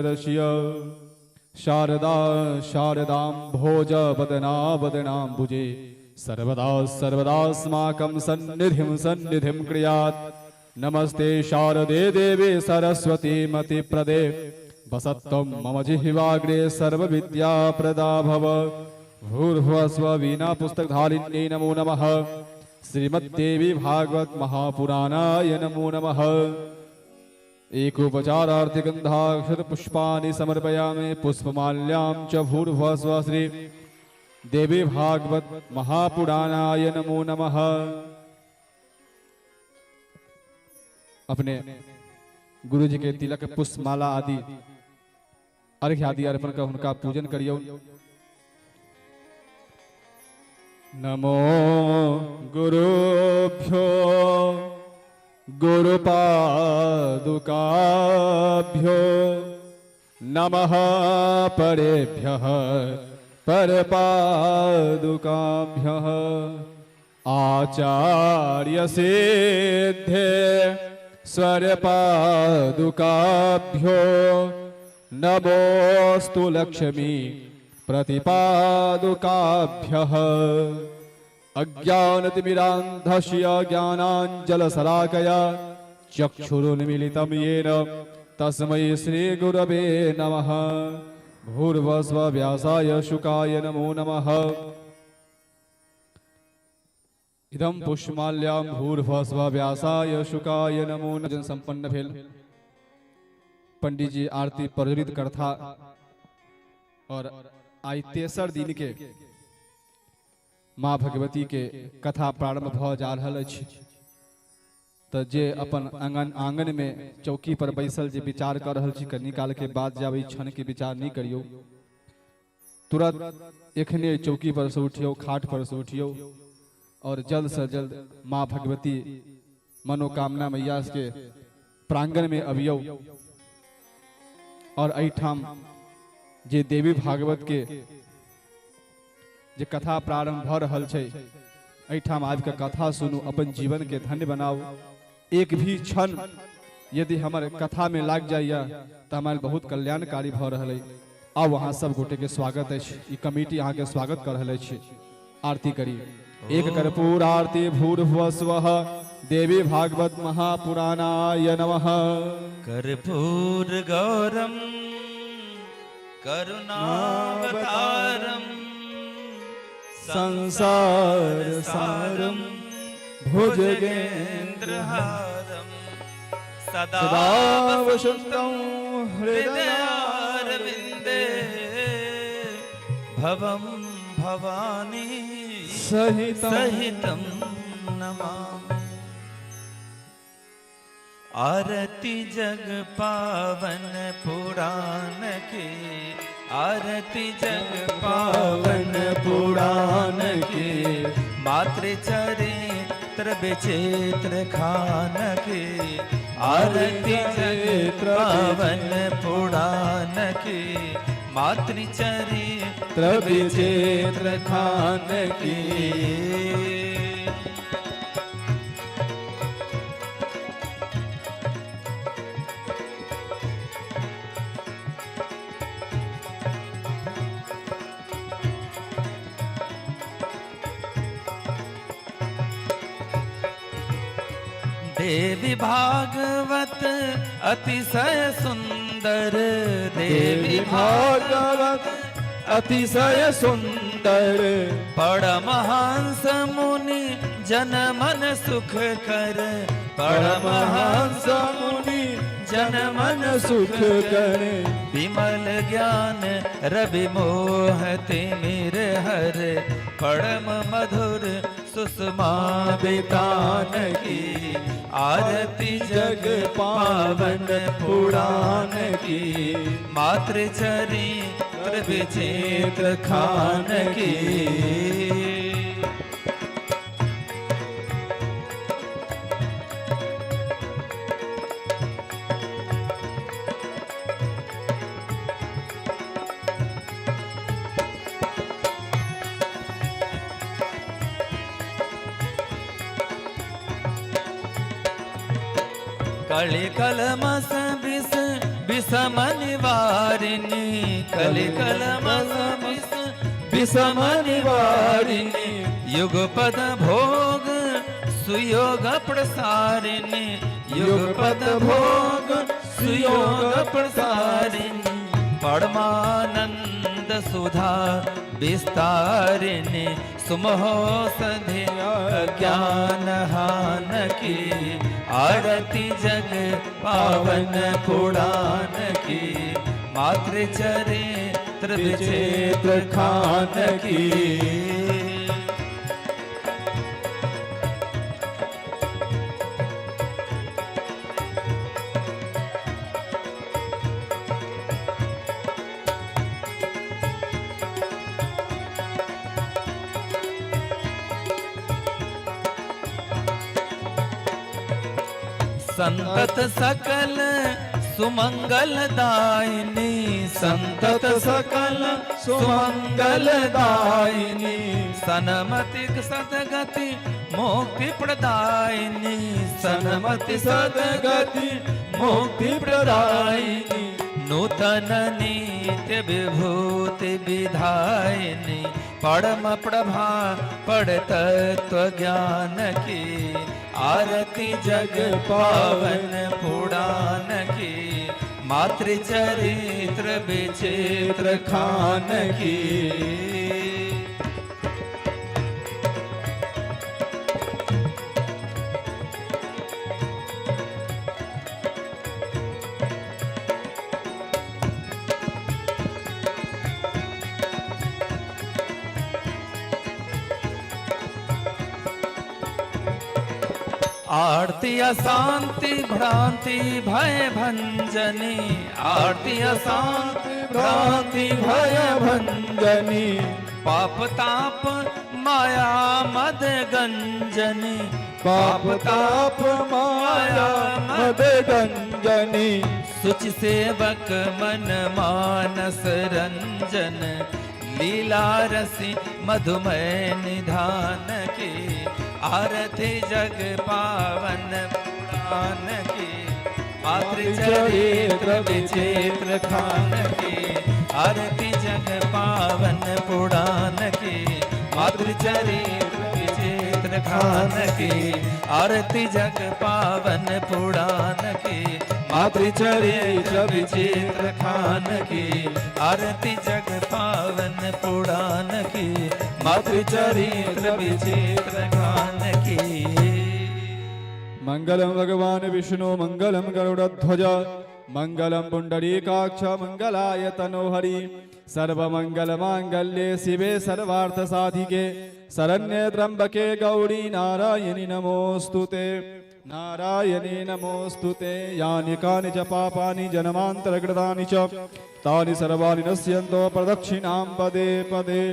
रशिय शारदा शारदां भोज वदना वदनाम्बुजे सर्वदा सर्वदास्माकं सन्निधिं सन्निधिं क्रियात्। नमस्ते शारदे देवे सरस्वती मतिप्रदे वसत्वं मम जिह्वाग्रे सर्वविद्याप्रदा भव। भूर्भुवस्व वीणा पुस्तकधारिण्यै नमो नमः। श्रीमद्देवी भागवत महापुराणाय नमो नमः। एकोपचारार्थ गंधाक्षत पुष्पाणि समर्पयामि पुष्पमाल्यां च भूर्भुवस्व श्री देवी भागवत महापुराणाय नमो नमः। अपने गुरु जी के तिलक पुष्पमाला आदि अर्घ्य आदि अर्पण कर उनका पूजन करियो। नमो गुरुभ्यो गुरुपादुकाभ्यो नमः परेभ्यः परपादुकाभ्यः। आचार्य सिद्धे स्वरपादुकाभ्यो नमोस्तु लक्ष्मी प्रतिपादुकाभ्यः। अज्ञानतिमिरान्धस्य ज्ञानाञ्जलशलाकया चक्षुरुन्मीलितं येन तस्मै श्रीगुरवे नमः। भूर्भुवस्व व्यासाय शुकाय नमो नमः। इदं पुष्पमाल्यां भूर्भुवस्व व्यासाय शुकाय नमो नमः। जन संपन्न भेल पंडित जी आरती प्रज्वलित करथा और आई तेसर दिन के माँ भगवती के कथा प्रारंभ भ जा रहल अछि। तो जे अपन आंगन में चौकी पर बैसल जे विचार कर रहल छी कनी काल के बाद जब ई क्षण के विचार नहीं करियो, तुरंत एखने चौकी पर से उठियो, खाट पर से उठियो और जल्द से जल्द माँ भगवती मनोकामना मैया के प्रांगण में अबियो और एठाम जे देवी भागवत के जे कथा प्रारंभ भ रहल छै एठाम आबि के कथा सुनू, अपन जीवन के धन्य बनाओ। एक भी क्षण यदि हमारे कथा में लाग जाइए तो हमारे बहुत कल्याणकारी भ रहल है। आउ वहाँ सब गोटे के स्वागत है, कमिटी अहाँ के स्वागत कर रहे है। आरती करी। एक कर्पूर आरती भूर्भुवस्वः देवी भागवत महापुराणाय नमः। कर्पूर गौरम करुणावतारम संसार सारम भुजगेन्द्रहारम सदा वसन्तं हृदयारविन्दे भवं भवानी सहितं नमामि। आरती जग पावन पुराण की, आरती जग पावन पुराण की, मातृचरित्र विचित्र खान की। आरती जग पावन पुराण की, मातृचरित्र विचित्र खान की। देवी भागवत अतिशय सुंदर, देवी भागवत अतिशय सुंदर। परमहंस मुनि जन मन सुख कर, परमहंस मुनि जन मन सुख कर। विमल ज्ञान रवि मोह तिमिर हर, परम मधुर सुषमा बेतान की। आरती जग पावन पुराण की, मातृचरित्र विचित्र खान की। कलि कलमस विष विषम निवारिणी कलिकलमल विषम निवारिणी युगपद भोग सुयोग प्रसारिणी युगपद भोग सुयोग प्रसारिणी परमानंद सुधा विस्तारिणी सुमहो सधिया ज्ञान हान की आरती जग पावन पुराण की मातृ चरित्र विचित्र खान की। संतत सकल सुमंगल दायिनी संतत सकल सुमंगल दायिनी सनमति सदगति मुक्ति प्रदायिनी सनमति सदगति मुक्ति प्रदायिनी नूतन नित्य विभूति विधायिनी परम प्रभा पढ़ तत्व ज्ञान की आरती जग पावन पुराण की मातृ चरित्र विचित्र खान की। आरती अशांति भ्रांति भय भंजनी आरती अशांति भ्रांति भय भंजनी पाप ताप माया मद गंजनी पाप ताप माया मद गंजनी सुचि सेवक मन मानस रंजन लीला रसी मधुमय निधान की आरती जग पावन पुराण की मातृ चरित्र विचित्र खान की आरती जग पावन पुराण की मातृ चरित्र विचित्र खान की आरती जग पावन पुराण की मातृ चरित्र विचित्र खान की आरती जग पावन पुराण की मातृ चरित्र विचित्र खान की। मंगलम भगवान विष्णु मंगलम गरुड़ध्वज मंगलम पुंडरीकाक्ष मंगलाय तनोहरि सर्वमंगल मांगल्ये शिवे सर्वार्थ साधिके शरण्ये त्र्यंबके गौरी नारायणी नमोस्तुते नारायणी नमोस्तुते। यानि कानि च पापानि जन्मान्तरकृतानि च तानि सर्वाणि नश्यन्तो प्रदक्षिणां पदे पदे।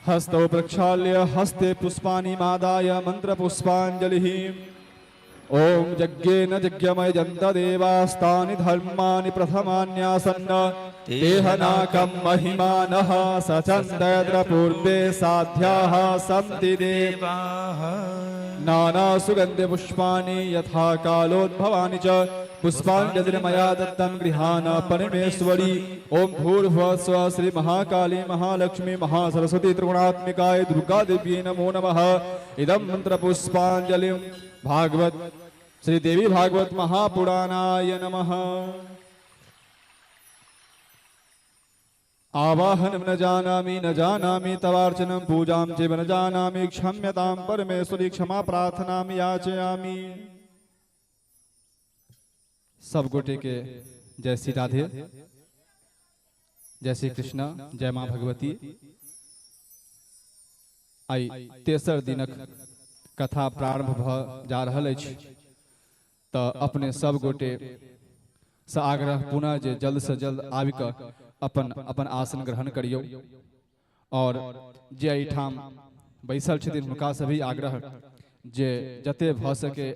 हस्तौ प्रक्षाल्य हस्ते पुष्पाणि मादाय मन्त्रपुष्पाञ्जलिः। ओम यज्ञेन यज्ञमय जन्त देवास्तानि धर्माणि प्रथमान्यासन्न देहनाकं महिमानः सचन्दयत्र पूर्वे साध्याः सन्ति देवाः। नाना सुगन्धि पुष्पाणि यथा कालोद्भवानि च पुष्पाञ्जलिर्मया दत्तं गृहाण परमेश्वरी। ओम भूर्भुवः स्वः श्री महाकाली महालक्ष्मी महासरस्वती त्रिगुणात्मिकाय दुर्गा देव्यै नमो नमः। इदं मंत्र पुष्पाञ्जलिं भागवत श्री देवी भागवत महापुराणाय नमः। आवाहनं न जानामि तवार्चनं पूजां चैव न जानामि क्षम्यतां परमेश्वरी क्षमा प्रार्थनां याचयामि। सब गोटे के जय श्री राधे, जय श्री कृष्ण, जय माँ भगवती। आई तेसर दिनक कथा प्रारंभ भ जा रहल अछि तऽ अपने सब गोटे से आग्रह पुनः जे जल्द से जल्द आबि कऽ अपन अपन आसन ग्रहण करियौ और जे एहिठाम बैसल छथिन हुनका से भी आग्रह जे जते भ सके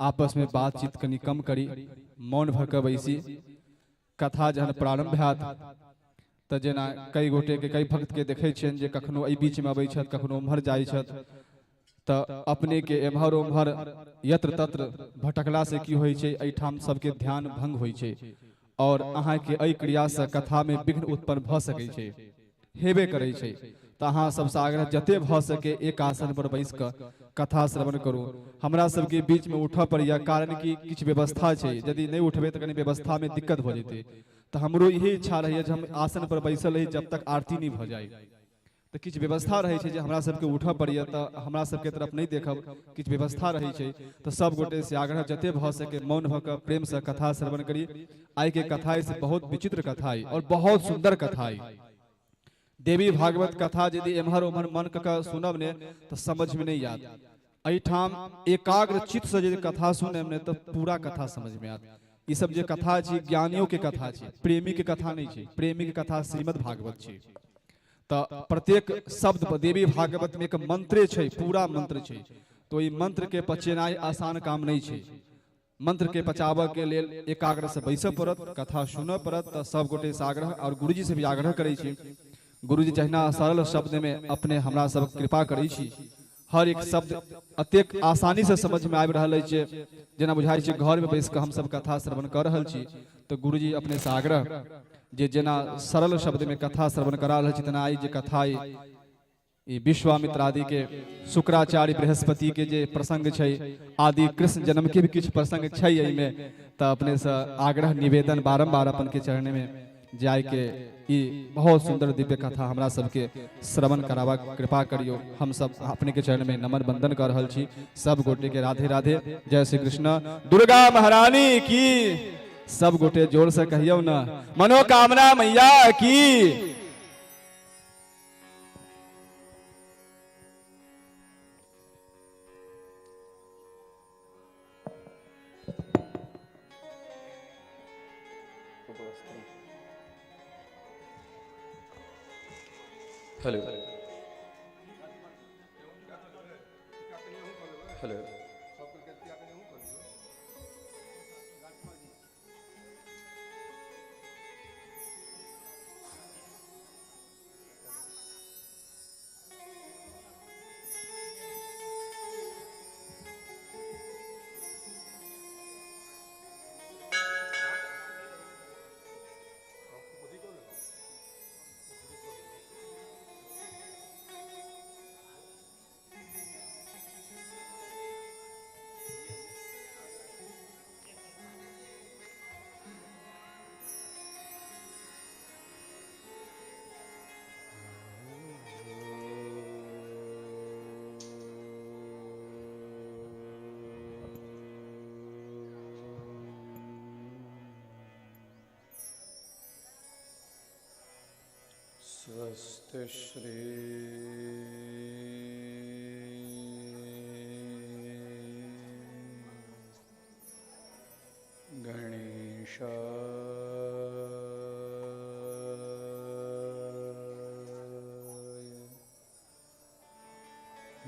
आपस में बातचीत कनि कम करी, मौन भऽ कऽ बैसी। कथा जहन प्रारंभ हैत तऽ जेना कई गोटे के कई भक्त के देखै छियनि जे कखनो एहि बीच में अबै छथि कखनो उम्हर जाइ छथि तऽ अपने के एम्हर उम्हर यत्र तत्र भटकला से की होइ छै, एहिठाम सबके ध्यान भंग होइ छै और अहाँ के एहि क्रिया से कथा में विघ्न उत्पन्न भ सकै छै, हेबे करै छै। तो अहाँ सबसे आग्रह जते भ सके एक आसन पर बैस क कथा श्रवण करू। हमरा सबके बीच में उठऽ पड़ैया, कारण कि किछ व्यवस्था छै, यदि नहीं उठबे तो कनी व्यवस्था में दिक्कत भ जेतै। तो हमरो यही इच्छा रहैया जे हम आसन पर बैसल रही जब तक आरती नहीं भ जाए। तो किछ व्यवस्था रहे छै जे हमरा सबके उठऽ पड़ैया, तो हमरा सबके तरफ नहीं देखब, किछ व्यवस्था रहे छै। तो सब गोटे से आग्रह जते भ सके मौन भ क प्रेम से कथा श्रवण करी। आइ के कथा से बहुत विचित्र कथा है और बहुत सुंदर कथा है। देवी भागवत कथा यदि एम्हर उम्हर मन क सुनब ने तो समझ में नहीं आत। एठाम एकाग्र चित्त से यदि कथा सुनब ने तो पूरा कथा समझ में आत। ई सब जे कथा छै ज्ञानियों के कथा छै, प्रेमी के कथा नहीं छै। प्रेमी के कथा श्रीमद् भागवत छै। तो प्रत्येक शब्द पर देवी भागवत में एक मंत्रे छै, पूरा मंत्र छै। तो ई मंत्र के पचेनाई आसान काम नहीं छै। मंत्र के पचाबऽ के लेल एकाग्र से बैसऽ पड़त, कथा सुनऽ पड़त। तो सब गोटे से आग्रह और गुरुजी से भी आग्रह करै छी, गुरुजी जहिना सरल शब्द में अपने हमरा सब कृपा करै छी। हर एक शब्द अतेक आसानी से समझ में आबि रहल छै, जेना बुझाइ छै घर में बैस के हम सब कथा श्रवण कर रहल छी। तो गुरुजी अपने से आग्रह जे जेना सरल शब्द में कथा श्रवण करा रहल छी, तेना आई जे कथा ई विश्वामित्र आदि के शुक्राचार्य बृहस्पति के जे प्रसंग छै, आदि कृष्ण जन्म के भी किछ प्रसंग छै एहि में। तो अपने से आग्रह निवेदन बारंबार अपन के चरण में जाय के ई बहुत सुंदर दिव्य कथा हमरा सबके श्रवण करावा कृपा करियो। हम सब अपने के चरण में नमन बंदन कर रहल छी। सब गोटे के राधे राधे, जय श्री कृष्ण, दुर्गा महारानी की। सब गोटे जोर से कहियो ना, मनोकामना मैया की। हेलो हेलो स्वस्ति श्री गणेशाय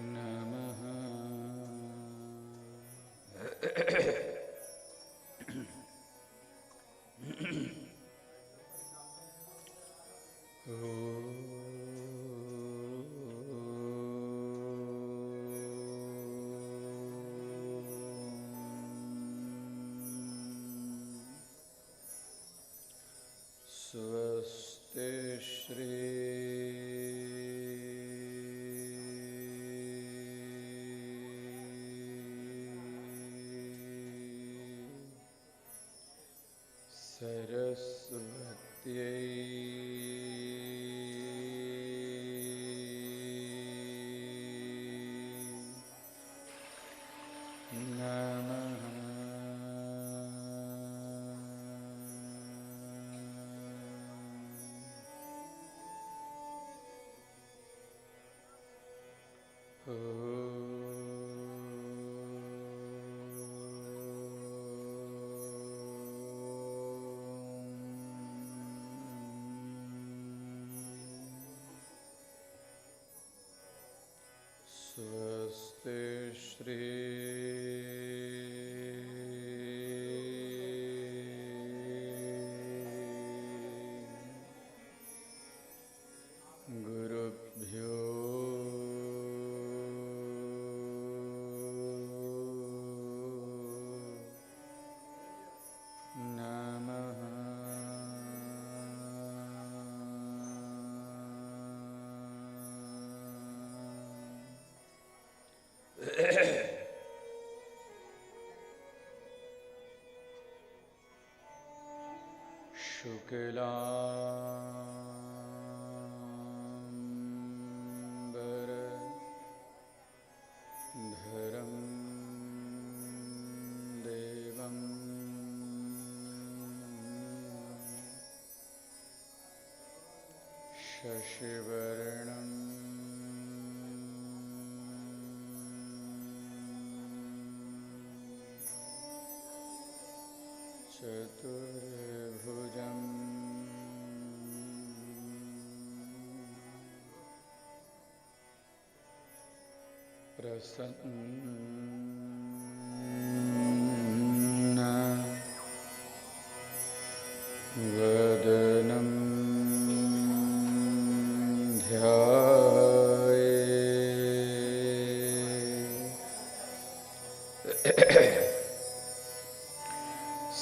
नमः। स्वस्ति श्री सरस्वत्यै नमः। शुक्लाम्बर धरं देवं शशिवर्णं चतुर्भुजं प्रसन्नं वदनं ध्यायेत्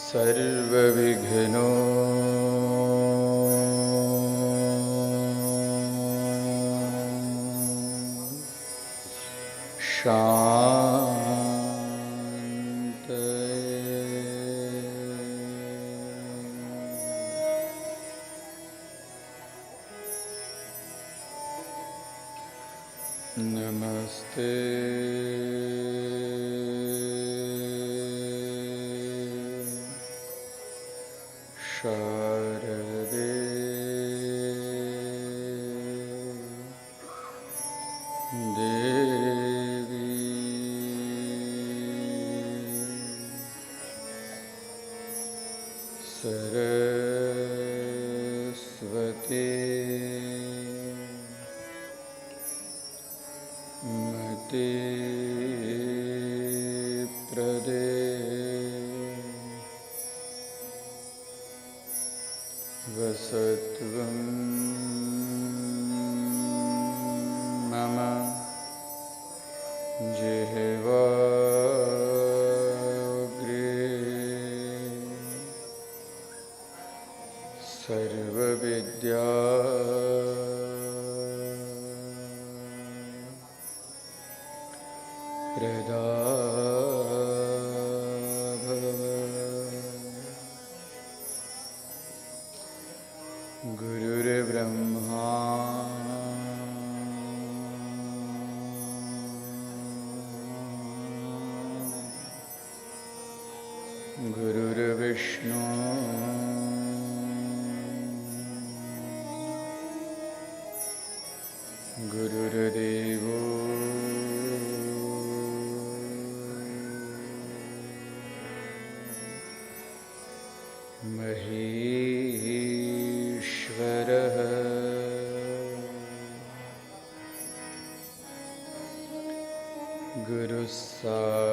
सर्वविघ्नो शान्तये। नमस्ते शारदे देवी सरस्वती मते प्रदे वसत्वं मम जिह्वाग्रे सर्वविद्या प्रदा गुरुर्ब्रह्मा गुरुर्विष्णु गुरुर्देवो महेश्वरः गुरुः साक्षात्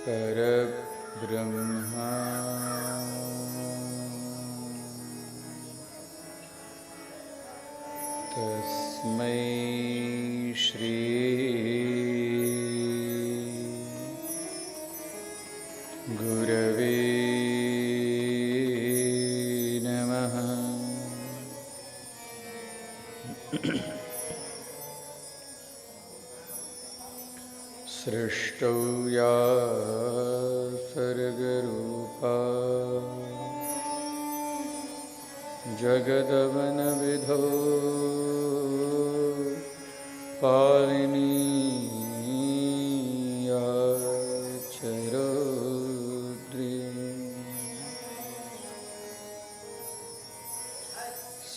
परब्रह्म तस्मै श्री गुरवे नमः। सृष्टौ या सर्गरूपा जगदवनविधौ पालिनी या चरोद्री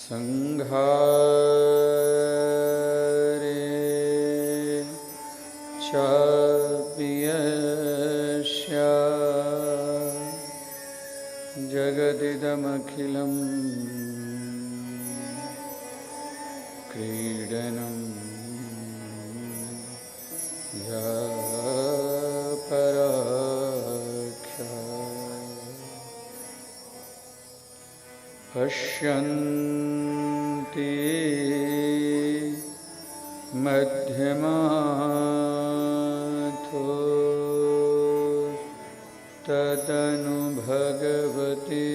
संहारे चापि यस्या जगदिदमखिलं क्रीडनं या पराख्या पश्यन्ति मध्यमाथो तदनु भगवती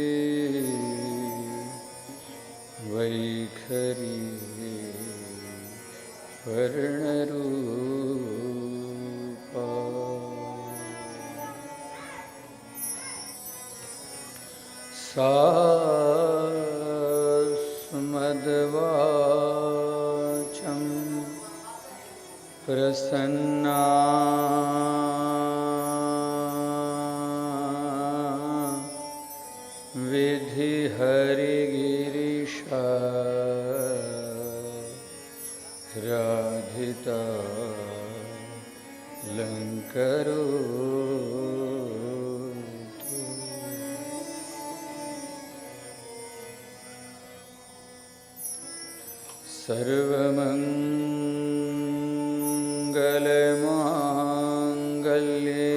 वैखरी वर्णरूपा सास्मद्वाचं प्रसन्ना विधिहरिगिरीशा राधिता लङ्करोतु। सर्वमङ्गलमाङ्गल्ये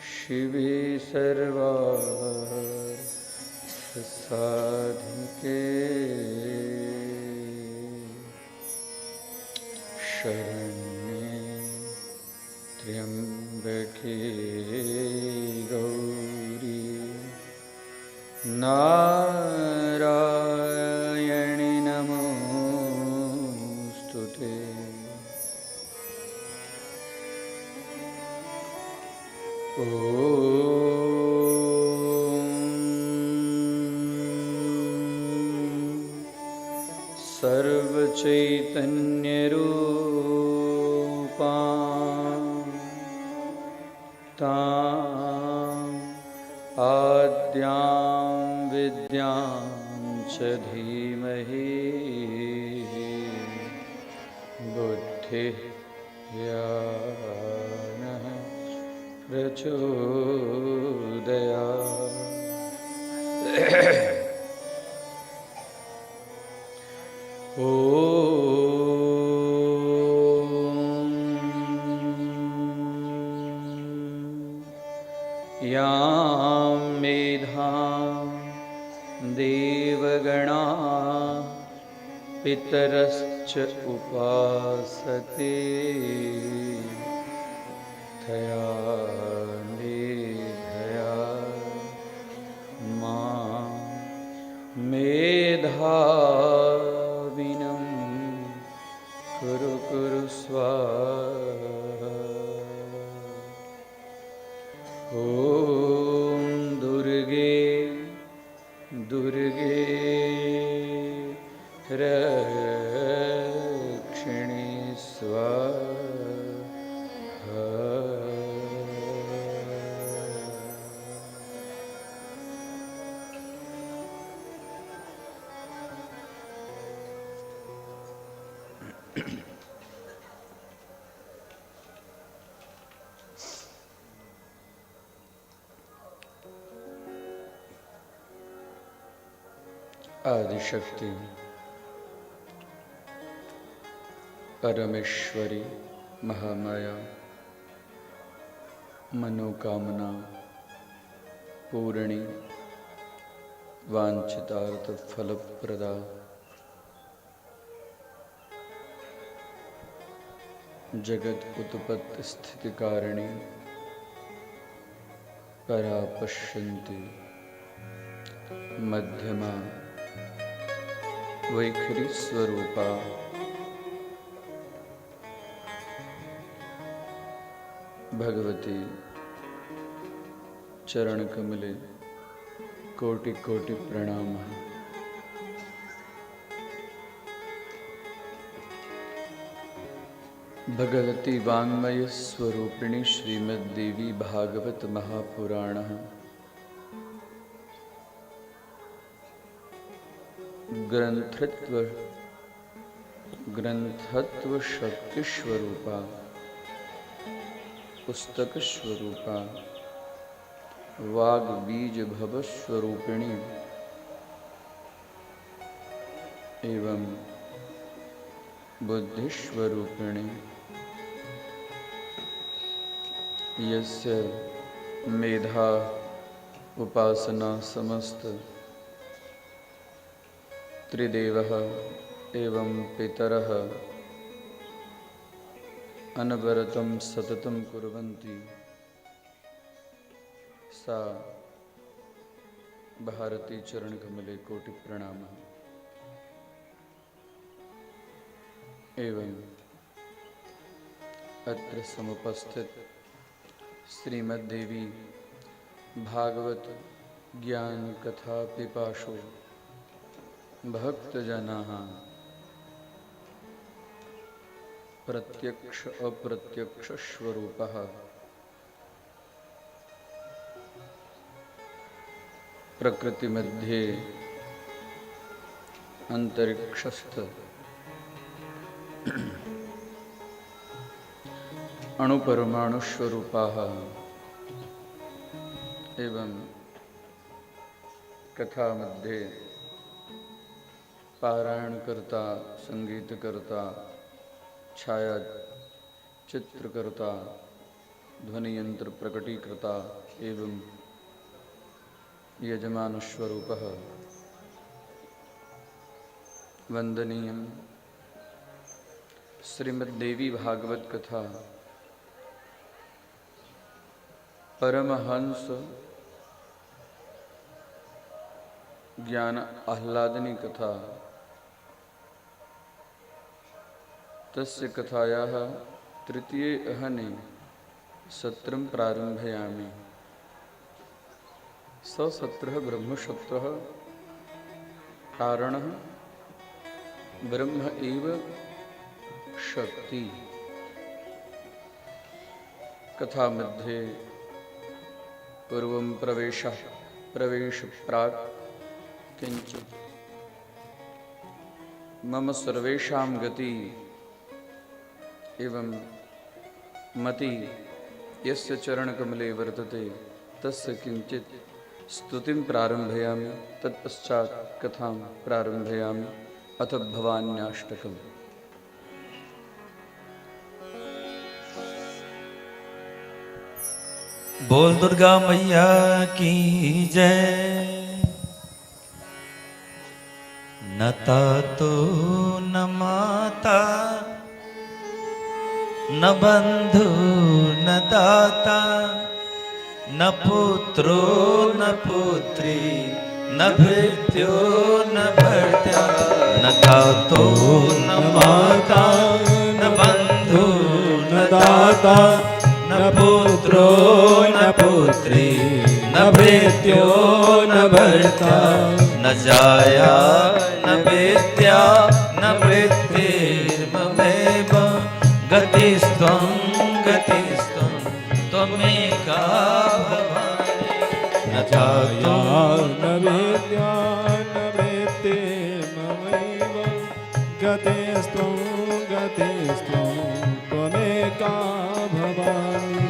शिवे सर्वार्थसाधिके शरण्ये त्र्यम्बके गौरी नारायणि नमोऽस्तुते। ॐ सर्वचैतन्यरूपा तां आद्यां विद्यां च धीमहि बुद्धिः यानः प्रचोदयात्। ॐ यां मेधां देवगणा पितरश्च उपासते तया मेधया मां मेधाविनं कुरु कुरु स्वाहा। ॐ दुर्गे दुर्गे रक्षिणि स्वाहा। आदिशक्ति परमेश्वरी महामाया मनोकामना पूर्णी वांछितार्थ फलप्रदा जगत उत्पत्ति स्थिति कारिणी परा पश्यन्ति मध्यमा वैखरी स्वरूपा भगवती चरण कमले कोटि कोटि प्रणाम। भगवती वाङ्मय स्वरूपिणी श्रीमद्देवी भागवत महापुराण ग्रंथत्व शक्ति स्वरूपा पुस्तक स्वरूपा वाग बीज भव स्वरूपिणी एवं बुद्धि स्वरूपिणी यस्य मेधा उपासना समस्त त्रिदेवः एवं पितरः अनवरतं सततं कुर्वन्ति सा भारती चरण कमले कोटि प्रणामः। एवं अत्र समुपस्थित श्रीमद्देवी भागवत ज्ञान कथा पिपाशो भक्तजनाः प्रत्यक्ष अप्रत्यक्ष स्वरूपः प्रकृति मध्ये अंतरिक्षस्थ अणुपरमाणु स्वरूपाः एवं कथा मध्ये पारायणकर्ता, संगीतकर्ता, छाया चित्रकर्ता, ध्वनि यंत्र प्रकटीकर्ता एवं यजमान स्वरूपः वंदनीयम् श्रीमद्देवी भागवत कथा परमहंस ज्ञान आह्लादनी कथा तस्य कथायाः तृतीये अहने सत्रं प्रारम्भयामि। स सत्रः ब्रह्मसत्रः कारणः ब्रह्म एव शक्ति। कथा मध्ये पूर्वं प्रवेश प्राक् किंचित् मम सर्वेषां गति एवं मति यस्य चरणकमले वर्तते तस्य किंचित् स्तुतिं प्रारम्भयामि। तत्पश्चात् कथां प्रारम्भयामि। अथ भवान्याष्टकम्। बोल दुर्गा मैया की जय। न तातो न माता न बंधु न दाता न पुत्रो न पुत्री न भृत्यो न भर्त्या न तातो न माता न बंधु न दाता न पुत्रो न पुत्री न भृत्यो न भर्ता न जाया न विद्या न वृत्तिर्ममेव गतिस्त्वं त्वमेका भवानि। न जाया न विद्या न वृत्तिर्ममैव गतिस्त्वं त्वमेका भवानि।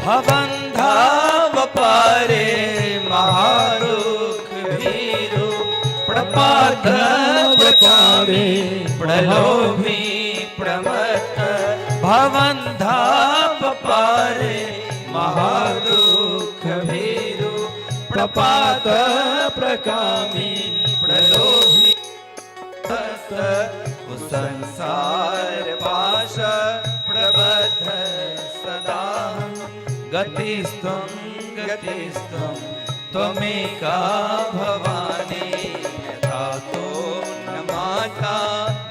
भवन्धाव पारे महारुख भीरु प्रपातव पारे प्रलोभी प्रमत्त। भवन्धाव पारे महारुख भीरु प्रपात प्रकामी प्रलोभी संसार पाश प्रबद्ध सदा गतिस्त्वं त्वमेका भवानि। तातो न माता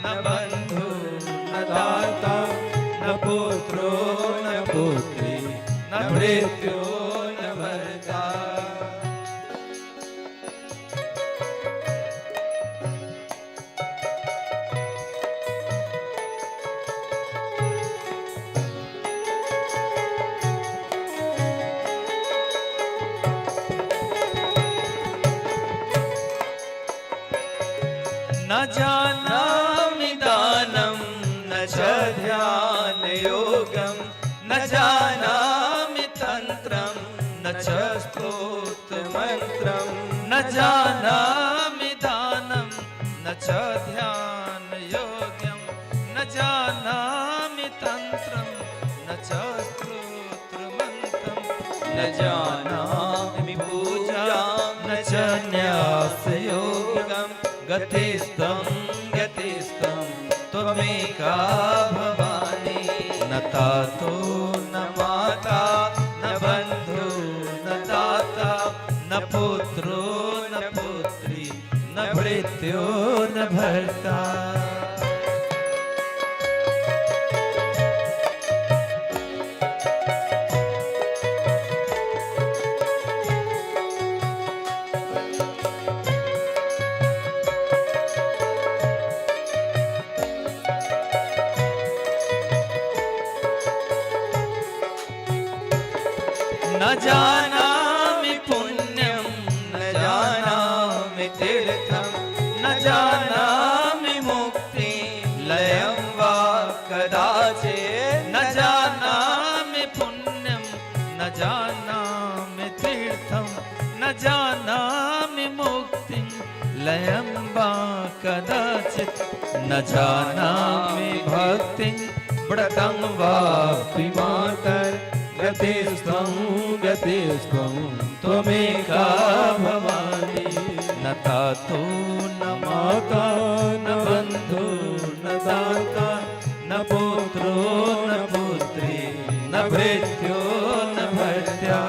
न बंधु न दाता न पुत्रो न पुत्री न भृत्यो न भर्ता। न जानामि दानं न च ध्यान योगं न जानामि तन्त्रं न च स्तोत्र मंत्रं न जानामि दानं न च ध्यान योगं न जानामि तन्त्रं न च स्तोत्र मंत्रं न जानामि पूजा न च न्यास योगं गतिस्त्वं त्वमेका तातो न माता न बंधु न दाता न पुत्रो न पुत्री न भृत्यो न भर्ता। न जानामि पुण्यं न जानामि तीर्थं न जानामि मुक्तिं लयं वा कदाचित्। न जानामि पुण्यं न जानामि तीर्थं न जानामि मुक्तिं लयं वा कदाचित्। न जानामि भक्तिं व्रतं वापि मातर् गतिस्त्वं त्वमेका भवानी। न तातो न माता न बंधु न दाता न पुत्रो न पुत्री न भृत्यो न भर्त्या।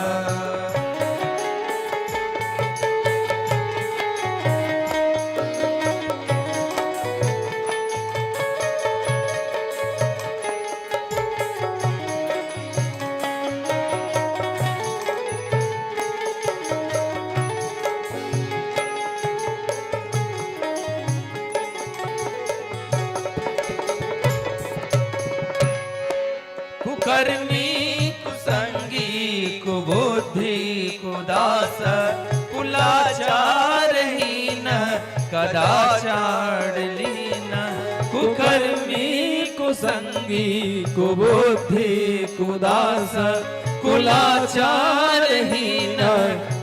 कुकर्मी कुसंगी कुबुद्धि कुदास कुलाचारहीन कदाचारलीन। कुकर्मी कुसंगी कुबुद्धि कुदास कुलाचारहीन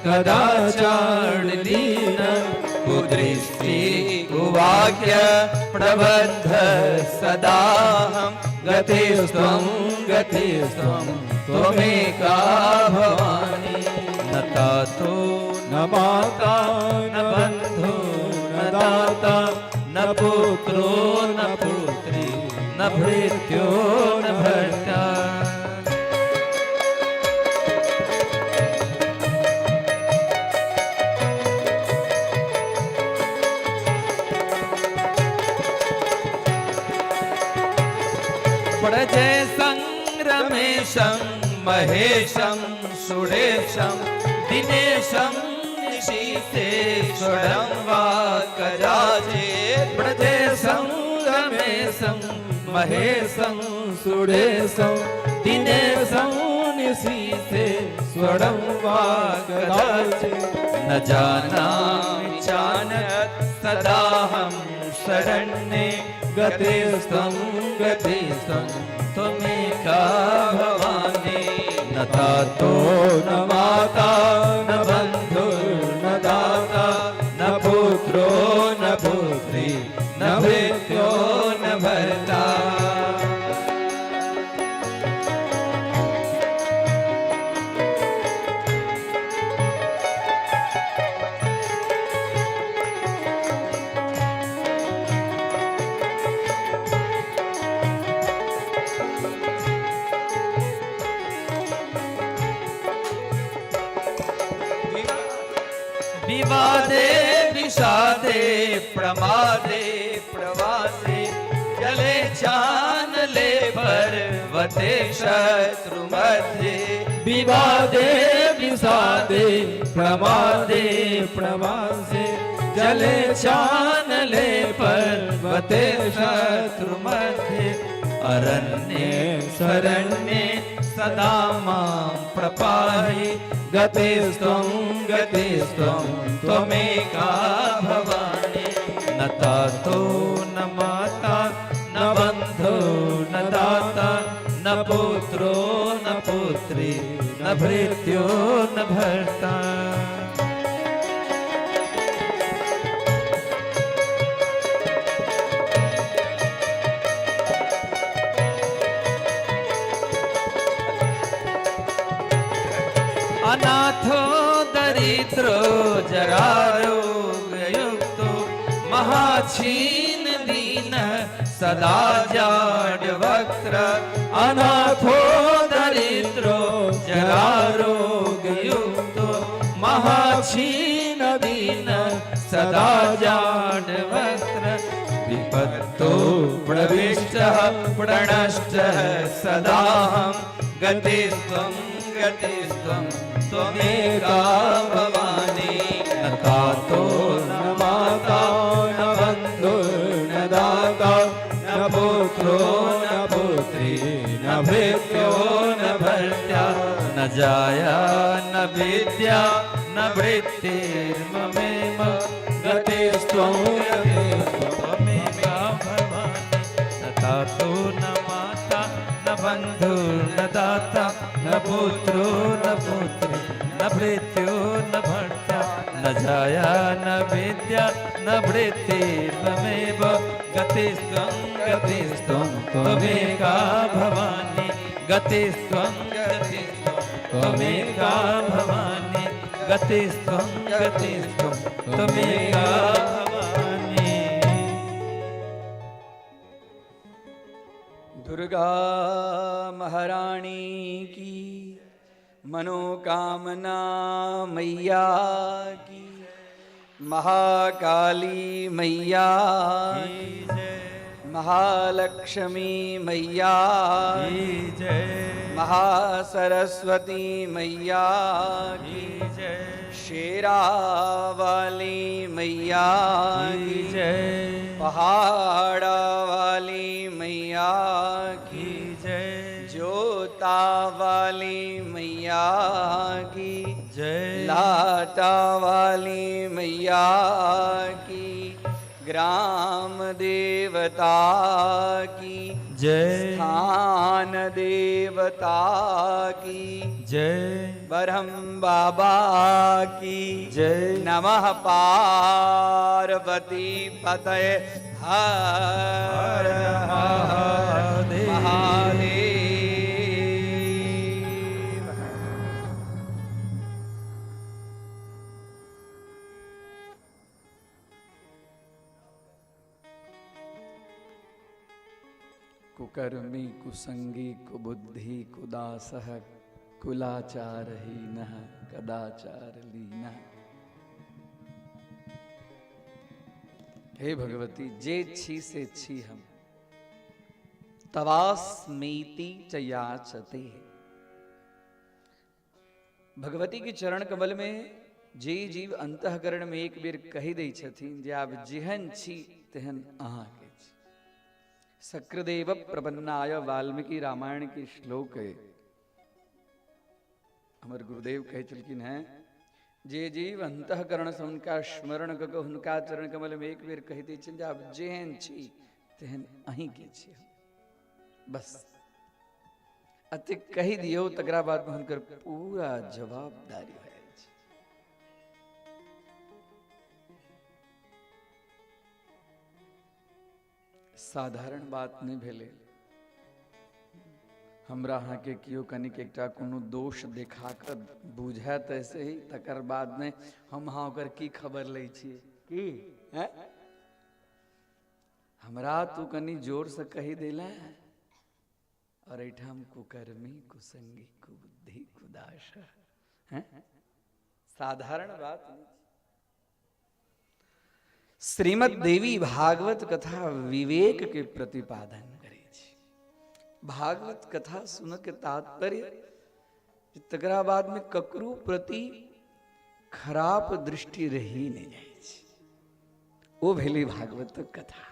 कदाचारलीन। कुदृष्टि कुवाक्य प्रबद्ध सदाहं गतिस्त्वं त्वमेका भवानी। न तातो न माता न बंधु न दाता न पुत्रो न पुत्री न भृत्यो न भर्ता। प्रजय संग्रमेशं महेशं सुरेशं दिनेशं निशीथेश्वरं वा कदाचित्। प्रजय संग्रमेशं महेशं सुरेशं दिनेशं निशीथेश्वरं वा कदाचित्। न जानामि चानत् सदाहं शरण्ये गतिस्त्वं त्वमेका भवानी। न तातो न माता न बंधु न दाता न पुत्रो न पुत्री न भृत्यो न भर्ता। विवादे विषादे प्रमादे प्रवासे जले चानले पर्वते शत्रु मध्ये। विवादे विषादे प्रमादे प्रवासे जले चानले पर्वते शत्रु मध्ये। अरण्ये शरण्ये सदा मां प्रपाहि गतिस्त्वं त्वमेका भवानी। न तातो न माता न बंधु न दाता न पुत्रो न पुत्री न भृत्यो न भर्ता। अनाथो दरिद्रो जरारोगयुक्तो महाक्षीण दीन सदा जाड्वक्त्र। अनाथ क्षीण दीन सदा जाड वस्त्र विपत्तो प्रविष्टः प्रणष्टः सदाहं गतिस्त्वं त्वमेका भवानी न तातो न माता न बन्धु न दाता न पुत्रो न पुत्री न भृत्यो न भर्त्या न जाया न विद्या न वृत्तिर्ममेव गतिस्त्वं त्वमेका भवानी न तातो न माता न बन्धु न दाता न पुत्रो न पुत्री न भृत्यो न भर्त्या न जाया न विद्या न वृत्तिर्ममेव गतिस्त्वं त्वमेका भवानी गतिस्त्वं त्वमेका भवानी गतिस्त्वं त्वमेका भवानी। दुर्गा महारानी की मनोकामना मैया की महाकाली मैया की महालक्ष्मी मैया की जय महासरस्वती मैया की जय शेरावाली मैया की जय पहाड़ा वाली मैया की जय जोता वाली मैया की जय लाटा वाली मैया की ग्राम देवता की जय स्थान देवता की जय ब्रह्म बाबा की जय नमः पार्वती पतये हर हर महादेव। कुकर्मी कुसंगी कुबुद्धि कुदासः कुलाचारहीनः कदाचारलीनः। हे भगवती जे छी से छी हम तवास्मीति च याचते। भगवती के चरण कमल में जे जीव अंतःकरण में एक बेर कही दै छथिन जे आब जेहन छी तेहन अहाँ के छी। शक्रदेव प्रपन्नाय वाल्मीकि रामायण के श्लोक है। हमारे गुरुदेव कहे चलकिन हैं जे जीव अंतःकरण से उनका स्मरण क हुनका चरण कमल में एक बेर कही दै छन जे आब जेहन छी तेहन अहीं के छी। बस अति कही दियो तकरा बाद में हुनकर पूरा जवाबदारी है। साधारण बात नहीं भेले। हमरा अहाँ के कियो कनिक एकटा कोनो दोष देखाकर बुझै तैसे ही तकर बाद में हम अहाँ ओकर की खबर लै छियै की हैं? हमरा तू कनी जोर से कही देला और एठाम कुकर्मी कुसंगी कुबुद्धि कुदाश हैं? साधारण बात नहीं। श्रीमद देवी भागवत कथा विवेक के प्रतिपादन करे छी। भागवत कथा सुन के तात्पर्य तकरा बाद में ककरो प्रति खराब दृष्टि रही नहीं जाए छी। ओ भेली भागवत कथा।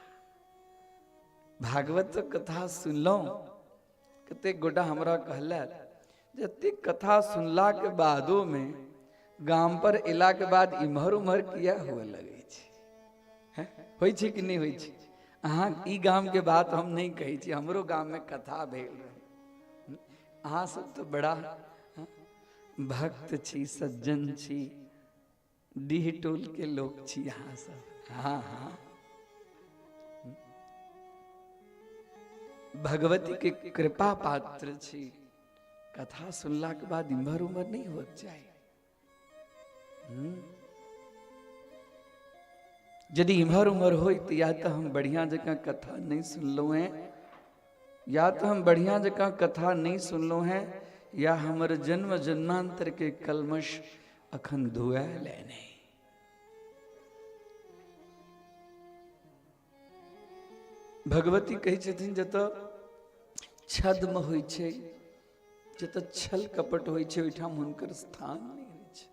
भागवत कथा सुनलो कते गोटा हमरा कहला जते कथा सुनला के बादो में गाम पर एला के बाद इम्हर उम्हर किया हुए लगे होई छी कि नहीं होई छी। अहाँ ई गाम के बात हम नहीं कही छी। हमरो गाम में कथा भेल रहे। अहाँ सब तो बड़ा भक्त छी सज्जन छी डीह टोल के लोग छी अहाँ सब। हाँ हाँ भगवती के कृपा पात्र छी। कथा सुनला के बाद इम्हर उम्हर नहीं होक चाहिए। यदि इम्हर उम्हर हो तो या तो हम बढ़िया जगह कथा नहीं सुनलो हैं, या तो हम बढ़िया जगह कथा नहीं सुनलो हैं, या हमारे जन्म जन्मांतर के कलमश अखन धुआ लेने। भगवती कहै छथिन जतऽ छद्म होइ छै, जतऽ छल कपट होइ छै, ओहिठाम हुनकर स्थान नहि होइ छै।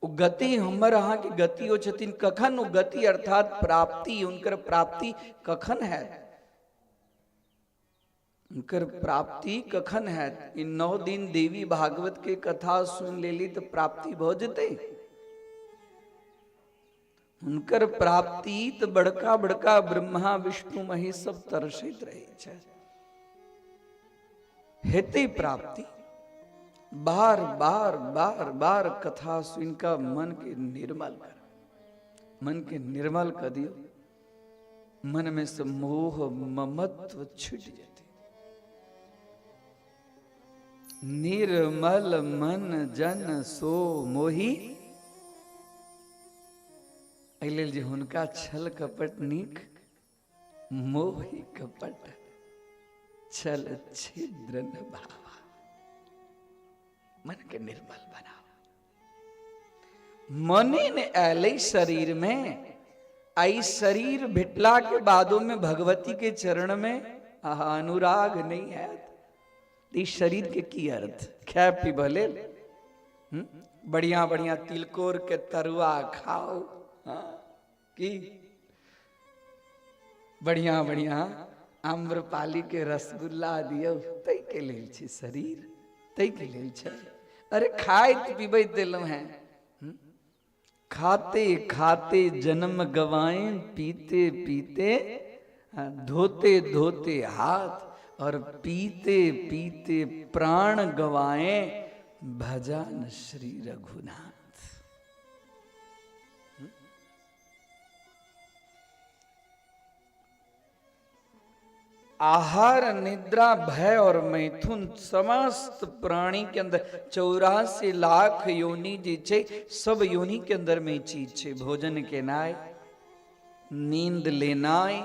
ओ गति हमर अहाँके गति ओ छथिन। कखन ओ गति अर्थात प्राप्ति, हुनकर प्राप्ति कखन है? हुनकर प्राप्ति कखन है? इन 9 दिन देवी भागवत के कथा सुन लेली तो प्राप्ति भ जेतै। हुनकर प्राप्ति तो बड़का बड़का ब्रह्मा विष्णु महेश सब तरसैत रहे छै। हेतै प्राप्ति। बार बार बार बार कथा सुन का मन के निर्मल कर, मन के निर्मल कर दियो। मन में से मोह ममत्व छूट जाते। निर्मल मन जन सो मोही। एहि जे हुनका छल कपट नीक, मोहि कपट छल छिद्र न भावा। मन के निर्मल बनाओ। मने ने आले शरीर में, आई शरीर भिटला के बादों में भगवती के चरण में अनुराग नहीं है। इस शरीर के की अर्थ? खाए पी भले, बढ़िया बढ़िया तिलकोर के तरुआ खाओ, कि बढ़िया बढ़िया आम्रपाली के रसगुल्ला दियो, तै के लेल छै शरीर, तै के लेल छै। अरे खाइत पीबैत देलहुं हैं, खाते खाते जन्म गवाएं, पीते पीते धोते धोते हाथ, और पीते पीते प्राण गवाएं, भजन श्री रघुनाथ। आहार निद्रा भय और मैथुन समस्त प्राणी के अंदर 84 लाख योनि जी छे, सब योनि के अंदर में चीज छे। भोजन के नाय, नींद लेनाय,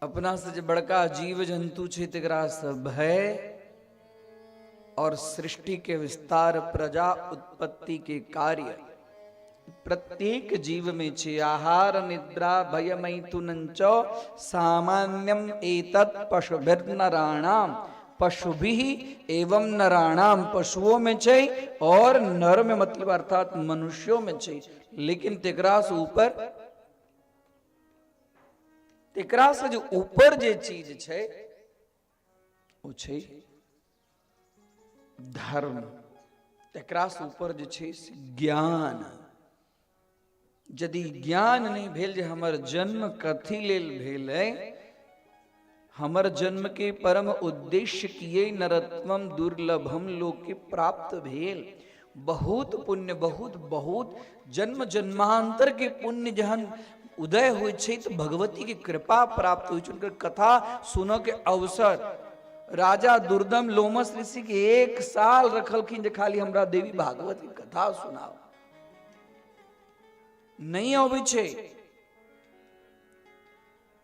अपना से जो बड़का जीव जंतु छे तेकरा से भय, और सृष्टि के विस्तार, प्रजा उत्पत्ति के कार्य प्रत्येक जीव में छे। आहार निद्रा भय मैथुनंच सामान्यम एतत् पशुभिर्नराणाम, पशुभिः एवं नराणाम, पशुओं में छे और नर में मतलब अर्थात मनुष्यों में छे। लेकिन तेकरा से ऊपर, तेकरा से जो ऊपर जे चीज छे वो छे धर्म। तेकरा से ऊपर जे छे ज्ञान। यदि ज्ञान नहीं भेल जे हमर जन्म कथी लेल भेल है, हमर जन्म के परम उद्देश्य किए नरत्वम दुर्लभम लोके प्राप्त भेल। बहुत पुण्य, बहुत बहुत जन्म जन्मांतर के पुण्य जहन उदय हो छे तो भगवती की कृपा प्राप्त हो, उनकर कथा सुनो के अवसर। राजा दुर्दम लोमस ऋषि के 1 साल रखलखिन जे खाली हमरा देवी भागवत की कथा सुनाओ। नहीं आवे छे।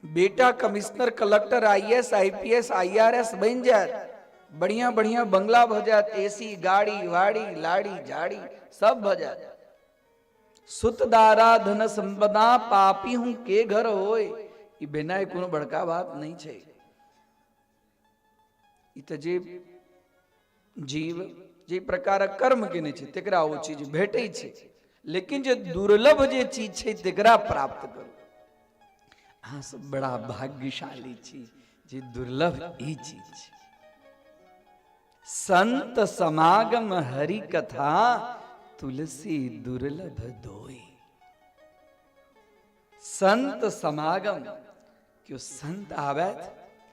बेटा commissioner, collector, IAS, IPS, IRS बन जाए, बढ़िया बढ़िया बंगला भ जाए, एसी गाड़ी वाड़ी लाड़ी झाड़ी सब भ जाए। सुत दारा धन संपदा पापी हूं के घर होए, ई बिना कोनो बड़का बात नहीं छे। ई त जे जीव जे प्रकार कर्म केने छे तेकरा वो चीज भेटै छे। लेकिन जो दुर्लभ जे चीज छे तेकरा प्राप्त करू। अहाँ सब बड़ा भाग्यशाली छी जे दुर्लभ ई चीज छे। संत समागम हरि कथा, तुलसी दुर्लभ दोई। संत समागम, क्यों संत आवत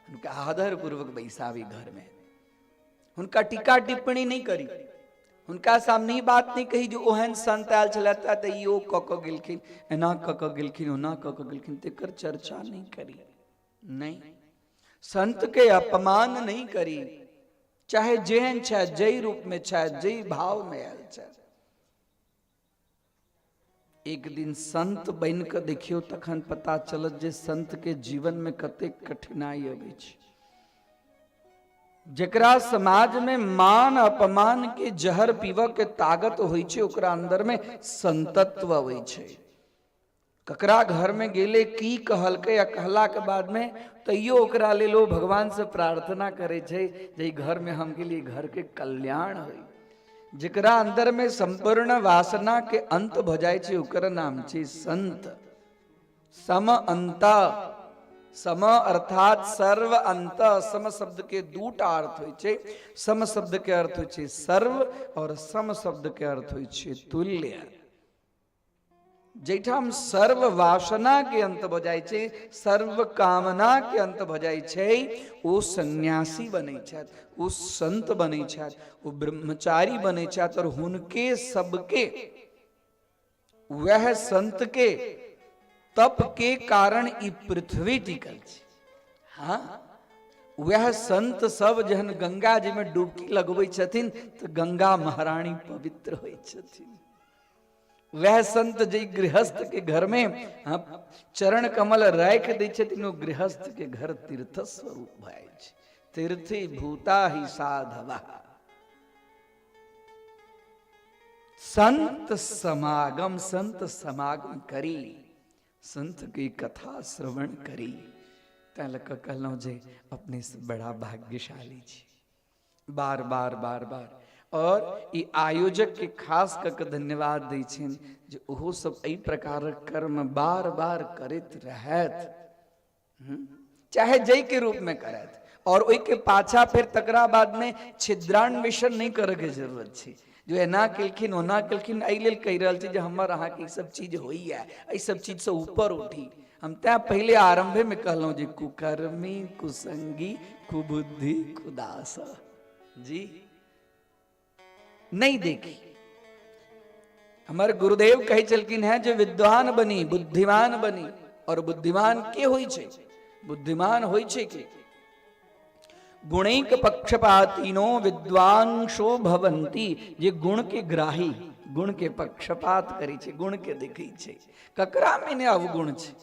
उनका आदर पूर्वक बैसावी घर में, उनका टीका टिप्पणी नहीं करी, उनका सामने ही बात नहीं कही जो ओहन संत आयल छलता त यो क गेलखिन, एना क गेलखिन, ओना क गेलखिन, तेकर चर्चा नहीं करी। नहीं, संत के अपमान नहीं करी, चाहे जेहन चाहे जय रूप में चाहे जय भाव में आयल चाहे। एक दिन संत बन के देखियो तखन पता चलत जे संत के जीवन में कते कठिनाई अबै छै। जकरा समाज में मान अपमान के जहर पीव के ताकत होइ छे, ओकरा अंदर में संतत्व होइ छे। ककरा घर में गेले की कहलके या कहला के बाद में तैयो ओकरा ले लो भगवान से प्रार्थना करे छे जे घर में हम के लिए घर के कल्याण होई। जकरा अंदर में संपूर्ण वासना के अंत भ जाय छे ओकर नाम छे संत। सम अंत, सम अर्थात सर्व अंत। सम शब्द के दूटा अर्थ होइ छे। सम शब्द के अर्थ होइ छे सर्व और सम शब्द के अर्थ होइ छे तुल्य। जैठाम सर्व वासना के अंत भ जाय छे, सर्व कामना के अंत भ जाय छे, ओ सन्यासी बनै छथि, ओ संत बनै छथि, ओ ब्रह्मचारी बनै छथि। और हुनके सबके वह संत के तप के कारण ई पृथ्वी टिकल छे। हाँ, वह संत सब जहन गंगा जी में डुबकी लगबै छथिन तो गंगा महारानी पवित्र होइ छथिन। वह संत जी गृहस्थ के घर में चरण कमल राख दै छथिन, ओ गृहस्थ के घर तीर्थ स्वरूप भय छै। तीर्थी भूता ही साधवा। संत समागम, संत समागम करी, संत की कथा श्रवण करी। तैं लग कहलौं जे अपने से बड़ा भाग्यशाली छी। बार बार बार बार और ई आयोजक के खास करके धन्यवाद दै छिन जे ओहो सब एहि प्रकारक कर्म बार बार करैत रहैत, चाहे जय के रूप में करैत। और ओहि के पाछा फिर तकरा बाद में छिद्रान्वेषण नहीं करे के जरूरत छै। जो एना केलखिन ओना केलखिन, एहि लेल कहि रहल छी जे हमर अहाँ के ई सब चीज होइए, एहि सब चीज से ऊपर उठी। हम तैं पहले आरंभे में कहलौं जे कुकर्मी, कुसंगी, कुबुद्धि, कुदास जी नहीं देखी। हमारे गुरुदेव कहे चलकिन है जो विद्वान बनी, बुद्धिमान बनी। और बुद्धिमान के होई छे? बुद्धिमान होई छे के गुणैक पक्षपातीनो विद्वांसो भवंती। जे गुण के ग्राही, गुण के पक्षपात करी छे, गुण के देखी छे। ककरा में ने अवगुण छे?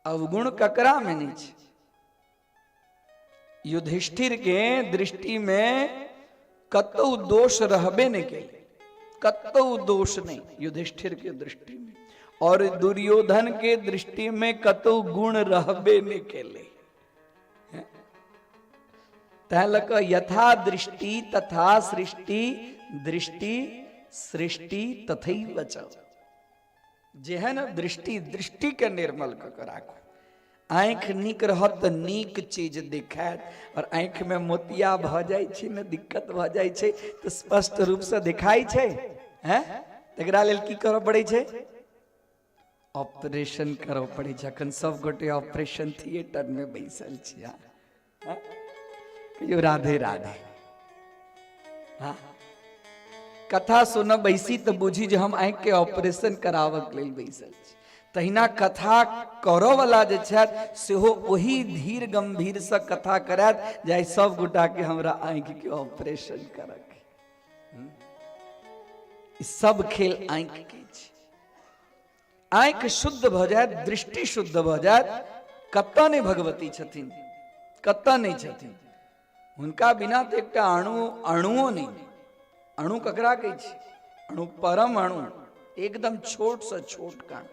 अवगुण ककरा में नहीं छे? युधिष्ठिर के दृष्टि में कतौ दोष रहबे नहीं के, कतौ दोष नहीं युधिष्ठिर के दृष्टि में। और दुर्योधन के दृष्टि में कतौ गुण रहबे नहीं के ले। तहलक यथा दृष्टि तथा सृष्टि, दृष्टि सृष्टि तथैव च। जेहन दृष्टि, दृष्टि के निर्मल क राखो। आंख नीक रहत त नीक चीज दिखात, और आंख में मोतिया भ जाय छै न, दिक्कत भ जाय छै तो स्पष्ट रूप से दिखाई छै। हैं एकरा लेल की करऽ पड़ै छै? ऑपरेशन करऽ पड़ै छै। अखन सब गोटे ऑपरेशन थिएटर में बैसल छी। कहियो राधे राधे। हाँ, कथा सुन बैसी तो बुझी जे हम आंख के ऑपरेशन करावक लेल बैसल छी। तहिना कथा करऽ वाला जे छथि सेहो ओही धीर गंभीर से कथा करैत जाय सब गोटा के हमरा आंख के ऑपरेशन करक। सब खेल आंख के छै। आंख शुद्ध भ जायत, दृष्टि शुद्ध भ जायत, कतऽ नहीं भगवती छथिन, कतऽ नहीं छथिन। हुनका बिना तो एकटा अणुओ नहीं। अणु ककरा कहै छै? अणु परम अणु, एकदम छोट से छोट कण।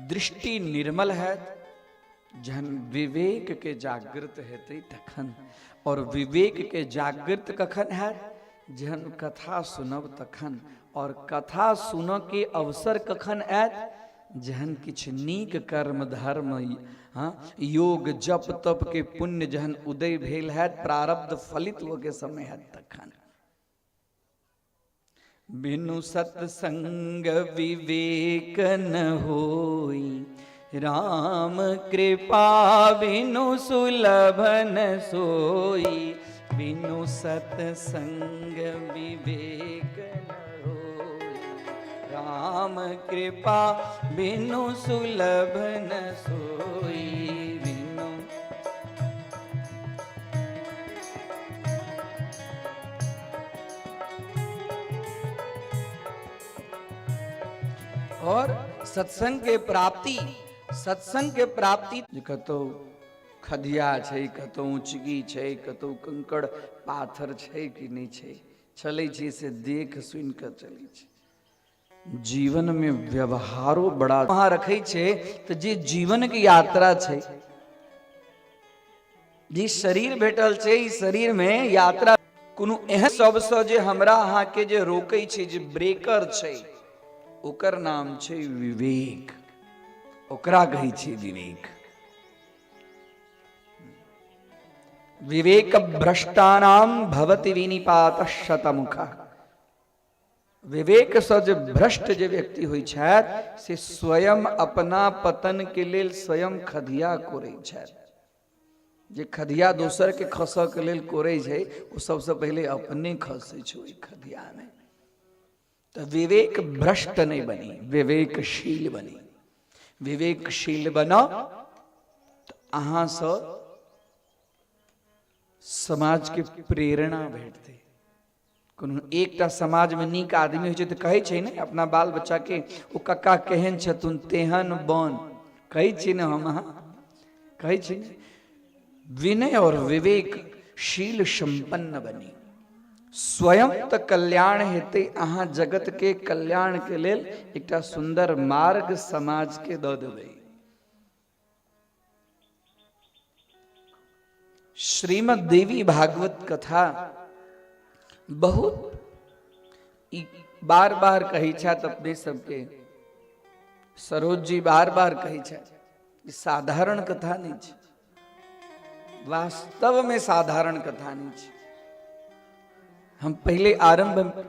दृष्टि निर्मल है जहन विवेक के जागृत हेतै तखन। और विवेक के जागृत कखन है? जहन कथा सुनब तखन। और कथा सुन के अवसर कखन आयत? जहन किछ नीक कर्म धर्म, हाँ, योग जप तप के पुण्य जहन उदय भेल है, प्रारब्ध फलित हो के समय है तखन। बिनु सत्संग विवेक न होई, राम कृपा बिनु सुलभ न सोई। बिनु सत्संग विवेक न होई, राम कृपा बिनु सुलभ न सोई। बिनु और सत्संग के प्राप्ति सत्संग के प्राप्ति कतो खदिया छै, कतो ऊंचगी छै, कतो कंकड़ पाथर छै कि नहीं छै, चलै छै से देख सुन कर चलै छै। जीवन में व्यवहारो बड़ा वहां रखे छे तो जे जीवन की यात्रा छे, जे शरीर भेटल छे, इस शरीर में यात्रा कोनो एहन सबसे जे हमरा अहाँ के जे रोकै छे, जे ब्रेकर छे, ओकर नाम छे विवेक। ओकरा कहै छे विवेक। विवेक भ्रष्टानाम भवति विनिपात शतमुखा। विवेक से जे भ्रष्ट जे व्यक्ति होइ छथि से स्वयं अपना पतन के लेल स्वयं खदिया कोरै छथि। जे खदिया दोसर के खसऽ के लेल कोरै छै, वो सबसे पहले अपने खसै छै ओइ खदिया में। तो विवेक भ्रष्ट नहीं बनी, विवेकशील बनी। विवेकशील बना तो अहाँ से समाज के प्रेरणा भेटते। कोनो एकटा समाज में नीक आदमी होइ छै तऽ कहै छै ने अपना बाल बच्चा के, ओ कक्का केहन छथुन तेहन बन, कहै छी ने हम अहाँ, कहै छी ने। विनय और विवेकशील संपन्न बनी, स्वयं तो कल्याण हेते, अहाँ जगत के कल्याण के लेल एकटा सुंदर मार्ग समाज के दऽ देबै। श्रीमद् देवी भागवत कथा बहुत बार बार कही छत अपने सबके, सरोज जी बार बार कही छत, साधारण कथा नहीं छे, वास्तव में साधारण कथा नहीं छे। हम पहले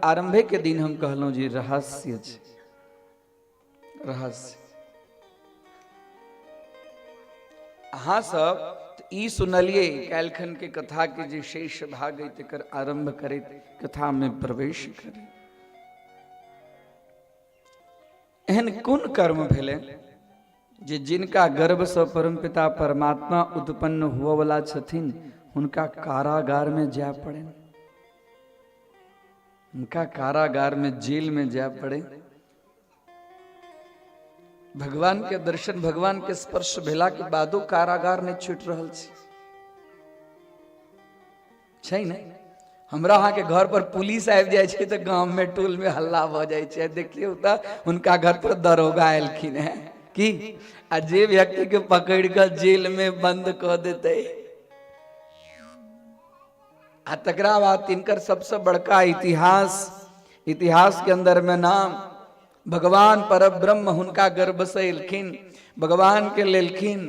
आरंभे के दिन हम कहलौं जी रहस्य छे, रहस्य। अहाँ सब ई सुनलिए काल्हिखन के कथा के जे शेष भाग है तकर आरंभ करैत कथा में प्रवेश करे। एहन कोन कर्म भेलै जे जिनका गर्भ से परमपिता परमात्मा उत्पन्न हुआ वाला छथिन, हुनका कारागार में जाय पड़े, उनका कारागार में जेल में जाय पड़े। भगवान के दर्शन, भगवान के स्पर्श भेला के बादो कारागार नहीं छूट रहल छै ने। हमरा अहाँ के घर पर पुलिस आबि जाय छै तऽ गांव में टोल में हल्ला भ जाय छै। देखियौ तऽ उनका घर पर दरोगा एलखिन है कि आ जे व्यक्ति के पकड़ कर जेल में बंद कर देते, आ तकरा बाद तिनकर सबसे बड़का इतिहास के अंदर में नाम भगवान परब्रह्म हुनका गर्भ से एलखिन, भगवान के लेलखिन,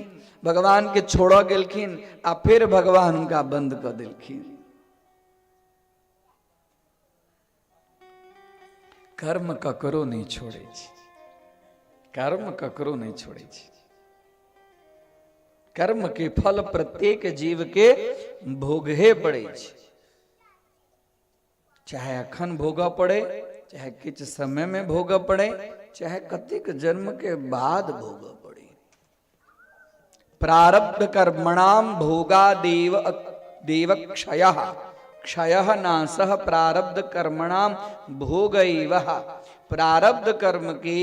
भगवान के छोड़ गेलखिन, आ फिर भगवान उनका बंद कर देलखिन। कर्म ककरो नहीं छोड़े छी, कर्म ककरो नहीं छोड़े छी। कर्म के फल प्रत्येक जीव के भोगहे पड़े छी, चाहे अखन भोग पड़े, चाहे किछ समय में भोग पड़े, चाहे कतिक जन्म के बाद भोग पड़े। प्रारब्ध कर्मणाम भोगा देव क्षयः, क्षयः नाशः प्रारब्ध कर्मणाम भोगैवः। प्रारब्ध कर्म के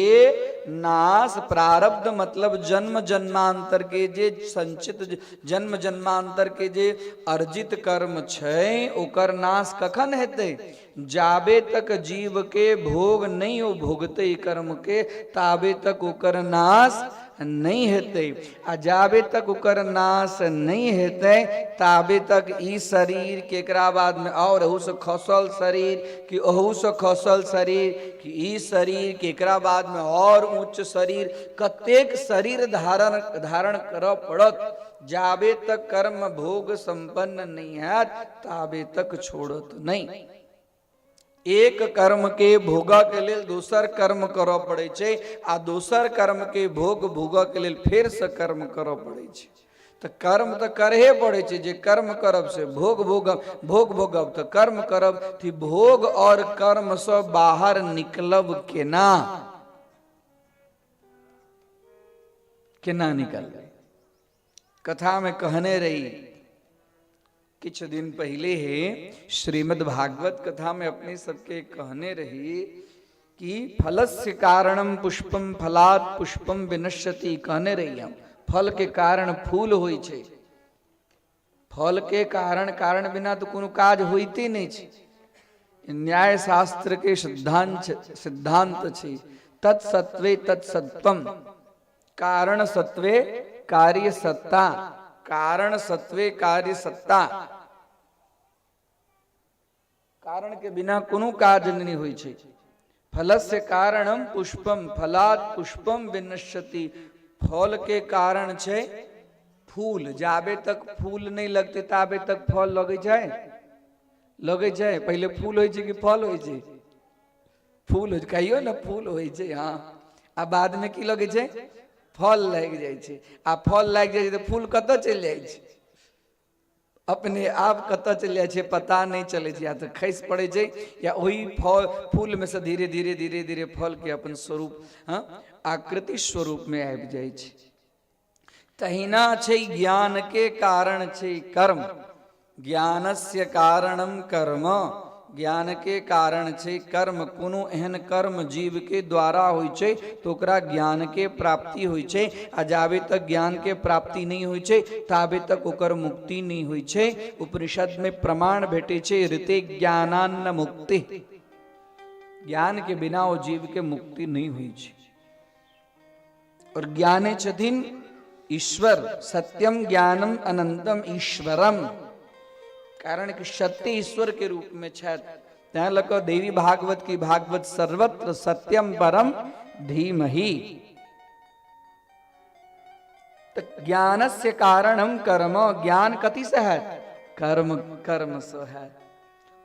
नाश, प्रारब्ध मतलब जन्म जन्मांतर के जे संचित, जन्म जन्मांतर के जे अर्जित कर्म छै, ओकर नाश कखन हेतै? जाबे तक जीव के भोग नहीं हो भोगते कर्म के, ताबे तक ओकर नाश नहीं हेतै। आ जाबे तक ओकर नाश नहीं हेतै, ताबे तक ई शरीर केकरा बाद में और अहू से खसल शरीर, कि अहू से खसल शरीर, कि ई शरीर केकरा बाद में और उच्च शरीर, कतेक शरीर धारण करऽ पड़त। जाबे तक कर्म भोग संपन्न नहीं हैत, ताबे तक छोड़त नहीं। एक कर्म के भोगा के लेल दोसर कर्म करऽ पड़े छै, आ दोसर कर्म के भोग भोगा के लेल फिर से कर्म करऽ पड़े छै। तो कर्म तो करहे पड़े छै, जे कर्म करब से भोग भोगब, भोग भोगब तो कर्म करब। thì भोग और कर्म से बाहर निकलब केना, केना निकलबै? कथा में कहने रही कुछ दिन पहले है, श्रीमद् भागवत कथा में अपने सबके कहने रही कि फलस्य कारणम पुष्पम फलात पुष्पम विनश्यति कहने रही हम। फल के कारण फूल होई छे, फल के कारण बिना तो कोनो काज होइते नहीं छे। न्याय शास्त्र के सिद्धांत छे तत्सत्वे तत्सत्वम, कारण सत्वे कार्य सत्ता, कारण सत्वे कार्य सत्ता। कारण के बिना कोनो काज नहीं होई छे। फलस्य कारणम पुष्पम फलात पुष्पम विनश्यति, फल के कारण छे फूल। जाबे तक फूल नहीं लगते ताबे तक फल लगे जाए, लगे जाए। पहले फूल होई छे कि फल होई छे? फूल हो, कहियो ना फूल होई छे। हाँ, आ बाद में की लगे छे? फल लग जाए छे। आ फल लग जाए तो फूल कतऽ चल जाए छे? अपने आप कतऽ चल जाए छे पता नहीं चले छे। या तो खस पड़े छे या वही फल फूल में से धीरे धीरे धीरे धीरे फल के अपन स्वरूप, हाँ, आकृति स्वरूप में आबि जाए छे। तहिना छे ज्ञान के कारण छे कर्म, ज्ञानस्य कारणम कर्म, ज्ञान के कारण छे कर्म। कोनो एहन कर्म जीव के द्वारा होई छे तो ओकरा ज्ञान के प्राप्ति होई छे। आ जाबे तक ज्ञान के प्राप्ति नहीं होई छे ताबे तक ओकर मुक्ति नहीं होई छे। उपनिषद में प्रमाण भेटे छे ऋते ज्ञानान्न मुक्ति, ज्ञान के बिना वो जीव के मुक्ति नहीं हुई छे। और ज्ञाने छथिन ईश्वर, सत्यम ज्ञानम अनंतम ईश्वरम, कारण कि सत्य ईश्वर के रूप में छे। त्या लको देवी भागवत की भागवत सर्वत्र सत्यम परम धीमहि। तो ज्ञानस्य कारणम कर्म, ज्ञान कति से है? कर्म, कर्म से है।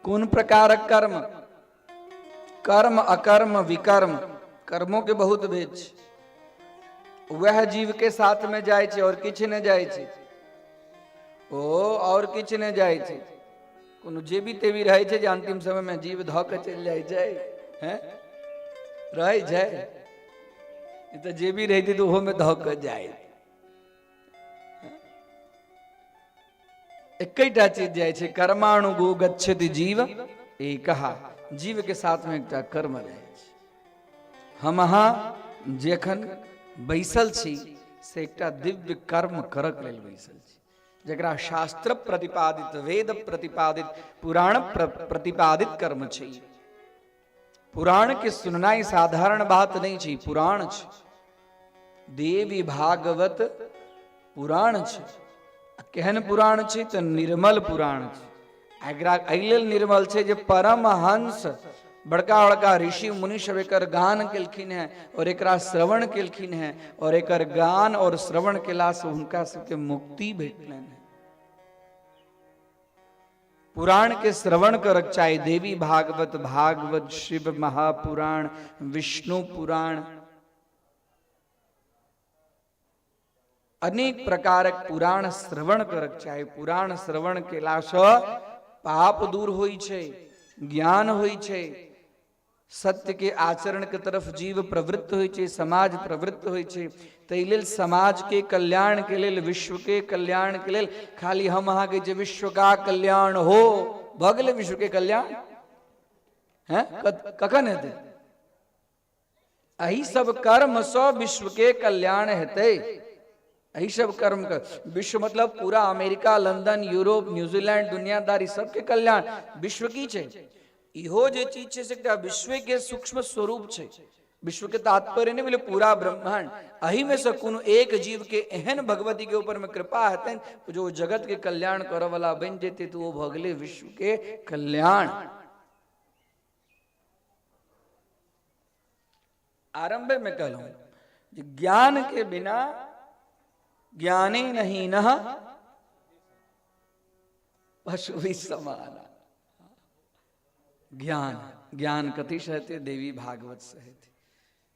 कौन प्रकार कर्म? कर्म अकर्म विकर्म, कर्मों के बहुत भेद छे। वह जीव के साथ में जाए छे और किछ ने जाए छे, ओ और किछ ने जाए छे। कोनो जेबी तेबी रहे छे जे अंतिम समय में जीव ध के चल जाए छे, हैं रहे छे। ई तो जेबी रहती तो ओहो में ध के जाए। एकैटा चीज जाए छे, कर्माणु गो गच्छति जीव एकहा, जीव के साथ में एकटा कर्म रहे छे। हम अहाँ जखन बैसल छी से एकटा दिव्य कर्म करक लेल बैसल छी, जकरा शास्त्र प्रतिपादित, वेद प्रतिपादित, पुराण प्रतिपादित कर्म छे। पुराण के सुननाई साधारण बात नहीं छे, पुराण छे। देवी भागवत पुराण छे। केहन पुराण छे? तो निर्मल पुराण छे। एकरा एलेल निर्मल छे जे परमहंस बड़का बड़का ऋषि मुनि सब एकर गान केलखिन है और एकरा श्रवण केलखिन है, और एकर गान और श्रवण केला से हुनका सबके मुक्ति भेटलनि है। पुराण के श्रवण करक चाहे। देवी भागवत, भागवत, शिव महापुराण, विष्णु पुराण, अनेक प्रकारक पुराण श्रवण करक चाहे। पुराण श्रवण केला से पाप दूर होई छे, ज्ञान होई छे, सत्य के आचरण के तरफ जीव प्रवृत्त होई छे, समाज प्रवृत्त होई छे। तै लेल समाज के कल्याण के लेल, विश्व के कल्याण के लेल खाली हम अहाँ के जे विश्व का कल्याण हो, भ गेलै विश्व के कल्याण हैं? कखन हेतै? एही सब कर्म सँ विश्व के कल्याण हेतै। यही सब कर्म कर। विश्व मतलब पूरा अमेरिका, लंदन, यूरोप, न्यूजीलैंड, दुनियादारी सबके कल्याण। विश्व की छे? इहो जे चीज छे से एकटा विश्व के सूक्ष्म स्वरूप छे। विश्व के तात्पर्य नहीं बोले पूरा ब्रह्मांड। अही में से कोनो एक जीव के एहन भगवती के ऊपर में कृपा हेतन जो जगत के कल्याण करे वाला बन जेते तो वो भ गेलै विश्व के कल्याण। आरंभ में कहलूं ज्ञान के बिना ज्ञाने नहीं न पशु भी समान। ज्ञान, ज्ञान कथी से हेतै? देवी भागवत से हेतै।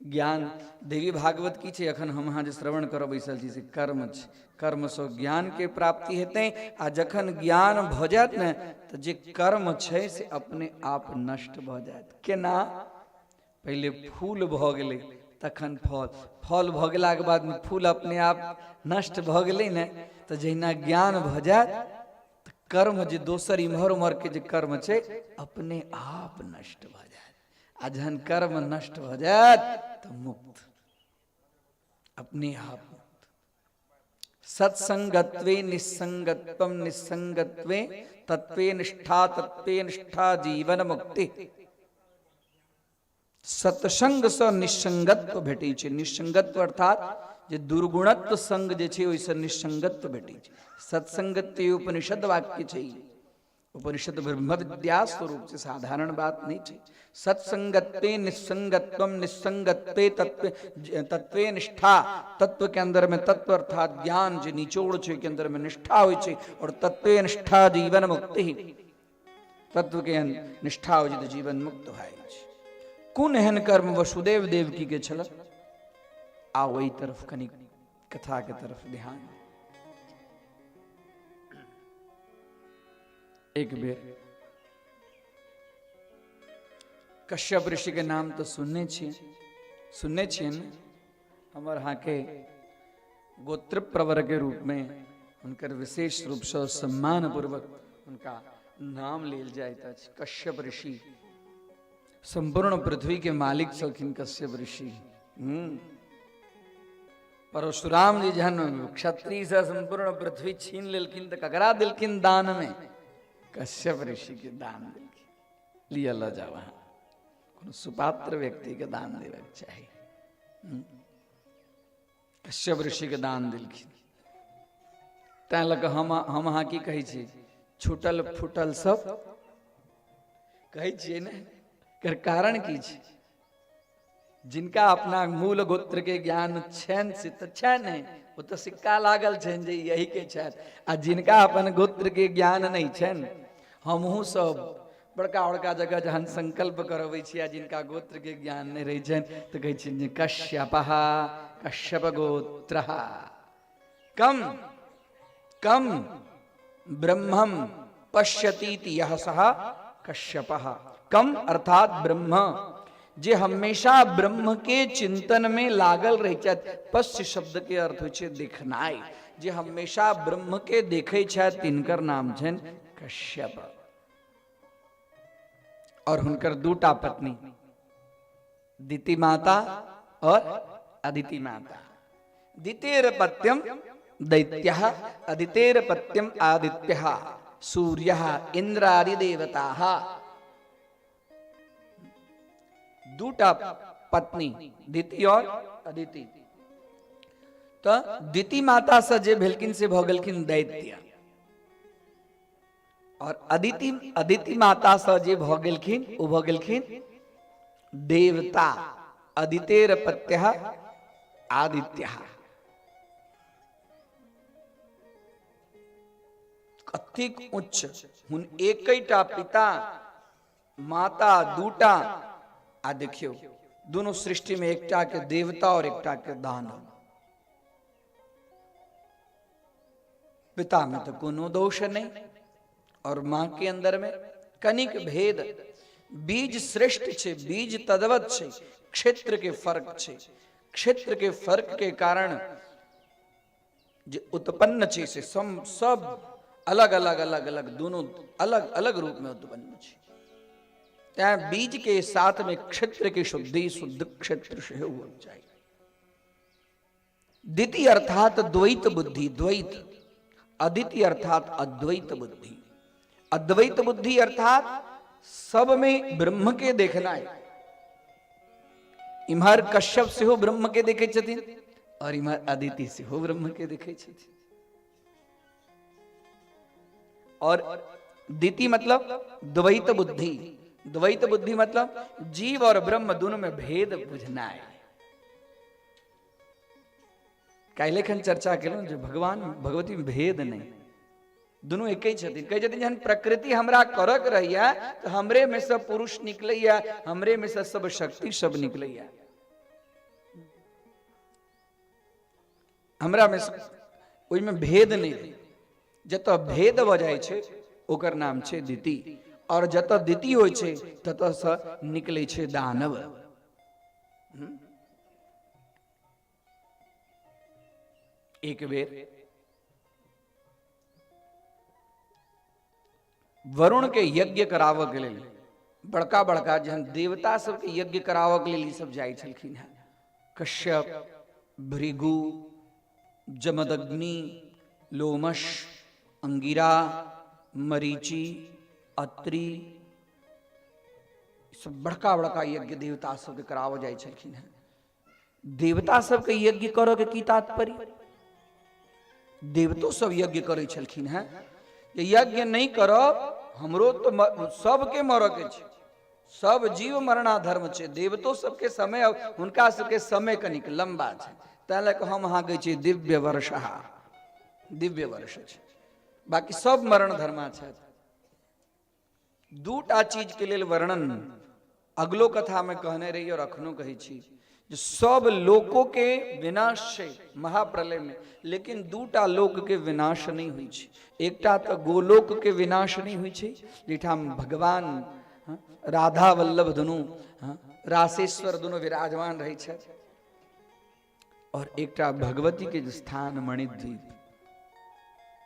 ज्ञान देवी भागवत की छे? अखन हम अहाँ जे श्रवण करब बैसल छी से कर्म छे। कर्म से ज्ञान के प्राप्ति हेतै। आ जखन ज्ञान भ जायत ने तो जे कर्म छे से अपने आप नष्ट भ जायत। केना? पहले फूल भ गेलै तखन फल, फल भ गेलाक बाद में फूल अपने आप नष्ट भ गेलै ने, तो जहिना ज्ञान भ जायत कर्म जे दोसर इम्हर उम्हर के जे कर्म छे अपने आप नष्ट भ जायत। आ जहन कर्म नष्ट हो जात तो मुक्त, अपने आप मुक्त। सत्संगत्वे निस्संगत्वम निस्संगत्वे तत्वे निष्ठा जीवन मुक्ति। सत्संग से निस्संगत्व भेटी छे। निस्संगत्व अर्थात जे दुर्गुणत्व संग जे छे ओइसे निस्संगत्व भेटी छे। सत्संगत्व उपनिषद वाक्य छे। उपनिषद ब्रह्म विद्या स्वरूप से साधारण बात नहीं छे। सत्संगत्वे निस्संगत्वम निस्संगत्वे तत्वे निष्ठा। तत्व के अंदर में तत्व अर्थात ज्ञान जे निचोड़ छे के अंदर में निष्ठा होय छे। और तत्वे निष्ठा जीवन मुक्ति। तत्व के निष्ठा हो तो जीवन मुक्त भाई। कुन एहन कर्म वसुदेव देवकी के छल। आ वही तरफ कनी कथा के तरफ ध्यान। एक बेर कश्यप ऋषि के नाम तो सुनने छिए न। हमारे यहाँ के गोत्र प्रवर के रूप में उनकर विशेष रूप से सम्मान पूर्वक उनका नाम लेल जाता है। कश्यप ऋषि संपूर्ण पृथ्वी के मालिक छलखिन कश्यप ऋषि। परशुराम जी जहन क्षत्रिय से संपूर्ण पृथ्वी छीन लेलखिन तो ककरा दिलखिन दान में? कश्यप ऋषि के दान दिलखिन। लिया ल जावा कोनो सुपात्र व्यक्ति के दान देवक चाहिए। कश्यप ऋषि के दान दिलखिन। तैं लग हम अहाँ की कहै छी, छूटल फूटल सब कहै छियै ने। कर कारण की छै? जिनका अपना मूल गोत्र के ज्ञान छन से तो छन है, वो तो सिक्का लागल छन जे यही के छन। आ जिनका अपन गोत्र के ज्ञान नहीं छन, हमहू सब बड़का बड़का जगह जहन संकल्प करबै छी आ जिनका गोत्र के ज्ञान नहीं रही छन तो कहै छी कश्यपः कश्यप गोत्रः कम कम ब्रह्मम पश्यतीति यह सह कश्यपः। कम अर्थात ब्रह्म जे हमेशा ब्रह्म के चिंतन में लागल रही छथि। पश्य शब्द के अर्थ होइ छै देखनाइ। जे हमेशा ब्रह्म के देखै छथि तिनकर नाम छनि कश्यप। और हुनकर दूटा पत्नी दिति माता और अदिति माता। दितेर पत्यम दैत्यः अदितेर पत्यम आदित्यः सूर्यः इंद्रादि देवताः। दूटा पत्नी दिति और अदिति। तो दिति माता से जे भेलकिन से भ गेलखिन दैत्य। और अदिति माता से जे भ गेलखिन ओ भ गेलखिन देवता। अदितेर पत्यः आदित्यः। कथिक उच्च हुन एकैटा पिता माता दूटा। आ देखियो दोनों सृष्टि में एकटा के देवता और एकटा के दानव। पिता में तो कोनो दोष नहीं और मां के अंदर में कनिक भेद। बीज श्रेष्ठ छे, बीज तद्वत छे, क्षेत्र के फर्क छे। क्षेत्र के फर्क के कारण जो उत्पन्न छे से सब अलग अलग अलग अलग दोनों अलग अलग रूप में उत्पन्न छे। त्या बीज के साथ में क्षेत्र की शुद्धि शुद्ध क्षेत्र से हो जाए। दिति अर्थात द्वैत बुद्धि द्वैत। अदिति अर्थात अद्वैत बुद्धि। अद्वैत बुद्धि अर्थात सब में ब्रह्म के देखना है। इम्हर कश्यप से हो ब्रह्म के देखे छथिन और इम्हर अदिति से हो ब्रह्म के देखे छथिन। और दिति मतलब द्वैत बुद्धि। द्वैत बुद्धि मतलब जीव और ब्रह्म दोनों में भेद बुझना है। काल्हि खन चर्चा केलहुं जो भगवान भगवती में भेद नहीं, दोनों एक ही छथिन। कहे छथिन जहन प्रकृति हमरा करक रहिया तो हमरे में सब पुरुष निकलैया, हमरे में से सब शक्ति सब निकलैया। हमरा में ओइ में भेद नहीं। जत भेद भ जाय छै ओकर नाम छै दिति। और जत दिति होय छै तत से निकले छै दानव। एक बेर वरुण के यज्ञ कराव के लेल बड़का बड़का जहन देवता सबके यज्ञ करावऽ के लेल ई सब जाइ छलखिन हैं, कश्यप, भृगु, जमदग्नि, लोमश, अंगिरा, मरीचि, अत्रि, सब बड़का बड़का यज्ञ देवता सबके करावऽ जाइ छलखिन हैं। देवता सबके यज्ञ करऽ के की तात्पर्य? देवतो सब यज्ञ करै छलखिन हैं, यज्ञ नहीं करब हमरो तो सबके मरऽ के छै, सब जीव मरना धर्म छै। देवतो सबके समय, हुनका सबके समय कनिक लंबा छै, तैं लऽ कऽ हम अहाँ कहै छियै दिव्य वर्ष, दिव्य वर्ष छै, बाकी सब मरण धर्मा छै। दूटा चीज के लेल वर्णन अगलो कथा में कहने रही और अखनो कहै छी, जो सब लोकों के विनाश छै महाप्रलय में, लेकिन दूटा लोक के विनाश नहीं हुई छै। एकटा तो गोलोक के विनाश नहीं हुई छै, जहिठाम भगवान राधा वल्लभ दुनू रासेश्वर दुनू विराजमान रहे छथि, और एकटा भगवती के स्थान मणिद्वीप।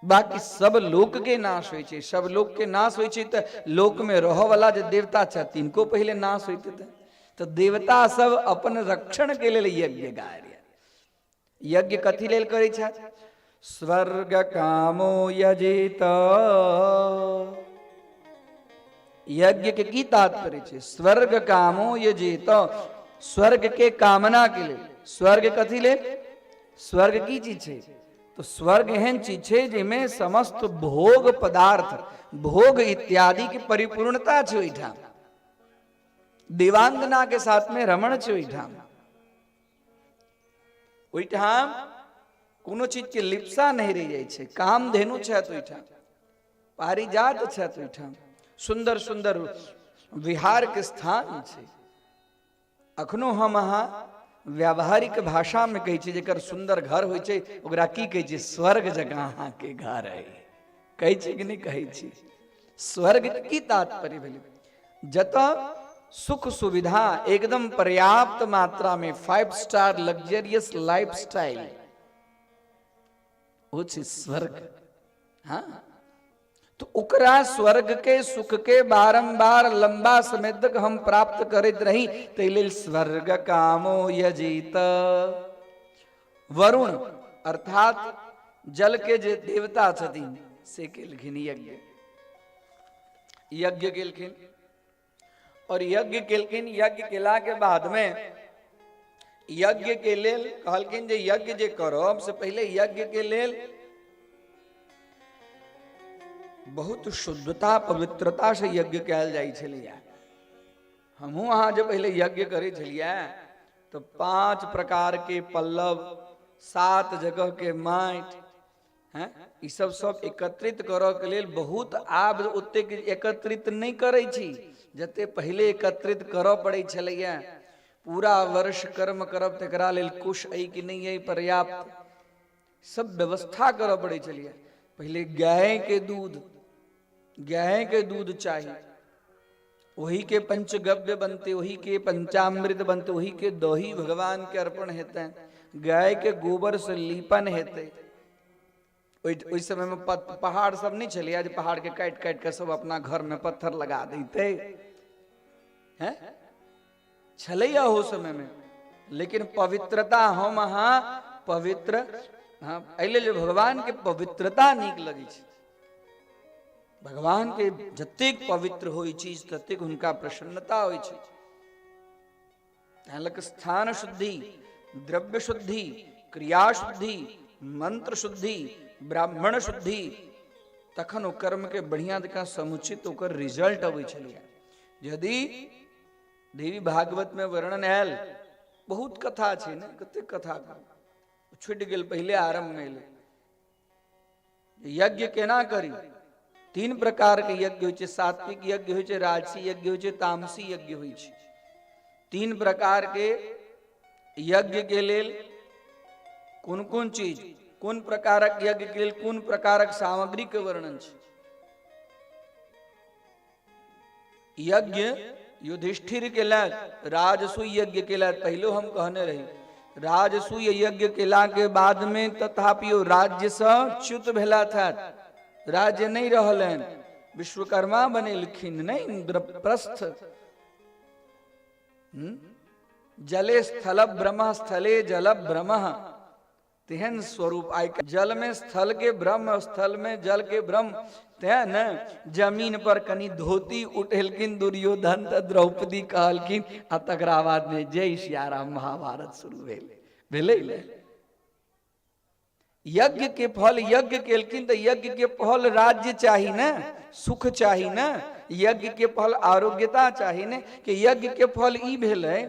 बाकी सब लोक के नाश होइ छै, सब लोक के नाश होइ छै तो लोक में रह वाला जो देवता छथि तिनको पहले नाश होते थे। तो देवता सब अपन रक्षण के लिए यज्ञ गाय। यज्ञ कथी लेल करै छथि? स्वर्ग कामो यजेत। यज्ञ के की तात्पर्य छै? स्वर्ग कामो यजेत, स्वर्ग के कामना के लिए। स्वर्ग कथी लेल? स्वर्ग की चीज छै? तो स्वर्ग एहन चीज छै जिसमें समस्त भोग पदार्थ, भोग इत्यादि की परिपूर्णता छै। ओहिठाम देवांगना के साथ में रमण छै। ओहिठाम ओहिठाम कोनो चीज के लिप्सा नहीं रह जाय छै। कामधेनु छथि ओहिठाम, पारिजात छथि ओहिठाम, सुंदर सुंदर विहार के स्थान छै। अखनो हम अहाँ व्यावहारिक भाषा में कहै छी जेकर सुंदर घर होइ छै ओकरा की कहै छै? स्वर्ग जकाँ अहाँ के घर है, कहै छी कि नहीं कहै छी? स्वर्ग के की तात्पर्य भेलै? जतऽ सुख सुविधा एकदम पर्याप्त मात्रा में, 5 स्टार लग्जरियस लाइफ स्टाइल, वो छै स्वर्ग। हाँ, तो ओकरा स्वर्ग के सुख के बारंबार लंबा समय तक हम प्राप्त करते रही, ताहि लेल स्वर्ग कामो यजित। वरुण अर्थात जल के जे देवता छथिन से केलखिन यज्ञ। यज्ञ केलखिन और यज्ञ केलखिन। यज्ञ केला के बाद में यज्ञ के लेल कहलखिन जे यज्ञ जे करब से पहले यज्ञ के लेल बहुत शुद्धता पवित्रता से यज्ञ कयल जाइ छलैया। हमहूँ अहाँ जब पहले यज्ञ करै छलियै तो 5 प्रकार के पल्लव, 7 जगह के माटि, हैं, ई सब एकत्रित करऽ के लेल बहुत आब ओतेक एकत्रित नहीं करै छी जते पहले एकत्रित करऽ पड़ै छलैया। पूरा वर्ष कर्म करब तकरा लेल कुश अइ कि नहीं अइ पर्याप्त, सब व्यवस्था करऽ पड़ै छलैया। पहले गाय के दूध चाहिए, वही के पंचगव्य बनते, वही के पंचामृत बनते, वही के दही भगवान के अर्पण हेते, गाय के गोबर से लीपन हेते। ओइ समय में पहाड़ सब नहीं चलिए, पहाड़ के काट काट के सब अपना घर में पत्थर लगा देते हैं, छलैया हो समय में। लेकिन पवित्रता हम अहाँ पवित्र, हाँ, अइले जो भगवान के पवित्रता नीक लगे छै। भगवान के जतेक पवित्र होई चीज ततेक हुनका प्रसन्नता होई छै। तालक स्थान शुद्धि, द्रव्य शुद्धि, क्रिया शुद्धि, मंत्र शुद्धि, ब्राह्मण शुद्धि, तखन ओ कर्म के बढ़िया जकाँ समुचित ओकर रिजल्ट अबै छलैया। यदि देवी भागवत में वर्णन आयल, बहुत कथा छै ने, कते कथा छुटि गेल, पहले आरंभ में एलै। यज्ञ केना करी? 3 प्रकार के यज्ञ होइ छै। सात्विक यज्ञ होइ छै, राजसी यज्ञ होइ छै, तामसी यज्ञ होइ छै। 3 प्रकार के यज्ञ के लेल कोन कोन चीज, कोन प्रकारक यज्ञ के लेल कोन प्रकारक सामग्री के वर्णन छै। यज्ञ युधिष्ठिर के लेल राजसूय यज्ञ के लेल पहले हम कहने रही। राजसूय यज्ञ केला के बाद में तथापि राज्य से च्युत भेला था, राज्य नहीं रहलन। विश्वकर्मा बनेलखिन नहीं इंद्रप्रस्थ। जले स्थल ब्रह्म स्थले जल ब्रह्म तेहन स्वरूप आय। जल में स्थल के ब्रह्म, स्थल में जल के ब्रह्म तेहन। जमीन पर कनी धोती उठेलकिन दुर्योधन त द्रौपदी कहलकिन आ तकरा बाद में जय सियाराम महाभारत शुरू भेलै। यज्ञ के फल यज्ञ केलकिन तो यज्ञ के फल राज्य चाहिए ना, सुख चाहिए ना, यज्ञ के फल आरोग्यता चाहिए ना। कि यज्ञ के फल ई भेलै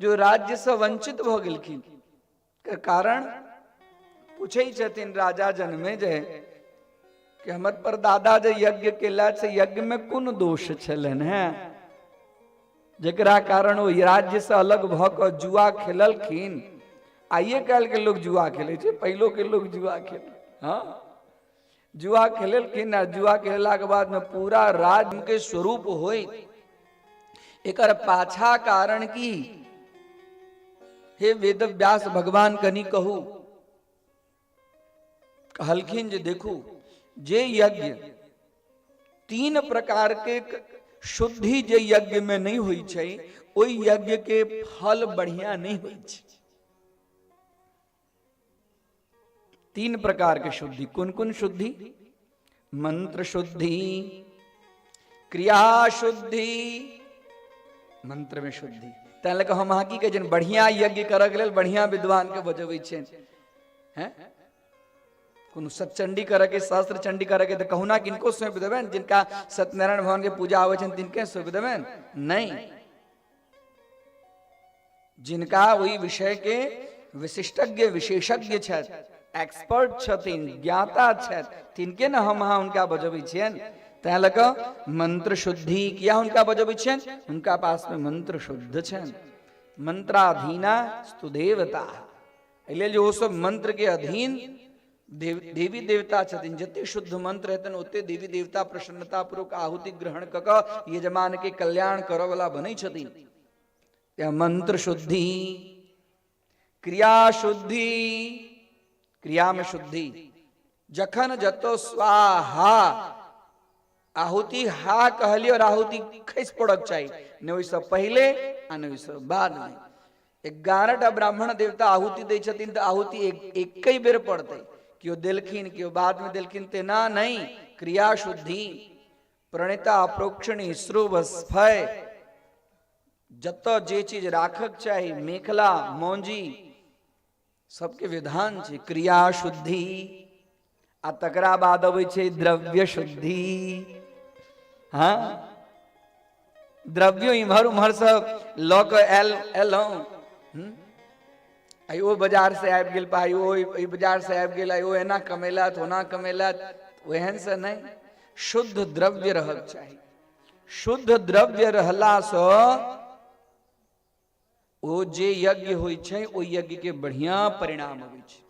जो राज्य से वंचित भ गेलखिन। कारण पूछे छथिन राजा जनमेजय कि हमर परदादा जे यज्ञ केला से यज्ञ में कोन दोष छलन है जकरा कारण वो राज्य से अलग भ क जुआ खेललखिन। आइए काल के लोग जुआ खेले छे, पहलो के लोग जुआ खेले। हाँ जुआ खेललखिन आ जुआ खेलला के बाद में पूरा राज्य के स्वरूप होई। एकर पाछा कारण की हे वेद व्यास भगवान कनी कहू। कहलखिन जे देखू जे यज्ञ तीन प्रकार के शुद्धि जे यज्ञ में नहीं हुई छे ओई यज्ञ के फल बढ़िया नहीं हुई छे। तीन प्रकार के शुद्धि कौन कौन शुद्धि? मंत्र शुद्धि, क्रिया शुद्धि, मंत्र में शुद्धि। तैं लग हम हाकी के जन बढ़िया यज्ञ करक लेल बढ़िया विद्वान के बजबै छे हैं। कोनो सतचंडी करे के सहस्त्र चंडी करे के तो कहू ना किनको सौंप देबेन? जिनका सत्यनारायण भगवान के पूजा आवे छन तिनके सौंप देबेन? नहीं, जिनका वही विषय के विशिष्टज्ञ विशेषज्ञ छथि, एक्सपर्ट छथिन, ज्ञाता छथि, तिनके न हम हाँ उनका बजबै छियन। तैं लग मंत्र शुद्धि किया उनका बजबै छियन, उनका पास में मंत्र शुद्ध छन। मंत्राधीना स्तु देवता, एले जो वो सब मंत्र के अधीन देवी देवता छथिन। जते शुद्ध मंत्र हेतन ओते देवी देवता प्रसन्नता पूर्वक आहुति ग्रहण क के यजमान के कल्याण करय वाला बनै छथिन। या मंत्र शुद्धि, क्रिया शुद्धि, क्रिया में शुद्धि। जखन जतो स्वाहा आहुति हा कहलियो और आहुति खैस पड़क चाहिए, ने ओइसे पहले आ ने ओइसे बाद में। 11टा ब्राह्मण देवता आहुति दै छथिन तो आहुति एक ही बेर पड़तै, क्यों देलखिन क्यों बाद में देलखिन तेना नहीं। क्रिया शुद्धि, प्रणिता प्रोक्षणी श्रुभ स्फय, जतो जे चीज राखक चाहिए मेखला मौंजी सबके विधान छे। क्रिया शुद्धि आ तकरा बाद अबै छे द्रव्य शुद्धि। हाँ द्रव्यो इम्हर उम्हर सब ल क एलहुं। आई ओ बाजार से आबि गेल पाई, ओ बाजार से आबि गेल, आई ओ एना कमेलत ओना कमेलत, ओहन से नहीं। शुद्ध द्रव्य रहक चाहिए। शुद्ध द्रव्य रहला से ओ जे यज्ञ होई छे ओ यज्ञ के बढ़िया परिणाम होई छे।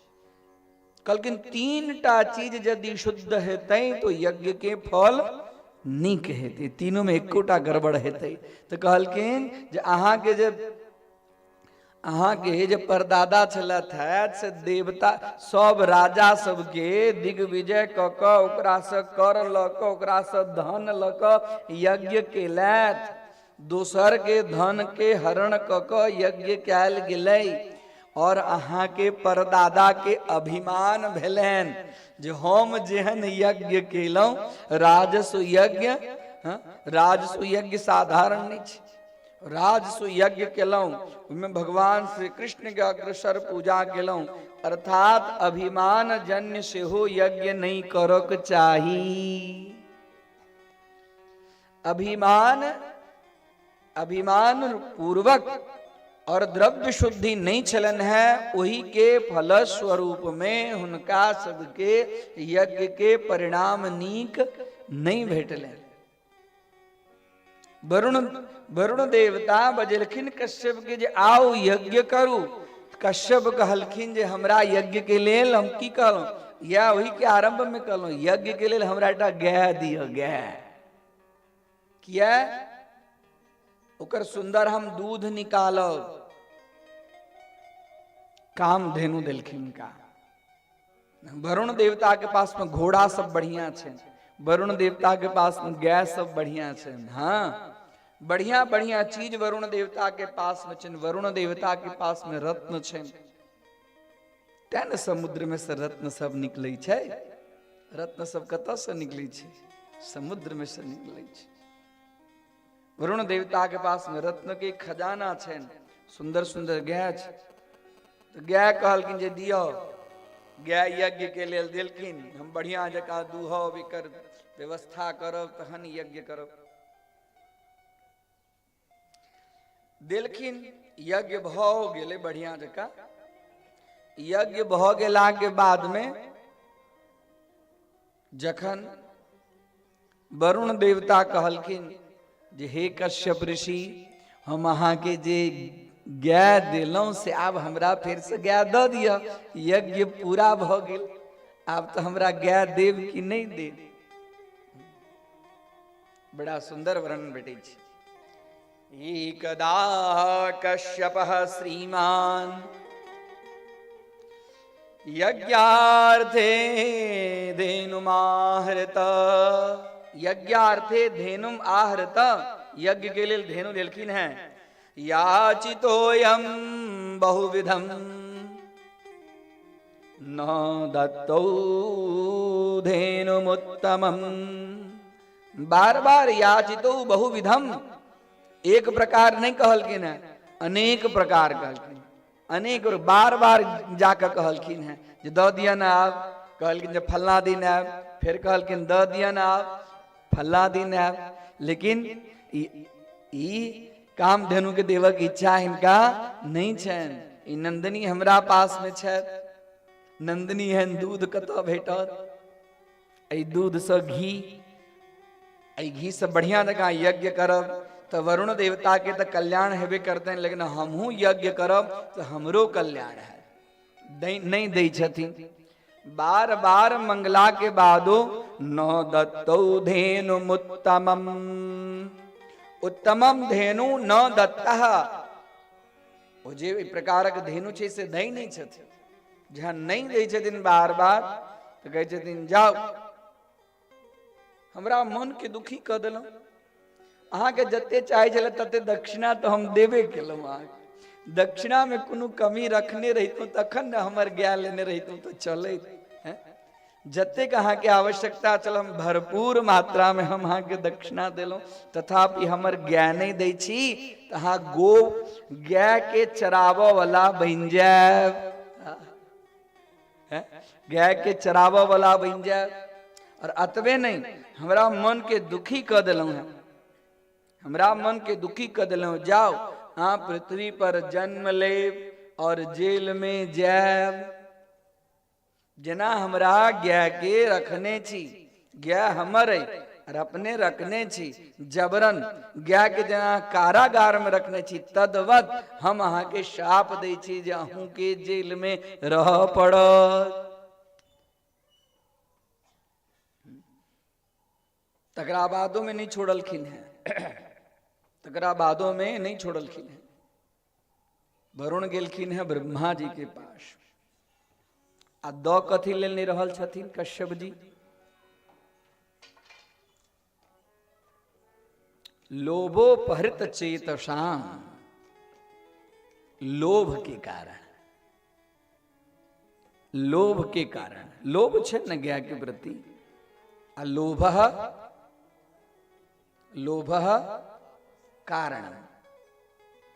कहलकिन 3टा चीज यदि शुद्ध हेतै तो यज्ञ के फल नीक हेतै, तीनों में एकोटा गड़बड़ हेतै। तो कहलकिन जे अहाँ के जे परदादा छलथ से देवता सब राजा सबके दिग्विजय क क ओकरा से कर ल क ओकरा से धन ल क यज्ञ केलथि। दोसर के धन के हरण क क यज्ञ कैल गेलै और अहाँ के परदादा के अभिमान भेलैन जे हम जेहन यज्ञ केलौं। राजस्व यज्ञ, राजस्व यज्ञ साधारण नहीं छे। राजस्व यज्ञ केलौं उनमें भगवान श्री कृष्ण के अग्रसर पूजा केलौं, अर्थात अभिमान जन्य सेहो यज्ञ नहीं करक चाही। अभिमान पूर्वक और द्रव्य शुद्धि नहीं चलन है, वही के फल स्वरूप में हुनका सबके यज्ञ के परिणाम नीक नहीं भेटले। वरुण देवता बजेलखिन कश्यप के जे आओ यज्ञ करू। कश्यप कहलखिन जे हमरा यज्ञ के लेल हम की कहलौं, या वही के आरंभ में कहलौं यज्ञ के लेल हमरा एकटा गाय दियो। गाय किया? ओकर सुंदर हम दूध निकालब। काम धेनु देलखिन का। वरुण देवता के पास में घोड़ा सब बढ़िया छे, वरुण देवता के पास में गाय सब बढ़िया छे। हाँ, बढ़िया बढ़िया चीज वरुण देवता के पास में छे। वरुण देवता के पास में रत्न छे। तें समुद्र में से रत्न सब निकले छे। रत्न सब कत से निकले छे? समुद्र में से निकले छे। वरुण देवता के पास में रत्न के खजाना छे। सुंदर सुंदर गाय छे। तो गाय कहलखिन जे दियो। गाय यज्ञ के लेल देलखिन। हम बढ़िया जका दूहब एकर व्यवस्था करब तहन यज्ञ करब। देलखिन, यज्ञ भ गेले बढ़िया जका। यज्ञ भ गेला के बाद में जखन वरुण देवता कहलखिन जे हे कश्यप ऋषि, हम अहाँ के जे गाय दिलौं से आब हमरा फिर से गाय द दिया। यज्ञ पूरा भ गेल, आब तो हमरा गाय देव कि नहीं देव? बड़ा सुंदर वर्णन भेटै छै। एकदा कश्यपः श्रीमान यज्ञार्थे धेनुमाहृत। यज्ञार्थे धेनुम आहृत। यज्ञ के लिए धेनु देलखिन है। याचितोयम बहुविधम न दत्तौ धेनुमुत्तमम। बार बार याचितो बहुविधम, एक प्रकार नहीं कहलखिन है, अनेक प्रकार कहलखिन। अनेक और बार बार जाकर कहलखिन है जे द दिया ना आप। कहलखिन जे फल्ला दिन आब। फिर कहलखिन द दिया ना आप, फल्ला दिन आब। लेकिन ई कामधेनु के देवक इच्छा हिनका नहीं छन। ई नंदिनी हमरा पास में छथि। नंदिनी हन दूध कतऽ भेटत? एहि दूध से घी, एहि घी से बढ़िया जकाँ यज्ञ करब तो वरुण देवता के तो कल्याण हेबे करते हैं। लेकिन हमहू यज्ञ करब तो हमरो कल्याण है। नहीं दै छथिन। बार बार मंगला के बादो न दत्तौ धेनुमुत्तमम। उत्तमम धेनु न दत्तः। ओ जे प्रकारक धेनु छै से दै नहीं छथिन। जहाँ नहीं दै छथिन बार बार तो कहै छथिन जाओ, हमरा मन के दुखी क देलौं। अहाँ के जते चाहे छले तते दक्षिणा तो हम देबे केलौं। अहाँ दक्षिणा में कोनो कमी रखने रहितौं तखन न हमर गाय लेने रहितौं तो चलैत। जते अहाँ के आवश्यकता चल हम भरपूर मात्रा में हम अहाँ के दक्षिणा देलौं, तथापि हमर गाय नहीं दै छी तो अहाँ गो गाय के चराबऽ वाला बन जायब। गाय के चराबऽ वाला बन जायब। और अतबे नहीं, हमरा मन के दुखी क देलौं है। हमरा मन के दुखी क देलौं। जाओ, आप पृथ्वी पर जन्म लेब और जेल में जायब। जना हमरा गाय के रखने छी, गाय हमर है और अपने रखने छी जबरन। गाय के जना कारागार में रखने छी तदवत हम अहाँ के शाप दै छी जे अहूँ के जेल में रह पड़त। तकरा बादों में नहीं छोड़लखिन है। तकरा बादों में नहीं छोड़लखिन है। वरुण गेलखिन है ब्रह्मा जी के पास। आ द कथी लेल नहीं रहल छथिन कश्यप जी? लोभोपहृत चेतसाम। लोभ के कारण, लोभ के कारण, लोभ छे न गाय के प्रति। आ लोभः कारणम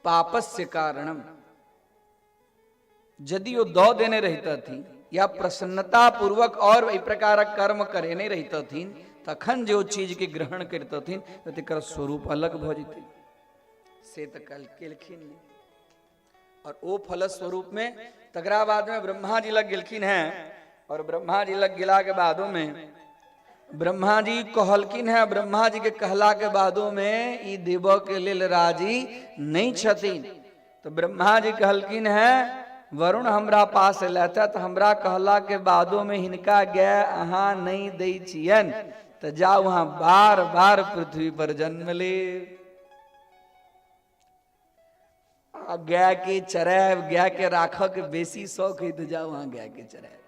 पापस्य कारणम। यदि वो दो देने रहता थी या प्रसन्नता पूर्वक और इस प्रकार कर्म करे नहीं रहता थी तखन जो चीज के ग्रहण करता थी तो तेकर स्वरूप अलग भ जेते से तो कल केलखिन नहीं। और वो फल स्वरूप में तकरा बाद में ब्रह्मा जी लग गेलखिन हैं। और ब्रह्मा जी लग गेला के बादों में ब्रह्मा जी कहलखिन है। ब्रह्मा जी के कहला के बादों में ई देव के लेल राजी नहीं छथिन। तो ब्रह्मा जी कहलखिन है वरुण हमरा पास लेता तो हमरा कहला के बादों में हिनका गाय अहाँ नहीं दै छियन तो जाओ वहां बार बार पृथ्वी पर जन्म ले। गाय के चराय, गाय के राख के बेसी शौक है तो जाओ वहां गाय के चराय।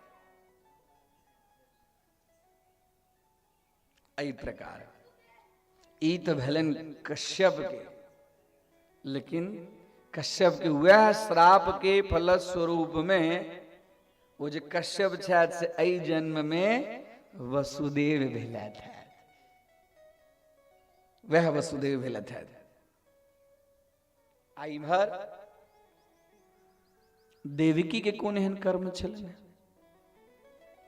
एहि प्रकार ई तो भेलन कश्यप के, लेकिन कश्यप के वह श्राप के फल स्वरूप में वो जो कश्यप छथि से एहि जन्म में वसुदेव भेलथि है, वह वसुदेव भेलथि है। आ इम्हर देवकी के कोन एहन कर्म छलन,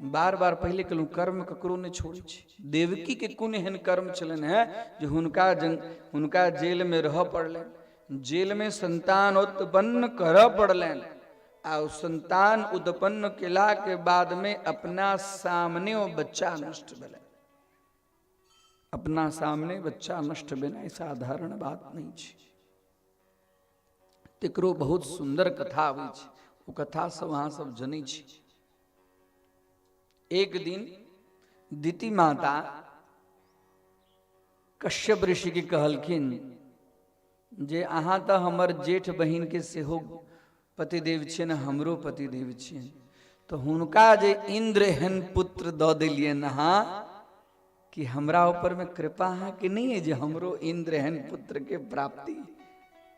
बार बार पहले कहलू कर्म ककरो नहीं छोड़े छी। देवकी के कोन एहन कर्म छलन है जो हुनका जेल में रह पड़लन, जेल में संतान उत्पन्न कर पड़लन, आ संतान उत्पन्न केला के बाद में अपना सामने वो बच्चा नष्ट भेल। अपना सामने बच्चा नष्ट भेना साधारण बात नहीं छै। तेकरो बहुत सुंदर कथा आबै छै, वो कथा सब अहाँ सब जनै छी। एक दिन दिति माता कश्यप ऋषि के कहलखिन जे अहाँ तो हमर जेठ बहिन के सेहो पतिदेव छियन, हमरो पतिदेव छियन, तो हुनका जे इंद्र एहन पुत्र दऽ देलियन अहाँ कि हमरा ऊपर में कृपा अहाँ के नहीं है जे हमरो इंद्र एहन पुत्र के प्राप्ति।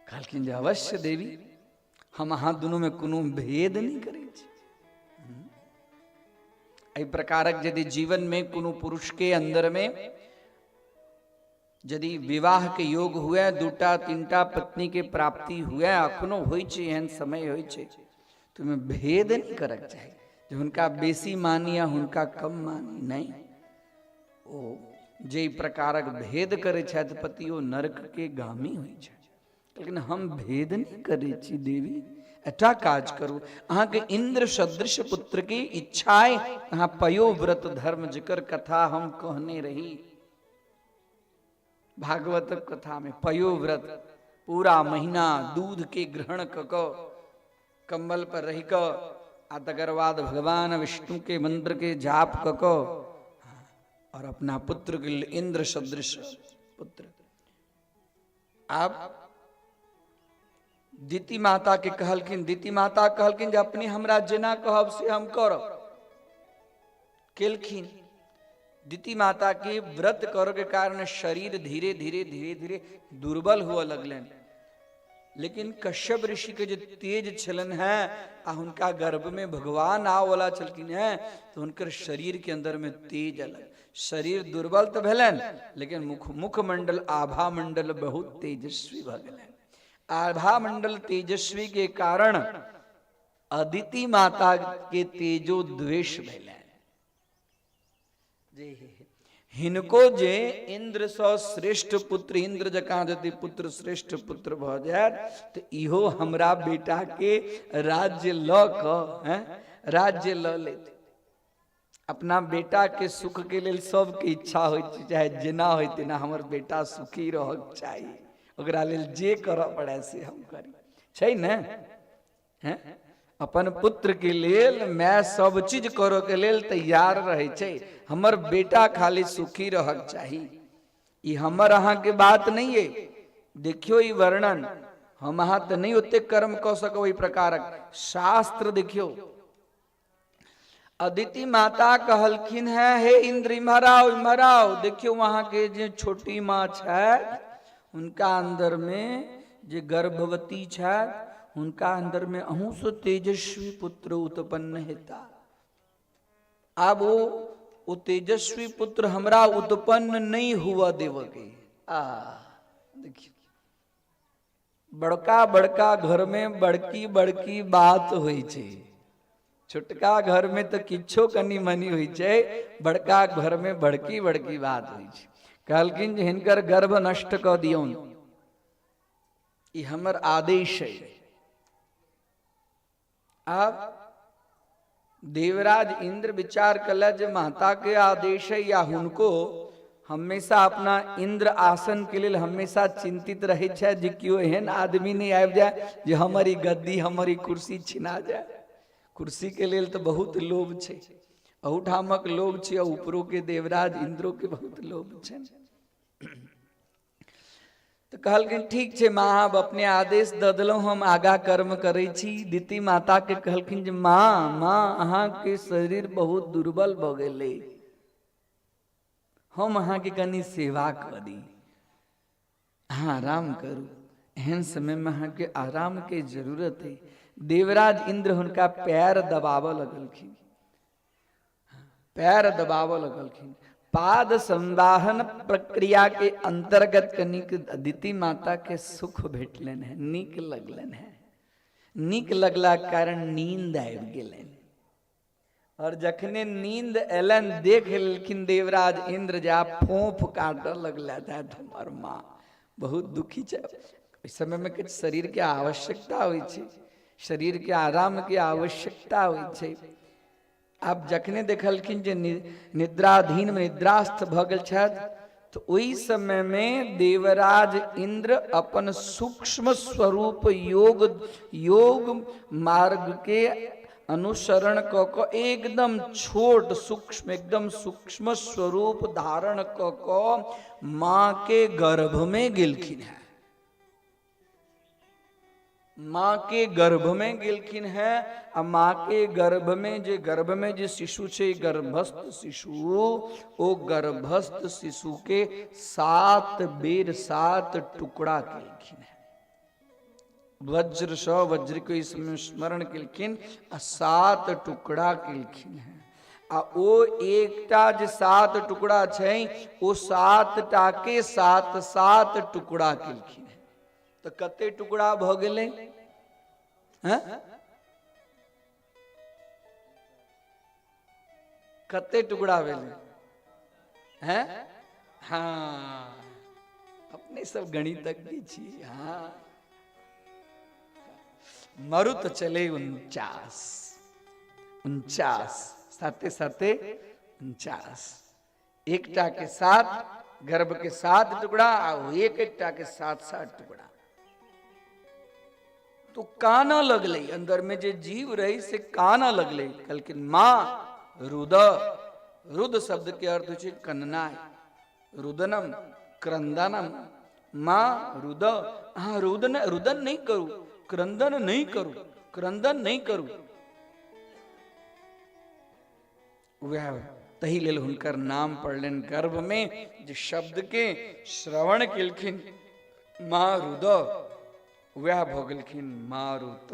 कहलखिन जे अवश्य देवी, हम अहाँ दुनू में कोनो भेद नहीं करै छी। एहि प्रकारक यदि जीवन में कोनो पुरुष के अंदर में यदि विवाह के योग हुए, दूटा तीनटा पत्नी के प्राप्ति हुए, अखनो होइ छै एहन समय होइ छै, तो में भेद नहीं करक चाही जे हुनका बेसी मानी या हुनका कम मानी, नहीं। ओ जे प्रकारक भेद करे छथि पति, ओ नरक के गामी होइ छै। लेकिन हम भेद नहीं करे छी देवी, एटा काज करू, अहाँ के इंद्र सदृश पुत्र की इच्छाएं अहाँ पयोव्रत धर्म जिकर कथा हम कहने रही भागवत कथा में। पयोव्रत पूरा महीना दूध के ग्रहण क कम्बल पर रही क आ तकर बाद भगवान विष्णु के मंत्र के जाप क और अपना पुत्र के इंद्र सदृश पुत्र। आप दिति माता के कहलखिन, दिति माता कहलखिन जे अपने हमरा जेना कहब से हम करब। केलखिन। दिति माता के व्रत कर के कारण शरीर धीरे धीरे धीरे धीरे दुर्बल हुआ लगलन, लेकिन कश्यप ऋषि के जो तेज छलन है आ हुनका गर्भ में भगवान आवला छलखिन है, तो उनकर शरीर के अंदर में तेज अलग। शरीर दुर्बल तो भेलन, लेकिन मुखमंडल आभा मंडल बहुत तेजस्वी भ गेलन। आभा मंडल तेजस्वी के कारण अदिति माता के तेजो द्वेष भेलन। हिनको जे इंद्र स श्रेष्ठ पुत्र, इंद्र जकाँ यदि पुत्र श्रेष्ठ पुत्र भ जायत तो इहो हमरा बेटा के राज्य ल क राज्य ल लेते। अपना बेटा के सुख के लेल सबके इच्छा होय छै, चाहे जेना होय तेना हमर बेटा सुखी रहक चाही, ओकरा लेल जे करऽ पड़े से हम करी, छै ने। हैं अपन पुत्र के लेल मैं सब चीज करो के लेल तैयार रहे छै, हमर बेटा खाली सुखी रहक चाही। ई हमर अहाँ के बात नहीं है। देखियो ई वर्णन हम अहाँ तो नहीं ओते कर्म क सको, ई प्रकारक शास्त्र देखियो। अदिति माता कहलखिन है, हे इंद्र इम्हर आओ। देखियो वहां के जे छोटी माँ छै उनका अंदर में जे गर्भवती छै, उनका अंदर में अहू से तेजस्वी पुत्र उत्पन्न हेता। अब वो तेजस्वी पुत्र हमरा उत्पन्न नहीं हुआ देव के। देखिए बड़का बड़का घर में बड़की बड़की बात हुई छे, छोटका घर में तो किछो कनी मनी हुई छे, बड़का घर में बड़की बड़की बात हुई छे। कहलखिन जे हिनकर गर्भ नष्ट क दियौन, ई हमर आदेश है। अब देवराज इंद्र विचार कल जे माता के आदेश है, या हुनको हमेशा अपना इंद्र आसन के लिए हमेशा चिंतित रहे छे जे क्यों एहन आदमी नहीं आबि जाए जे हमारी गद्दी हमारी कुर्सी छिना जाए। कुर्सी के लेल तो बहुत लोभ छे, अहुठामक लोभ छे, ऊपरो के देवराज इंद्रो के बहुत लोभ छे। तो कहलखिन ठीक छे माँ, अब अपने आदेश द देलहुँ, हम आगा कर्म करे छी। दिति माता के कहलखिन जे माँ अहाँ के शरीर बहुत दुर्बल भ गेलै, हम अहाँ के कनी सेवा करी, हाँ आराम करू। एहन समय में अहाँ के आराम के जरूरत है। देवराज इंद्र हुनका पैर दबाव लगलखिन, पैर दबाव लगलखिन। पाद संवाहन प्रक्रिया के अंतर्गत कनिक अदिति माता के सुख भेटलन है, नीक लगलन है। नीक लगला कारण नींद आबि गेलन, और जखने नींद एलन देख लेलखिन देवराज इंद्र जा फोफ काटऽ लगला था। हमर माँ बहुत दुखी छै। इस समय में कुछ शरीर के आवश्यकता होइ छै, शरीर के आराम के आवश्यकता होइ छै। आप जखने देखलखिन जे निद्राधीन में निद्रास्थ भ गेल छथि, तो ओहि समय में देवराज इंद्र अपन सूक्ष्म स्वरूप योग मार्ग के अनुसरण क एकदम छोट सूक्ष्म, एकदम सूक्ष्म स्वरूप धारण क माँ के गर्भ में गेलखिन है। माँ के गर्भ में गेलखिन है। आ माँ के गर्भ में जे शिशु छे, गर्भस्थ शिशु, ओ गर्भस्थ शिशु के 7 बेर 7 टुकड़ा केलखिन है। वज्र स वज्र को इसमें स्मरण केलखिन आ 7 टुकड़ा केलखिन है। आ ओ एकटा जे 7 टुकड़ा छै, ओ 7 टा के 7 टुकड़ा केलखिन है। तो कते टुकड़ा भ गेलै? कते टुकड़ा भेलै? हैं? हाँ, अपने सब गणितज्ञ छियै। हाँ, मरुत चले 49 साते साते 49। एकटा के 7 गर्भ के 7 टुकड़ा, आ एकटा के 7 टुकड़ा। तो काना लगले, अंदर में जे जीव रही से काना लगले। कहलखिन माँ रुद, रुद शब्द के अर्थ है कन्नाय, रुदनम क्रंदनम। माँ रुद, हाँ रुदन नहीं करू, क्रंदन नहीं करू, क्रंदन नहीं करू। वह तही लेल हुनकर नाम पड़लन गर्भ में, जे शब्द के श्रवण केलखिन मारुद, वह भोगलखिन मारुत।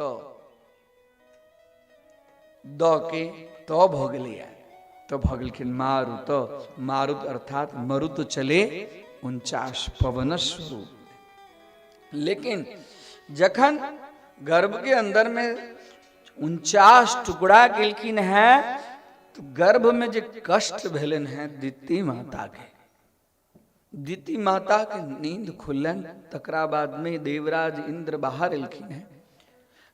द के तो भोगलिया, तो भोगलखिन मारुत। मारुत अर्थात मरुत चले 49 पवन स्वरूप। लेकिन जखन गर्भ के अंदर में 49 टुकड़ा केलखिन है, तो गर्भ में जो कष्ट भेलन है दिति माता के, दिति माता के नींद खुलन। तकरा बाद में देवराज इंद्र बाहर एलखिन है।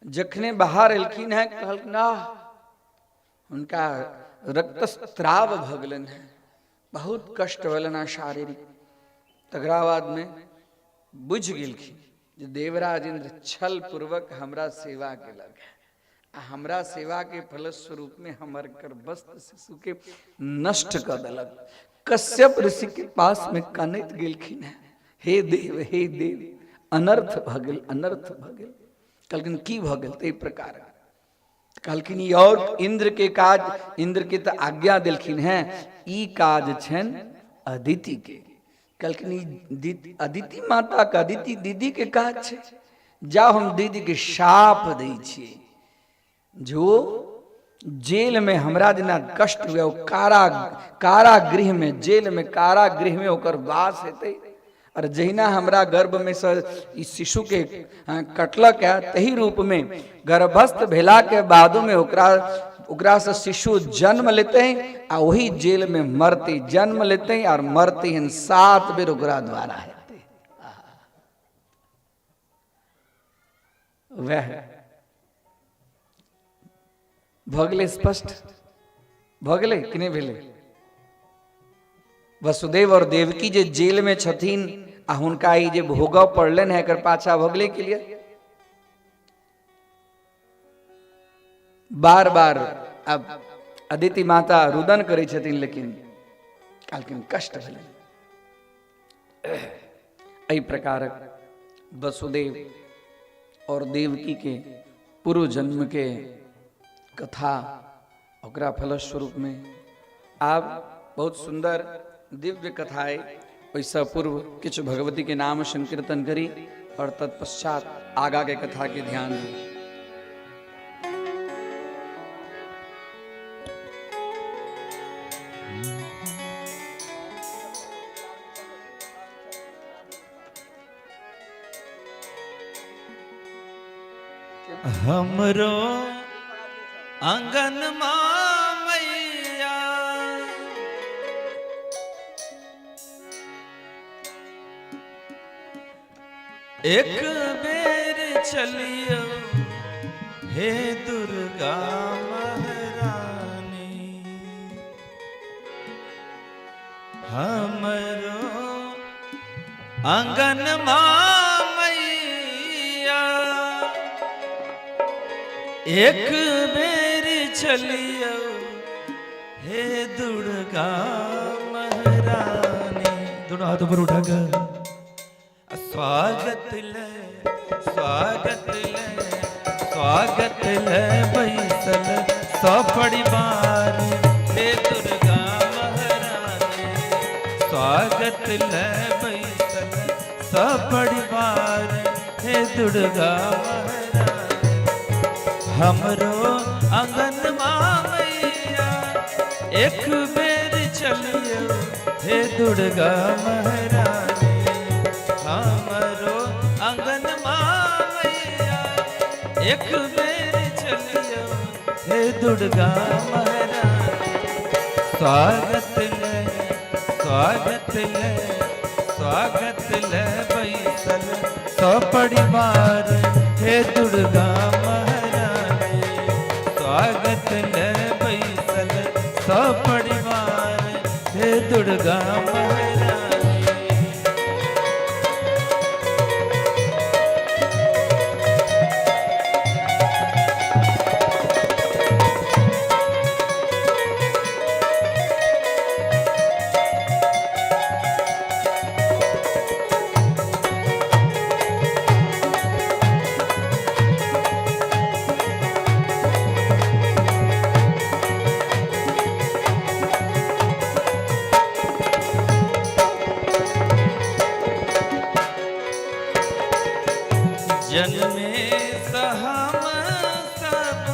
जखने बाहर एलखिन है, कहलखिन उनका रक्तस्राव भगलन है, बहुत कष्ट भेलन शारीरिक। तकरा बाद में बुझ गेलखिन जे देवराज इंद्र छल पूर्वक हमरा सेवा केलक है, आ हमरा सेवा के फलस्वरूप में हमर गर्भस्थ शिशु के नष्ट कर देलक। कश्यप ऋषि के पास में कानैत गेलखिन है, हे देव अनर्थ भगल, अनर्थ भगल। कहलखिन की भगल? ते प्रकार कहलखिन ई और इंद्र के काज, इंद्र के तो आज्ञा दिलखिन है, ई काज छन अदिति के। कहलखिन अदिति माता का, अदिति दीदी के काज छे। जाओ हम दीदी के शाप दै छियै, जो जेल में हमरा जेना कष्ट हुए, कारागृह में, जेल में कारागृह में ओकर वास हेतै। और जहिना हमरा गर्भ में से इस शिशु के कटलक है, तही रूप में गर्भस्थ भेला के बाद में ओकरा से शिशु जन्म लेते हैं, आ वही जेल में मरते, जन्म लेते हैं और मरते हैं। 7 बेर ओकरा द्वारा हेतै। वह भगले स्पष्ट भगले कि नहीं भेले? वसुदेव और देवकी जे जेल में छथिन, आ हुनका ई जे भोगव पड़लन है, एकर पाछा भगले के लिए बार बार अब अदिति माता रुदन करे छथिन, लेकिन कहलखिन कष्ट भेलन। एहि प्रकार वसुदेव और देवकी के पूर्व जन्म के कथा, ओकरा फलस्वरूप में आप बहुत सुंदर दिव्य कथाएं वैसा पूर्व किछ भगवती के नाम संकीर्तन करी और तत्पश्चात आगा के कथा के ध्यान दी। हमरो आंगन मैया एक बेर चलियो हे दुर्गा महारानी। हमरो आंगन मैया एक बेर चलियो हे दुर्गा महारानी। दोनों हाथ ऊपर उठाकर स्वागत ले स्वागत ले स्वागत ले बैसल सौ परिवार हे दुर्गा महारानी। स्वागत ले बैसल सौ परिवार हे दुर्गा महारानी। हमरो आंगन मैया एक बेर चलियो हे दुर्गा महारानी। हमरो आंगन मैया एक बेर चलियो हे दुर्गा महारानी। स्वागत ले स्वागत ले स्वागत ले बैसल सौ परिवार हे दुर्गा महारानी। स्वागत ले बैसल सौ परिवार हे दुर्गा महारानी। जन्मे सहम सब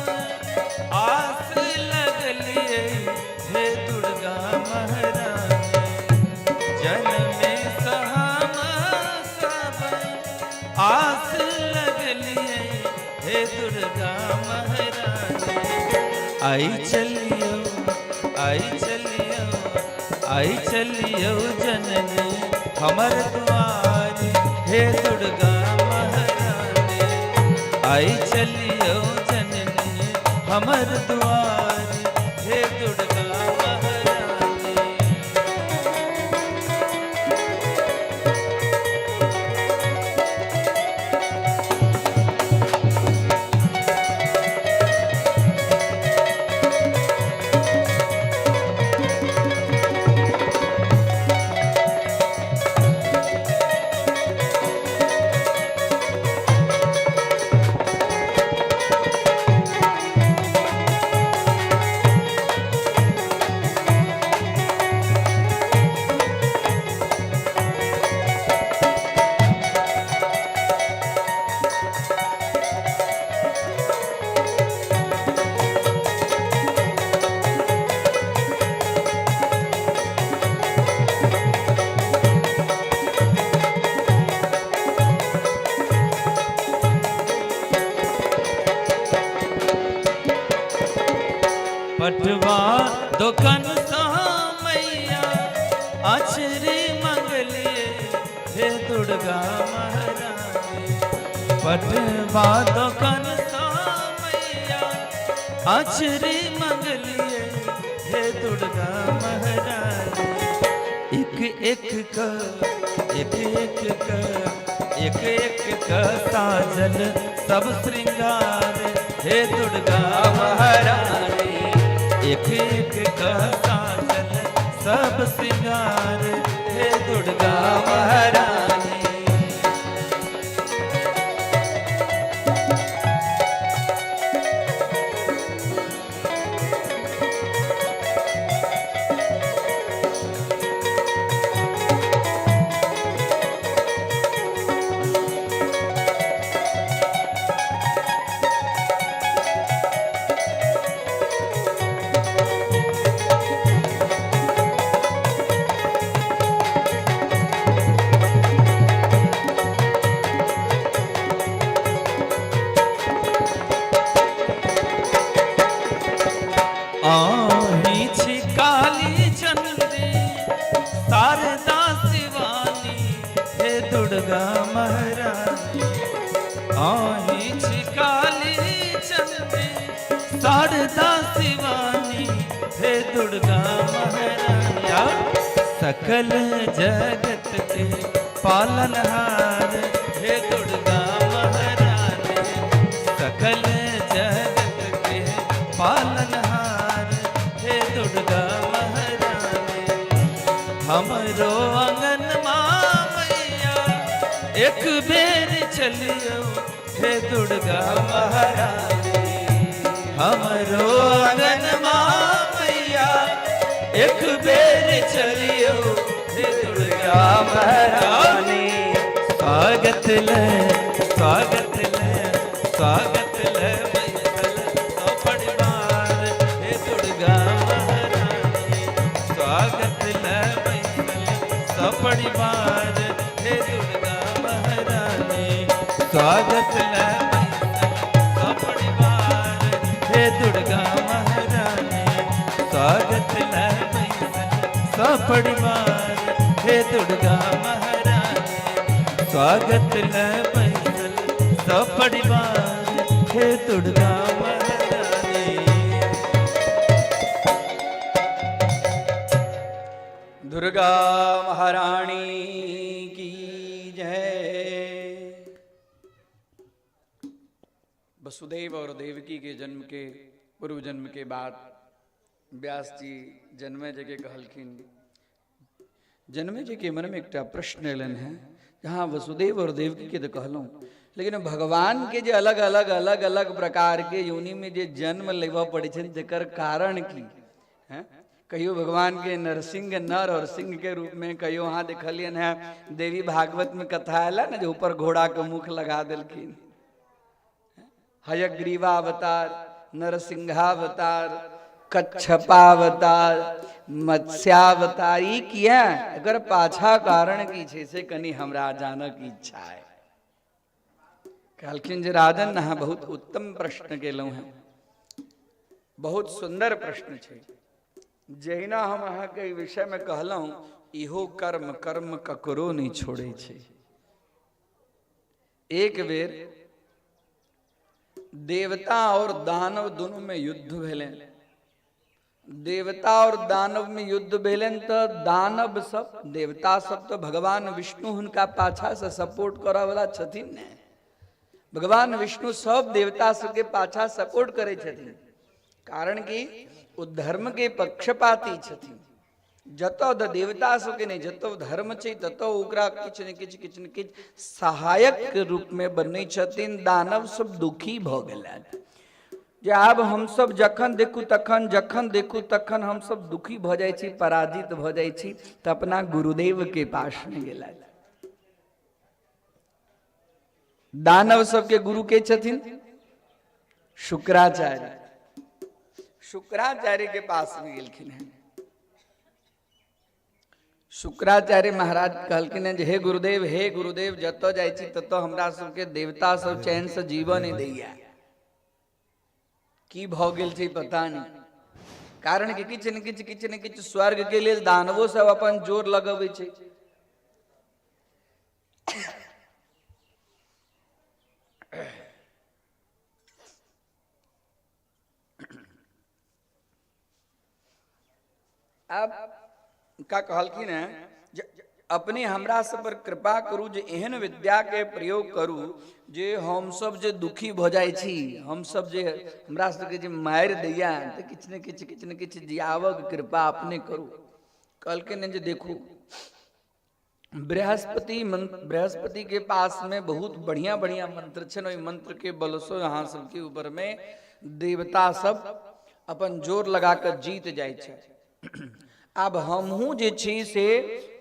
आस लगलिए हे दुर्गा महारानी। जन्मे सहम सब आस लगलिए हे दुर्गा महारानी। आई चलियो आई चलियो आई चलियो जननी हमर द्वार हे दुर्गा महारानी। आई चलियो जननी हमर द्वार हे दुर्गा महारानी। पटवा दुकान मैया आचरी मंगलिए हे दुर्गा महारानी। पटवा दुकान मैया आचरी मंगलिए हे दुर्गा महारानी। एक एक का एक एक का एक एक का साजल सब श्रृंगार हे दुर्गा महारानी। एक एक का साजल सब श्रृंगार हे दुर्गा महारानी। शारदा शिवानी हे दुर्गा महारानी। सकल जगत के पालनहार हे दुर्गा महारानी। सकल जगत के पालनहार हे दुर्गा महारानी। हमरो आंगन मैया एक बेर चलियो हे दुर्गा महारानी। हमरो आंगन मैया एक बेर चलियो हे दुर्गा महारानी। स्वागत ले स्वागत ले स्वागत ले बैसल सो परिवार हे दुर्गा महारानी। स्वागत ले बैसल सो परिवार हे दुर्गा महारानी। स्वागत ले बैसल सो परिवार हे दुर्गा महारानी। स्वागत ले बैसल सो परिवार हे दुर्गा महारानी। स्वागत ले बैसल सो परिवार हे दुर्गा महारानी। दुर्गा महारानी की जय। वसुदेव और देवकी के जन्म के पूर्व जन्म के बाद व्यास जी जन्मेजय के कहलखिन। जन्मेजय के मन में एक प्रश्न एलन है, जहाँ वसुदेव और देवकी के तो कहलूँ, लेकिन भगवान के जो अलग अलग अलग अलग प्रकार के योनि में जो जन्म लेवा पड़े जर कारण की है। कहियो भगवान के नरसिंह नर और सिंह के रूप में, कहियो वहाँ देखलियन है देवी भागवत में कथा आला ना जो ऊपर घोड़ा के मुख लगा दिलखिन। हयग्रीवावतार, नरसिंहावतार, कच्छपावतार, मत्स्यावतार ई किया अगर पाछा कारण की छे से कनी हमरा जानक इच्छा है। कहलखिन जे राजन अहाँ बहुत उत्तम प्रश्न केलहुँ हैं, बहुत सुंदर प्रश्न छे। जहिना हम अहाँ के विषय में कहलहुँ, इहो कर्म कर्म ककरो नहीं छोड़े छे। एक बेर देवता और दानव दोनों में युद्ध भेले। देवता और दानव में युद्ध भेलन तो दानव सब, देवता सब तो भगवान विष्णु उनका पाछा से सपोर्ट करा वाला छथिन ने। भगवान विष्णु सब देवता सबके पाछा सपोर्ट करे छथिन, कारण कि वो धर्म के पक्षपाती छथिन। जतो द देवता सबके नहीं, जतो धर्म छै ततो ओकरा किछ न किछ सहायक के रूप में बनै छथिन। दानव सब दुखी भ गेलन जे आब हम सब जखन देखू तखन हम सब दुखी भ जाय छी, पराजित भ जाय छी, त अपना गुरुदेव के पास में गेलन। दानव सबके गुरु के छथिन शुक्राचार्य। शुक्राचार्य के पास में गेलखिन है। शुक्राचार्य महाराज कहलखिन है जे हे गुरुदेव जतो जाय छी ततो हमरा सबके देवता सब चैन से जीवन नहीं दैया। की भ गेल छै पता नहीं, कारण कि किछ न किछ स्वर्ग के लिए दानवो सब अपन जोर लगबै छै। अब का कहलखिन है अपने हमरा सब पर कृपा करू जे एहन विद्या के प्रयोग करू जे हम सब जे दुखी भ जाय छी, हम सब जे हमरा सबके जे मारि दैया त किछ न किछ जियावक कृपा अपने करू। कहलखिन जे देखू बृहस्पति के पास में बहुत बढ़िया बढ़िया मंत्र छन, ओई मंत्र के बल से यहाँ सबके ऊपर में देवता सब अपन जोर लगा कर जीत जाय छै। अब हमहू जे छी से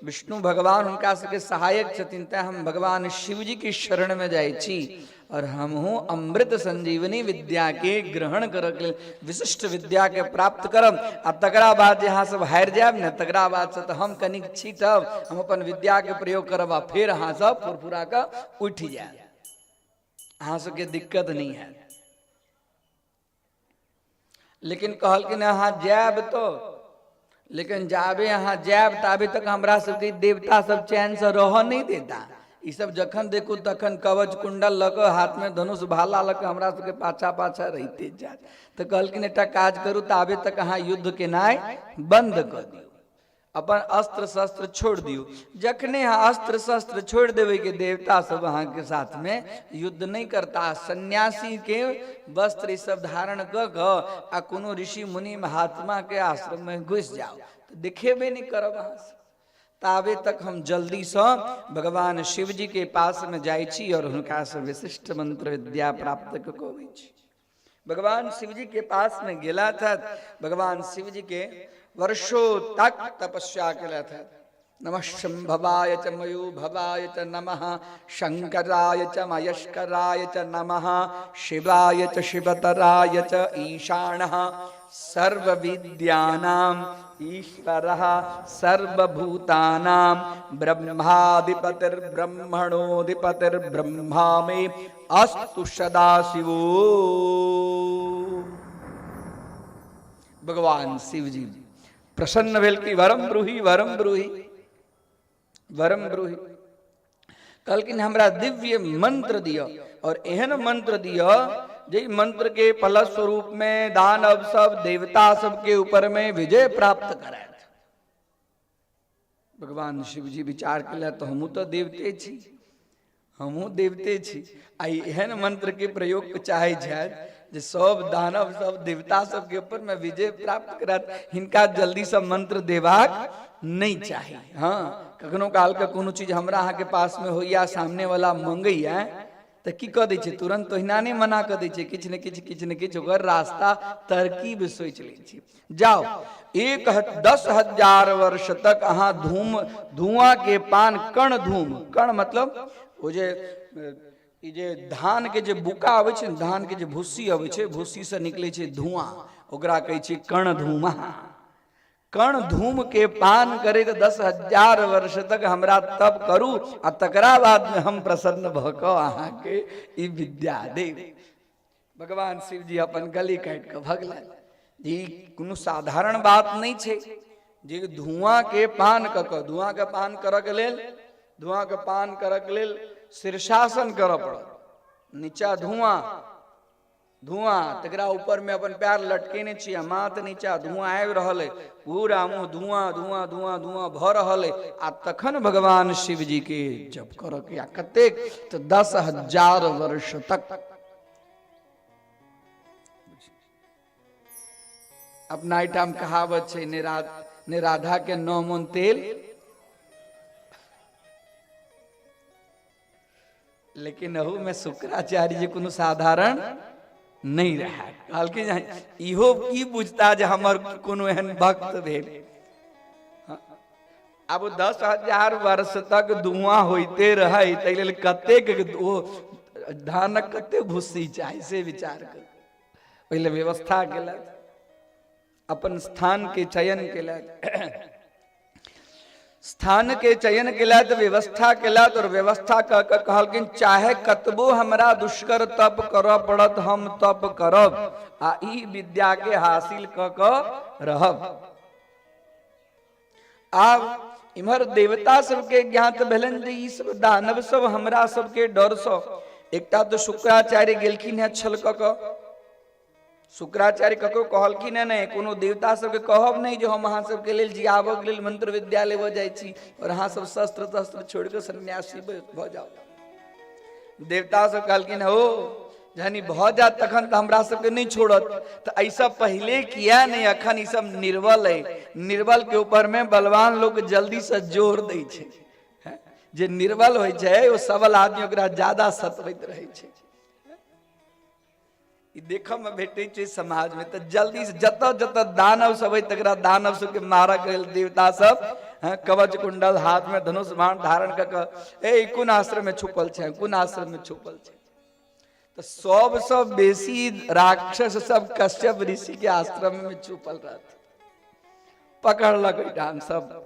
विष्णु भगवान उनका सबके सहायक छथिन, ते हम भगवान शिव जी की शरण में जाय छी और हमहू अमृत संजीवनी विद्या के ग्रहण कर विशिष्ट विद्या के प्राप्त करब। आ तकरा बाद यहाँ सब हार जायब ने, तकरा बाद से तो हम कनिक छीटब, हम अपन विद्या के प्रयोग करब आ फिर अहाँ सब फुरफुरा के उठ जायब, अहाँ सबके दिक्कत नहीं है। लेकिन कहलखिन अहाँ जायब तो, लेकिन जाबे यहाँ जायब ताबे तक हमरा सबके देवता सब चैन से रह नहीं देता। ई सब जखन देखू तखन कवच कुंडल लग हाथ में धनुष भाला लग हमरा सबके पाछा पाछा रहते जात। तो कहलकिन एकटा काज करू, ताबे तक अहाँ युद्ध केनाइ बंद कर दियौ, अपन अस्त्र शस्त्र छोड़ दियौ। जखने अहाँ अस्त्र शस्त्र छोड़ देवे के देवता सब अहाँ के साथ में युद्ध नहीं करता। सन्यासी के वस्त्र ई सब धारण क आ कोनो ऋषि मुनि महात्मा के आश्रम में घुस जाओ तो दिखेबे नहीं करब अहाँ से। ताबे तक हम जल्दी से भगवान शिव जी के पास में जाय छी और हुनका से विशिष्ट मंत्र विद्या प्राप्त करै छी। भगवान शिव जी के पास में गेला था। भगवान शिव जी के वर्षों तक तपस्या केला था। नमः शंभवाय च मयूभवाय च नमः, शंकराय च मयस्कराय च नमः, शिवाय च शिवतराय च ईशानः, सर्वविद्यानां ईश्वरः, सर्वभूतानां ब्रह्माधिपतिर्ब्रह्मणोऽधिपतिर्ब्रह्मा मे अस्तु सदाशिवो। भगवान शिव जी प्रसन्न भेल की वरम ब्रूहि वरम ब्रूहि वरम ब्रूहि। कहलकिन हमरा दिव्य मंत्र दिया और एहन मंत्र दिया जे मंत्र के फल स्वरूप में दानव सब देवता सब के ऊपर में विजय प्राप्त कराए। भगवान शिव जी विचार केला तो हमू तो देवते छी, हमू देवते छी, आई एहन मंत्र के प्रयोग चाहे जाए जे सब दानव सब देवता सब के ऊपर में विजय प्राप्त करत। हिनका जल्दी से मंत्र देबाक नहीं चाहिए। हाँ, कखनो काल के कोनो चीज हमरा अहाँ के पास में होइया, सामने वाला मंगैया तो की कह दै छै, तुरंत तोहिना नहीं मना कर दै छै, किछ ने किछ ओकर रास्ता तरकीब सोच लै छी। जाओ 10,000 वर्ष तक अहाँ धुआं के पान, कण धूम, कण मतलब वो जे धान के जे बुका आवे छै, धान के जे भूसी आवे छै, भूसी से निकले छै धुआं, ओकरा कहै छै कण धूमा। कण धूम के पान करे तो 10,000 वर्ष तक हमरा तप करू आ तकरा बाद में हम प्रसन्न भक अहाँ के ई विद्या देव। भगवान शिव जी अपन गली काट के भगलन। जी कोनो साधारण बात नहीं छे जे धुआं के पान धुआं के पान करऽ के लेल, धुआं के पान करऽ के लेल शीर्षासन करऽ पड़त। नीचा धुआं, धुआं तकरा ऊपर में अपन पैर लटकेने छियै, माथ नीचा धुआं आबि रहल है, पूरा मुंह धुआं धुआं धुआं धुआं भऽ रहल है। आ तखन भगवान शिव जी के जप करऽ के, कतेक तो 10,000 वर्ष तक। अपना एहिठाम कहावत छै, ने राधा के 9 मोन तेल, लेकिन अहू में शुक्राचार्य जी कोनो साधारण नहीं रहा। कहलखिन इहो की बुझता जे हमर कोनो एहन भक्त भेल। अब 10,000 वर्ष तक धुआं होते रहे, ताहि लेल कतेक ओ धानक कते भूसी चाही से विचार कर। पहले व्यवस्था केलक, अपन स्थान के चयन केलक, स्थान के चयन केलक, व्यवस्था केलक और व्यवस्था क के कहलकिन चाहे कतबो हमरा दुष्कर तप करऽ पड़त, हम तप करब आ ई विद्या के हासिल क के रहब। आब इम्हर देवता सबके ज्ञात भेलन जे ई सब दानव सब हमरा सबके डर सँ। एकटा तो शुक्राचार्य गेलखिन है छल क के। शुक्राचार्य ककरो कहलखिन नहीं, कोनो देवता सबके कहब नहीं जो हम अहाँ सबके लेल जियाबऽ के लेल मंत्र विद्या लेबऽ जाइ छी और अहाँ सब शस्त्र तस्त्र छोड़ के सन्यासी भऽ जाओ। देवता सब कहलखिन हो जहनी भऽ जात तखन तो हमरा सबके नहीं छोड़त, तो ऐसा पहले किया नहीं, अखन ई सब निर्बल है। निर्बल के ऊपर में बलवान लोग जल्दी से जोर दै छै। जे निर्बल होइ छै वो सबल आदमी ओकरा ज्यादा सतबैत रहै छै। देख में भेटे समाज में तो जल्दी से जत जत दानव सब है तकरा दानव सब के मारा के देवता सब कवच कुंडल हाथ में धनुष बाण धारण कर कुन आश्रम में छुपल छे, कुन आश्रम में छुपल छे। तो सब बेसी राक्षस सब कश्यप ऋषि के आश्रम में छुपल रहते। पकड़लक डान सब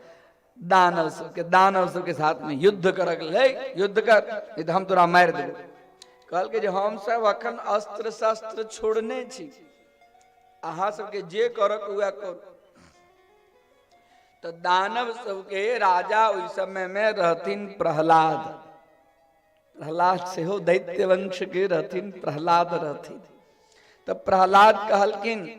दानव सब के साथ में युद्ध कर, युद्ध कर हम तोरा मार देबो। कहल के जो हम सब अखन अस्त्र शस्त्र छोड़ने छी, अहाँ सबके जे करक हुआ करो। तो दानव सबके राजा उस समय में रहथिन प्रहलाद। प्रहलाद से हो दैत्य वंश के रहथिन प्रहलाद रहथिन। तो प्रहलाद कहलकिन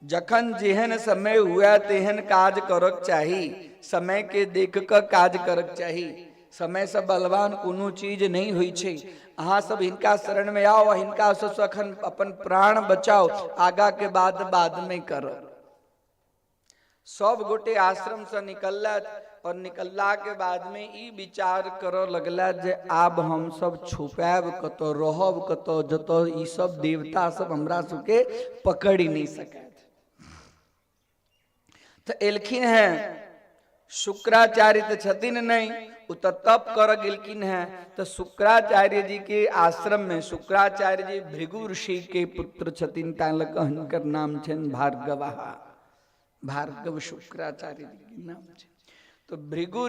जखन जेहन समय हुआ तेहन काज करक चाही, समय के देख कर काज करक चाही। समय से बलवान कोनो चीज नहीं हुई छे। अहाँ सब हिनका शरण में आओ, हिनका से सखन अपन प्राण बचाओ, आगा के बाद में करो। सब गोटे आश्रम से निकलत और निकलला के बाद में ई विचार करो लगला जे आब हम सब छुपाब कतो, रहब कतो, जतो ई सब देवता सब हमरा सबके पकड़ ही नहीं सकत। तो एलखिन है शुक्राचार्य तो छथिन नहीं, उ तो तप कर गेलखिन है। तो शुक्राचार्य जी के आश्रम में शुक्राचार्य जी भृगु ऋषि के पुत्र छथिन, तालक हिनकर नाम छन भार्गवा, भार्गव शुक्राचार्य जी के नाम छे। तो भृगु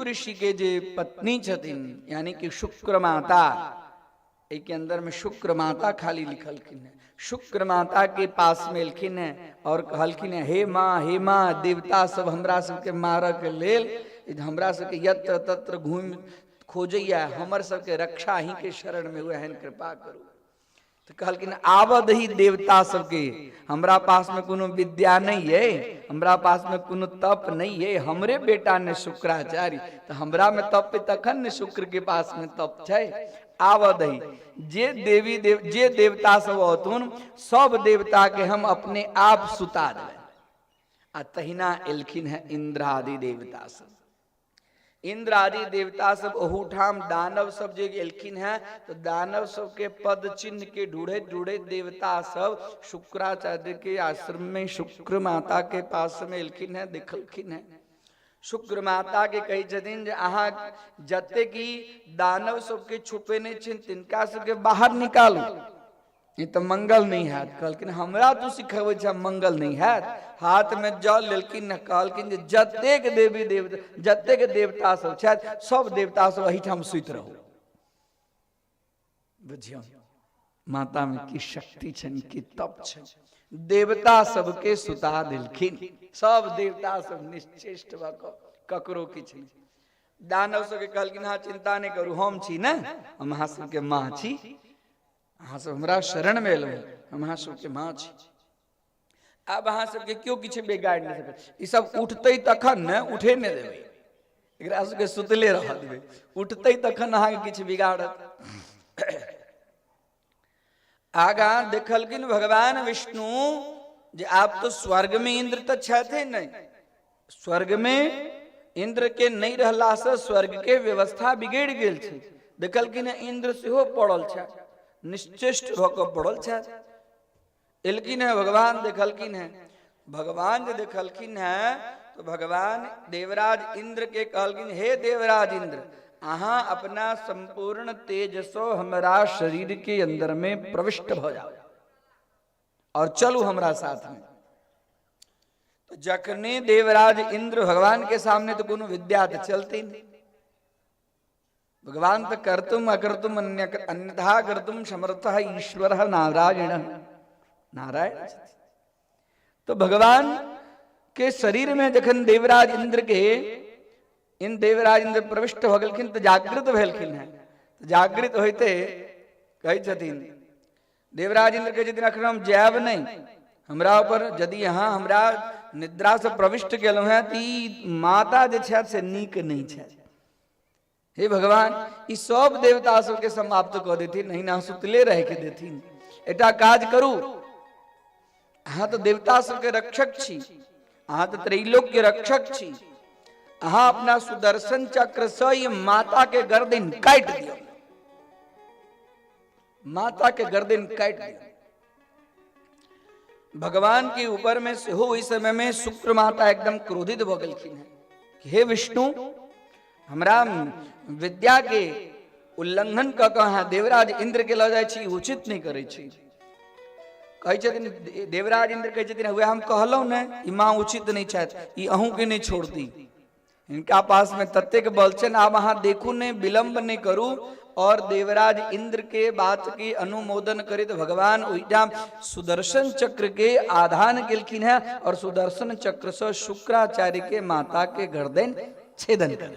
ऋषि के जे पत्नी छथिन यानी कि शुक्र माता, एक अंदर में शुक्र माता खाली लिखलखिन है। शुक्र माता के पास में एलखिन है और कहलखिन है हे माँ देवता सब हमरा सबके मारऽ के लेल हमरा सबके यत्र तत्र घूम खोजैया, हमर सबके रक्षा ही के शरण में हुए हैं, कृपा करू। तो कहलखिन आबद ही देवता सबके, हमरा पास में कोनो विद्या नहीं है, हमरा पास में कोनो तप नहीं है, हमरे बेटा ने शुक्राचार्य, तो हमरा में तप पे तखन ने शुक्र के पास में तप छै। आवद ही जे जे देवता सब होतुन सब देवता के हम अपने आप सुता दें। आ तहिना एलखिन है इंद्र आदि देवता सब। इंद्र आदि देवता सब ओहूठाम दानव सब जे एलखिन है, तो दानव सब के पद चिन्ह के ढूढ़े ढूढ़े देवता सब शुक्राचार्य के आश्रम में शुक्र माता के पास में एलखिन है, देखलखिन है। शुक्र माता के कही छथिन जे अहाँ जते की दानव सबके छुपे नहीं छिन तिनका सबके बाहर निकालू, ये तो मंगल नहीं है। कहलखिन हमरा तू सिखेबै छ मंगल नहीं है। हाथ में जल लेलखिन, कहलखिन जे जतेक देवी देवता जतेक देवता सब छथि सब देवता सब एहिठाम सुति रहू। बुझियौ माता में की शक्ति छन, की तप छन। देवता सबके सुता देलखिन, सब देवता सब निश्चेष्ट भ ककरो किछ नहीं। दानव सबके कहलखिन हाँ चिंता नहीं करू, हम छी ने, हम अहाँ सबके माँ छी, अहाँ सब हमरा शरण में एलहुँ, हम अहाँ सबके माँ छी। अब अहाँ सबके क्यों किछ बिगाड़ नहीं सकत। ई सब उठते तखन ने, उठे नहीं देबै, एकरा सबके सुतले रह देबै, उठते तखन अहाँ के किछ बिगाड़त। आगा देखलखिन भगवान विष्णु जे आप तो स्वर्ग में इंद्र तो छथे नहीं, स्वर्ग में इंद्र के नहीं रहला से स्वर्ग के व्यवस्था बिगड़ गेल छै। देखलखिन इंद्र सेहो पड़ल छै, निश्चेष्ट होकर पड़ल छै। एलखिन है भगवान, देखलखिन है भगवान जे देखलखिन है तो भगवान देवराज इंद्र के कहलखिन हे देवराज इंद्र, अहाँ अपना संपूर्ण तेजसो हमरा शरीर के अंदर में प्रविष्ट हो जाओ और चलो हमरा साथ में। तो जखने देवराज इंद्र भगवान के सामने तो कोनो विद्या तो चलती नहीं, भगवान तो कर्तुम अकर्तुम अन्यथा कर्तुम समर्थः ईश्वरः नारायण, नारायण। तो भगवान के शरीर में जखन देवराज इंद्र के इन देवराज इंद्र प्रविष्ट हो गलखिन तो जागृत भेलखिन है। तो जागृत होते कही छथिन देवराज इंद्र के छथिन अखन हम जायब नहीं, हमरा ऊपर यदि यहाँ हमरा निद्रा से प्रविष्ट केलहुँ है तो माता जे छथि से नीक नहीं छथि। हे भगवान ई सब देवता सबके समाप्त कऽ देथिन, नहीं ना सुतले रह के देथिन। एटा काज करू, अहाँ तो देवता सबके रक्षक छी, अहाँ तो त्रैलोक के रक्षक छी, अहाँ अपना सुदर्शन चक्र से ये माता के गर्दन काट दियो, माता के गर्दन काट दियो। भगवान के ऊपर में से हो इस समय में शुक्र माता एकदम क्रोधित भ गेलखिन है कि हे विष्णु हमरा विद्या के उल्लंघन क के अहाँ देवराज इंद्र के लऽ जाइ छी, उचित नहीं करै छी। कहै छथिन देवराज इंद्र कहै छथिन हुए हम कहलहुँ ने ई माँ उचित नहीं छथि, ई अहूँ के नहीं छोड़ती, इनका पास में तत्तेक बल छन, आब अहाँ देखू नहीं, विलंब नहीं करू। और देवराज इंद्र के बात के अनुमोदन करे तो भगवान ओहिठाम सुदर्शन चक्र के आधान केलखिन है और सुदर्शन चक्र से शुक्राचार्य के माता के गर्दन छेदन कर।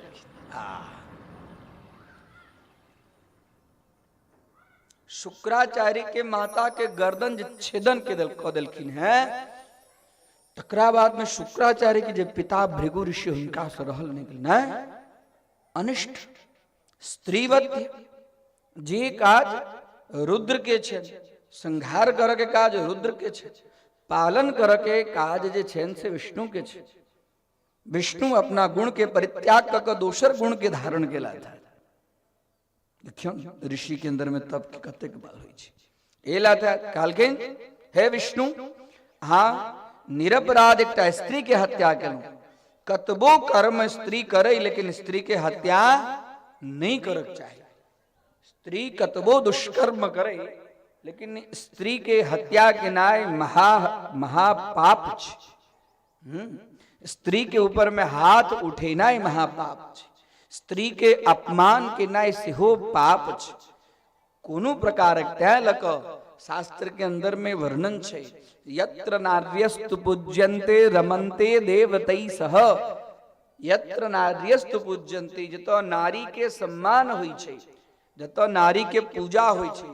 शुक्राचार्य के माता के गर्दन जे छेदन के क देलखिन है, तकरा बाद में शुक्राचार्य के जे पिता भृगु ऋषि हुनका से रहल नहीं गेल, अनिष्ट स्त्रीवत्य जे काज रुद्र के छे, संहार कर के काज रुद्र के छे, पालन कर के काज जे छेन से विष्णु के छे। विष्णु अपना गुण के परित्याग कर दोसर गुण के धारण केला था। देखियो ऋषि के अंदर में तब के कतेक बाल होई छे। एला था कालकेन, हे विष्णु, हाँ निरपराध एक स्त्री के हत्या करूं, कतबो कर्म स्त्री करे लेकिन स्त्री के हत्या नहीं करक चाहिए। स्त्री कतबो दुष्कर्म करे लेकिन स्त्री के हत्या के नाय महापाप छे। स्त्री के ऊपर में हाथ उठे नाय महापाप छे। स्त्री के अपमान के नाय सेहो पाप छे। कोनो प्रकार तय लक शास्त्र के अंदर में वर्णन छे, यत्र नार्यस्तु पूज्यन्ते रमन्ते देवतै सह। यत्र नार्यस्तु पूज्यन्ते, जतो नारी के सम्मान होई छे, जतो नारी के पूजा होई छे।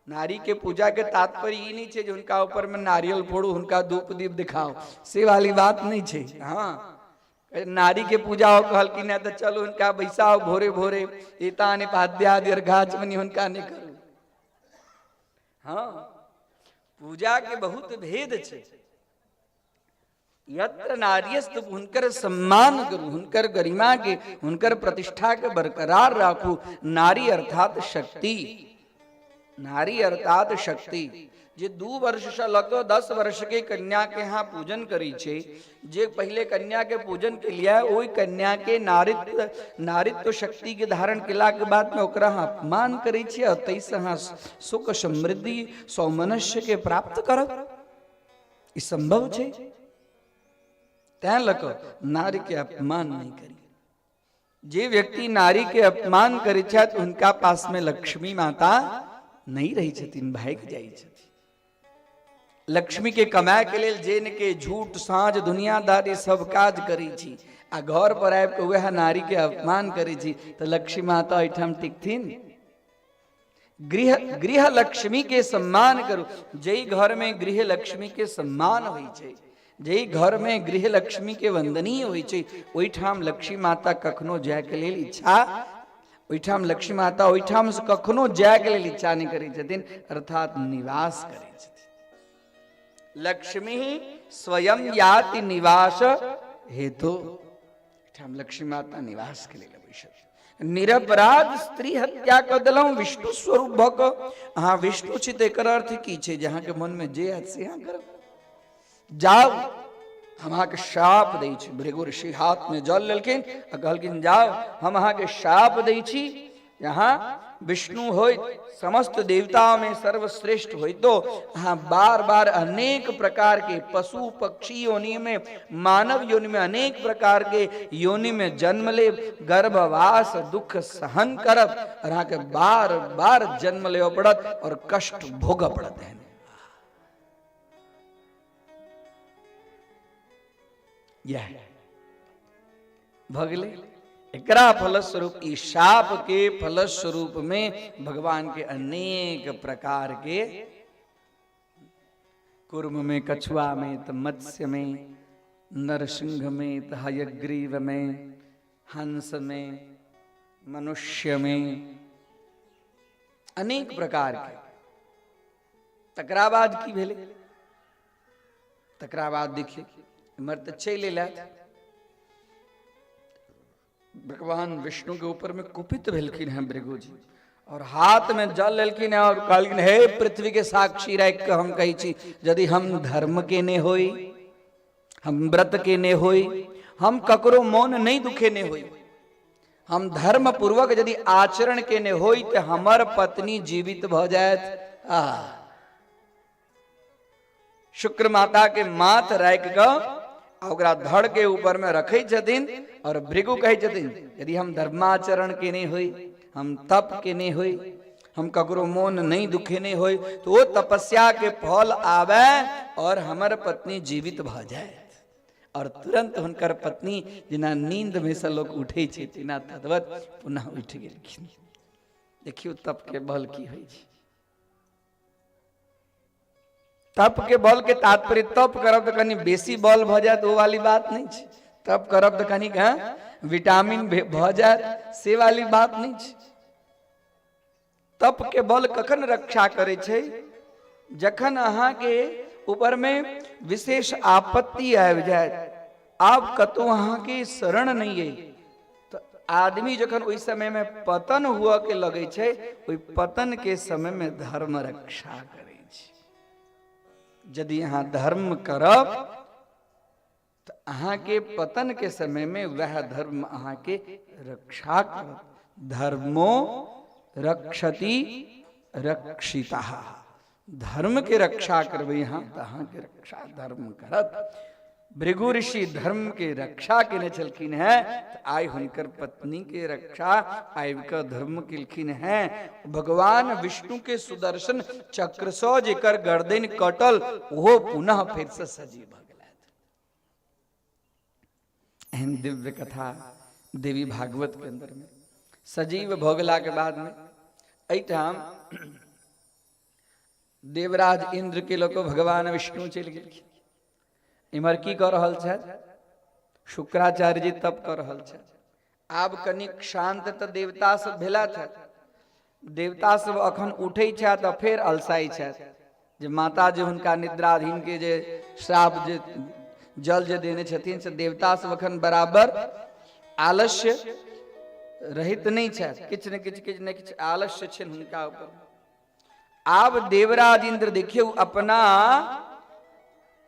नारी के पूजा के तात्पर्य ये नहीं छे जो उनका ऊपर में नारियल फोड़ो, उनका धूप दीप दिखाओ, से वाली बात नहीं छे। हाँ नारी के पूजा हो कहल कि ना तो चलो उनका बैसाओ भोरे भोरे एता निपाद्या दीर्घाचमनी उनका नहीं करो। हाँ पूजा के बहुत भेद छे। यत्र नार्यस्तु, हुनकर सम्मान करू, हुनकर गरिमा के, हुनकर प्रतिष्ठा के बरकरार राखू। नारी अर्थात शक्ति, नारी अर्थात शक्ति। जे 2 वर्ष से लको 10 वर्ष के कन्या के यहाँ पूजन करी छे, जे पहले कन्या के पूजन के लिए वही कन्या के नारित्व शक्ति के धारण केला के बाद में ओकरा अपमान करी छे और तैसे हाँ सुख समृद्धि सौमनस्य के प्राप्त करब, ई संभव छे। तैं लको नारी के अपमान नहीं करी। जे व्यक्ति नारी के अपमान करे छे तो उनका पास में लक्ष्मी माता नहीं रही छथिन, भाग जाई छथिन। लक्ष्मी के कमाए के लेल जेन के झूठ साँझ दुनियादारी सब काज करी छी आ घर पर आबि के वह नारी के अपमान करी छी तो लक्ष्मी माता एठाम टिकथिन। गृह लक्ष्मी के सम्मान करू। जई घर में गृह लक्ष्मी के सम्मान होई छे, जई घर में गृह लक्ष्मी के वंदनीय होई छे, ओई ठाम लक्ष्मी माता कखनो जाय के लेल इच्छा, ओइठाम लक्ष्मी माता ओइठाम से कखनो जाय के लेल इच्छा नहीं करी छथिन, अर्थात निवास करी छथिन। लक्ष्मी स्वयं याति निवास हेतु, ठाम लक्ष्मी माता निवास के लिए बैठल। निरपराध स्त्री हत्या कर दिलौं विष्णु स्वरूप भक। हाँ विष्णु छित एकर अर्थ की छे, जहाँ के मन में जे हाथ से हाँ कर जाओ। हम अहाँ के शाप दै छी। भृगु ऋषि हाथ में जल लेलखिन आ कहलखिन जाओ हम अहाँ के शाप दै छी, यहाँ विष्णु होय समस्त देवताओं में सर्वश्रेष्ठ होय तो हाँ बार बार अनेक प्रकार के पशु पक्षी योनि में, मानव योनि में, अनेक प्रकार के योनि में जन्म ले, गर्भवास दुख सहन करब और हाँ के बार बार जन्म ले पड़त और कष्ट भोग पड़त है। यह भगले एकरा फलस्वरूप इस शाप के फलस्वरूप में भगवान के अनेक प्रकार के कुर्म में, कछुआ में, तो मत्स्य में, नरसिंह में, तो हयग्रीव में, हंस में, मनुष्य में, अनेक प्रकार के। तकराबाद की भेले, तकराबाद देखिए मर्त चले ला भगवान विष्णु के ऊपर में कुपित भेलखिन हैं भृगु जी और हाथ में जल लेलखिन है और कहलखिन हे पृथ्वी के साक्षी रह के हम कही छी, यदि हम धर्म के ने होई, हम व्रत के ने होई, हम ककरो मौन नहीं दुखे ने होई, हम धर्म पूर्वक यदि आचरण के ने होई तो हमर पत्नी जीवित भ जायत। शुक्र माता के माथ राख क ओकरा धड़ के ऊपर में रखे छथिन और भृगु कहे छथिन यदि हम धर्माचरण के नहीं होई, हम तप के नहीं होई, हम ककरो मोन नहीं दुखे नहीं होई तो वो तपस्या के फल आवे और हमर पत्नी जीवित भ जाए। और तुरंत हुनकर पत्नी जिना नींद में से लोग उठे छे तिना तद्वत पुनः उठ गेलखिन। देखियो तप के बल की होई छै। तप के बल के तात्पर्य तप करब तो कनी बेसी बल भ जाए वो वाली बात नहीं है। तप करब तो कनी विटामिन भ जाए से वाली बात नहीं है। तप के बल कखन रक्षा करे छे, जखन अहाँ के ऊपर में विशेष आपत्ति आबि जाए, आप कतो अहाँ के शरण नहीं है, तो आदमी जखन उस समय में पतन हुआ के लगे छे, ओई पतन के समय में धर्म रक्षा करे छे। यदि यहाँ धर्म करब तो अहाँ के पतन के समय में वह धर्म अहाँ के रक्षा करब। धर्मो रक्षति रक्षिता, धर्म के रक्षा करबे यहाँ तो अहाँ के रक्षा धर्म करत। भृगु ऋषि धर्म के रक्षा केने चलखिन है, तो आय हुनकर पत्नी के रक्षा आय का धर्म किलखिन है। भगवान विष्णु के सुदर्शन चक्र सो जेकर गर्दन कटल वो पुनः फिर से सजीव भगला। एहन दिव्य कथा देवी भागवत के अंदर में सजीव भोगला के बाद में अठाम देवराज इंद्र के लोग भगवान विष्णु चल गए। इमर की कर रहल छे, शुक्राचार्य जी तप कर रहल छे। आब कनिक शांत तो देवता सब भेला छे, देवता सब अखन उठे छे तो फिर अलसाई छे। जे माता जी हुनका निद्राधीन के जे श्राप जे जल जे देने छथिन से देवता सब अखन बराबर आलस्य रहित नहीं छे, किछ न किछ आलस्य छे हुनका ऊपर। आब देवराज इंद्र देखियो अपना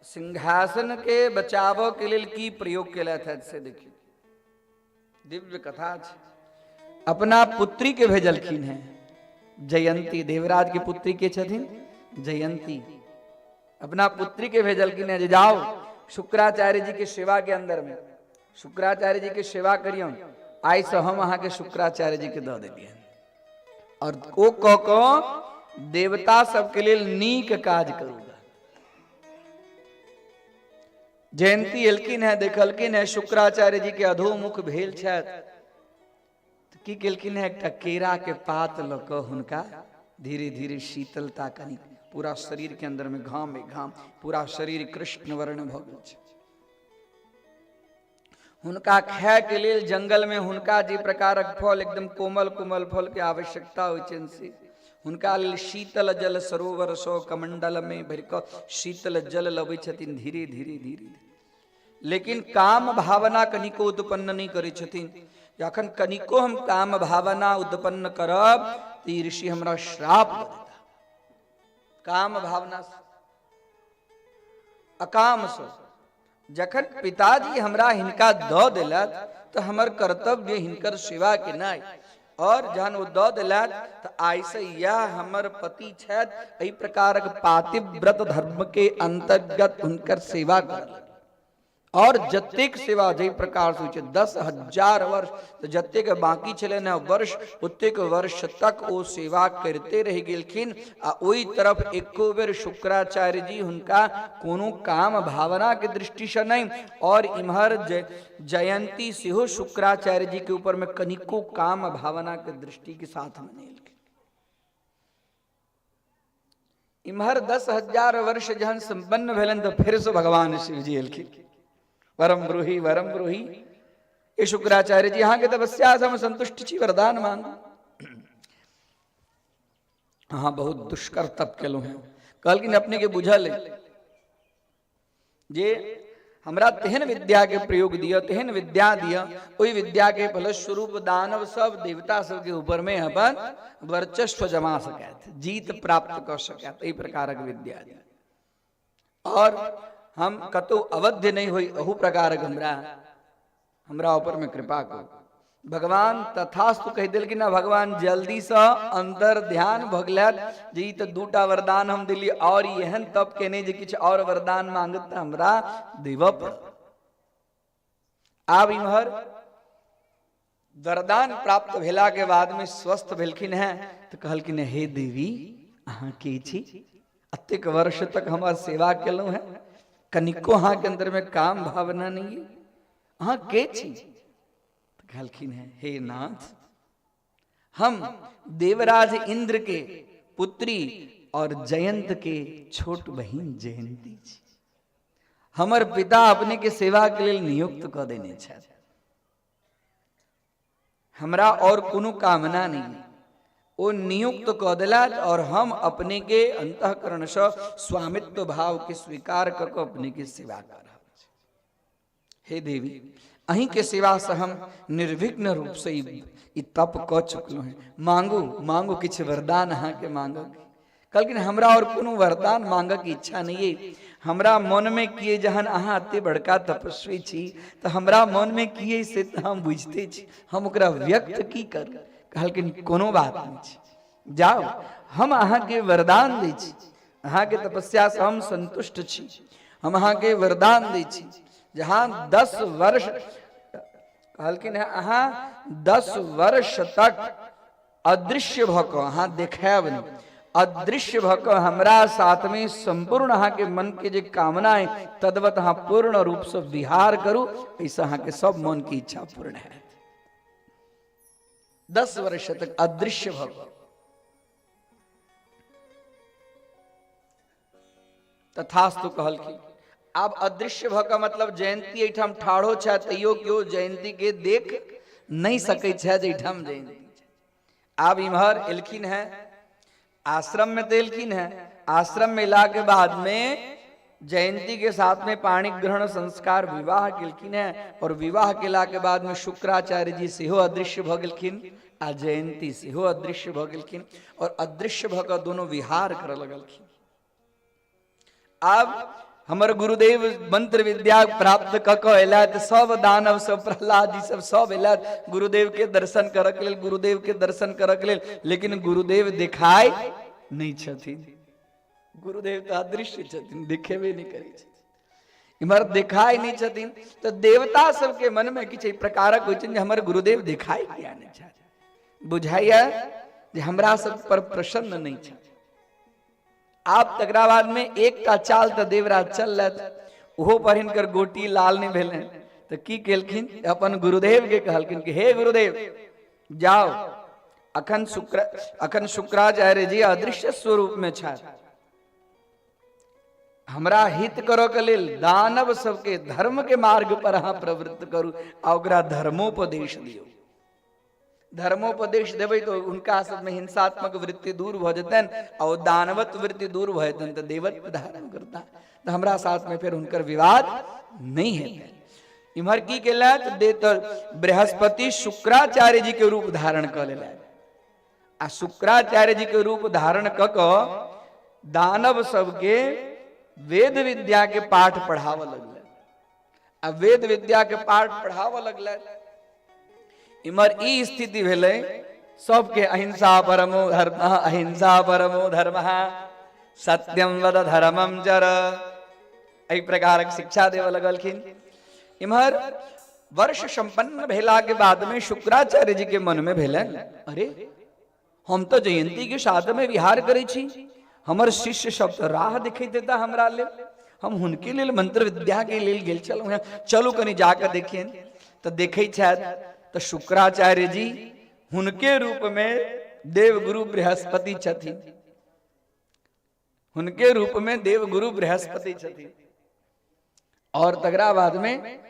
सिंहासन के बचाव के लिए की प्रयोग केला था से देखियो दिव्य कथा छे। अपना पुत्री के भेजलखिन है जयंती, देवराज की पुत्री के छथिन जयंती, अपना पुत्री के भेजलखिन है जे जाओ शुक्राचार्य जी के सेवा के अंदर में शुक्राचार्य जी के सेवा करियो। आई से हम अहाँ के शुक्राचार्य जी के दे देलिए और ओ को देवता सबके लिए नीक काज करूगा। जयंती एलकिन है, देखलकिन है शुक्राचार्य जी के अधोमुख भेल छथि, तो की केलकिन है एकटा केरा के पात ल क हुनका धीरे धीरे शीतलता कनी पूरा शरीर के अंदर में घाम में घाम, पूरा शरीर कृष्ण वर्ण भ गेल छै। हुनका खाय के लिए जंगल में हुनका जे प्रकारक फल एकदम कोमल कोमल फल के आवश्यकता होइ छनि से हुनका लेल शीतल जल सरोवर सो कमंडल में भर क शीतल जल लबै छथिन धीरे धीरे धीरे। लेकिन काम भावना कनिको उत्पन्न नहीं करे छथिन। जखन कनिको हम काम भावना उत्पन्न करब तो ई ऋषि हमरा श्राप दे देता। काम भावना अकाम से जखन पिताजी हमरा हिनका द देलत तो हमर कर्तव्य हिनकर सेवा के नाय, और जहन वो द देलत तो ऐसे यह हमर पति छथि एहि प्रकारक पातिव्रत धर्म के अंतर्गत हुनकर सेवा कर और जतेक सेवा जय प्रकार से 10,000 वर्ष तो जतेक बाकी चले न वर्ष उतेक वर्ष तक वो सेवा करते रह गेलखिन। आ ओई तरफ एको बेर शुक्राचार्य जी हुनका कोनो काम भावना के दृष्टि से नहीं, और इम्हर जयंती सेहो शुक्राचार्य जी के ऊपर में कनिको काम भावना के दृष्टि के साथ में नहीं। इम्हर 10,000 वर्ष जहन संपन्न भेलन तो फिर से भगवान शिव जी एलखिन, वरम ब्रूहि ये शुक्राचार्य जी यहाँ के तपस्या से हम संतुष्ट छी, वरदान मांगो। हाँ बहुत दुष्कर तप केलो है, कहलकिन अपने के बुझल जे हमरा तेहन विद्या के प्रयोग दिया, तेहन विद्या दिया, ओई विद्या के फलस्वरूप दानव सब देवता सब के ऊपर में अपन वर्चस्व जमा सकैत, जीत प्राप्त कर सकैत, एहि प्रकारक विद्या दी। और हम कतो अवध्य नहीं हुई अहु प्रकारक हमरा ऊपर में कृपा करो। भगवान तथास्तु कह दिल कि ना भगवान जल्दी से अंदर ध्यान भगलत जी तो दूटा वरदान हम दिली और एहन तप के नहीं जे किछ और वरदान मांगत हमरा देव पड़। आब इम्हर वरदान प्राप्त भेला के बाद में स्वस्थ भेलखिन है तो कहलखिन हे देवी अहाँ के छी, अतेक वर्ष तक हमार सेवा केलहुं है, कनिको अहाँ के अंदर में काम भावना नहीं है, अहाँ के छी? तो कहलखिन है हे नाथ हम देवराज इंद्र के पुत्री और जयंत के छोट बहिन जयंती जी हमर पिता अपने के सेवा के लिए नियुक्त कर देने छथि। हमरा और कोनो कामना नहीं, वो नियुक्त कऽ देलथि और हम अपने के अंतःकरण से स्वामित्व भाव के स्वीकार कऽ के अपने के सेवा कर रहल छी। हे देवी, अहीं के सेवा से हम निर्विघ्न रूप से ई तप कऽ चुकलहुँ हैं। मांगू मांगू किछ वरदान अहाँ के मांगक। कहलखिन हमरा और कोनो वरदान मांगक इच्छा नहीं है। हमरा मन में किए जहन अहाँ अते बड़का तपस्वी छी तो हमरा मन में किए से तो हम बुझते छी, हम ओकरा व्यक्त की कर। कहलखिन कोनो बात नहीं छी, जाओ हम अहाँ के वरदान दै छी, अहाँ के तपस्या से हम संतुष्ट छी। हम अहाँ के वरदान दै छी जहाँ 10 वर्ष, कहलखिन अहाँ 10 वर्ष तक अदृश्य भऽ कऽ अहाँ देखायब नहीं, अदृश्य भऽ कऽ हमरा साथ में संपूर्ण अहाँ के मन के जे कामना है तद्वत अहाँ पूर्ण रूप से विहार करू, ऐसा अहाँ के सब मन की इच्छा पूर्ण है। 10 वर्ष तक अदृश्य भऽ कऽ। तथास्तु कहलखिन। आब अदृश्य भऽ कऽ मतलब जयंती एहिठाम ठाढ़ो छै तैयो केओ जयंती के देख नहीं सकै छै जे एहिठाम जयंती छै। आब इम्हर एलखिन है आश्रम में, तो एलखिन है आश्रम में ला के बाद में जयंती के साथ में पाणी ग्रहण संस्कार विवाह केलखिन है और विवाह केला के बाद में शुक्राचार्य जी सेहो अदृश्य भ गेलखिन आ जयंती सेहो अदृश्य भ गेलखिन और अदृश्य भ कऽ दोनों विहार करऽ लगलखिन। आब हमर गुरुदेव मंत्र विद्या प्राप्त कऽ कऽ एलथि, सब दानव सब प्रहलाद जी सब एलथि गुरुदेव के दर्शन करऽ के लेल, गुरुदेव के दर्शन करऽ के लेल, लेकिन गुरुदेव दिखाई नहीं छथिन। गुरुदेव तो अदृश्य छथिन, दिखेबे नहीं करै छथिन। इम्हर दिखाई नहीं छथिन तो देवता सबके मन में किछ प्रकारक होइ छै जे हमर गुरुदेव दिखाई किया नहीं छथि, बुझाइया जे हमरा सब पर प्रसन्न नहीं छथि। आप तकरा बाद में एकटा चाल तो देवराज चललथि, ओहो पर हिनकर गोटी लाल नहीं भेलनि तो की केलखिन, अपन गुरुदेव के कहलखिन कि हे गुरुदेव जाओ, अखन शुक्राचार्य जी अदृश्य स्वरूप में छथि, हमरा हित करऽ के लेल दानव सबके धर्म के मार्ग पर अहाँ प्रवृत्त करू आ ओकरा धर्मोपदेश दियौ। धर्मोपदेश देबै तो उनका सब में हिंसात्मक वृत्ति दूर भ जेतन और दानवत वृत्ति दूर भ जेतन तो देवत्व धारण करता, तो हमरा साथ में फिर उनकर विवाद नहीं है। इम्हर की केलथि, देत बृहस्पति शुक्राचार्य जी के रूप धारण कर लेलथि आ शुक्राचार्य जी के रूप धारण क कऽ दानव सबके वेद विद्या के पाठ पढ़ावऽ लगलथि आ वेद विद्या के पाठ पढ़ावऽ लगलथि। इमर ई स्थिति भेलै सबके अहिंसा परमो धर्म, अहिंसा परमो धर्म, सत्यम वद धर्मम चर, एहि प्रकारक शिक्षा देवऽ लगलखिन। इमहर वर्ष संपन्न भेला के बाद में शुक्राचार्य जी के मन में भेलनि, अरे हम तो जयंती के साथ में विहार करै छी, हमर शिष्य सब तो राह दिखै देता हमरा लेल, हम हुनके लेल मंत्र विद्या के लेल गेल छलहुँ हैं, चलू कनी जाकर देखियन। तो देखै छथि तो शुक्राचार्य जी हुनके रूप में देवगुरु बृहस्पति छथिन, हुनके रूप में देवगुरु बृहस्पति छथिन और तकरा बाद में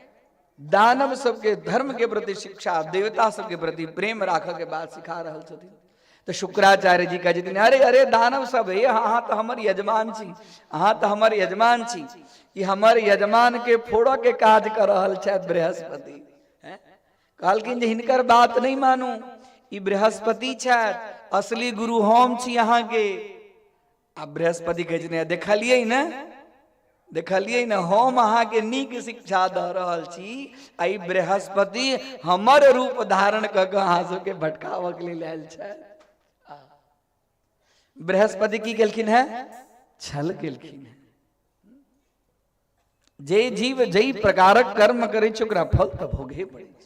दानव सबके धर्म के प्रति शिक्षा, देवता सबके प्रति प्रेम राखऽ के बाद सिखा रहल छथिन। तो शुक्राचार्य जी कह छथिन, अरे अरे दानव सब हे, अहाँ तो हमर यजमान छी, अहाँ तो हमर यजमान छी, ई हमर यजमान के फोड़ऽ के काज कर रहल छथि बृहस्पति। कहलखिन जे हिनकर बात नहीं मानू, ई बृहस्पति छथि, असली गुरु हम छी अहाँ के। आ बृहस्पति कहै छथिन, देखलियै ने, देखलियै ने, हम अहाँ के नीक शिक्षा दऽ रहल छी, आई बृहस्पति हमर रूप धारण कऽ कऽ अहाँ सबके भटकावऽ के लेल आयल छथि। बृहस्पति की केलखिन है, छल केलखिन है। जे जीव जई प्रकारक कर्म करे छै ओकरा फल तऽ भोगे पड़ै छै।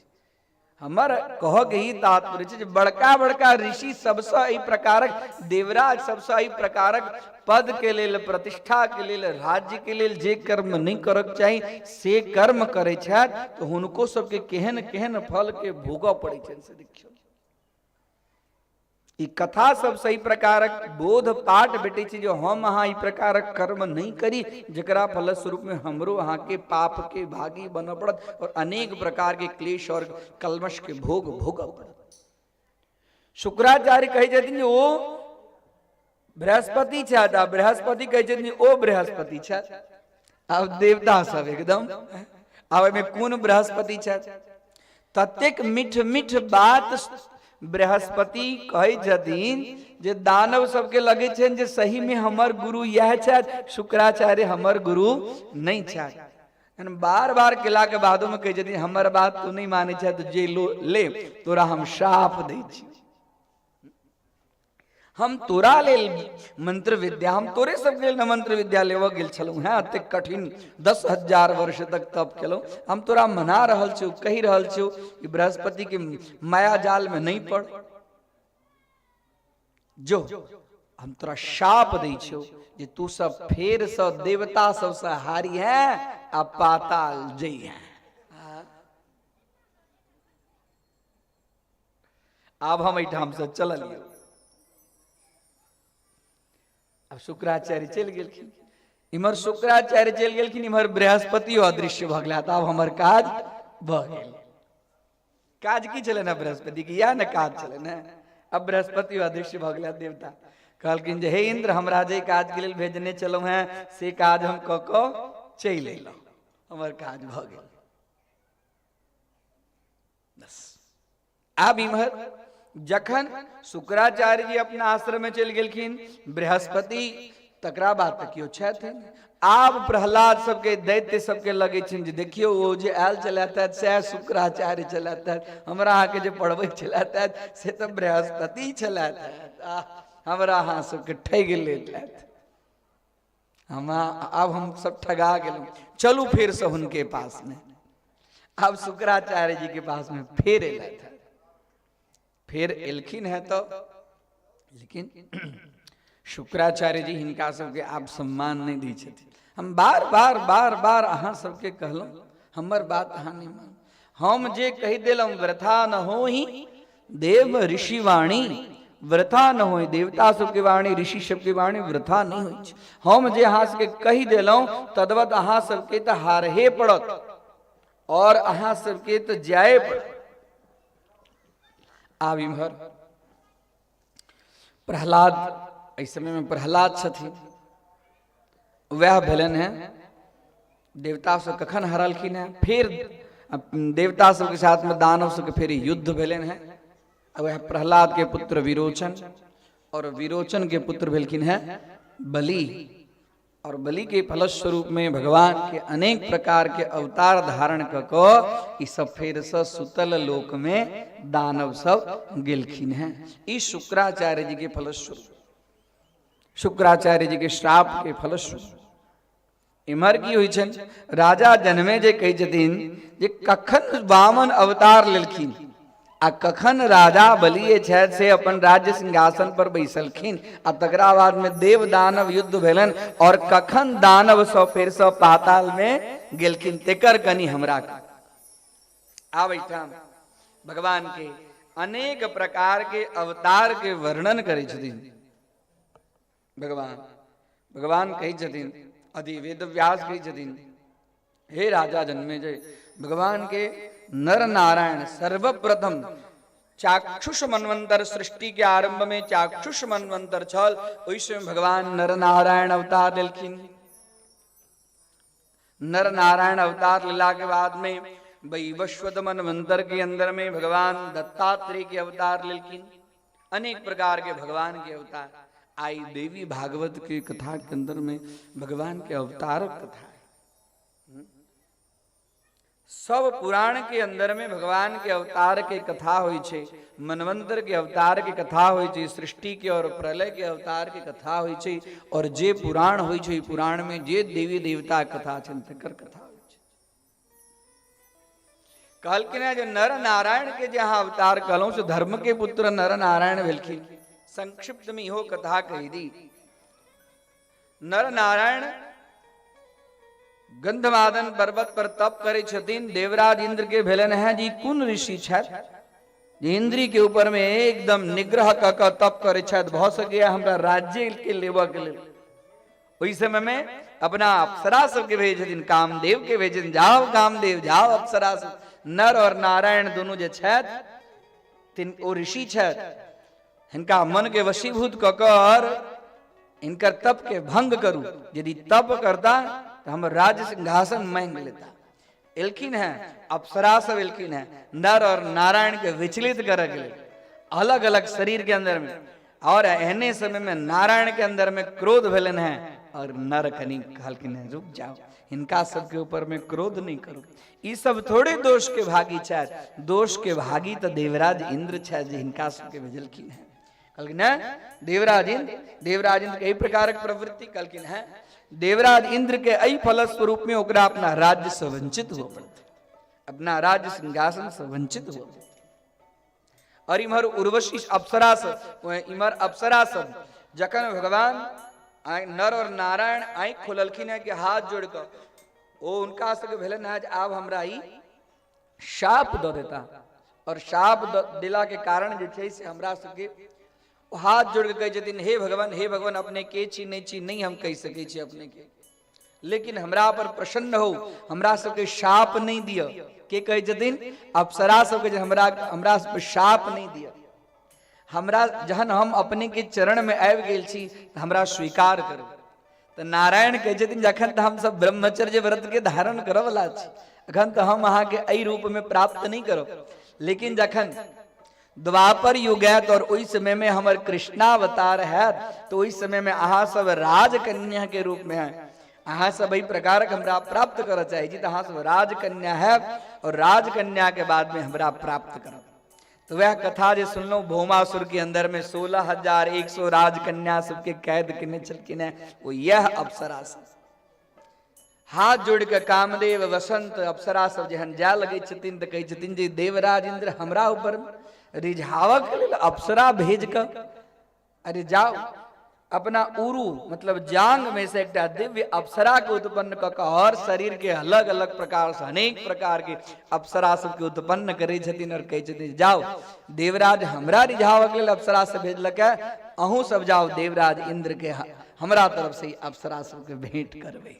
हमर कह के ही तात्पर्य छै जे बड़का बड़का ऋषि सबसे एहि प्रकारक, देवराज सबसे एहि प्रकारक पद के लेल, प्रतिष्ठा के लेल, राज्य के लेल जे कर्म नहीं करक चाही से कर्म करे छथि तो हुनको सबके केहन केहन फल के भोगऽ पड़ै छै से देखियौ। ई कथा सब सही प्रकारक बोध पाठ बेटे छी जो हम अहाँ ई प्रकारक कर्म नहीं करी जकरा फल स्वरूप में हमरो अहाँ के पाप के भागी बन पड़त और अनेक प्रकार के क्लेश और कलमश के भोग भोग पड़त। शुक्राचार्य कहे छथिन ओ बृहस्पति छथि आ बृहस्पति कहे छथिन ओ बृहस्पति छथि। अब देवता सब एकदम अब में कौन बृहस्पति छथि ततेक मीठ मीठ बात बृहस्पति कहे छथिन जे दानव सबके लगे छन जे सही में हमर गुरु यह छथि शुक्राचार्य हमर गुरु नहीं छथि। बार बार केला के बादों में कहे छथिन हमर बात तू नहीं माने छे तो जे ले तोरा हम श्राप दै छी हम तोरा लेल मंत्र विद्या हम तोरे सबके लेल मंत्र विद्या लेव गेल छलहुँ हैं अते कठिन 10,000 वर्ष तक तप केलहुँ हम तोरा मना रहल छी कहि रहल छी कि बृहस्पति के माया जाल में नहीं पड़ जो हम तोरा शाप दै छियौ जे तू सब फेर से देवता सब से हारी है आ पाताल जई है। अब हम एठाम से चललिए अब शुक्राचार्य चल गेलखिन इमहर शुक्राचार्य चल गेलखिन इमहर बृहस्पति अदृश्य भ गेला अब हमर काज भ गेल। काज की चले ना बृहस्पति की या न काज चले ना अब बृहस्पति अदृश्य भ गेला देवता कहलखिन जे हे इंद्र हमरा जे काज के लेल भेजने चलौ हैं से काज हम क क चल एलौ हमर काज भ गेल। बस अब इमहर जखन शुक्राचार्य जी अपना आश्रम में चल गेलखिन बृहस्पति तकरा बात तकियो छथिन आब प्रहलाद सबके दैत्य सबके लगे छन जे देखियो ओ जे आयल चलाता से शुक्राचार्य चलाता हमरा अहाँ के जे पढ़बै चलाता से तो बृहस्पति चलाता हमरा अहाँ सबके ठग लेत हम अब हम सब ठगा गेलहुँ चलू फिर से उनके पास में। अब शुक्राचार्य जी के पास में फिर एलथि फिर एलखिन है तो लेकिन शुक्राचार्य जी हिनका सबके आप सम्मान नहीं दी छथिन। हम बार बार बार बार अहाँ सबके कहलहुँ हमर बात अहाँ नहीं मान हम जे कहि देलहुँ वृथा न होहि देव ऋषि वाणी वृथा न होई देवता सबके वाणी ऋषि सबके वाणी वृथा नहीं होइ छै। हम जे अहाँ सबके कहि देलहुँ तद्वत अहाँ सबके तो हारहे पड़त और अहाँ सबके तो जाए पड़त। आब इम्हर प्रहलाद इस समय में प्रहलाद छथिन वह भेलन है देवता सब कखन हरलखिन है फिर देवता सबके साथ में दानव सबके फिर युद्ध भेलन है। वह प्रहलाद के पुत्र विरोचन और विरोचन के पुत्र भेलखिन है बलि और बलि के फलस्वरूप में भगवान के अनेक प्रकार के अवतार धारण क सब फिर से सुतल लोक में दानव सब गेलखिन हैं। इस शुक्राचार्य जी के फलस्वरूप शुक्राचार्य जी के श्राप के फलस्वरूप इमहर की हुई छन राजा जन्मे जे कही छथिन जे कखन वामन अवतार लेलखिन आ कखन राजा बलिए छथि से अपन राज्य सिंहासन पर बैसलखिन आ तकरा बाद में देव दानव युद्ध भेलन और कखन दानव सौ फिर सौ पाताल में गेलखिन तेकर कनी हमरा आब एठाम भगवान के अनेक प्रकार के अवतार के वर्णन करे छथिन। भगवान कही छथिन अधि वेद व्यास कही छथिन हे राजा जन्मेजय भगवान के नर नारायण सर्वप्रथम चाक्षुष मनवंतर सृष्टि के आरंभ में चाक्षुष मनवंतर छल ओइसे भगवान नर नारायण अवतार लेलखिन। नर नारायण अवतार लेला के बाद में वैवस्वत मनवंतर के अंदर में भगवान दत्तात्रेय के अवतार लेलखिन। अनेक प्रकार के भगवान के अवतार आई देवी भागवत की कथा के अंदर में भगवान के अवतार कथा है। सब पुराण के अंदर में भगवान के अवतार के कथा होई छे मनवंतर के अवतार के कथा होई छे सृष्टि के और प्रलय के अवतार के कथा होई छे और जे पुराण होई छे पुराण में जे देवी देवता कथा छन तकर कथा होई छे। कहलखिन है जो नर नारायण के जहाँ अवतार कहलौं से धर्म के पुत्र नर नारायण भेलखिन। संक्षिप्त में इहो कथा कही दी। नर नारायण गंधमादन पर्वत पर तप करे छथिन। देवराज इंद्र के भेलन है जी कुन ऋषि छथि जे इंद्री के ऊपर में एकदम निग्रह क तप करे छथि भ सके हमरा राज्य के लेबऽ के लेल। ओहि समय में अपना अप्सरा सबके भेज छथिन, कामदेव के भेजन, जाओ कामदेव जाओ अप्सरा सब। नर और नारायण दोनों जे छथि ओ ऋषि छथि, हिनका मन के वशीभूत क कर इनकर तप के भंग करू। यदि तप करता तो हम राज्य सिंहासन मांग लेता। एलखिन है अप्सरा सब, एलखिन है नर और नारायण के विचलित कर के लिए अलग अलग शरीर के अंदर में। और एहने समय में नारायण के अंदर में क्रोध भेलन है और नर कनी कहलखिन है रुक जाओ, इनका सबके ऊपर में क्रोध नहीं करो। ई सब थोड़े दोष के भागी छथि, दोष के भागी तो देवराज इंद्र छथि जे हिनका सबके भेजलखिन है। कहलखिन है देवराज इंद्र के एहि प्रकार प्रवृत्ति कहलखिन है। देवराज इंद्र के एहि फल स्वरूप में ओकरा अपना राज्य से वंचित हो पड़ते, अपना राज्य सिंहासन से वंचित हो। और इमहर उर्वशी अप्सरा सब, इमहर अप्सरा सब जखन भगवान नर और नारायण आंख खोललखिन है कि हाथ जोड़ कर ओ उनका सबके भेलन है आब हमरा ई शाप द देता। और शाप दिला के कारण जे छै से हमरा सबके हाथ जोड़ के कहे छथिन हे भगवान अपने के छी नहीं हम कह सके छी अपने के, लेकिन हमरा पर प्रसन्न हो, हमरा सबके शाप नहीं दिया। के कहे छथिन अप्सरा सबके हमरा सब शाप नहीं दिया। हमरा जहन हम अपने के चरण में आबि गेल छी तो हमरा स्वीकार करू। तो नारायण कहे छथिन जखन तो हम सब ब्रह्मचर्य व्रत के धारण करब वाला छी, अखन तो हम अहाँ के एहि रूप में प्राप्त नहीं करब। लेकिन जखन द्वापर युग है और उस समय में हमर कृष्णावतार है तो उस समय में अहाँ सब राजकन्या के रूप में है, अहाँ सब एहि प्रकार हमरा प्राप्त कर चाहे जी। तो अहाँ सब राजकन्या है और राजकन्या के बाद में हमरा प्राप्त करब। तो वह कथा जो सुनलो भौमासुर के अंदर में 16,100 राजकन्या सबके कैद किने चलकिन है, वो यह अप्सरा सब हाथ जोड़ के कामदेव वसंत अप्सरा सब जहन जा लगे छथिन तो कहे छथिन जे देवराज इंद्र हमरा ऊपर रिझावक लेल अप्सरा भेज कर अरे जाओ अपना उरु मतलब जांग में से एक दिव्य अप्सरा के उत्पन्न क और शरीर के अलग अलग प्रकार से अनेक प्रकार के अप्सरा सबके उत्पन्न करे छथिन और कहे छथिन जाओ देवराज हमरा रिझावक लेल अप्सरा से भेजलक है, अहूँ सब जाओ देवराज इंद्र के हमरा तरफ से अप्सरा सबके भेंट करबे।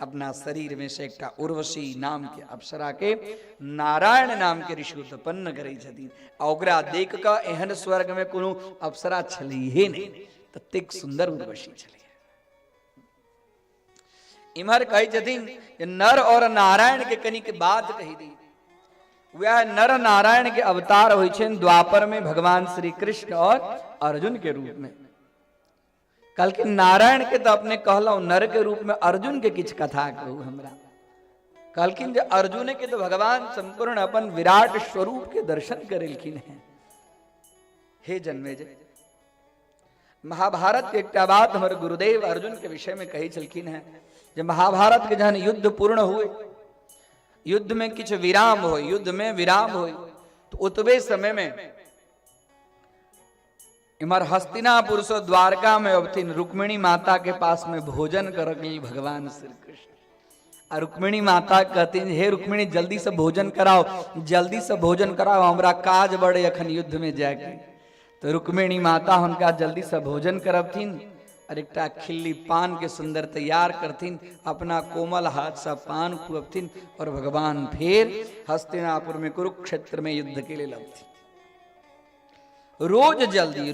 अपना शरीर में से एक उर्वशी नाम के अप्सरा के नारायण नाम के ऋषि उत्पन्न करे छथिन। ओकरा देख क एहन स्वर्ग में कोनो अप्सरा छलिए नहीं, ततेक सुंदर उर्वशी छलिए। इमहर कहे छथिन नर और नारायण के कनी के बात कही दी। वह नर नारायण के अवतार होइ छन द्वापर में भगवान श्री कृष्ण और अर्जुन के रूप में। कल के नारायण के तो अपने कहलो नर के रूप में अर्जुन के किछ कथा कहू हमरा। कहलखिन जे अर्जुन के तो भगवान संपूर्ण अपन विराट स्वरूप के दर्शन करेलखिन है। हे जन्मेजय, महाभारत के एक बात हमारे गुरुदेव अर्जुन के विषय में कही चलखिन है। जब महाभारत के जहन युद्ध पूर्ण हुए, युद्ध में किछ विराम हो, युद्ध में विराम हो, तो उतवे समय में इमर हस्तिनापुर से द्वारका में अवथिन रुक्मिणी माता के पास में भोजन कर भगवान श्री कृष्ण। रुक्मिणी माता कहती हे रुक्मिणी जल्दी से भोजन कराओ, जल्दी से भोजन कराओ, हमरा काज बड़े अखन युद्ध में जाके। तो रुक्मिणी माता उनका जल्दी से भोजन करबथिन और एक खिल्ली पान के सुंदर तैयार करथिन, अपना कोमल हाथ से पान खुअबथिन और भगवान फिर हस्तिनापुर में कुरुक्षेत्र में युद्ध के लिए लगथिन। रोज जल्दी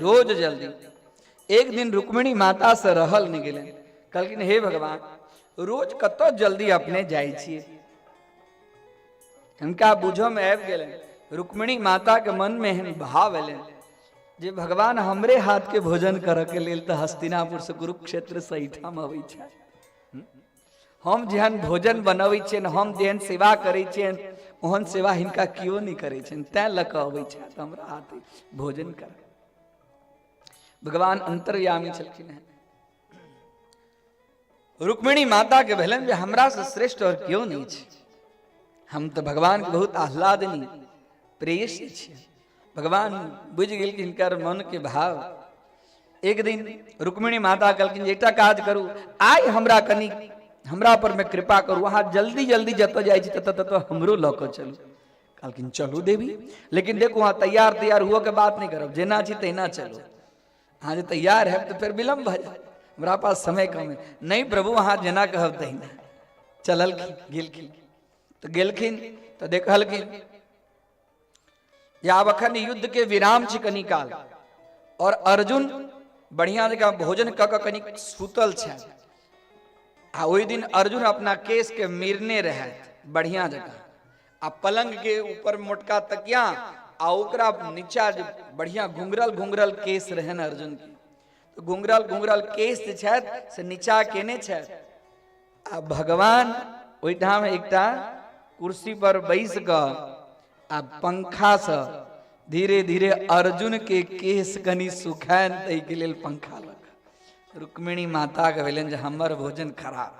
एक दिन रुक्मिणी माता से रहल नहीं गेलन। कहलखिन हे भगवान रोज कतो जल्दी अपने जाय छिए। उनका बुझो में आबि गेलन। रुक्मिणी माता के मन में एहन भाव एलन जे भगवान हमरे हाथ के भोजन करे के लेल तो हस्तिनापुर से कुरुक्षेत्र से ठाम अबै छै। हम जेहन भोजन बनबै छियन, हम जेहन सेवा करै छियन, ओहन सेवा हिनका क्यों नहीं करे छन, तैं लऽ कऽ अबै छै तऽ हमरा हाथे भोजन कर। भगवान अंतर्यामी छलखिन है। रुक्मिणी माता के भेलन जे हमरा से श्रेष्ठ और क्यों नहीं छै, हम तो भगवान के बहुत आह्लादनी प्रेयसी छियै। भगवान बुझ गेल कि हिनकर मन के भाव। एक दिन रुक्मिणी माता कहलखिन जे एकटा काज करू, आइ हमरा कनी हमरा पर में कृपा करू, अहाँ जल्दी जल्दी जतऽ जाइ छी ततऽ हमरो लऽ कऽ चलू। कहलखिन चलू देवी, लेकिन देखो वहां तैयार तैयार हुआ के बात नहीं करब, जेना छी तेना चलो। हाँ जो तैयार है तो फिर विलम्ब भ जाए, हमारा पास समय कम है। नहीं प्रभु वहां जेना कहब तहिना। चललखिन गेलखिन तो देखलखिन आब अखन युद्ध के विराम छी कनी काल, और अर्जुन बढ़िया जगह भोजन क के कनी सुतल छै। आ ओहि दिन अर्जुन अपना केस के मीरने रहे बढ़िया जगह, आ पलंग के ऊपर मोटका तकिया, आ ओकरा नीचा जो बढ़िया घुंघरल घुंघरल केस रहन अर्जुन के, तो घुंघरल घुंघरल केस जे छथि से नीचा केने छथि। आ भगवान ओहिठाम एकटा कुर्सी पर बैस कऽ आ पंखा से धीरे धीरे अर्जुन के केस कनी सुखायन तै के लेल पंखा लग। रुक्मिणी माता के भेलन जे हमर भोजन खराब,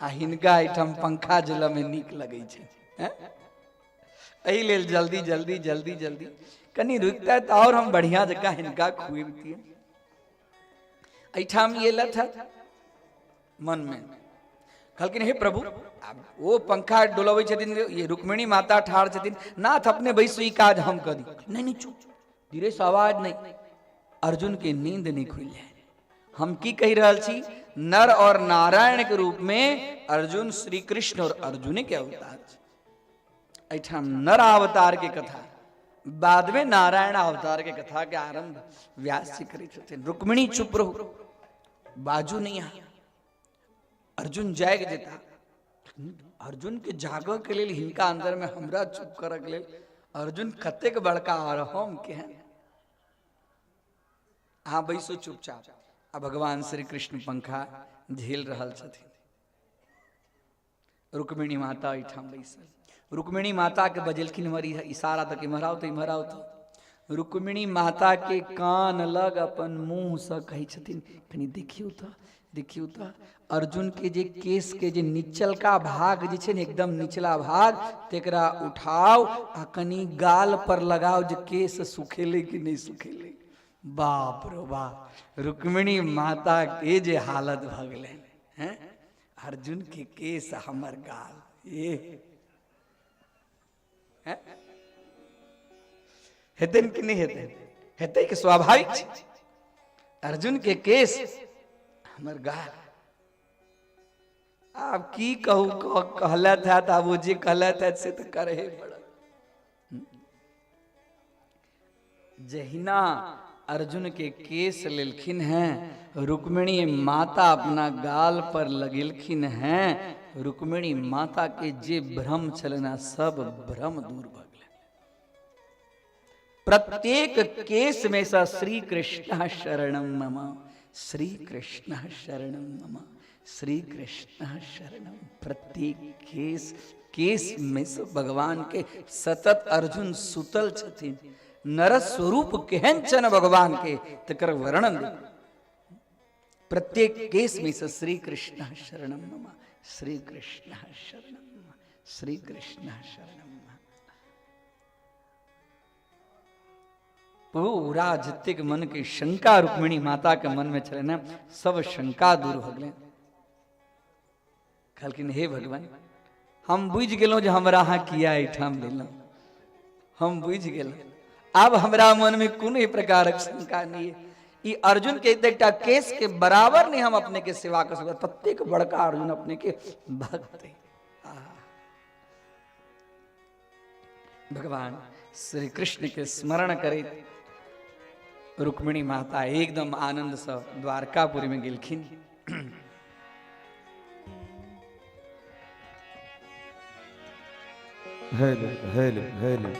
आ हिनका एहिठाम पंखा झूलऽ में नीक लगै छै, एहि लेल जल्दी जल्दी जल्दी जल्दी कनी रुकता तो और हम बढ़िया जगह हिनका खुएबतियै। एहिठाम ये लथ मन में कहलखिन हे प्रभु, वो पंखा डोलबै छथिन, ये रुक्मिणी माता ठाढ़ छथिन, नाथ अपने बैसु ई काज हम कर दी। नहीं नहीं चुप, धीरे से आवाज नहीं। अर्जुन के नींद नहीं खुल जाए। हम की कह रहल छी, नर और नारायण के रूप में अर्जुन श्री कृष्ण और अर्जुन के अवतार। ऐठाम नर अवतार के कथा, बाद में नारायण अवतार के कथा के आरंभ व्यास जी करै छथिन। रुक्मिणी चुप रहो, बाजू नहीं आ। अर्जुन जाग जेता, अर्जुन के जागऽ के लेल हिनका अंदर में हमरा चुप करऽ के लेल अर्जुन कतेक बड़का और हम केहन। हाँ बैसो चुपचाप। आ भगवान श्री कृष्ण पंखा झेल रहल छथिन, रुक्मिणी माता एहिठाम बैसल। रुक्मिणी माता के बजेलखिन हमर इशारा तक इम्हर आओ तो इम्हर आओ तो। रुक्मिणी माता के कान लग अपन मुंह से कहे छथिन कनी देखियो तो अर्जुन के जे केस के जे निचलका भाग जे छै ने, एकदम निचला भाग, तेकरा उठाओ आ कनी गाल पर लगाओ जे केस सुखेले कि नहीं सुखेले। बाप रो बाप, रुक्मिणी माता के जे हालत भ गेलै हैं, अर्जुन के केस हमर गाल, ये हेतन कि नहीं हेतन, हेतै कि स्वाभाविक छै। अर्जुन के केस हमर गाल। आब की कहू, कहलत है आब वो जे कहलत है से तो करे पड़त। जहिना अर्जुन के केस लेलखिन हैं, रुक्मिणी माता अपना गाल पर लगेलखिन हैं। रुक्मिणी माता के जे भ्रम छलना सब भ्रम दूर भ गेलै। प्रत्येक केस में सा श्री कृष्ण शरणम मम, श्री कृष्ण शरणम मम, श्री कृष्ण शरणम। प्रत्येक केस में से भगवान के सतत अर्जुन सुतल छथिन। नर स्वरूप केहन छन भगवान के तकर वर्णन। प्रत्येक केस में से श्री कृष्ण शरणम मम, श्री कृष्ण शरणम मम, श्री कृष्ण शरणम मम। पूरा जतेक मन के शंका रुक्मिणी माता के मन में छले ना, सब शंका दूर हो गए। कहलखिन हे भगवान, हम बुझ गेलौं जे हमरा अहाँ किया एहिठाम लेलौं, हम बुझ गेलौं। आब हमरा मन में कोनो प्रकारक शंका नहीं है। ई अर्जुन के एकटा केस के बराबर नहीं हम अपने के सेवा कर सकते। प्रत्येक बड़का अर्जुन अपने के भक्त है। भगवान श्री कृष्ण के स्मरण करे रुक्मिणी माता एकदम आनंद से द्वारकापुरी में गेलखिन। Hello hello hello.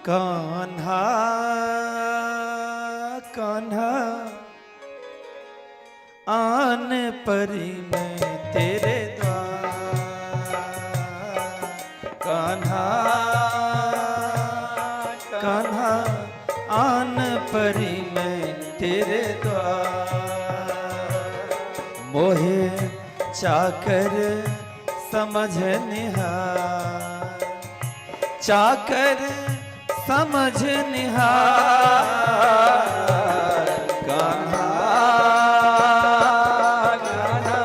Kanha Kanha आन परी में तेरे द्वार, कान्हा कान्हा आन परी में तेरे द्वार। मोहे चाकर समझ निहार, चाकर समझ निहार। कान्हा कान्हा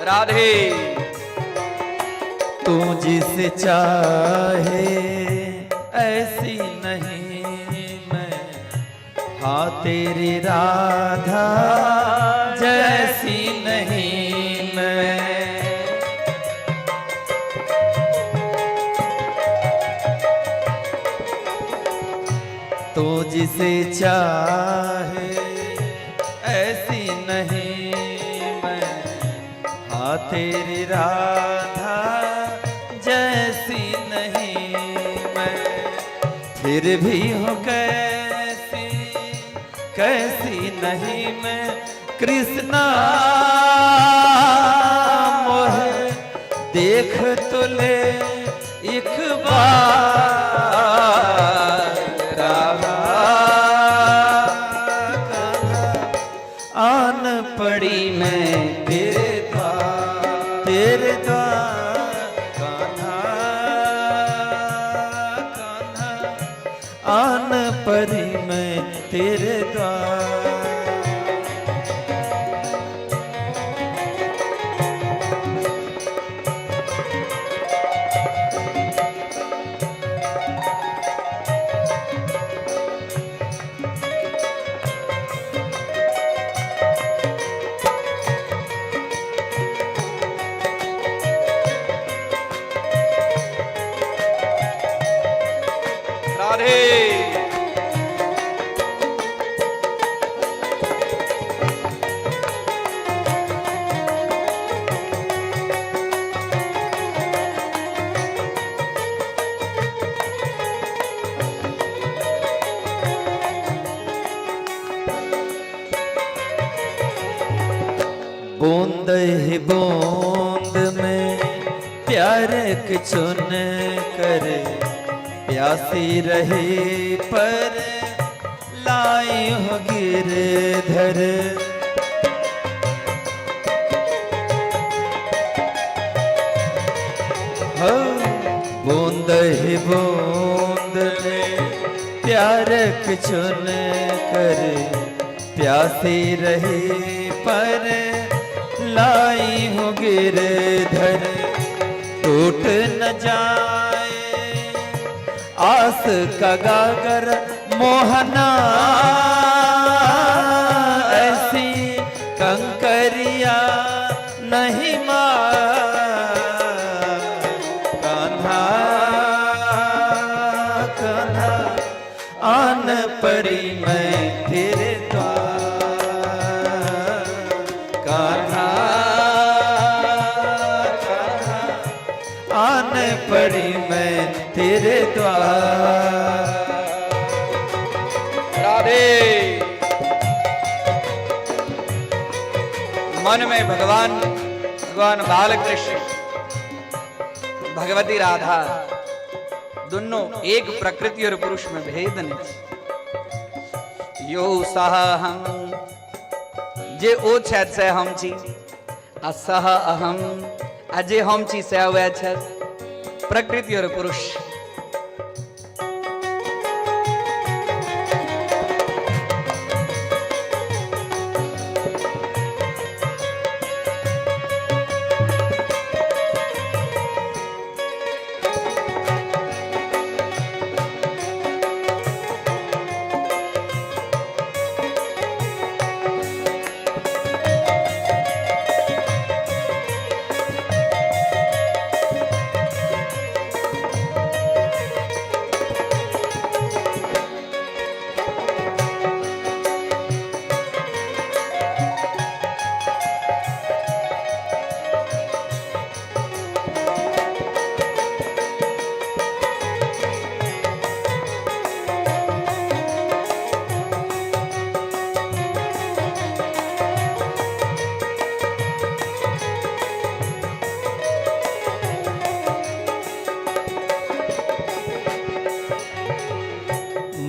राधे। तू जिसे चाहे ऐसी नहीं मैं, हाँ तेरी राधा जैसी नहीं मैं। तू जिसे चाहे ऐसी नहीं मैं, हाँ तेरी राधा जैसी नहीं मैं। फिर भी हूँ कैसी कैसी नहीं मैं, कृष्णा मोहे देख तो ले एक बार। राधा आन पड़ी मैं तेरे द्वार कान्हा कान्हा, आन पड़ी मैं तेरे द्वार। राधे। बूंद ही बूंद में प्यार के चुन कर, प्यासी रही पर लाई हो गिरधर। हो बूंद ही बूंद में प्यार के चुन कर, प्यासी रही पर लाई हो गिरधर। टूट न जाए आस का गागर मोहना, ऐसी कंकरिया नहीं मार। कान्हा कान्हा आन पड़ी मैं तेरे द्वार। कान्हा कान्हा आन पड़ी मैं तेरे द्वार। राधे। मन में भगवान बालकृष्ण भगवती राधा दोनों एक प्रकृति और पुरुष में भेद नहीं। यो सह हम जे ओ छथि से हम छी, आ सह अहम आ जे हम छी से वह छथि। प्रकृति और पुरुष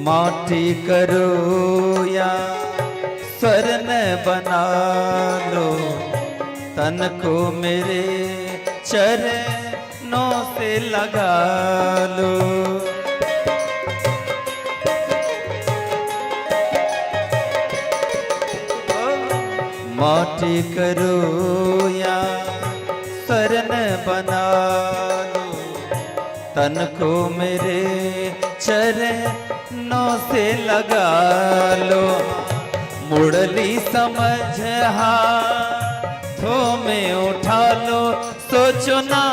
माटी करो या स्वर्ण बना लो, तन को मेरे चरणों से लगा लो। माटी करो या बना लो, तन को मेरे चरणों से लगा लो। मुरली समझ हाथों में उठा लो, सोचो ना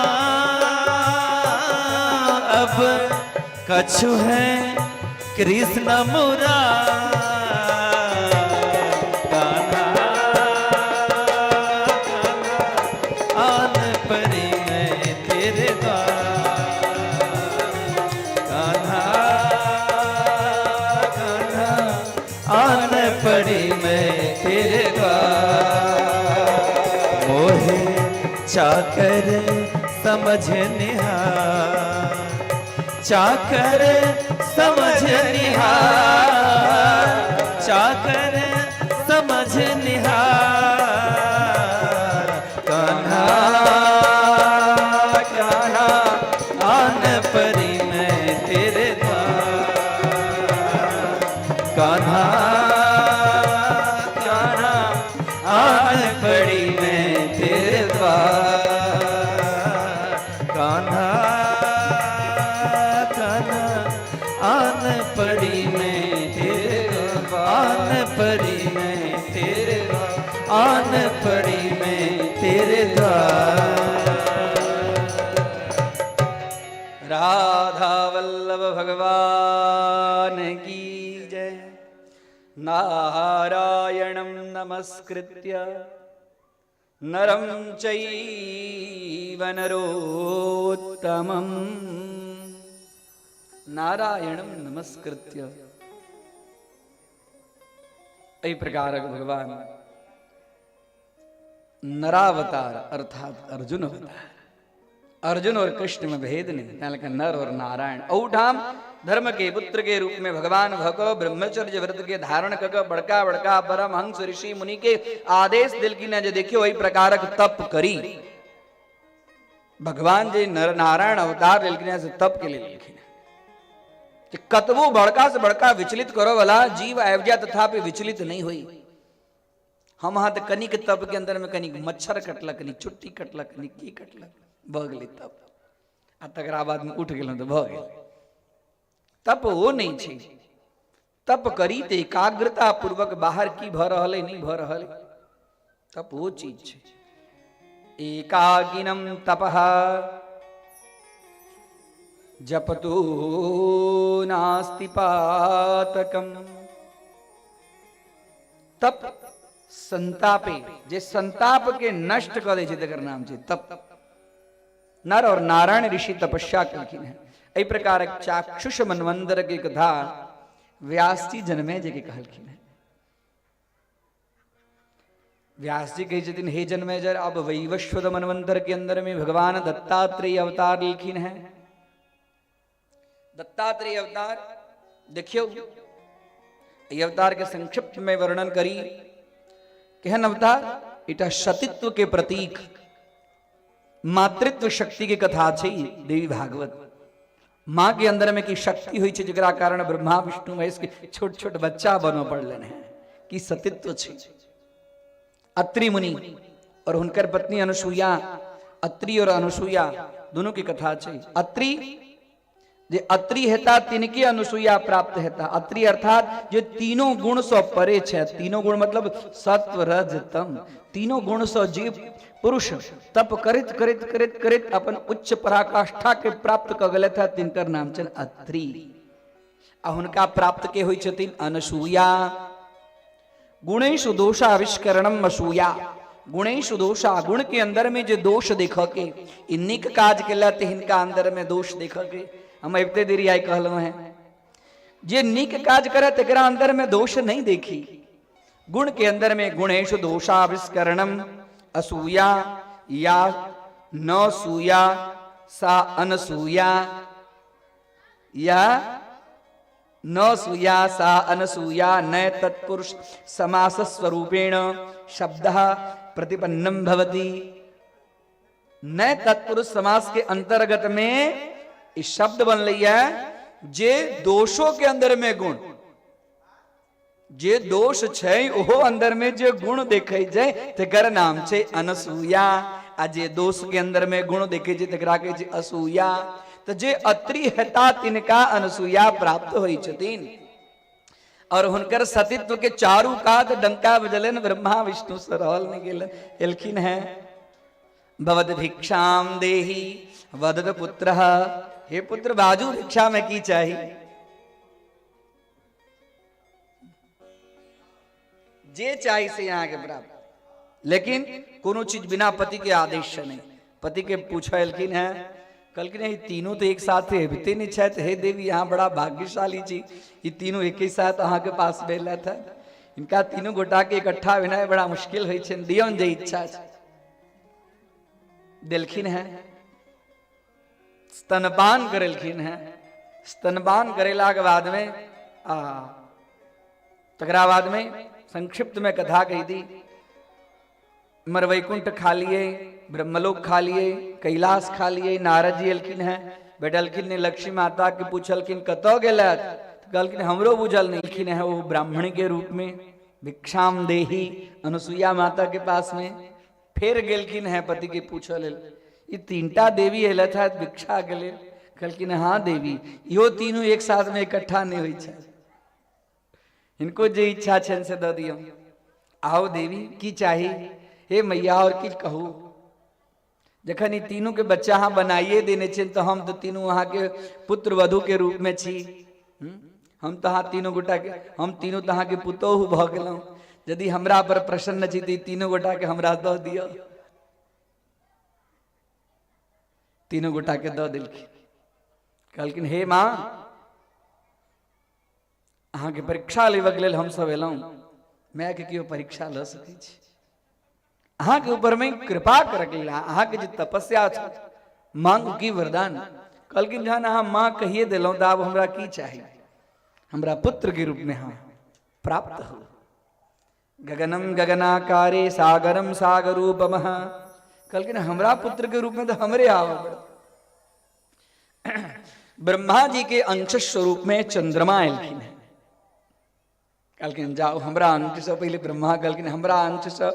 अब कछु है कृष्ण मुरारी। आन परी मैं तेरे कान्हा, कान्हा आन परी मैं तेरे मोहे चाकर समझ निहार, चाकर समझ निहार, चाकर समझ निहार। कान्हा कान्हा आन परी मैं तेरे कान्हा, कान्हा आन परी मैं तेरे कान्हा, कान्हा आन पड़ी मैं तेरे, आन पड़ी मैं तेरे, आन पड़ी मैं तेरे द्वार। राधा वल्लभ भगवान की जय। नारायणं नमस्कृत्य नरं चैव नरोत्तमम्, नारायणं नमस्कृत्य। इस प्रकार भगवान नरावतार अर्थात अर्जुन अवतार, अर्जुन और कृष्ण में भेद नहीं, नर और नारायण। औठाम धर्म के पुत्र के रूप में भगवान भको ब्रह्मचर्य व्रत के धारण कर बड़का बड़का परमहंस ऋषि मुनि के आदेश दिल की न जो देखियो वही प्रकार तप करी। भगवान जी नर नारायण अवतार लिखने से तप के लिए लिखे कि कतबो बड़का से बड़का विचलित करो वाला जीव आयवजा तथापि विचलित नहीं हुई। हम हाथ कनिक तप के अंदर में कनिक मच्छर कटलक, कनिक चुट्टी कटलक, कनिक की कटलक, भगली तप आ तकरा बाद में उठ गेल तो भ गेल। तप वो नहीं छे, तप करी ते एकाग्रता पूर्वक बाहर की भ रहल है नहीं भ रहल, तप वो चीज छे। एकागिनम तपः जपतो नास्ति पातकम। तप संतापे, जे संताप के नष्ट कर दे छे तकर नाम छे तप। नर और नारायण ऋषि तपस्या कलखिन है। एहि प्रकार चाक्षुष मनवंतर की कथा व्यास जी जन्मे जे के कहलखिन है। व्यास जी कहे छथिन हे जन्मेजय, अब वैवस्वत मनवंतर के अंदर में भगवान दत्तात्रेय अवतार लिखिन है। दत्तात्रेय अवतार देखियो, ये अवतार के संक्षिप्त में वर्णन करी। केहन अवतार? इटा सतीत्व के प्रतीक, मातृत्व शक्ति की कथा छे देवी भागवत। मां के अंदर में की शक्ति हुई छे जकरा कारण ब्रह्मा विष्णु महेश के छोट छोट बच्चा बनो पड़लन है कि सतीत्व छे। अत्रि मुनि और उनकर पत्नी अनुसुईया, अत्रि और अनुसुईया दोनों की कथा छे। अत्रि जे अत्रि हेता तिनके अनुसुईया प्राप्त हेता। अत्रि अर्थात जो तीनों गुण सो परे छे। तीनों गुण मतलब सत्व रज तम, तीनों गुण सो जीव पुरुष तप करित करित करित करित अपन उच्च पराकाष्ठा के प्राप्त क गेले था, तिनकर नाम छन अत्रि। आ हुनका प्राप्त के होई छथिन अनुसुईया। गुणेषु दोषाविष्करणम असूया। गुणेषु दोषा, गुण के अंदर में जो दोष देख के इन्निक काज के लाते हिनका अंदर में दोष देख के हम एते देरी आई कहलो है। जे निक काज करे तेकरा अंदर में दोष नहीं देखी। गुण के अंदर में गुणेषु दोषाविष्करणम असूया या न सूया सा अनसूया या न सूया सा अनसूया न तत्पुरुष समास स्वरूपेण शब्दः प्रतिपन्नम भवति। न तत्पुरुष समास के अंतर्गत में इस शब्द बन लिया है जे दोषों के अंदर में गुण, जे दोष छे ओहो अंदर में जो गुण देखे जाए तेकर नाम छे अनसूया। आज ये दोष के अंदर में गुण देखे जे तकरा के जे असूया, तो जे अत्रि हेता तिनका अनसूया प्राप्त होई छथिन। और हुनकर सतीत्व के चारू कात डंका बजलन ब्रह्मा विष्णु सरहल ने गेल एलखिन है। भवद भिक्षाम देहि वदत पुत्र, हे पुत्र बाजू भिक्षा में की चाहिए। जे चाहिए से यहाँ के प्राप्त, लेकिन कोनो चीज बिना पति के आदेश से नहीं। पति के पूछलखिन है, कहलखिन ये तीनों तो एक साथ हेबते नहीं छत, हे देवी यहाँ बड़ा भाग्यशाली जी, ये तीनों एक ही साथ अहाँ के पास बेला था। इनका तीनों गोटा के इकट्ठा बिना बड़ा मुश्किल है, दियौन जे इच्छा दिलखिन है। स्तनपान करेलखिन है। स्तनपान करेला के बाद में तकरा बाद में संक्षिप्त में कथा कही थी। मरवैकुंठ खा लिए, ब्रह्मलोक खा लिए, कैलाश खा लिए। नारद जी अलखिन है, बैठलखिन ने लक्ष्मी माता के पूछलखिन कतो गेला, कहलखिन हमरो बुझल नहीं। अलखिन है वो ब्राह्मण के रूप में भिक्षाम देही अनुसुईया माता के पास में। फिर गेलखिन है पति के पूछल, ये तीनटा देवी एल था भिक्षा के लिए। कहलखिन हाँ देवी, यो तीनों एक साथ में इकट्ठा नहीं हुई छे, इनको जो इच्छा छन से दे दियो। आओ देवी की चाहिए, हे मैया और की कहू। जखन तीनों के बच्चा हाँ बनाइए देने छे, तो हम तो तीनों वहां के पुत्र वधु के रूप में छी। हम तो हाँ तीनों गोटा के, हम तीनों तो हाँ के पुतोहु भ गेलौं। यदि हमरा पर प्रसन्न छी तो तीनों गोटा के हमरा दे दियो। तीनों गोटा के दे दिलखिन। कहलखिन हे माँ, अहाँ के परीक्षा लेबक लेल हम सब एलौं, मैं के कियो परीक्षा ल सकै छी? अहाँ के ऊपर में कृपा कर ला, अहाँ के जे तपस्या छ, मांग की वरदान। कहलखिन जहन अहाँ माँ कहिए दिलौं तो आब हमरा की चाहिए? हमरा पुत्र के रूप में हाँ प्राप्त हो। गगनम गगनाकारे सागरम सागरूपमः। कहलखिन हमरा पुत्र के रूप में तो हमरे आव। ब्रह्मा जी के अंश स्वरूप में चंद्रमा एलखिन है। कहलखिन जाओ हमरा अंश से, पहले ब्रह्मा कहलखिन हमरा अंश से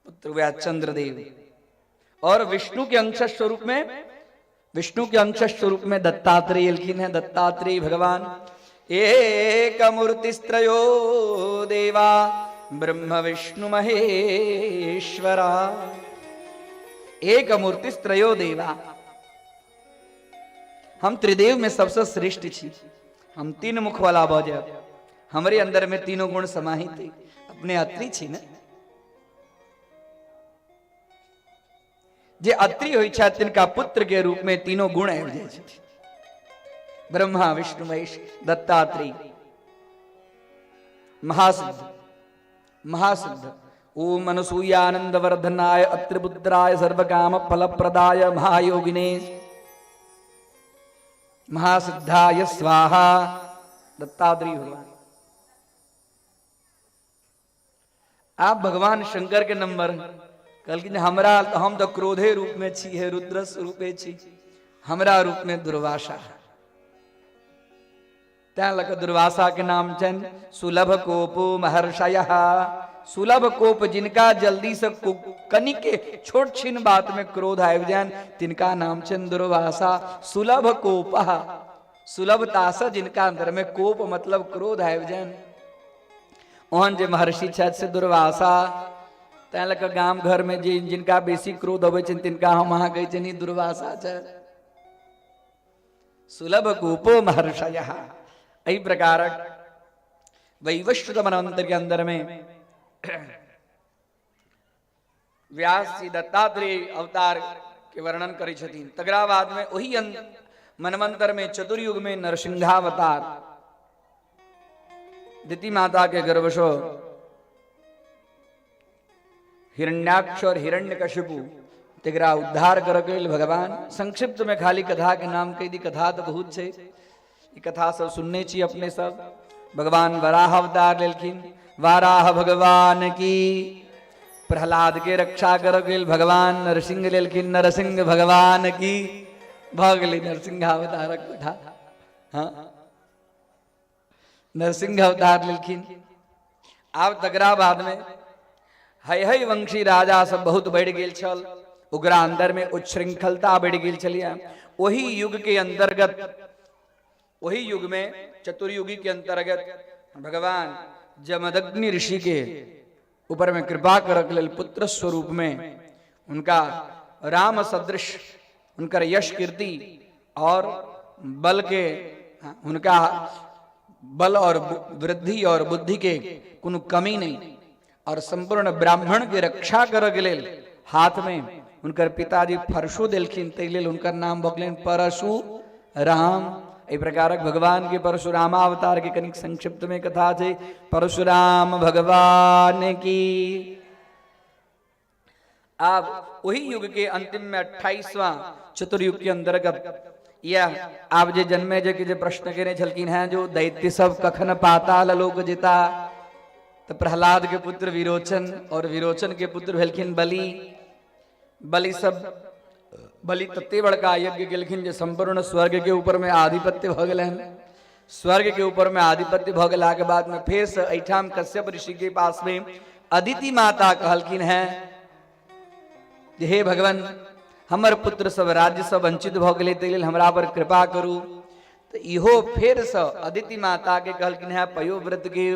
पुत्र हुआ चंद्रदेव। और विष्णु के अंश स्वरूप में, विष्णु के अंश स्वरूप में दत्तात्रेय एलखिन है। दत्तात्रेय भगवान एक मूर्तिस्त्रयो देवा ब्रह्म विष्णु महेश्वरा। एक मूर्तिस्त्रयो देवा, हम त्रिदेव में सबसे श्रेष्ठ छी। हम तीन मुख वाला भज, हमारे अंदर में तीनों गुण समाहित थे। अपने अत्रि छी न, जे अत्रि होई छा तिनका पुत्र के रूप में तीनों गुण आबि जाय छथि। ब्रह्मा विष्णु महेश दत्तात्रेय महासिद्ध। महासिद्ध ओम अनसूयानंद वर्धनाय अत्रिपुत्राय सर्वकाम फलप्रदाय महायोगिने महासिद्धाय स्वाहा। दत्तात्रेय भगवान। आप भगवान शंकर के नंबर। कहलखिन हमरा, हम तो क्रोधे रूप में छी, है रुद्र स्वरूपे छी, हमरा रूप में दुर्वासा। त्या लग दुर्वासा के नाम छन सुलभ कोपो महर्षय। सुलभ कोप, जिनका जल्दी से कनी के छोट छिन बात में क्रोध आबि जान, तिनका नाम छन दुर्वासा। सुलभ कोप, सुलभता से जिनका अंदर में कोप मतलब क्रोध आबि जान, ओहन जे महर्षि छथि से दुर्वासा। तैं लग गाम घर में जे जिनका बेसी क्रोध अबै छनि तिनका हम अहाँ कहै छनि दुर्वासा छथि। सुलभ कोपो महर्षय। एहि प्रकारक वैवस्वत मनवंतर के अंदर में व्यास जी दत्तात्रेय अवतार के वर्णन करै छथिन। तकरा बाद में वही मनवंतर में चतुर्युग में नरसिंहावतार दिति माता के गर्भशो हिरण्याक्ष और हिरण्यकशिपु तेगरा उद्धार कर गए भगवान। संक्षिप्त में खाली कथा के नाम कह दी, कथा तो बहुत है, ये कथा सब सुनने चाहिए अपने सब। भगवान वराह अवतार लेलखिन, वाराह भगवान की। प्रहलाद के रक्षा कर गए भगवान नरसिंह लेलखिन, नरसिंह भगवान की। भगले नरसिंह अवतारक कथा। हाँ, नरसिंह अवतार लेलखिन। आप तकरा बाद में हय हय वंशी राजा सब बहुत बढ़ गेल छल, ओकरा अंदर में उच्छृंखलता बढ़ गेल छलिया। वही युग के अंतर्गत, वही युग में चतुर्युगी के अंतर्गत भगवान जमदग्नि ऋषि के ऊपर में कृपा करक लेल पुत्र स्वरूप में उनका राम सदृश उनकर यश कीर्ति और बल के, उनका बल और वृद्धि और बुद्धि के कोनो कमी नहीं, और संपूर्ण ब्राह्मण के रक्षा करक लेल हाथ में उनकर पिताजी परशु देलखिन, तै लेल उनकर नाम भगलेन परशु राम। ए प्रकारक भगवान के परशुरामावतार के कनिक संक्षिप्त में कथा छे। परशुराम भगवान की। अब वही युग के अंतिम में 28वां चतुर्युग के अंतर्गत यह आप जे जन्मे जे के जे प्रश्न करे छलकिन हैं, जो दैत्य सब कखन पाताल लोक जिता, तो प्रहलाद के पुत्र विरोचन और विरोचन के पुत्र भेलखिन बलि। बलि सब बलि तत्ते बड़का यज्ञ केलखिन जे संपूर्ण स्वर्ग के ऊपर में आधिपत्य भ गेलैन। स्वर्ग के ऊपर में आधिपत्य भ गेला के बाद में फिर से एठाम कश्यप ऋषि के पास में अदिति माता कहलकिन हैं, हे भगवान हमर पुत्र सब राज्य से वंचित भ गेलै, तै लेल हमरा पर कृपा करू। तो इहो फिर से अदिति माता के कहलकिन है पयोव्रत के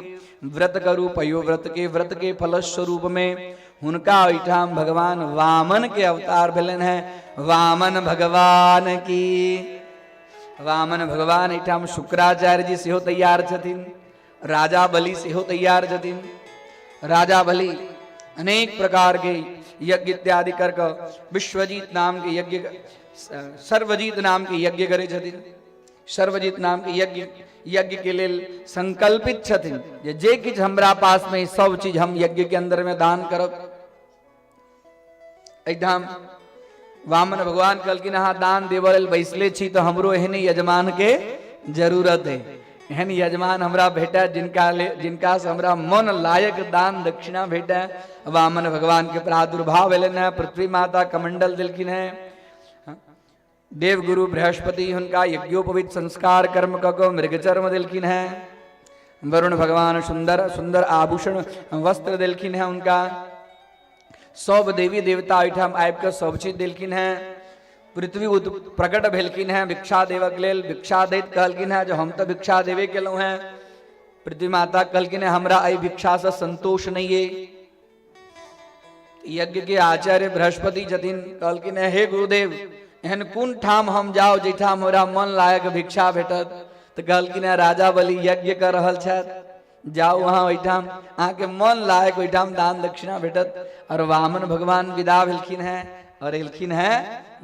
व्रत करू। पयोव्रत के फल स्वरूप में हुनका ओहिठाम भगवान वामन के अवतार भेलन है। वामन भगवान की। वामन भगवान एठाम शुक्राचार्य जी सेहो तैयार छथिन, राजा बलि सेहो तैयार छथिन। राजा बलि अनेक प्रकार के यज्ञ इत्यादि करके विश्वजीत नाम के यज्ञ, सर्वजीत नाम के यज्ञ करे छथिन। सर्वजीत नाम के यज्ञ के लेल संकल्पित छथिन जे किछ हमरा पास में सब चीज हम यज्ञ के अंदर में दान करब। एकदम वामन भगवान कहलकिन हाँ दान देवल लेल बैसले छी तो हमरो एहन यजमान के जरूरत है। एहन यजमान हमरा भेटे जिनका से हमरा मन लायक दान दक्षिणा भेटे। वामन भगवान के प्रादुर्भाव भेलन है। पृथ्वी माता कमंडल दिलखिन है। देवगुरु बृहस्पति उनका यज्ञोपवीत संस्कार कर्म कको मृगचर्म दिलखिन है। वरुण भगवान सुंदर सुंदर आभूषण वस्त्र दिलखिन है। उनका सब देवी देवता ओहिठाम आबि के सब चीज दिलखिन है। पृथ्वी प्रकट भेलखिन है भिक्षा देवक लेल। भिक्षा दैत कहलखिन है जो हम तो भिक्षा देवे केलहुँ हैं। पृथ्वी माता कहलखिन है हमरा एहि भिक्षा से संतोष नहीं है। यज्ञ के आचार्य बृहस्पति छथिन, कहलखिन है हे गुरुदेव एहन कोन ठाम हम जाओ जैठाम हमरा मन लायक भिक्षा भेटत। तो कहलखिन है राजा बलि यज्ञ कर रहल छथि, जाओ वहां ओहिठाम अहाँके मन लायक ओहिठाम दान दक्षिणा भेटत। और वामन भगवान विदा भेलखिन है और एलखिन है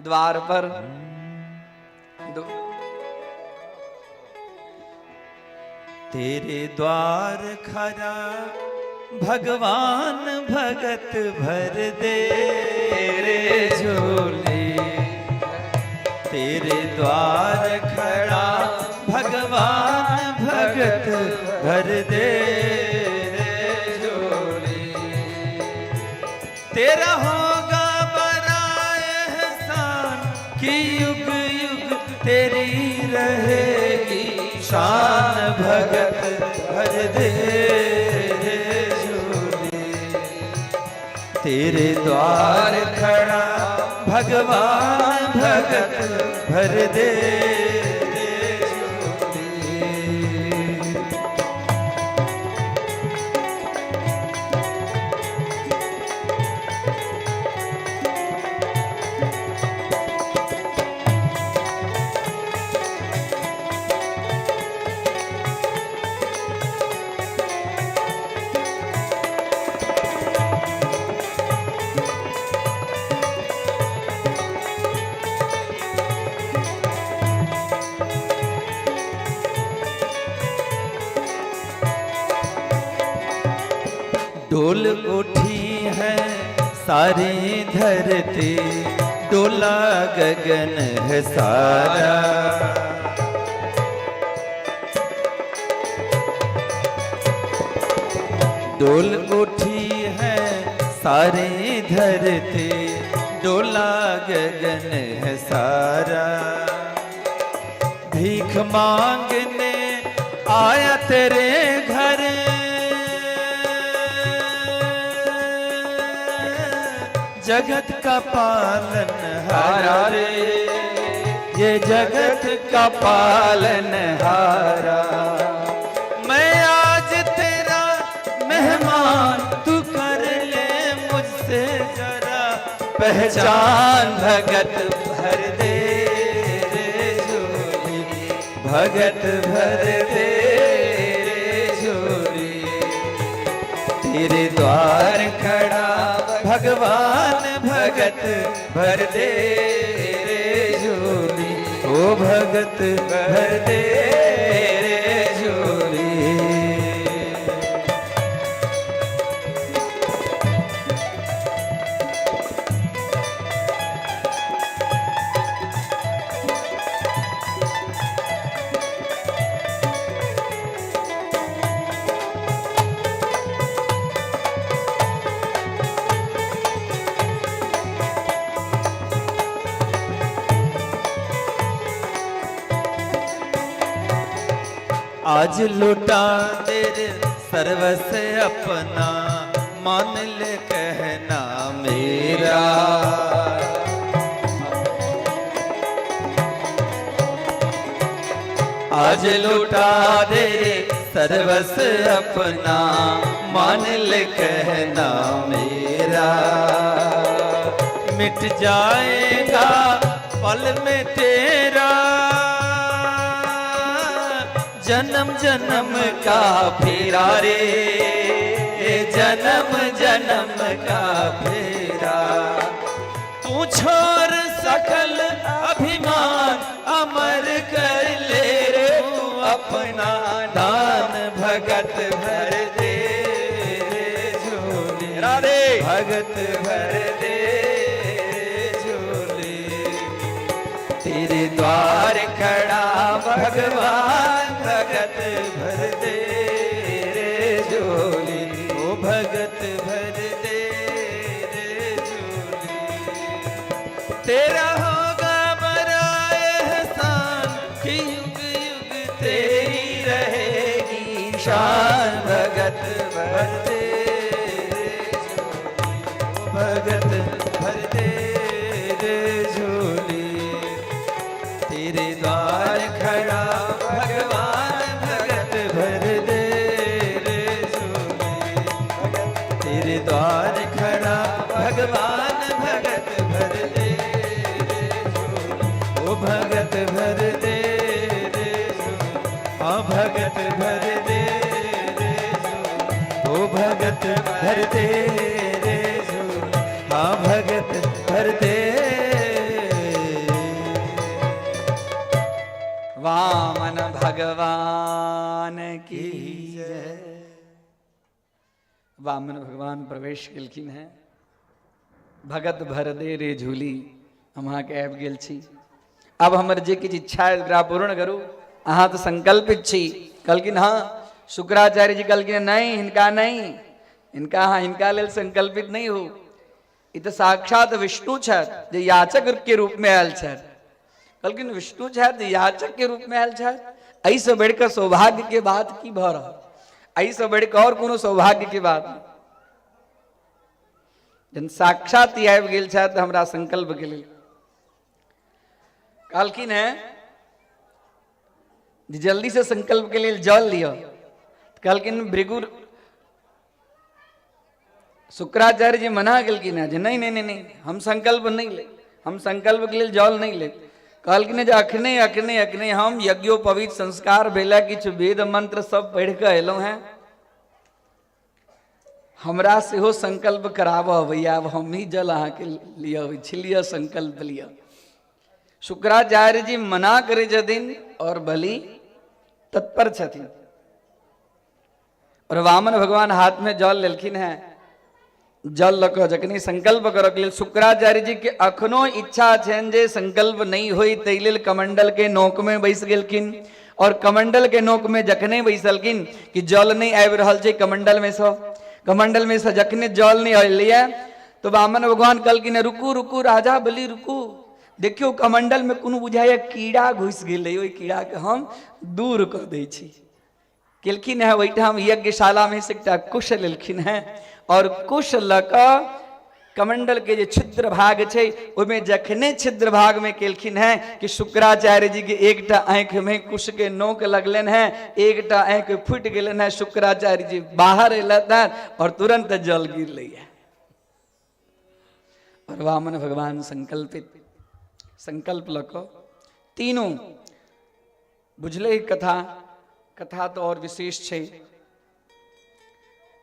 द्वार पर। तेरे द्वार खरा भगवान भगत भर दे रे झोले। तेरे द्वार खड़ा भगवान भगत भर दे रे झोले। तेरा होगा बड़ा एहसान कि युग युग तेरी रहेगी शान भगत भर दे रे झोले। तेरे द्वार खड़ा भगवान भगत भर दे रे झोले। डोल उठी है सारी धरती, डोला गगन है सारा। डोल उठी है सारी धरती, डोला गगन है सारा। भीख मांगने आया तेरे घर, जगत का पालन हारा रे, ये जगत का पालन हारा। मैं आज तेरा मेहमान, तू कर ले मुझसे जरा पहचान। भगत भर दे रे झोली, भगत भर दे रे झोली। तेरे द्वार खड़ा भगवान, भगत भर दे रे झोली, ओ भगत भर दे रे झोली। आज लुटा तेरे सर्वस अपना, मान ले कहना मेरा। आज लुटा तेरे सर्वस अपना, मान ले कहना मेरा। मिट जाएगा पल में तेरा जन्म जन्म का फेरा रे, जन्म जन्म का फेरा। तू छोड़ सकल अभिमान, अमर कर ले रे तू अपना दान। भगत भर दे रे झोली, राधे भगत भर दे रे झोली। तेरे द्वार खड़ा भगवान, भगत भर दे रे झोली, ओ भगत भर दे रे झोली। तेरा होगा बड़ा एहसान कि युग युग तेरी रहेगी शान। भगत भर दे रे झोली, ओ भगत भर दे रे झोली। तेरे द्वार खड़ा भगवान, भगत भर दे रे झोली। तेरे द्वार खड़ा भगवान, भगत भर दे रे झोली, ओ भगत भर दे रे झोली। हाँ भगत भर दे रे झोली, ओ भगत भर दे रे झोली। हाँ भगत भर दे। वामन भगवान की जय। वामन भगवान प्रवेश केलखिन है। भगत भर दे रे झूली, हम अहाँ के आबि गेल छी। अब हमर जे किछु इच्छा है ओकरा पूर्ण करू। अहाँ तो संकल्पित छी। कहलखिन हाँ, शुक्राचार्य जी कहलखिन नहीं, हिनका नहीं, हिनका हाँ, हिनका लेल संकल्पित नहीं हो। ई तो साक्षात विष्णु छथि जे याचक के रूप में आयल छथि। कहलखिन विष्णु छथि याचक के रूप में आयल छथि, एहिसँ बढ़िकऽ सौभाग्य के बात की भऽ रहल, एहिसँ बढ़िकऽ और कोनो सौभाग्य के बात नहीं। जन साक्षात ई आबि गेल छथि हमरा संकल्प के लेल। कहलखिन है जे जल्दी से संकल्प के लिए जल लियो। कहलखिन भृगु शुक्राचार्य जी मना केलखिन है जे नहीं नहीं नहीं नहीं, हम संकल्प नहीं ले, हम संकल्प के लिए जल नहीं ले। कहलखिन जे अखने अखने अखने हम यज्ञोपवीत संस्कार भेला, किछु वेद मंत्र सब पढ़ि कऽ एलहुं हैं, हमरा सेहो संकल्प कराबऽ अबैया, अब हम ही जल अहाँके लिए अबै छी, लिअ संकल्प लिअ। शुक्राचार्य जी मना करे छथिन और बलि तत्पर छथिन। और वामन भगवान हाथ में जल लेलखिन है। जल लऽ कऽ जखनी संकल्प करऽ के लेल शुक्राचार्य जी के अखनो इच्छा छनि जे संकल्प नहीं होई, ताहि लेल कमंडल के नोक में बैस गेलखिन। और कमंडल के नोक में जखने बैसलखिन कि जल नहीं आबि रहल छै कमंडल में से जखने जल नहीं अयलैया तो वामन भगवान कहलखिन रुकू रुकू राजा बलि रुकू, देखियो कमंडल में कोनो बुझाइया कीड़ा घुसि गेलै, ओहि कीड़ा के हम दूर कऽ दै छी। केलखिन है ओहिठाम यज्ञशाला में से एकटा कुश लेलखिन है और कुश लऽ कऽ कमंडल के जे छिद्र भाग छे ओमे जखने छिद्र भाग में केलखिन है कि शुक्राचार्य जी के एकटा आंख में कुश के नोक लगलन है, एकटा आंख फूट गेलन है, शुक्राचार्य जी बाहर एलता और तुरंत जल गिर लिया। और वामन भगवान संकल्प लको तीनों बुझले कथा कथा तो और विशेष छे।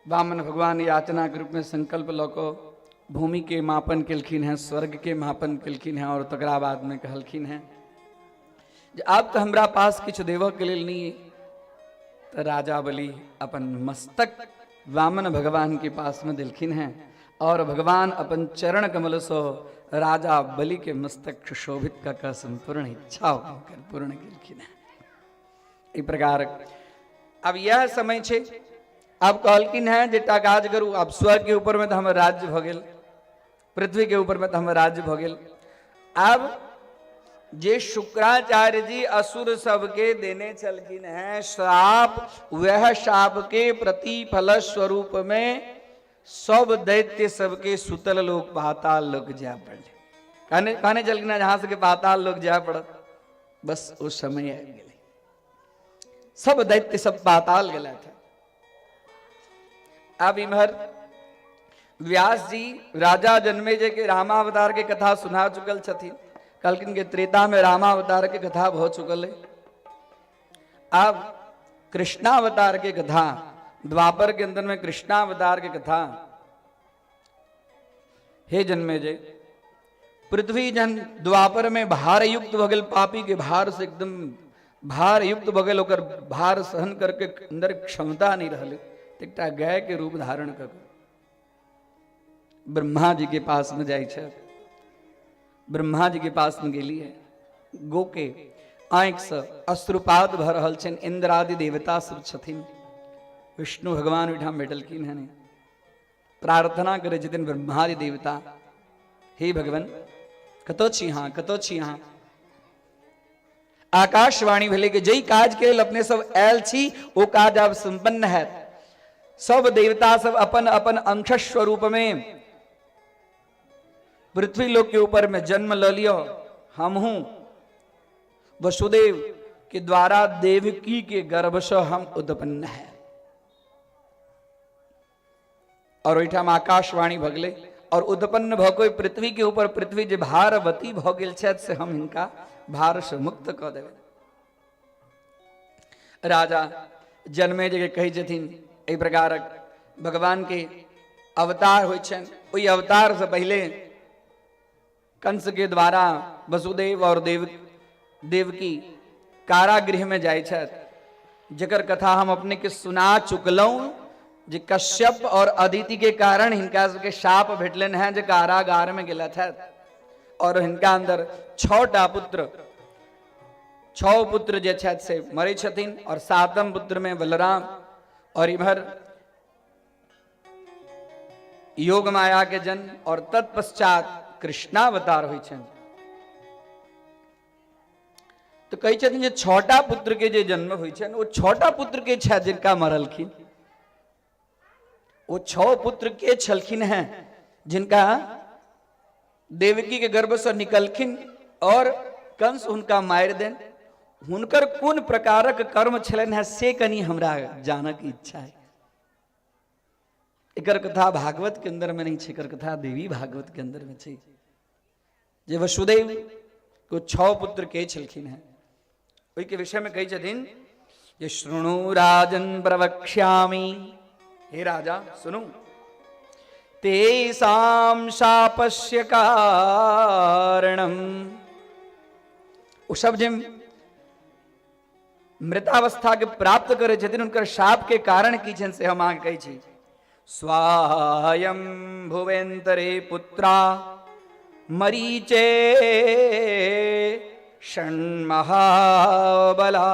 वामन भगवान याचना के रूप में संकल्प लको भूमि के मापन केलखिन है, स्वर्ग के मापन केलखिन है और तकरा बाद में कहलखिन है जे अब तो हमरा पास किछु देव के लिए नहीं है। तो राजा बलि अपन मस्तक वामन भगवान के पास में दिलखिन है और भगवान अपन चरण कमल सो राजा बलि के मस्तक सुशोभित का संपूर्ण इच्छा होकर पूर्ण केलखिन है। इस प्रकार अब यह समय छे, अब कहलखिन है जे काज करू, अब स्वर्ग के ऊपर में तो हमर राज्य भ गेल, पृथ्वी के ऊपर में तो हमर राज्य भ गेल। अब जे शुक्राचार्य जी असुर सबके देने चलखिन है श्राप, वह शाप के प्रतिफल स्वरूप में सब दैत्य सबके सुतल लोग पाताल लोग जा पड़े। कहने चलखिन जहां से के पाताल लोग जा पड़त, बस उस समय आ गए सब दैत्य सब पाताल गया था। अब इमहर व्यास जी राजा जन्मेजय के रामावतार के कथा सुना चुकल छथिन, कलकिन के त्रेता में रामावतार के कथा हो चुकल है। अब कृष्णावतार के कथा द्वापर के अंदर में कृष्णावतार के कथा। हे जन्मेजय, पृथ्वी जन द्वापर में भार युक्त भगल, पापी के भार से एकदम भार युक्त भगल, ओकर भार सहन करके अंदर क्षमता नहीं रहले, एकटा गाय के रूप धारण कर ब्रह्मा जी के पास में जाय छे। ब्रह्मा जी के पास में गेली है, गो के आंख से अश्रुपात भर रहल छन। इंद्र आदि देवता सब छथिन, विष्णु भगवान ओहिठाम बैठलखिन हन, प्रार्थना करे छथिन ब्रह्मादि देवता, हे भगवान कतो छी यहाँ, कतो छी यहाँ। आकाशवाणी भेले कि जई काज के लिए अपने सब आयल छी वो काज अब संपन्न है। सब देवता सब अपन अपन अंश स्वरूप में पृथ्वी लोक के ऊपर में जन्म ल लियो। हम हूं वसुदेव के द्वारा देवकी के गर्भ से हम उत्पन्न है। और ओहिठाम आकाशवाणी भगले और उत्पन्न भ कोई पृथ्वी के ऊपर, पृथ्वी जे भारवती भ गेल छथि से हम हिनका भार से मुक्त क देवे। राजा जन्मेजय के कही छथिन एहि प्रकारक भगवान के अवतार होइ छन। ओहि अवतार से पहले कंस के द्वारा वसुदेव और देवकी कारागृह में जाय छथि, जकर कथा हम अपने के सुना चुकलौं। जे कश्यप और अदिति के कारण हिनका सबके शाप भेटलन है, जे कारागार में गेला छथि और हिनका अंदर 6टा पुत्र, 6 पुत्र जे छथि से मरे छथिन और 7म पुत्र में बलराम और इधर योग माया के जन्म और तत्पश्चात कृष्णावतार हुई छन। तो कही छथिन जे 6टा पुत्र के जे जन्म हुई छन, वो 6टा पुत्र के छथि जिनका मरलखिन। वो 6 पुत्र के छलखिन हैं जिनका देवकी के गर्भ से निकलखिन और कंस उनका मार देन। हुनकर कौन प्रकारक कर्म छलन है से कनी हमरा जानक इच्छा है। एकर कथा भागवत के अंदर में नहीं छे, एकर कथा देवी भागवत के अंदर में छे। जे वसुदेव को 6 पुत्र के छलखिन है, ओई के विषय में कही छथिन जे श्रृणु राजन प्रवक्ष्यामि, हे राजा सुनो, तेषां शापस्य कारणम। वो सब जिन मृतावस्था के प्राप्त करे छथिन उनकर शाप के कारण की छन से हम आगे कही छी। स्वायं भुवेन्तरे पुत्रा मरीचे षण्महाबला।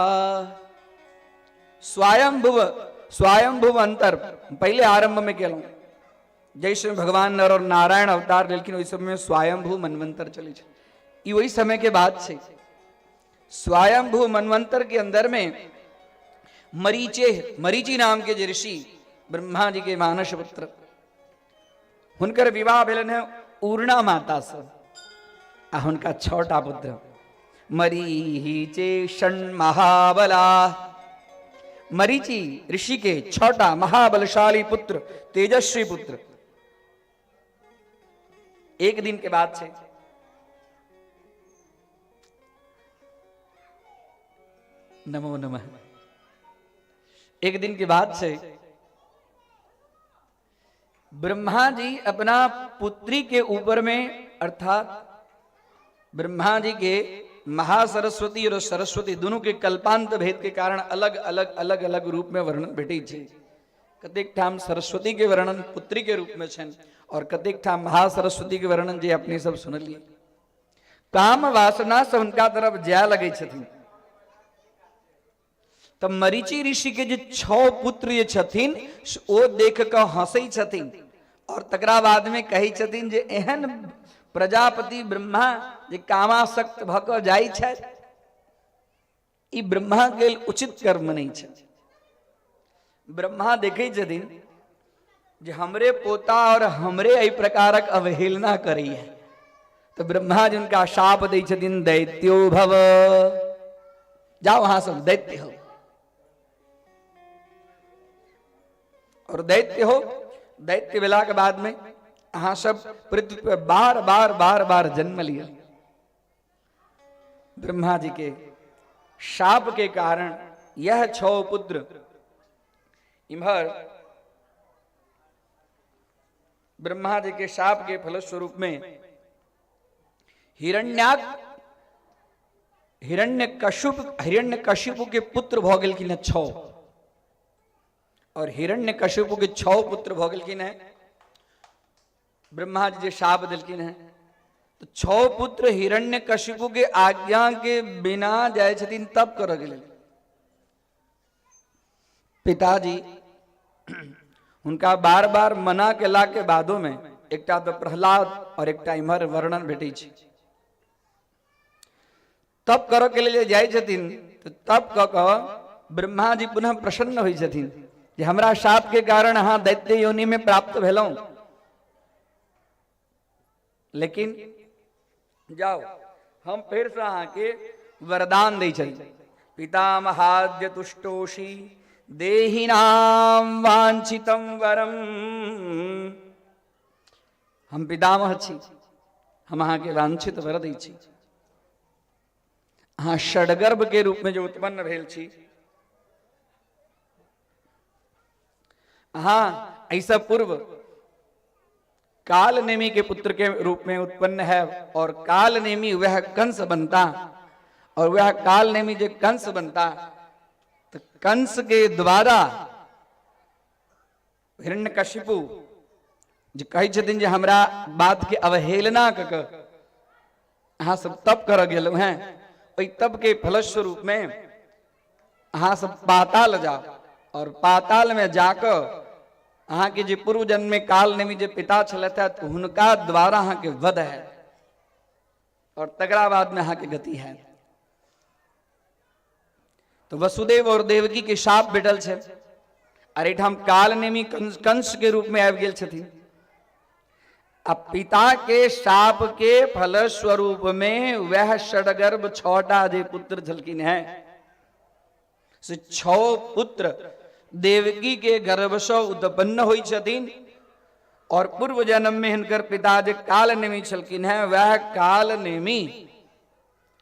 स्वयंभुव अंतर पहले आरंभ में कहलूं, जैसे भगवान नर और नारायण अवतार लेकिन वही समय में स्वयंभू मनवंतर चले छे। ये वही समय के बाद से स्वयंभू मनवंतर के अंदर में मरीची नाम के जो ऋषि ब्रह्मा जी के मानस पुत्र, हुनकर विवाह भेलन है उर्णा माता से आ हुनका 6टा पुत्र मरीचे षण महाबला। मरीचि ऋषि के 6टा महाबलशाली पुत्र, तेजस्वी पुत्र। एक दिन के बाद से नमो नमः, एक दिन के बाद से ब्रह्मा जी अपना पुत्री के ऊपर में, अर्थात ब्रह्मा जी के महासरस्वती और सरस्वती दोनों के कल्पांत भेद के कारण अलग अलग रूप में वर्णन भेटी छे। कतेक ठाम सरस्वती के वर्णन पुत्री के रूप में छन और कतेक ठाम महासरस्वती के वर्णन जे अपने सब सुन लिए। काम वासना से उनका तरफ जाय लगे छथिन। तब मरीचि ऋषि के जे 6 पुत्र ये छथिन ओ देख के हंसै छथिन और तकरा बाद में कही छथिन जे एहन प्रजापति ब्रह्मा जे कामासक्त भ क जाइ छथि, ई ब्रह्मा के उचित कर्म नहीं छै। ब्रह्मा देखे छथिन जे हमरे पोता और हमरे एहि प्रकारक अवहेलना करी है, तो ब्रह्मा जी उनका शाप दै छथिन, दैत्यो भव, जाओ वहां सब दैत्य हो। और दैत्य हो, दैत्य भेला के बाद में अहाँ सब पृथ्वी पर बार बार जन्म लिया। ब्रह्मा जी के शाप के कारण यह 6 पुत्र इमहर ब्रह्मा जी के शाप के फलस्वरूप में हिरण्यकशिपु के पुत्र भ गेलखिन 6, और हिरण्यकशिपु के 6 पुत्र भ गेलखिन है। ब्रह्मा जी जे शाप दिलखिन है तो 6 पुत्र हिरण्यकशिपु के आज्ञा के बिना जाय छथिन तब कर गेल। पिताजी उनका बार बार मना केला के बादों में एकटा तो प्रहलाद और एकटा इमहर वर्णन भेटै छै। तब कर के लिए जाय छथिन तो तब क क ब्रह्मा जी पुनः प्रसन्न होइ छथिन जे हमरा शाप के कारण अहाँ दैत्य योनि में प्राप्त भेलौं, लेकिन जाओ हम फिर से अहाँ के वरदान दै छी। पितामहाद्य तुष्टोषि देहिनाम वांछितम वरम। हम पितामह छी, हम अहाँ के वांछित वर दै छी। अहाँ षडगर्भ के रूप में जो उत्पन्न भेल छी, अहाँ ऐसा पूर्व काल नेमी के पुत्र के रूप में उत्पन्न है, और काल नेमी वह कंस बनता, और वह काल नेमी जो कंस बनता तो कंस के द्वारा हिरण्यकशिपु जो कही छथिन जे हमरा बात के अवहेलना क अहाँ सब तप कर गेल हैं, ओहि तप के फलस्वरूप में अहाँ सब पाताल जाओ, और पाताल में जाकर अहाँ के जे पूर्व जन्म में काल नेमी जे पिता छलथा तो हुनका द्वारा अहाँ के वध है, और तकरा बाद में अहाँ के गति है। तो वसुदेव और देवकी के शाप भेटल छे, अरे हम काल नेमी कंस के रूप में आबि गेल छथिन। अब पिता के शाप के फल स्वरूप में वह षडगर्भ 6टा जे पुत्र छलखिन है, से 6 पुत्र देवकी के गर्भ से उत्पन्न हुई छथिन, और पूर्व जन्म में हिनकर पिता जे काल नेमी छलखिन है, वह काल नेमी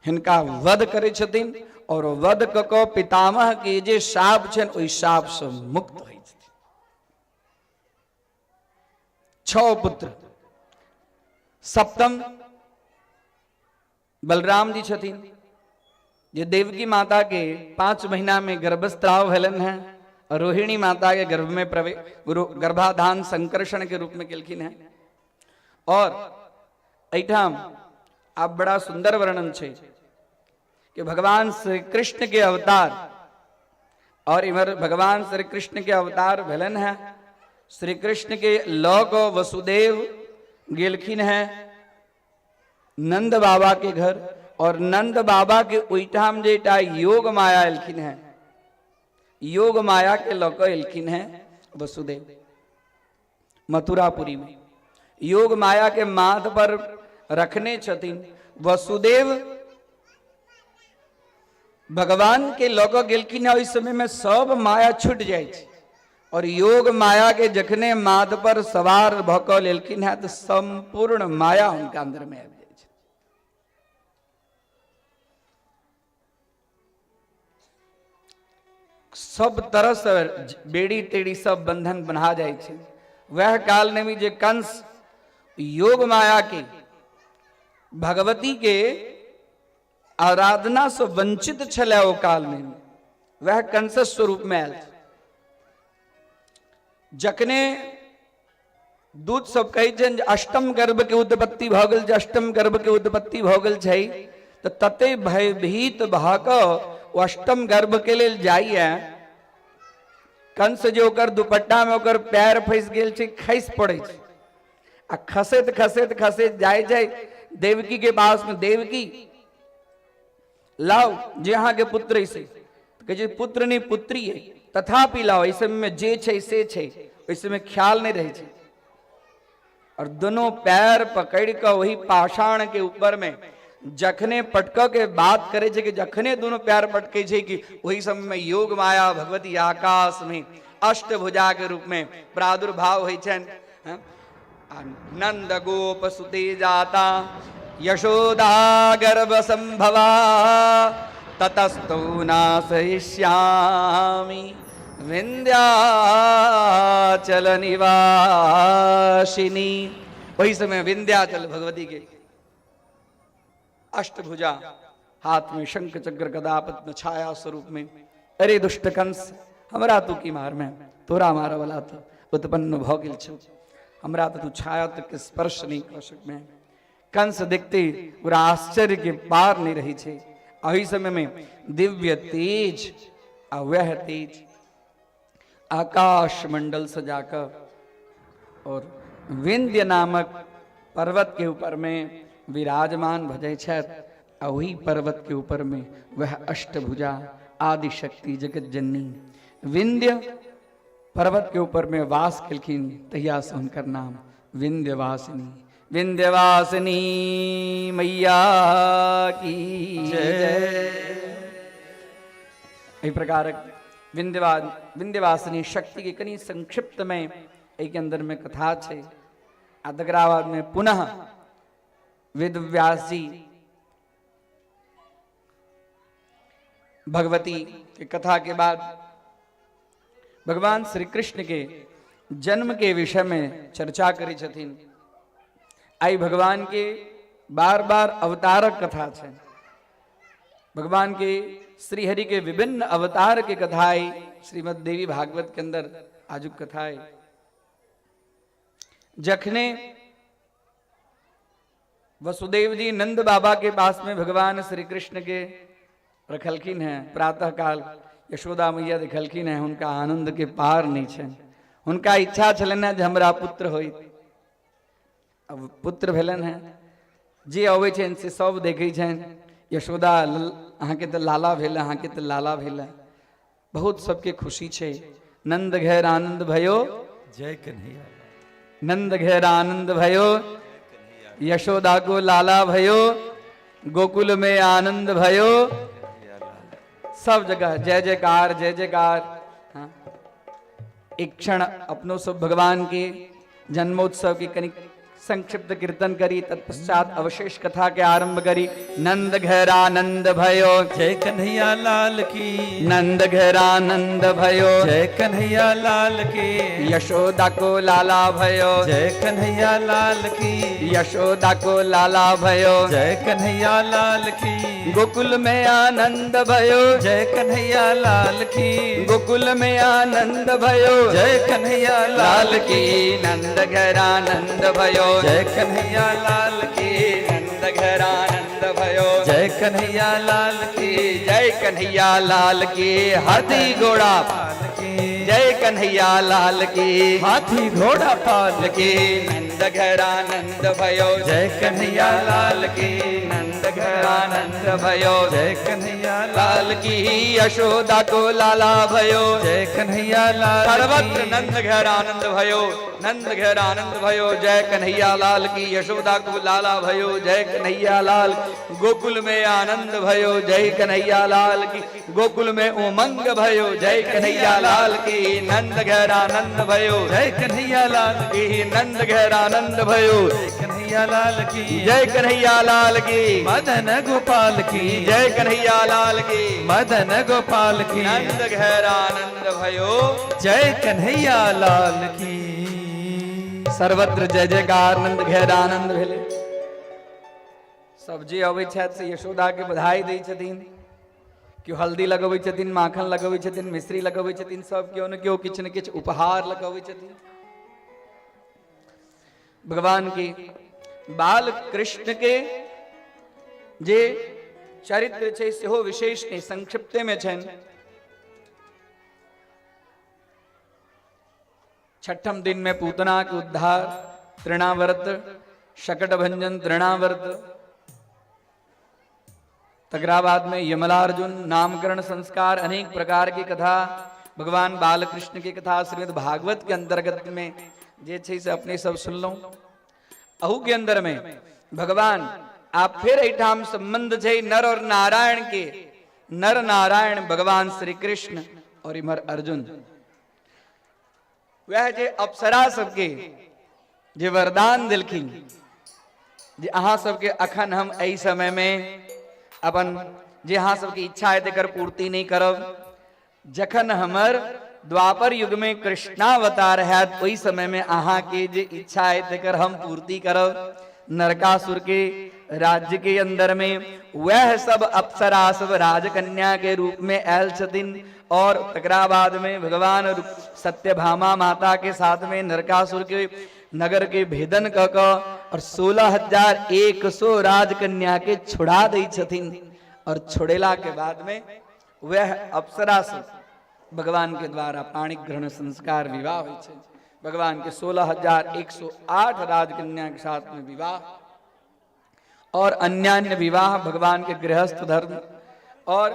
हिनका वध करे छथिन, और वध क के पितामह के जे शाप छन ओहि शाप से मुक्त होइ छथिन। 6 पुत्र। सप्तम बलराम जी छथिन, जे देवकी माता के 5 महीना में गर्भस्राव भेलन है, और रोहिणी माता के गर्भ में गर्भाधान संकर्षण के रूप में केलखिन है। और एठाम आप बड़ा सुंदर वर्णन छे कि भगवान श्री कृष्ण के अवतार, और इधर भगवान श्री कृष्ण के अवतार भेलन है। श्री कृष्ण के लोक वसुदेव गेलखिन है नंद बाबा के घर, और नंद बाबा के ओइठाम जेटा योग माया एलखिन है, योग माया के लोक एलखिन है वसुदेव मथुरापुरी में। योग माया के माथ पर रखने छथिन। वसुदेव भगवान के लौक गेलखिन है, इस समय में सब माया छूट जाए छे और योग माया के जखने माथ पर सवार भक लेलखिन है तो संपूर्ण माया उनका अंदर में आ जाए छे। सब तरह से बेड़ी टेढ़ी सब बंधन बना जाए छे। वह काल में भी जे कंस योग माया के भगवती के आराधना से वंचित छले ओ काल में, वह कंस स्वरूप में आयल। जखने दूत सब कहे छन अष्टम गर्भ के उत्पत्ति भ गेल, अष्टम गर्भ के उत्पत्ति भ गेल छै तो तते भयभीत भ क अष्टम गर्भ के लेल जाइए। कंस जो ओकर दुपट्टा में ओकर पैर फंस गेल छै, खस पड़े छै आ खसैत खसैत खसैत जाए जाए देवकी के पास में। देवकी लाओ जे अहाँ के पुत्र ऐसे कहे पुत्र नहीं पुत्री है, तथापि लाओ, इस में जे छै से छै, इस में ख्याल नहीं रहे छै। और दोनों पैर पकड़ कर वही पाषाण के ऊपर में जखने पटक के बात करे छे कि जखने दोनों पैर पटके छे कि वही समय में योग माया भगवती आकाश में अष्टभुजा के रूप में प्रादुर्भाव होई छन। नंद गोप सुते जाता यशोदा गर्भ संभवा ततस्तु नाशयिष्यामि विंध्याचल निवासिनी। वही समय विंध्याचल भगवती के अष्टभुजा, हाथ में शंख चक्र गदा पद्म छाया स्वरूप में। अरे दुष्ट कंस, हमरा तू की मार में तोरा मारा वाला तो उत्पन्न भ गेल छौ, हमरा तो तू छाया तक के स्पर्श नहीं कर सकमे। कंस देखते पूरा आश्चर्य के पार नहीं रही छे। अही समय में दिव्य तेज वह तेज आकाश मंडल सजाकर और विंध्य नामक पर्वत के ऊपर में विराजमान भजे छत। वही पर्वत के ऊपर में वह अष्टभुजा आदि शक्ति जगत जननी विंध्य पर्वत के ऊपर में वास किलखिन, तहिया से उनकर नाम विंध्यवासिनी। विंध्यवासिनी मैया की जय। इस प्रकार विंध्यवासिनी शक्ति के कनी संक्षिप्त में एक अंदर में कथा छे। अदगराबाद में पुनः वेद व्यास जी भगवती की कथा के बाद भगवान श्री कृष्ण के जन्म के विषय में चर्चा करी छथिन। आई भगवान के बार बार अवतारक कथा छे। भगवान के श्री हरि के विभिन्न अवतार के कथाएं श्रीमद् देवी भागवत के अंदर आजुक कथाएं। जखने वसुदेव जी नंद बाबा के पास में भगवान श्री कृष्ण के रखलखिन है, प्रातः काल यशोदा मैया देखलखिन है, उनका आनंद के पार नहीं छे। उनका इच्छा छलन जे हमरा पुत्र होई। अब पुत्र भेलन है, जे अबै छन से सब देखै छन यशोदा अहाँ के तो लाला भेल, अहाँ के तो लाला भेल। बहुत सबके खुशी छे। नंद घेर आनंद भयो, जय कन्हैया। नंद घेर आनंद भयो, यशोदा को लाला भयो, गोकुल में आनंद भयो। सब जगह जय जयकार जय जयकार। हाँ। एक क्षण अपनों सब भगवान के जन्मोत्सव की कनिक संक्षिप्त कीर्तन करी, तत्पश्चात अवशेष कथा के आरंभ करी। नंद घेरानंद भयो, जय कन्हैया लाल की। नंद घेरानंद भयो, जय कन्हैया लाल की। यशोदा को लाला भयो, जय कन्हैया लाल की। यशोदा को लाला भयो, जय कन्हैया लाल की। गोकुल में आनंद भयो, जय कन्हैया लाल की। गोकुल में आनंद भयो, जय कन्हैया लाल की। नंद घेरानंद भयो, जय कन्हैया लाल की। नंद घेरानंद भयो, जय कन्हैया लाल की। जय कन्हैया लाल की। हाथी घोड़ा लाल की। जय कन्हैया लाल की। हाथी घोड़ा पाल की। नंद घेरानंद भयो, जय कन्हैया लाल की। नंद घर आनंद भयो। जय कन्हैया लाल की यशोदा को लाला भयो। जय कन्हैया लाल सर्वत्र नंद घर आनंद भयो, नंद घर आनंद भयो। जय कन्हैया लाल की यशोदा को लाला भयो। जय कन्हैया लाल गोकुल में आनंद भयो। जय कन्हैया लाल की गोकुल में उमंग भयो। जय कन्हैया लाल की नंद घर आनंद भयो। जय कन्हैया लाल की नंद घर आनंद भयो। कन्हैया लाल की जय कन्हैया लाल की मदन गोपाल की जय कन्हैया लाल की मदन गोपाल की नंद घर आनंद भयो। जय कन्हैया लाल की। सर्वत्र जय जयकार नंद घेर आनंद भेले। सब्जी अबै छथि से यशोदा के बधाई दै छथिन। क्यों हल्दी लगबै छथिन, माखन लगबै छथिन, मिश्री लगबै छथिन, सब क्यों न क्यों किछ न किछ उपहार लगबै छथिन। भगवान की बाल कृष्ण के जे चरित्र छै सेहो विशेष नहीं, संक्षिप्त में छन। छठम दिन में पूतना के उद्धार, तृणाव्रत, शकट भंजन तृणाव्रत, तकरा बाद में यमलार्जुन, नामकरण संस्कार, अनेक प्रकार की कथा, भगवान बालकृष्ण की कथा श्रीमद् भागवत के अंतर्गत में जे छै से अपने सब सुन लो। अहू के अंदर में भगवान आप फिर एठाम संबंध छै नर और नारायण के। नर नारायण भगवान श्री कृष्ण और इमर अर्जुन। वह जे अप्सरा सबके जे वरदान दिलखिन जे अहाँ सबके अखन हम एहि समय में अपन जे अहाँ सबके इच्छा है तेकर पूर्ति नहीं करब। जखन हमर द्वापर युग में कृष्णावतार हैत ओहि समय में अहाँ के जे इच्छा है तेकर हम पूर्ति करब। नरकासुर के राज्य के अंदर में वह सब अप्सरा सब राजकन्या के रूप में आयल छथिन और तकरा बाद में भगवान सत्यभामा माता के साथ में नरकासुर के नगर के भेदन क और 16,100 राजकन्या के छुड़ा दै छथिन। और छुड़ेला के बाद में वह अप्सरा से भगवान के द्वारा पाणिक ग्रहण संस्कार विवाह होइ छै। भगवान के 16,108 राजकन्या के साथ में विवाह और अन्यान्य विवाह भगवान के गृहस्थ धर्म। और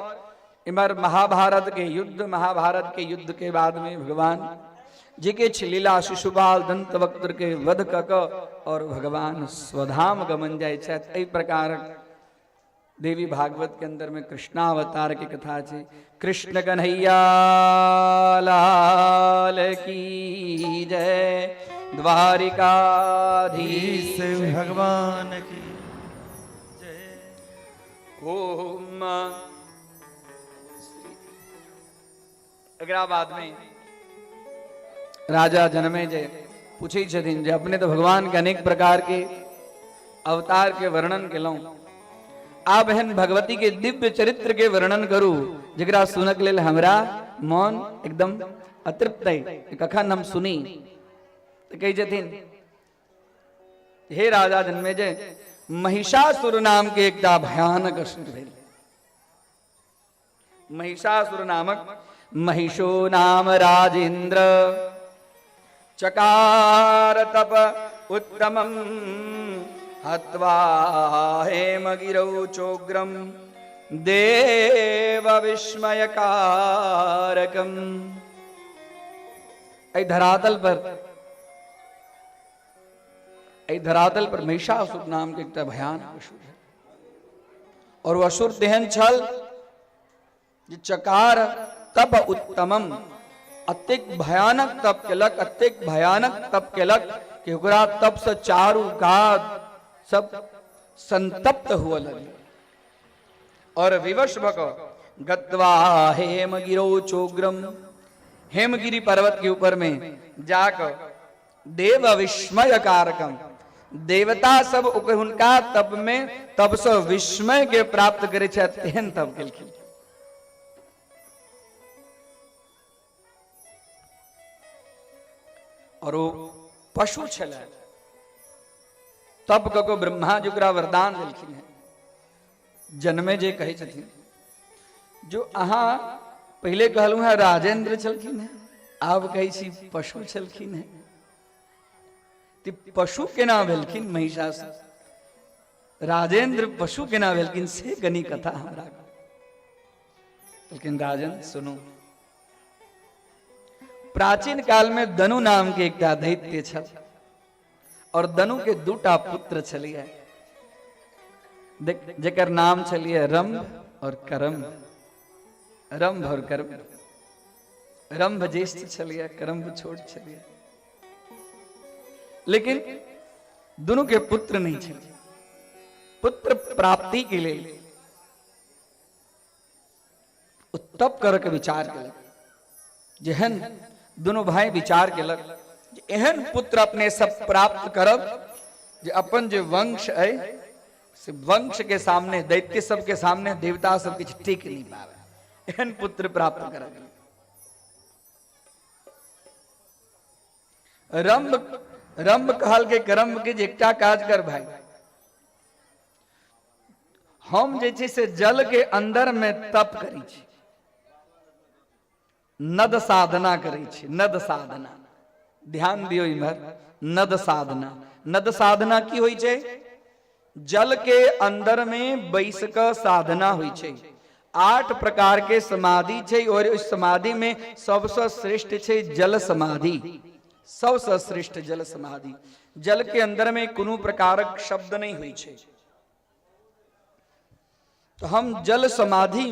इमर महाभारत के युद्ध के बाद में भगवान जी के लीला शिशुपाल दंत वक्त्र के वध कक और भगवान स्वधाम गमन जाय छथि। एहि प्रकार देवी भागवत के अंदर में कृष्णावतार की कथा है। कृष्ण कन्हैया लाल की जय, द्वारिकाधीश भगवान की ओम। एकरा बाद में राजा जनमेजय पूछे छथिन जे अपने तो भगवान के अनेक प्रकार के अवतार के वर्णन केलौं, आ बहन भगवती के दिव्य चरित्र के वर्णन करू जरा सुनक लेल हमरा मन एकदम अतृप्त है। कखन हम सुनी तो कही छथिन हे राजा जनमेजय, महिषासुर नाम के एकटा भयानक असुर भेल। महिषासुर नामक महिषो नाम राजेंद्र चकार तप उत्तमम हत्वा हेमगिरौ चोग्रम देव विस्मयकारकम। ऐ धरातल पर महिषासुर नाम के एक भयानक असुर है। और वह असुर तेहन छल जे चकार तप उत्तमम, अत्यक भयानक तप केलक, अत्यक भयानक तप केलक कि ओकरा तप से चारू कात सब संतप्त हुआ लगे। और विवश भक गत्वा हेमगिरो चोग्रम, हेमगिरी पर्वत के ऊपर में जाकर देव विस्मय कारकम, देवता सब उनका तप में तब से विस्मय के प्राप्त करे तेहन तप केलखिन। और वो पशु छल तब कको ब्रह्मा जी ओकरा वरदान देलखिन है। जन्मे जे कहे छथिन जो अहाँ पहले कहलू है राजेंद्र छलखिन है, आब कहे छी पशु छलखिन है। पशु केना भेलखिन महिषासुर? राजेंद्र पशु के ना लेकिन से गनी कथा हमरा लेकिन राजन सुनो प्राचीन काल में दनु नाम के एक दैत्य छल और दनु के दूटा पुत्र छलिए जेकर नाम छलिए रंभ और करम्भ रंभ और करम्भ रंभ ज्येष्ठ छलिए करम्भ छोट छलिए लेकिन दोनों के पुत्र नहीं छलिए पुत्र प्राप्ति के लिए तप करके विचार केलक जेहन दोनों भाई विचार केलक एहन पुत्र अपने सब प्राप्त करब जे अपन जो वंश है से वंश के सामने दैत्य सब के सामने देवता सब कुछ टिक नहीं पावे एहन पुत्र प्राप्त करब रंभ कहल के करम्भ के जे एकटा काज कर भाई हम जे छै से जल के अंदर में तप करी छी नद साधना करी छी नद साधना ध्यान दियो इमहर नद साधना की होई छै जल के अंदर में बैस क साधना होई छै 8 प्रकार के समाधि छै और इस समाधि में सबसे श्रेष्ठ छै जल समाधि सबसे श्रेष्ठ जल समाधि जल के अंदर में कोनो प्रकारक शब्द नहीं हुई छै तो हम जल समाधि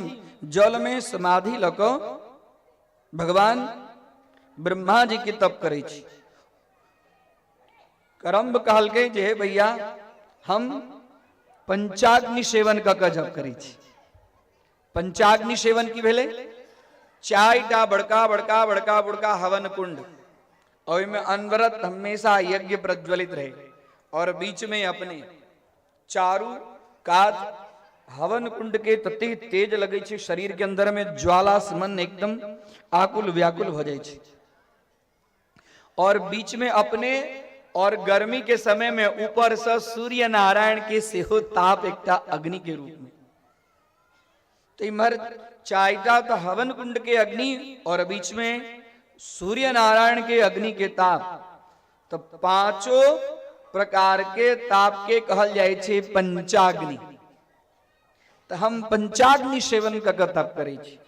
जल में समाधि लको भगवान ब्रह्मा जी की तप करे छी करम्भ कहल के जे भैया हम पंचाग्नि सेवन क जप करे छी पंचाग्नि सेवन की भेले 4टा बड़का बड़का बड़का बड़का हवन कुंड और में अनवरत हमेशा यज्ञ प्रज्वलित रहे और बीच में अपने चारों काज हवन कुंड के तते तेज लगे छे शरीर के अंदर में ज्वाला समन एकदम आकुल व्याकुल हो जाए छे और बीच में अपने और गर्मी के समय में ऊपर से सूर्य नारायण के सेहो ताप एकटा अग्नि के रूप में तो इमर 4टा तो हवन कुंड के अग्नि और बीच में सूर्य नारायण के अग्नि के ताप तो 5 प्रकार के ताप के कहल जाए छे पंचाग्नि तो हम पंचाग्नि सेवन का तप करे छी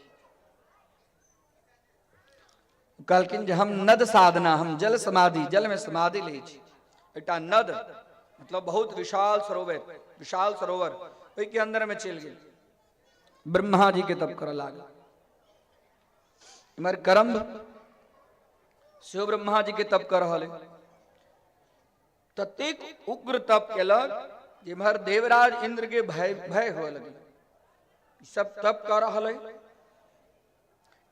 कहलखिन जे हम नद साधना हम जल समाधि जल में समाधि ले छी एकटा नद मतलब बहुत विशाल सरोवर ओई के अंदर में चल गेल ब्रह्मा जी के तप कर लागल इमर करम्भ शिव ब्रह्मा जी के तप कर रहल ततेक उग्र तप केलक जिम्हर देवराज इंद्र के भय हो लगे सब तप कर रहल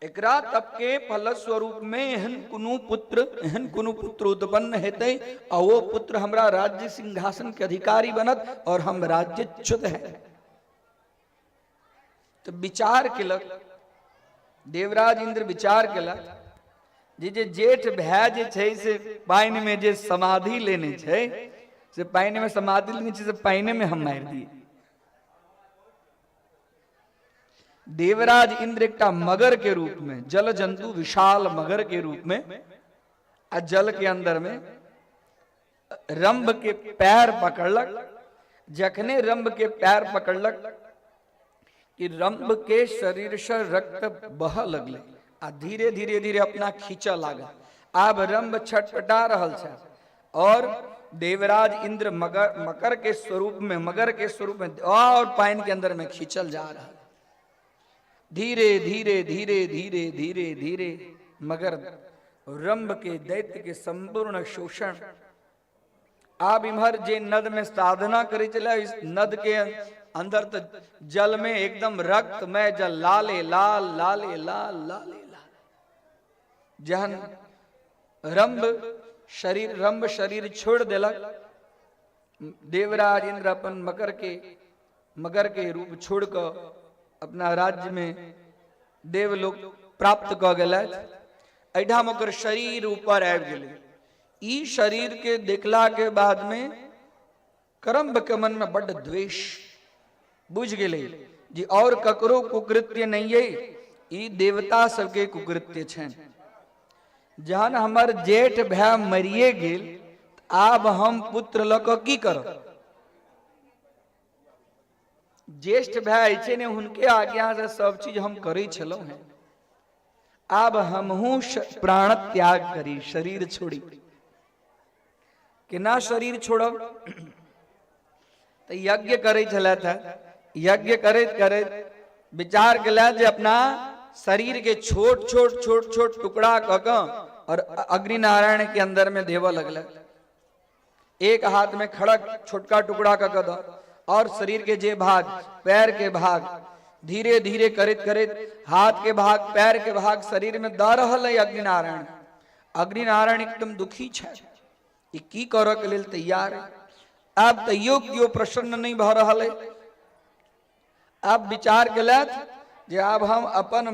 एकरा तप के फल स्वरूप में एहन कुनु पुत्र उत्पन्न हेते और वो पुत्र हमरा राज्य सिंहासन के अधिकारी बनत और हम राज्यच्युत है तो विचार केलक देवराज इंद्र विचार केलक जे जेठ भय जे छै से पानी में जे समाधि लेने छै से पानी में समाधि लेने छै से पानी में हम मार दिए देवराज इंद्र एकटा मगर के रूप में जल जंतु विशाल मगर के रूप में जल के अंदर में रंभ के पैर पकड़लक जखने रंभ के पैर पकड़लक कि रंभ के शरीर से रक्त बह लगले आ धीरे धीरे धीरे अपना खींचा लागल आब रंभ छटपटा रहल छै और देवराज इंद्र मगर के स्वरूप में और पानी के अंदर में खींचल जा रहा धीरे धीरे धीरे धीरे धीरे धीरे मगर रंभ के दैत्य के संपूर्ण शोषण आप इमहर जे नद में साधना करे चला इस नद के अंदर तो जल में एकदम रक्त में जल लाले लाल लाले लाल लाले लाल जहन रंभ शरीर छोड़ देलक देवराज इंद्र अपन मगर के रूप छोड़ कर अपना राज्य में देवलोक प्राप्त क गेलैथ एठाम ओकर शरीर ऊपर आबि गेलै ई शरीर के देखला के बाद में करम्भ के मन में बड़ द्वेष बुझ गेलै जे और ककरो कुकृत्य नहीं है ई देवता सबके कुकृत्य छन जहन हमर जेठ भाई मरिए गेल आब हम पुत्र ल क की करब ज्येष्ठ भाई छै ने हुनके आज्ञा से सब चीज हम करै छलहुं हैं। आब हमहू प्राण त्याग करी, शरीर छोड़ी। केना शरीर छोड़ब? तो यज्ञ करे छला था। यज्ञ करैत करैत विचार केला जे अपना शरीर के छोट छोट छोट छोट टुकड़ा क के और अग्नि नारायण के अंदर में देव लगल। एक हाथ में खड़क छोटका टुकड़ा क के दो और शरीर के जे भाग, पैर के भाग धीरे धीरे करैत करैत हाथ के भाग, पैर के भाग शरीर में द रहल है अग्नि नारायण। अग्नि नारायण एकदम दुखी छै, ई की करऽ के लेल तैयार है। आब तैयो कियो प्रसन्न नहीं भ रहल है। आब विचार केलथ जे आब हम अपन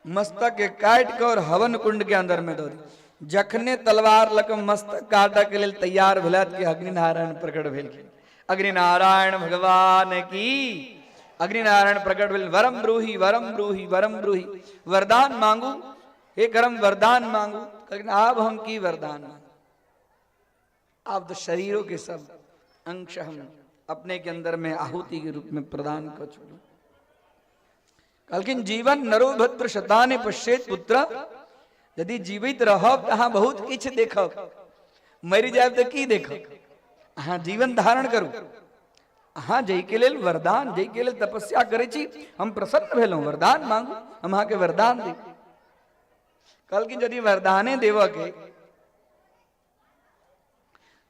मस्तक के काट के और हवन कुंड के अंदर में दो दी। जखने तलवार लक मस्तक काटे के लेल तैयार भेलथ कि अग्नि नारायण प्रकट भेलखिन। अग्नि नारायण भगवान की। अग्नि नारायण प्रकट भेल। वरम ब्रूहि वरम ब्रूहि वरम ब्रूहि, वरदान मांगू हे करम, वरदान मांगू। अब हम की वरदान मांगू? आप तो शरीरों के सब अंश हम अपने के अंदर में आहुति के रूप में प्रदान कर छोड़ो। कहलखिन जीवन नरो भद्र शताने पश्चेत पुत्र, यदि जीवित रहब तो अहाँ बहुत किछ देखब, मरि जायब तो की देखब? अहाँ जीवन धारण करू। अहाँ जय के लेल वरदान, जय के लेल तपस्या करे छी, हम प्रसन्न भेलहुं, वरदान मांगू, हम अहाँ के वरदान दे। कहलखिन यदि वरदाने देव के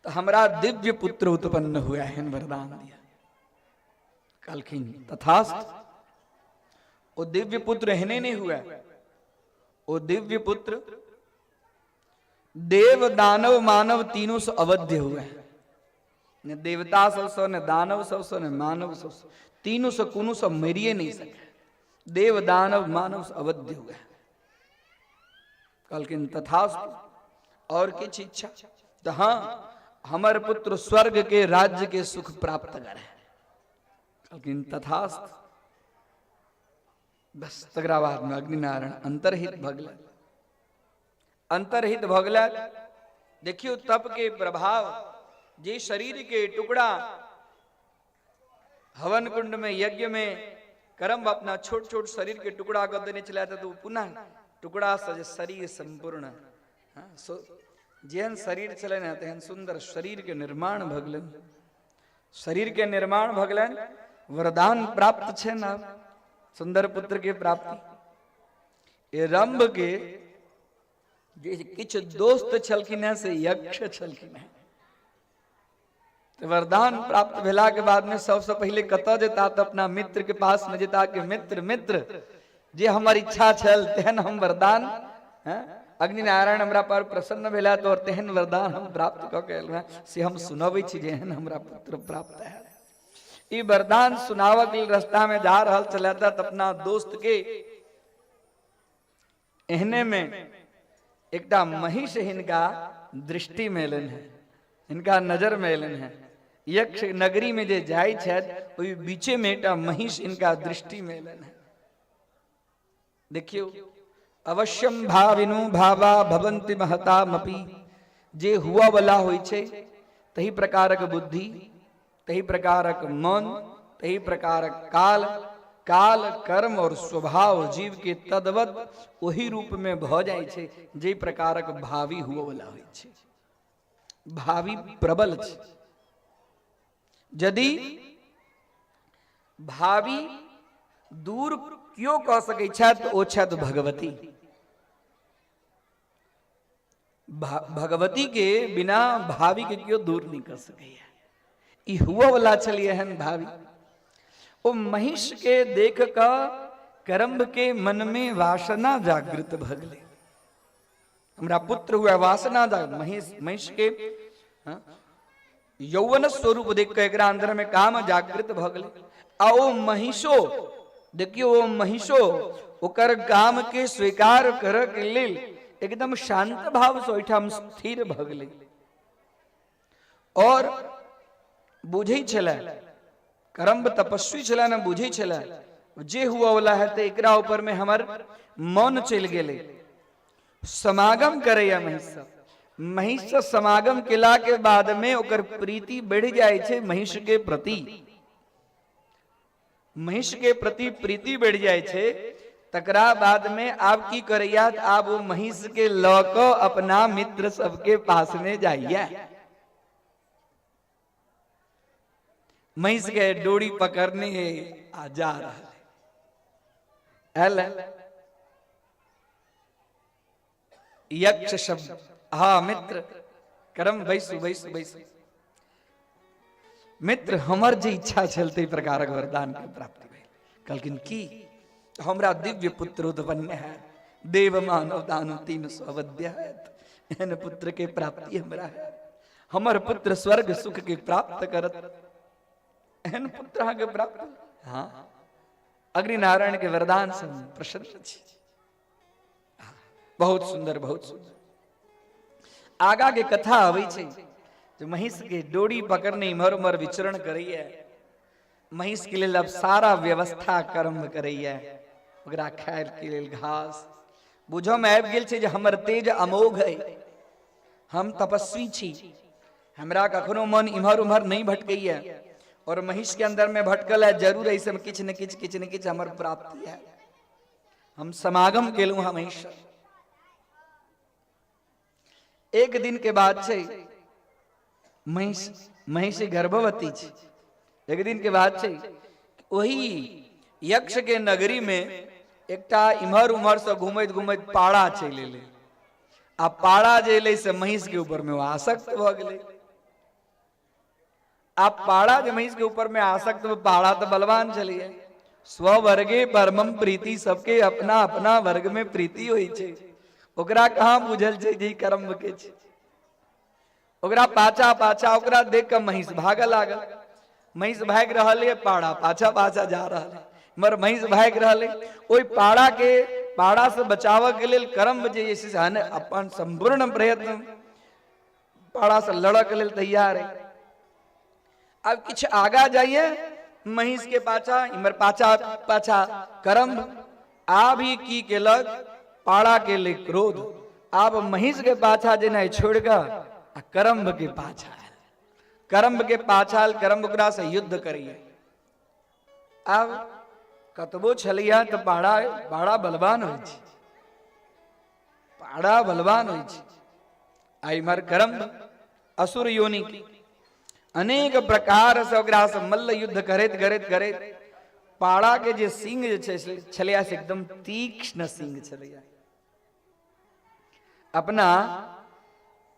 तो हमरा दिव्य पुत्र उत्पन्न हुआ है, वरदान दिया। कहलखिन तथास्तु। वो दिव्य पुत्र एहने नहीं हुआ, वो दिव्य पुत्र देव दानव मानव तीनों से अवध्य हुआ है। न देवता सबसे, न दानव सबसे, न मानव सबसे, तीनों से कोनो से मरिए नहीं सके। देव दानव मानव से अवध्य हुआ है। कहलखिन तथास्तु। और किछ इच्छा? तो हाँ, हमर पुत्र स्वर्ग के राज्य के सुख प्राप्त करे। कहलखिन तथास्तु। बस तकरा बाद में अग्नि नारायण अंतर्हित भगल। अंतर्हित भगल। देखियो तप के प्रभाव, जे शरीर के टुकड़ा हवन कुंड में यज्ञ में कर्म अपना छोट छोट शरीर के टुकड़ा कर देने चला था, तो पुनः टुकड़ा से शरीर संपूर्ण जेहन शरीर चले ना तेहन सुंदर शरीर के निर्माण भगलन। शरीर के निर्माण भगलन। वरदान प्राप्त छे ना, सुंदर पुत्र के प्राप्ति। ये रंभ के जे किछ दोस्त छलखिन है से यक्ष छलखिन है। तो वरदान प्राप्त भेला के बाद में सबसे पहले कतऽ जेता? तो अपना मित्र के पास में जेता कि मित्र मित्र जे हमर इच्छा छल तेहन हम वरदान, अग्नि नारायण हमरा पर प्रसन्न भेला तो और तेहन वरदान हम प्राप्त क के एलहुं से हम सुनबै छी जेहन हमरा पुत्र प्राप्त है। ई वरदान सुनावक के रास्ता में जा रहल चला था, तो अपना दोस्त के एहने में एकटा महिष हिनका दृष्टि में एलन है, इनका नजर में एलन है। यक्ष नगरी में जे जाय छथि ओहि बीचे में एकटा महिष इनका दृष्टि में एलन है। देखियो अवश्यम भाविनु भावा भवंति महतामपि। जे हुआ वाला होय छै तही प्रकारक बुद्धि, तही प्रकारक मन, तही प्रकारक काल, काल कर्म और स्वभाव जीव के तद्वत वही रूप में भ जाय छै जे प्रकारक भावी हुआ वाला होय छै। भावी प्रबल छै। यदि भावी दूर क्यों कह सकै छथि? ओ छथि भगवती। भगवती के बिना भावी के क्यों दूर नहीं कर सके? ई हुआ वाला चलिए हन भावी। ओ महिष के देख का करम्ब के मन में वासना जागृत भगले। हमरा पुत्र हुआ, वासना जाग। महिष के यौवन स्वरूप देख के एकरा अंदर में काम जागृत भगले। आ ओ महिषो देखियो, ओ महिषो ओकर काम के स्वीकार कर के लेल एकदम शांत भाव से ओहिठाम स्थिर भगले और बुझे छला। करम्ब तपस्वी छला न, बुझे छला जे हुआ वाला है तो एकरा ऊपर में हमर मन चल गेले। समागम करे महिष। महिष समागम केला के बाद में ओकर प्रीति बढ़ जाए छे महिष के प्रति। महिष के प्रति प्रीति बढ़ जाए छे, तकरा बाद में आप की करैया आप वो महिष के लौको अपना मित्र सबके पास में जाइए। महिष के डोरी पकड़ने आ जा रहा है। यक्ष शब्द, हाँ मित्र करम बैसु बैसु बैसु मित्र हमर जे इच्छा चलते प्रकारक वरदान के प्राप्ति भइल। कहलखिन की हमरा दिव्य पुत्र उत्पन्न है, देव मानव दानव तीन स्वद्य है, एहन पुत्र के प्राप्ति हमरा है। हमर पुत्र स्वर्ग सुख के प्राप्त करत, एहन पुत्र के प्राप्त। हाँ अग्नि नारायण के वरदान से प्रसन्न छी। बहुत सुंदर बहुत सुंदर। आगा के कथा आवे छे जो महिष के डोरी पकड़ने इमर उमर विचरण करैया। महिष के लेल अब सारा व्यवस्था कर्म करैया, ओकरा खाय के लेल घास। बुझो में आबि गेल छे जे हमर तेज अमोघ है, हम तपस्वी छी, हमरा कखनो मन इमहर उमहर नहीं भटकैया। और महिष के अंदर में भटकल है, जरूर ऐसे में किछ न किछ हमर प्राप्ति है। हम समागम केलू हम महिष। एक दिन के बाद छे महिषी गर्भवती छे। एक दिन के बाद छे वही यक्ष के नगरी में एकटा इमहर उमहर से घूमत घूमत पाड़ा चले ले। आ पाड़ा जे से महिष के ऊपर में वो आसक्त भ गेले। आप पाड़ा जे महिष के ऊपर में आसक्त, पाड़ा तो बलवान चलिए। स्ववर्गे परमम प्रीति, सबके अपना अपना वर्ग में प्रीति होई छे। ओकरा कहाँ बुझल छे जे कर्म के छे। ओकरा पाछा पाछा ओकरा देख के महिष भाग लागल। महिष भाग रहल है, पाड़ा पाछा पाछा जा रहल है। मर महिष भाग रहल है, ओई पाड़ा से बचाव के लेल कर्म जे से अपन संपूर्ण प्रयत्न पाड़ा से लड़ के लेल तैयार है। अब किछ आगा जाइए, महिष के पाछा इमर पाछा पाछा कर्म आ भी की केलक, पाड़ा के लिए क्रोध। अब महिष के पाछा जे नहीं छोड़गा, करम्ब के पाछा करम्ब के पाछा करम्ब ओकरा से युद्ध करिए। अब कतबो छलिया तो पाड़ा बलवान हो, पाड़ा बलवान हो। आइमर करम्ब असुर योनि की अनेक प्रकार से ओकरा से मल्ल युद्ध करैत करैत करैत पाड़ा के जे सिंह छलिया से एकदम तीक्ष्ण सिंह छलिया। अपना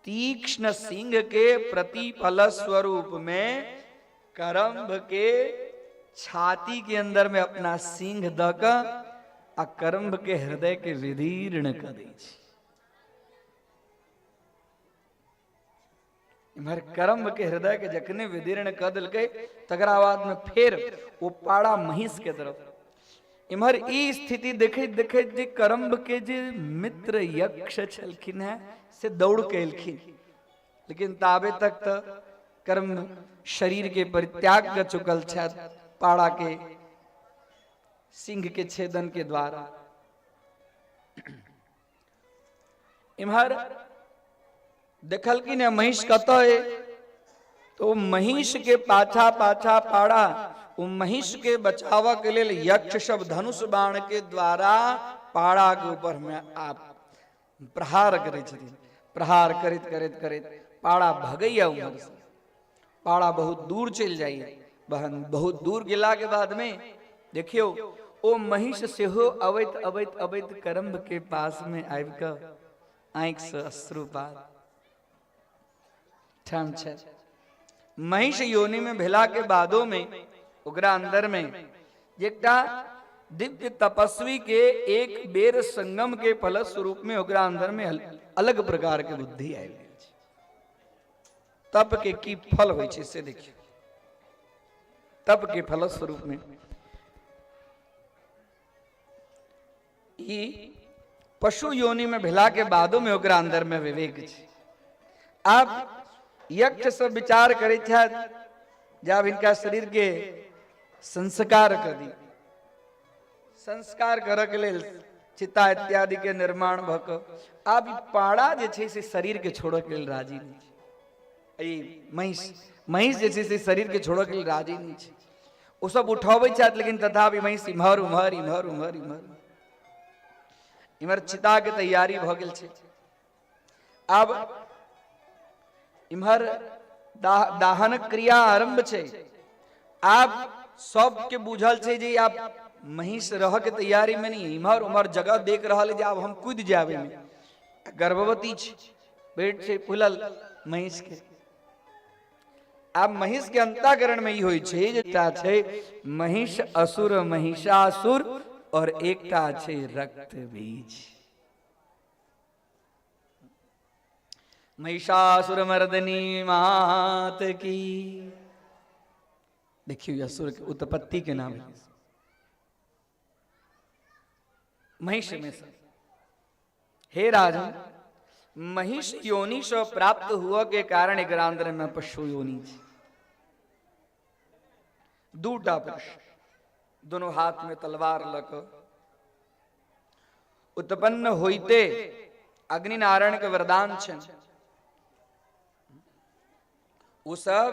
तीक्ष्ण सिंह के प्रतिफल स्वरूप में करम्ब के छाती के अंदर में अपना सिंह दक आ करम्ब के हृदय के विदीर्ण कर दी। इमहर करम्ब के हृदय के जखने विदीर्ण कर दिल के, तकरा बाद में फिर वो पाड़ा महिष के तरफ। इमहर ई स्थिति देखे देखे जे करम्ब के जे मित्र यक्ष छलखिन है से दौड़ के एलखिन। लेकिन ताबे तक तो कर्म शरीर के परित्याग कर चुकल छथि पाड़ा के सिंह के छेदन के द्वारा। इमहर देखल कि ने महिष कतो है, तो महिष के पाछा पाछा पाड़ा वो महिष के बचाव के लिए यक्ष सब धनुष बाण के द्वारा पाड़ा के ऊपर में आप प्रहार करे छथिन। प्रहार करित करित करित पाड़ा भगैया उमर से। पाड़ा बहुत दूर चल जाइए। बहन बहुत दूर गेला के बाद में देखियो ओ महिष से हो अवैत अवैत अवैत करम्ब के पास में आबि के आंख से अश्रुपात ठाम छै। महिष योनि में भेला के बादों में ओकरा अंदर में एकटा दिव्य तपस्वी के एक बेर संगम के फल स्वरूप में ओकरा अंदर में अलग प्रकार के बुद्धि आयल। तप के की फल होय छै से देखिए। तप के फल स्वरूप में ई पशु योनि में भेला के बादों में ओकरा अंदर में विवेक छै। आप यक्ष से विचार करे छथि जब इनका शरीर के संस्कार कर दी। संस्कार करे के लेल चिता इत्यादि के निर्माण भक आब पाड़ा जे छै से शरीर के छोड़े के लेल राजी नहीं छै। महिष जे छै से शरीर के छोड़े के लेल राजी नहीं छै। वो सब उठावे चाहत, लेकिन तथापि महिष इम्हर उम्हर इम्हर उम्हर इम्हर इम्हर चिता के तैयारी भ गेल छै। अब इम्हर दाहन क्रिया आरंभ छै। आप सबके बुझल छै जे आप महिष रह के तैयारी में नहीं, इम्हर उम्हर जगह देख रहा है, अब हम कूद जावे में। गर्भवती छै, पेट से फूलल महिष के। अब महिष के अंतःकरण में ई होई छै जेटा छै महिष असुर महिषासुर और एकटा छै रक्त बीज। महिषासुर मर्दनी मात की। देखिए असुर की उत्पत्ति के नाम है महिष में से। हे राजन, महिष योनि से प्राप्त हुआ के कारण एक अंदर में पशु योनि छै। दूटा पुरुष दोनों हाथ में तलवार लक उत्पन्न होइते अग्नि नारायण के वरदान छन। वो सब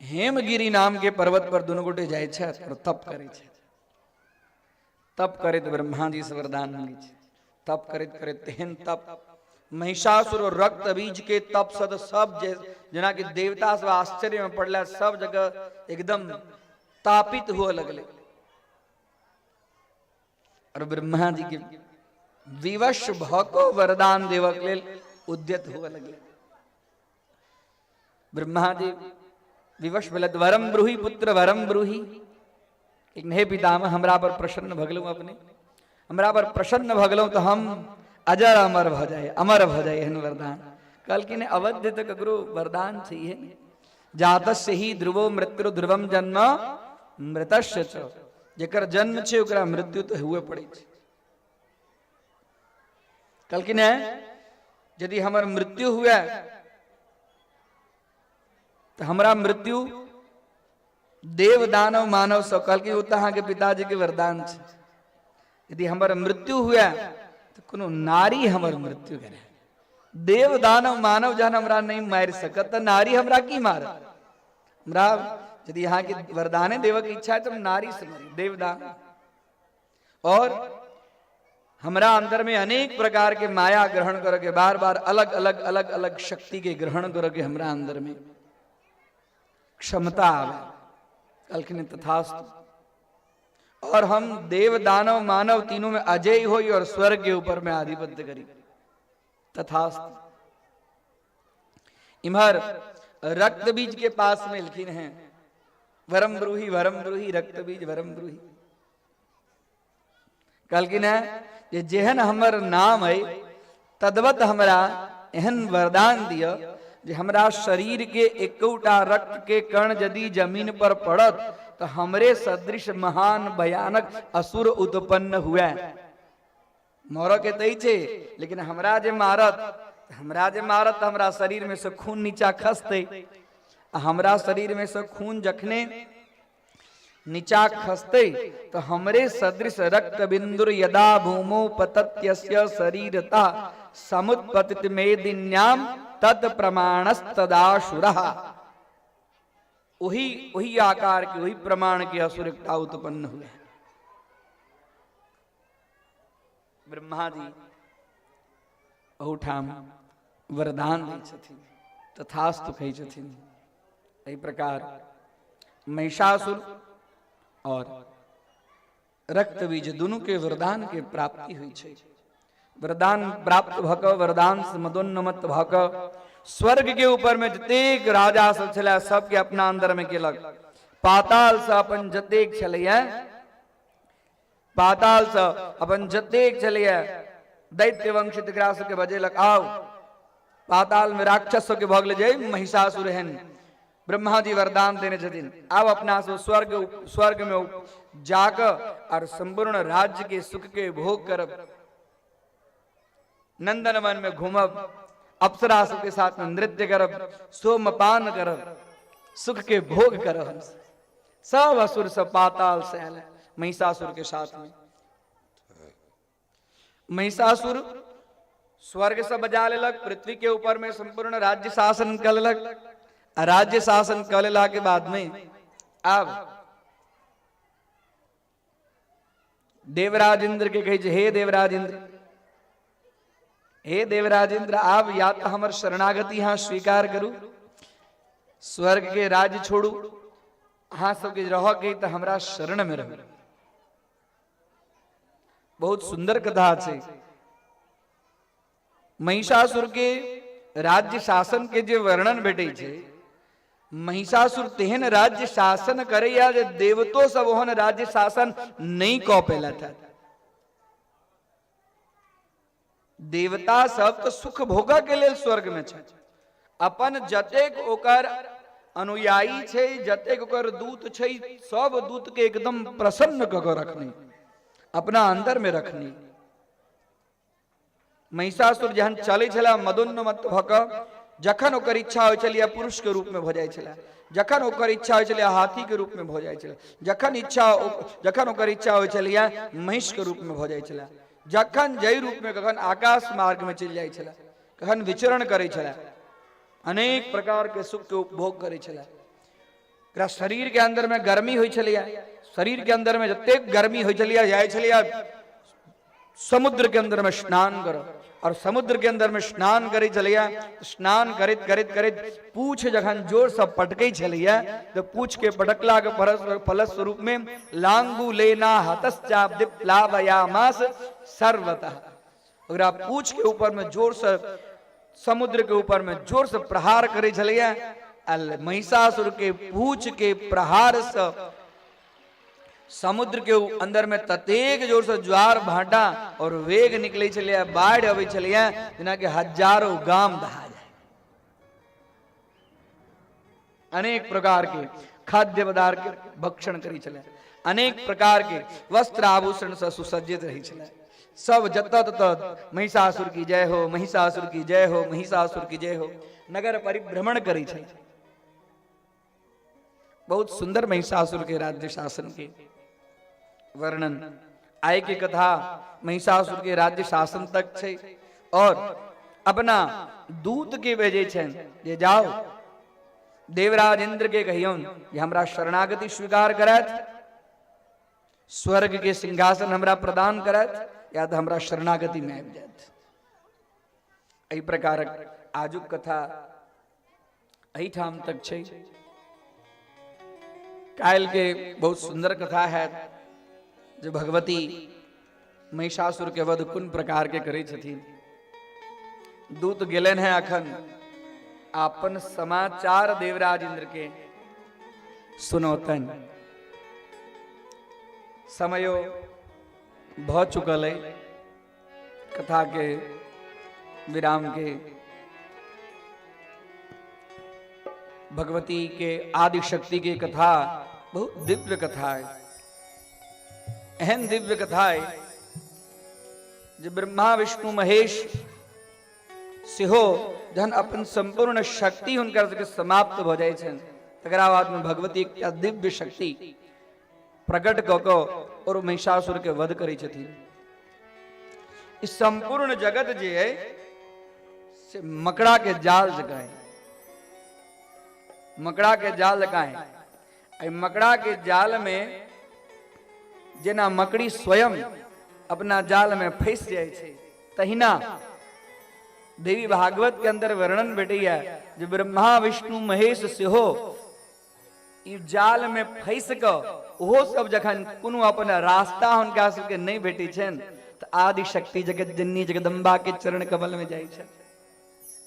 हेमगिरी नाम के पर्वत पर दोनों गोटे जाय छै और तप करे छै। तप करे तो ब्रह्मा जी से वरदान मांगे छै। तप करैत करैत तेहन तप, महिषासुर और रक्त बीज के तप सद सब जना कि देवता सब आश्चर्य में पड़ला, सब जगह एकदम तापित हुआ लगले। और ब्रह्मा जी के विवश भको वरदान देवक लेल उद्यत हुआ लगले। ब्रह्मा जी विवश भेलत, वरम ब्रूहि पुत्र वरम ब्रूहि। एक हे पितामह, हमरा पर प्रसन्न भगलू, अपने हमरा पर प्रसन्न भगलू तो हम अजर अमर भ जाए, अमर भ जाए एहन वरदान। कल की ने अवध्य तक ककरो वरदान चाहिए। जातस्य ही ध्रुवो मृत्यु ध्रुवम जन्म मृतस्य च। जेकर जन्म छे ओकरा मृत्यु तो हुए पड़े छे। कल की ने यदि हमर मृत्यु हुए तो हमरा मृत्यु देव दानव मानव सब। कल की उतना के पिताजी के वरदान छे, यदि हमर मृत्यु हुआ तो कोनो नारी हमर मृत्यु करे। देव दानव मानव जहन हमरा नहीं मार सकत, नारी हमरा की मार। हमरा यदि यहाँ की वरदाने देव की इच्छा है तो हम नारी से मरी, देवदान। और हमरा अंदर में अनेक प्रकार के माया ग्रहण करके बार बार अलग अलग अलग अलग शक्ति के ग्रहण करके हमरा अंदर में क्षमता आवे। कल तथास्तु। और हम देव दानव मानव तीनों में अजय होई और स्वर्ग के ऊपर में आधिपत्य करी। तथास्तु। इमहर रक्त बीज के पास में लिखी है वरम ब्रूहि रक्त बीज वरम ब्रूहि। कल की न ये जेहन हमर नाम है तद्वत हमरा एहन वरदान दिया जे हमरा शरीर के एकौटा रक्त के कण यदि जमीन पर पड़त तो हमरे सदृश महान भयानक असुर उत्पन्न हुआ। मोर के तई छे, लेकिन हमरा जे मारत हमरा शरीर में से खून नीचा खसते। हमरा शरीर में से खून जखने नीचा खसते तो हमरे सदृश रक्त बिंदुर यदा भूमो पतत्यस्य शरीरता समुत्पतित मेदिन्याम तत् प्रमाणस्तदासुरः। वही आकार के वही प्रमाण के असुरता उत्पन्न हुए। ब्रह्मा जी अहुठाम वरदान दै छथिन, तथास्तु कहै छथिन। एहि प्रकार महिषासुर और रक्त बीज दोनों के वरदान के प्राप्ति हुई छै। वरदान प्राप्त भक वरदान से मदोन्नमत भक स्वर्ग के ऊपर में जतेक राजा सब छला सबके अपना अंदर में केलक। पाताल से अपन जतेक छलैया, पाताल से अपन जतेक छलैया दैत्य वंशित ग्रास के बजेलक, आओ पाताल में राक्षस के भगल जय महिषासुर हन। ब्रह्मा जी वरदान देने छथिन, अब अपना से स्वर्ग में जाकर और संपूर्ण राज्य के सुख के भोग करब, नंदन वन में घूमब, अप्सरा के साथ में नृत्य करब, सोमपान करब, सुख के भोग करब। सब असुर सब पाताल से आयल महिषासुर के साथ में। महिषासुर स्वर्ग से बजा लेलक, पृथ्वी के ऊपर में संपूर्ण राज्य शासन कर लेलक। राज्य शासन कर लेला के बाद में अब देवराज इंद्र के कहे हे देवराज इंद्र, हे देवराज इंद्र, आप या तो हमर शरणागति यहाँ स्वीकार करू, स्वर्ग के राज्य छोड़ू, हाँ सबके रह के तो हमरा शरण में रहू। बहुत सुंदर कथा है। महिषासुर के राज्य शासन के जो वर्णन भेटे छे, महिषासुर तेहन राज्य शासन करे या जे देवतो सब ओहन राज्य शासन नहीं कह पेला था। देवता सब तो सुख भोगा के लेल स्वर्ग में छे, अपन जतेक ओकर अनुयायी छे, जतेक ओकर दूत छे, सब दूत के एकदम प्रसन्न क के रखनी, अपना अंदर में रखनी। महिषासुर जहन चले छला मदोन्मत्त भ क, जखन ओकर इच्छा हो चलिए पुरुष के रूप में भ जाय छला, जखन ओकर इच्छा हो चलिए हाथी के रूप में भ जाय छला, जखन ओकर इच्छा हो चलिए महिष के रूप में भ जाय छला, जखन जय रूप में, कखन आकाश मार्ग में चल जाय छला, कखन विचरण करे छला, अनेक प्रकार के सुख के उपभोग करे छला। एकरा शरीर के अंदर में गर्मी होय छलिया, शरीर के अंदर में जतेक गर्मी होय छलिया, जाय छलिया समुद्र के अंदर में स्नान करो, और समुद्र के अंदर में स्नान करे चलिया। स्नान करित करित करित पूछ जखन जोर से पटके चलिया, तो पूछ के पटकला के फलस्वरूप में लांगू लेना हतश्चाप्लावयामास सर्वतः, और आप पूछ के ऊपर में जोर से, समुद्र के ऊपर में जोर से प्रहार करे चलिया। महिषासुर के पूछ के प्रहार से समुद्र के अंदर में ततेक जोर से ज्वार भाटा और वेग निकले चलिए, बाढ़ अवे चलिए, जना के हजारों गांव दहा जाए। अनेक प्रकार के खाद्य पदार्थ के भक्षण करी चले, अनेक प्रकार के वस्त्र आभूषण से सुसज्जित रही चले, सब जत तत महिषासुर की जय हो, महिषासुर की जय हो, महिषासुर की जय हो, नगर परिभ्रमण करी चले। बहुत सुंदर महिषासुर के राज्य शासन के वर्णन आय की कथा महिषासुर के राज्य शासन तक छे, और अपना दूत के भेजे छन जे जाओ देवराज इंद्र के कहियो जे हमरा शरणागति स्वीकार करत, स्वर्ग के सिंहासन हमरा प्रदान करत, या तो हमरा शरणागति में आबि जात। एहि प्रकारक आजुक कथा एहिठाम तक छे। काल के बहुत सुंदर कथा है, जो भगवती महिषासुर के वध कुन प्रकार के करे छथिन। दूत गेलन है अखन आपन समाचार देवराज इंद्र के सुनौतन। समयो भ चुकल है कथा के विराम के। भगवती के आदि शक्ति की कथा बहुत दिव्य कथा है, एहन दिव्य कथा है जो ब्रह्मा विष्णु महेश सेहो जहन अपन संपूर्ण शक्ति हुनकर सबके समाप्त हो जाए छन, तकरा बाद में भगवती एक दिव्य शक्ति प्रकट क के और महिषासुर के वध करे छथिन। इस संपूर्ण जगत जे है से मकड़ा के जाल जगह है, मकड़ा के जाल जगह है। मकड़ा के जाल में जेना मकड़ी स्वयं अपना जाल में फंस जाए छे, तहिना देवी भागवत के अंदर वर्णन भेटैया जो ब्रह्मा विष्णु महेश सेहो ई जाल में फंस क ओहो सब जखन कोनो अपन रास्ता हुनका सबके नहीं भेटै छन, तो आदि शक्ति जगत जननी जगदम्बा के चरण कमल में जाय छन,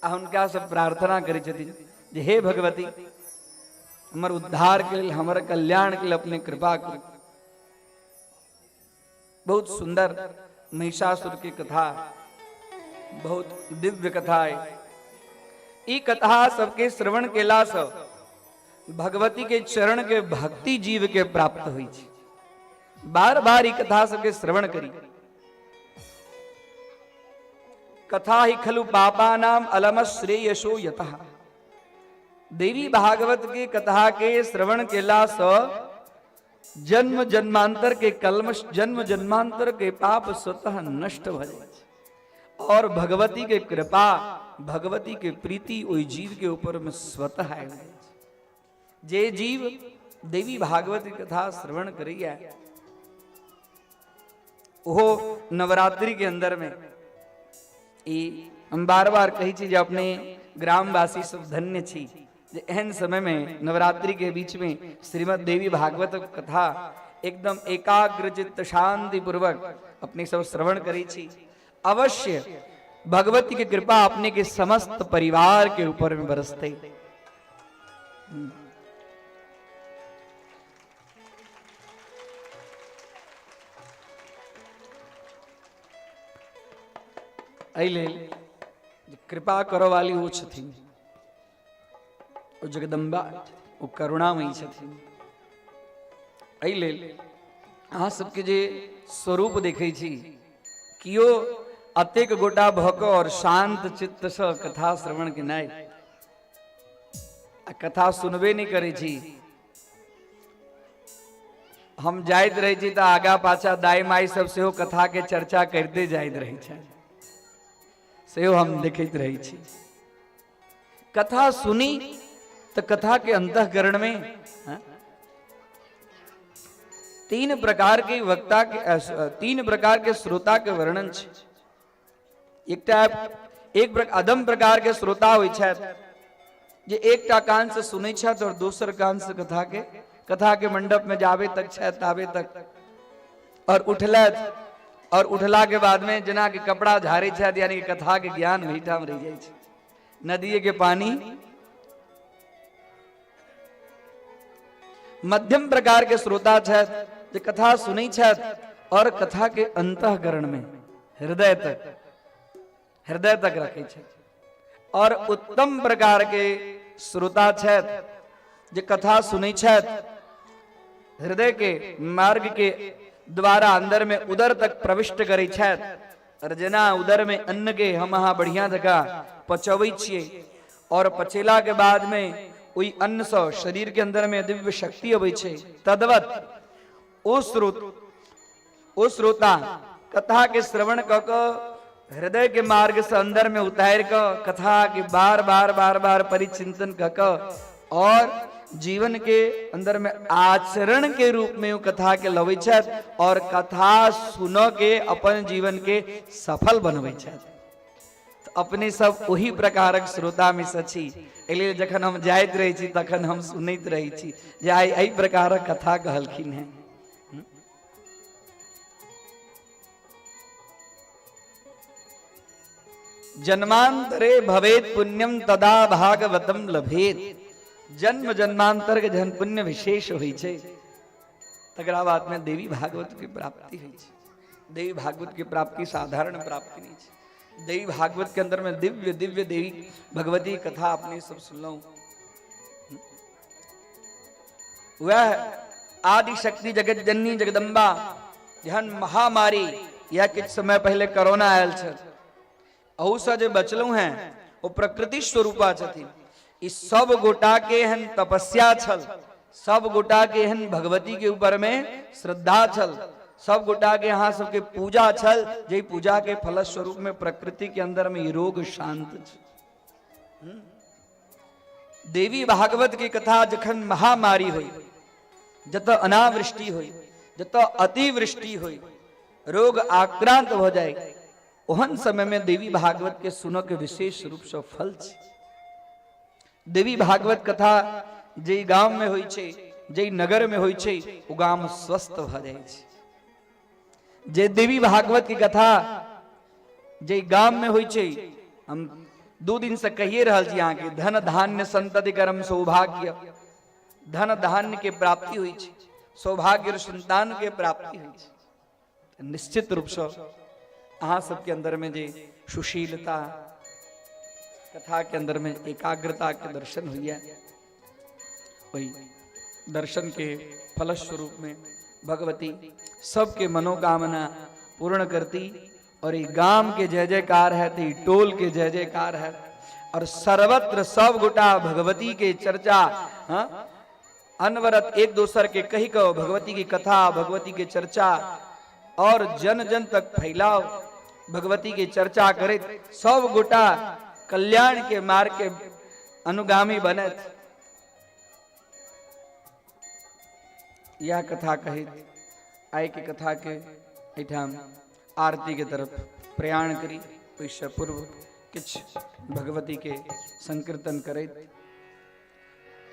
आ हुनका सब प्रार्थना करै छथिन जे हे भगवती हमर उद्धार के लिए, हमर कल्याण के लिए अपने कृपा करू। बहुत सुंदर महिषासुर की कथा, बहुत दिव्य कथा है। ई कथा सबके श्रवण केला से भगवती के चरण के भक्ति जीव के प्राप्त हुई छे। बार बार ई कथा सबके श्रवण करी। कथा ही खलु पापानाम अलम श्रेयसो यतः। देवी भागवत के कथा के श्रवण केला से जन्म जन्मांतर के कलमश, जन्म जन्मांतर के पाप स्वतः नष्ट हो जाए, और भगवती के कृपा, भगवती के प्रीति ओई जीव के ऊपर में स्वतः आए। जे जीव देवी भागवत की कथा श्रवण करिया वो नवरात्रि के अंदर में ई हम बार बार कही छी जे अपने ग्रामवासी सब धन्य छी जे एहन समय में नवरात्रि के बीच में श्रीमद् देवी भागवत कथा एकदम एकाग्र चित्त शांति पूर्वक अपने सब श्रवण करी छी। अवश्य भगवती की कृपा अपने के समस्त परिवार के ऊपर में बरसते। अइले कृपा करो वाली वो छथिन, वो जगदम्बा, वो करुणामयी छथिन। अइले अहाँ सबके जे स्वरूप देखै छी, कियो अतेक गोटा भक और शांत चित्त से कथा श्रवण केनाइ, कथा सुनबे नहीं करे छी। हम जाइत रहे छी तो आगा पाछा दाई माई सब सेहो कथा के चर्चा करते जाइत रहे छै, सेहो हम देखते रहे छी। कथा सुनी तो कथा के अंतःकरण में तीन प्रकार के वक्ता के, तीन प्रकार के श्रोता के वर्णन छै। एक अदम प्रकार के श्रोता होइ छथि जे एकटा कान से सुनै छथि और दोसर कान से कथा के मंडप में जाबे तक छथि ताबे तक, और उठलथि और उठला के बाद में जना के कपड़ा झाड़े छथि, यानी कि कथा के ज्ञान भीठा में रह जाय छै। नदिए के पानी। मध्यम प्रकार के श्रोता छथि जे कथा सुनै छथि और कथा के अंतःकरण में हृदय तक रखे छथि। और उत्तम प्रकार के श्रोता छथि जे कथा सुनै छथि, हृदय के मार्ग के द्वारा अंदर में उदर तक प्रविष्ट करे छथि, और जेना उदर में अन्न के हम अहाँ बढ़िया जगह पचबै छियै और पचेला के बाद में ओई अन्न से शरीर के अंदर में दिव्य शक्ति अबै छै, तद्वत ओ श्रोता कथा के श्रवण क हृदय के मार्ग से अंदर में उतार कर कथा के बार बार परिचिंतन कर और जीवन के अंदर में आचरण के रूप में कथा के लबै छथि और कथा सुन के अपन जीवन के सफल बनबै छथि। तो अपने सब वही प्रकारक श्रोता में सची। एलिए जखन हम जाइत रहे छी तखन हम सुनैत रहे छी जे आइ एहि प्रकारक कथा कहलखिन हैं। जन्मांतरे भवेत पुण्यम तदा भागवतम लभेत। जन्म जन्मांतर के जहन पुण्य विशेष होई छे तकरा बाद में देवी भागवत की प्राप्ति होई छे। देवी भागवत की प्राप्ति साधारण प्राप्ति नहीं छे। देवी भागवत के अंदर में दिव्य दिव्य देवी भगवती कथा अपने सब सुनलो। वह आदि शक्ति जगत जननी जगदम्बा जहन महामारी या कुछ समय पहले कोरोना आयल छे, अहू से जे बचलू हैं वो प्रकृति स्वरूपा छथिन। इस सब गोटा के हन तपस्या छल, सब गोटा के हन भगवती के ऊपर में श्रद्धा छल, सब गोटा के यहाँ सबके पूजा छल, जे पूजा के फल स्वरूप में प्रकृति के अंदर में रोग शांत छल। देवी भागवत की कथा जखन महामारी हुई, जत अनावृष्टि हुई, जत अतिवृष्टि हुई, रोग आक्रांत हो जाए, ओहन समय में देवी भागवत के सुनो के विशेष रूप से फल छे। देवी भागवत कथा जे गांव में होई छे, जे नगर में होई छे, वो गांव स्वस्थ भ जाय छे। जे देवी भागवत की कथा जे गांव में होई छे, हम 2 दिन से कहिए रहल छी यहाँ के धन धान्य संतति कर्म सौभाग्य, धन धान्य के प्राप्ति हुई छे, सौभाग्य और संतान के प्राप्ति हुई छे। निश्चित रूप से अहाँ सबके अंदर में जे सुशीलता, कथा के अंदर में एकाग्रता के दर्शन हुई है, वही दर्शन के फलस्वरूप में भगवती सबके मनोकामना पूर्ण करती। और ये गांव के जय जयकार है, तो टोल के जय जयकार है, और सर्वत्र सब गोटा भगवती के चर्चा अनवरत एक दूसर के कही कहो भगवती की कथा, भगवती के चर्चा और जन जन तक फैलाओ, भगवती की चर्चा करे, सब गोटा कल्याण के मार्ग के अनुगामी बने। यह कथा कही आय की कथा के एठाम आरती के तरफ प्रयाण करी। ओइसे पूर्व किछ भगवती के संकीर्तन करैत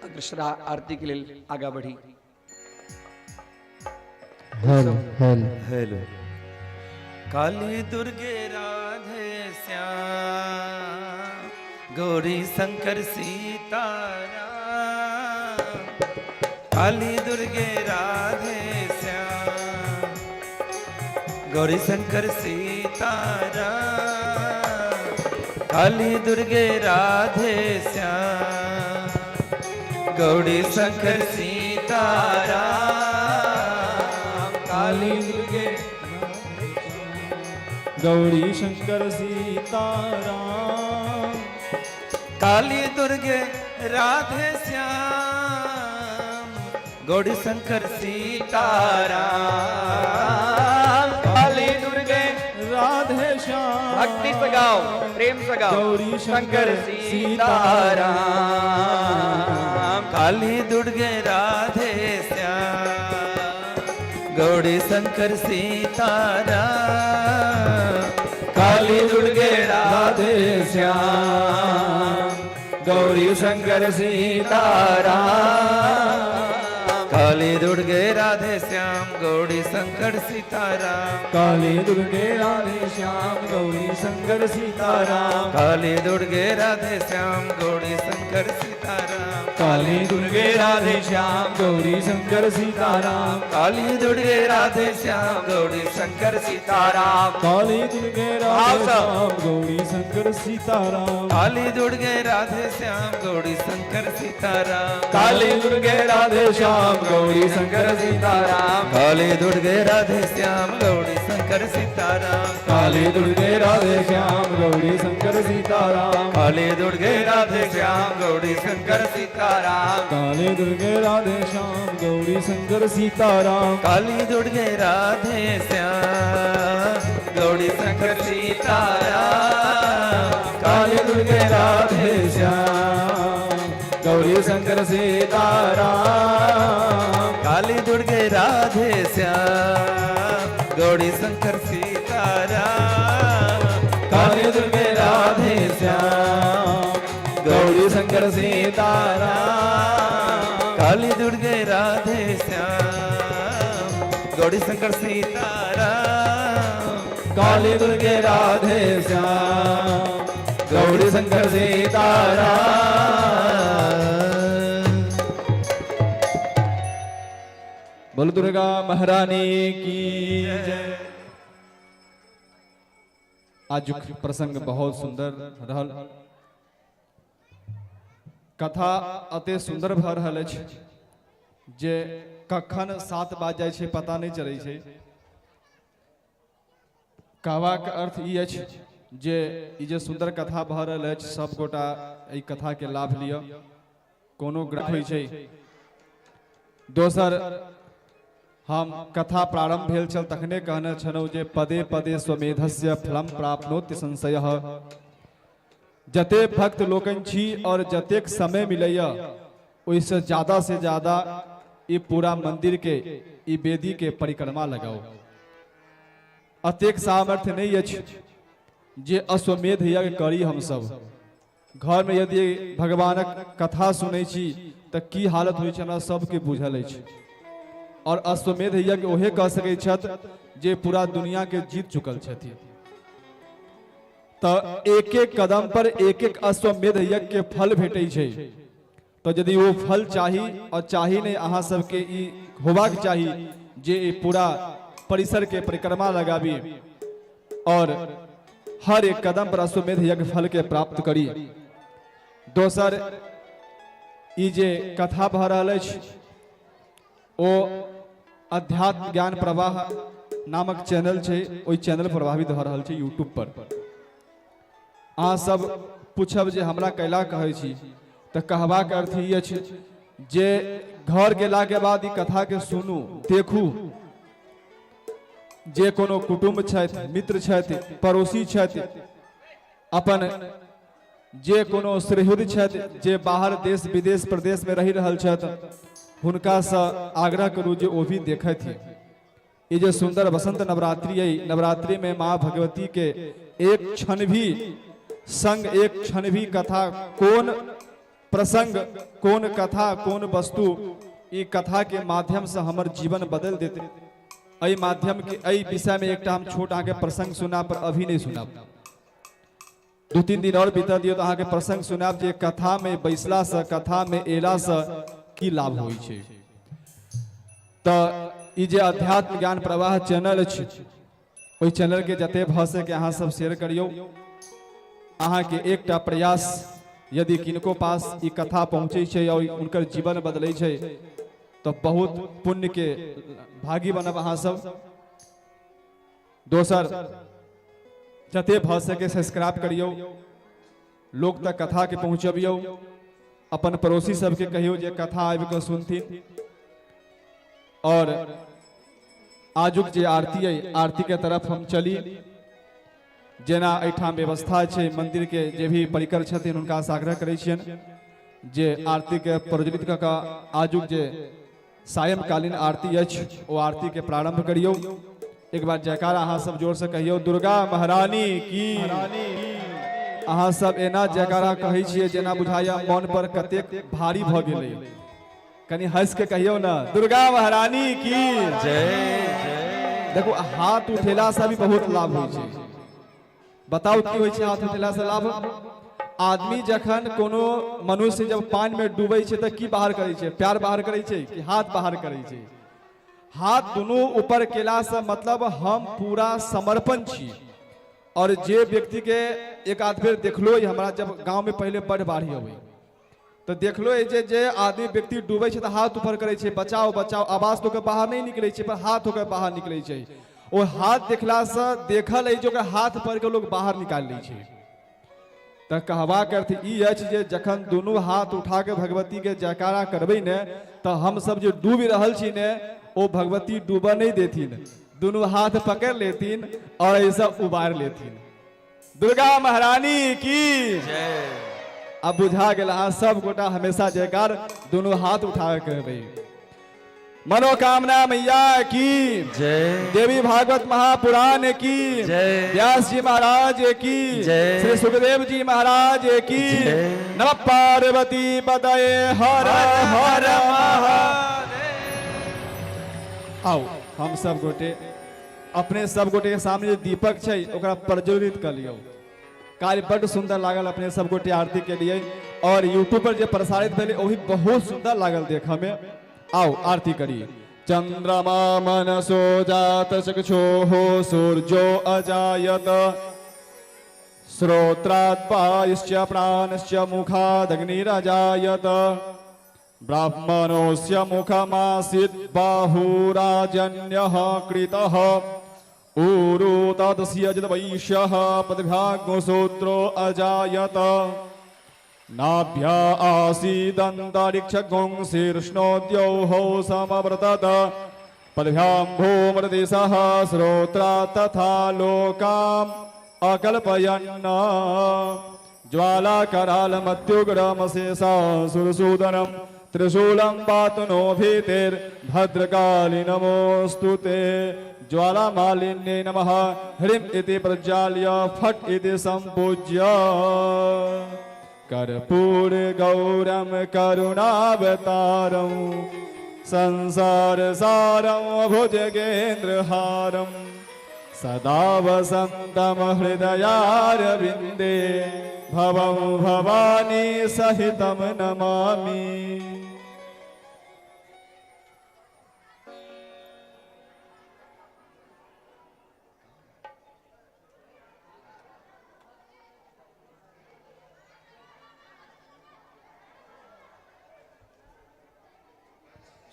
अग्रसर आरती के लिए आगा बढ़ी। हेलो काली दुर्गे राधे श्याम गौरी शंकर सीताराम। काली दुर्गे राधे श्याम गौरी शंकर सीताराम। काली दुर्गे राधे श्याम गौरी शंकर सीताराम। काली दुर्गे गौरी शंकर सीताराम। काली दुर्गे राधे श्याम गौरी शंकर सीताराम। काली दुर्गे राधे श्याम। भक्ति से गाओ, प्रेम से गाओ। गौरी शंकर सीताराम। काली दुर्गे राधे श्याम गौरी शंकर सीताराम। काली दुर्गे राधे श्याम गौरी शंकर सीताराम। काली दुर्गे राधे श्याम गौरी शंकर सीताराम। काली दुर्गे राधे श्याम गौरी शंकर सीताराम। काली दुर्गे राधे श्याम गौरी शंकर सीताराम। काली दुर्गे राधे श्याम गौरी शंकर सीताराम। काली दुर्गे राधे श्याम गौरी शंकर सीताराम। काली दुर्गे राधे श्याम गौरी शंकर सीताराम। काली दुर्गे राधे श्याम गौरी शंकर सीताराम। काली दुर्गे राधे श्याम गौरी शंकर सीताराम। काली दुर्गे राधे श्याम गौरी शंकर सीताराम। काली दुर्गे राधे श्याम गौरी शंकर सीताराम। काली दुर्गे राधे श्याम गौरी शंकर सीताराम। काली दुर्गे राधे श्याम गौरी शंकर सीताराम। काली दुर्गे राधे श्याम गौरी शंकर सीताराम। काली दुर्गे राधे श्याम गौरी शंकर सीताराम। काली दुर्गे राधे श्याम गौरी शंकर सीताराम। काली दुर्गे राधे श्याम गौरी शंकर सीताराम। काली दुर्गे राधे श्याम गौरी शंकर सीताराम। काली दुर्गे राधे श्याम गौरी शंकर सीताराम। बोल दुर्गा महारानी की जय। आजुक प्रसंग बहुत सुंदर रहल। कथा अते सुंदर भ रहल अछि जे कखन 7 बाज जाइ छै पता नहीं चलै छै। कहबाक अर्थ ई अछि जे ई जे सुंदर कथा भ रहल अछि सब गोटा एहि कथा के लाभ लिअ। कोनो ग्रह होइ छै। दोसर हम कथा प्रारंभ भेल छल तखने कहने छलहुँ जे पदे पदे स्वमेधस्य फलम प्राप्नोति संशयः। जते भक्त लोकन छी और जतेक समय मिलैया ओइसे ज्यादा से ज्यादा ये पूरा मंदिर के ई वेदी के परिक्रमा लगाओ। अतेक सामर्थ्य नहीं अछि जे अश्वमेध यज्ञ करी। हम सब घर में यदि भगवानक कथा सुनै छी त की हालत होइ छै हमरा सबके बुझल अछि। और अश्वमेध यज्ञ ओहे कह सकै छथि जे पूरा दुनिया के जीत चुकल छथिन। तो एक एक कदम पर एक एक अश्वमेध यज्ञ के फल भेटै छै। तो यदि वो फल चाही और चाही नहीं अहाँ सबके ई होबाक चाही जे ई पूरा परिसर के परिक्रमा लगाबी और हर एक कदम पर अश्वमेध यज्ञ फल के प्राप्त करी। दोसर ई जे कथा भ रहल अछि ओ अध्यात्म ज्ञान प्रवाह नामक चैनल छै। ओई चैनल प्रभावित भ रहल छै यूट्यूब पर। अहाँ सब पूछब जे हमरा कैला कहै छी त कहबाक अर्थ ई अछि जे घर गेला के बाद ई कथा के सुनू देखू। जे कोनो कुटुंब छथि मित्र छथि पड़ोसी छथि अपन जे कोनो सुहृद छथि जे बाहर देश विदेश प्रदेश में रहि रहल छथि हुनका से आग्रह करू जे ओ भी देखथि। ये जो सुंदर बसंत नवरात्रि है, नवरात्रि में माँ भगवती के एक क्षण भी संग, एक क्षण भी कथा, कौन प्रसंग, कौन कथा, कौन वस्तु, ये कथा के माध्यम से हमर जीवन बदल देते। अई माध्यम के अई विषय में एक हम छोट आके प्रसंग सुना, पर अभी नहीं सुना, 2-3 दिन और बीता दियो तो आके प्रसंग सुनाब जे कथा में बैसला से, कथा में एला से की लाभ होई छे। तो ई जे अध्यात्म ज्ञान प्रवाह चैनल छै, ओई चैनल के जते भ सके अहाँ सब शेयर करियो। अहाँ के एकटा प्रयास यदि किनको पास ई कथा पहुंचे छै और उनकर जीवन बदलै छै तो बहुत पुण्य के भागी बनब अहाँ सब। दोसर जते भ सके सब्सक्राइब करियो, लोग तक कथा के पहुंचबियो, अपन पड़ोसी सबके कहियो जे कथा आबि के सुनथिन। और आजुक जे आरती है, आरती के तरफ हम चली। जेना एठाम व्यवस्था छै मंदिर के, जे भी परिकर छथिन हुनका से आग्रह करै छियनि जे आरती के प्रज्वलित क के आजुक जे सायंकालीन आरती अछि ओ आरती के प्रारंभ करियो। एक बार जयकार अहाँ सब जोर से कहियो, दुर्गा महारानी की। अहाँ सब एना जयकारा कहै छियै जेना बुझाया मन पर कतेक भारी भ गेलै। कनी हंस के कहियो ना, दुर्गा महारानी की जय। देखो हाथ उठेला से भी बहुत लाभ होइ छै। बताओ की होइ छै हाथ उठेला से लाभ? आदमी जखन कोनो मनुष्य जब पानी में डूबै छै त की बाहर करै छै? पैर बाहर करै छै कि हाथ बाहर करै छै? हाथ दोनों ऊपर केला से मतलब हम पूरा समर्पण छी। और जे व्यक्ति के एक आध बेर देखलो हमरा, जब गांव में पहले बड़ बाढ़ी अबै तो देखलो जे आदमी व्यक्ति डूबै छै त हाथ ऊपर करै छै, बचाओ बचाओ, आवाज तो के बाहर नहीं निकलै छै पर हाथ होकर बाहर निकलै छै। ओ हाथ देखला से देखल है जो हाथ पर के लोग बाहर निकाल लै छै। त कहवा के अर्थ ई अछि जे जखन दोनों हाथ उठा के भगवती के जयकारा करबै ने तो हम सब जो डूब रहल छी ने ओ भगवती डूबा नहीं देथिन, दोनों हाथ पकड़ लेथिन और ऐसा उबार लेथिन। दुर्गा महारानी की जय। अब बुझा गेल अहाँ सब गोटा हमेशा जयकार दोनों हाथ उठा के कहबै। मनोकामना मैया की जय। देवी भागवत महापुराण की जय। व्यास जी महाराज की जय। श्री सुखदेव जी महाराज की नमः पार्वती पतये हर हर महादेव। आओ हम सब गोटे अपने सब गोटे के सामने जो दीपक छै ओकरा प्रज्वलित कर लियो। कार्य बड़ सुंदर लागल अपने सब गोटे आरती के लिए, और यूट्यूब पर जो प्रसारित भेले वो भी बहुत सुंदर लागल देखा में। आओ आरती करिए। चंद्रमा मनसो जात चक्षुः सूर्यो अजायत श्रोत्रात् पायश्च प्राणश्च मुखादग्निरजायत ब्राह्मणोऽस्य मुखमासीत् बाहुराजन्यः कृतः ऊरू तदस्य जदवैश्यः पदभ्याग्निसूत्रो अजायत नाभ्या आसीदन्तरिक्षगुं शीर्ष्णोद्यौः समवर्तत पदभ्यां भूमृदिशः श्रोत्रा तथा लोकाम् अकल्पयन् ज्वालाकरालमत्युग्रमशेषासुरसूदनं त्रिशूलं पातु नो भीतिर्भद्रकाली नमोऽस्तुते। ज्वालामालिन्ये नमः। ह्रीं इति प्रज्वाल्य फट् इति सम्पूज्य कर्पूर गौरम करुणावतारं संसारसारं भुजगेन्द्रहारं सदा वसन्तं हृदयारविन्दे भवं भवानी सहितं नमामि।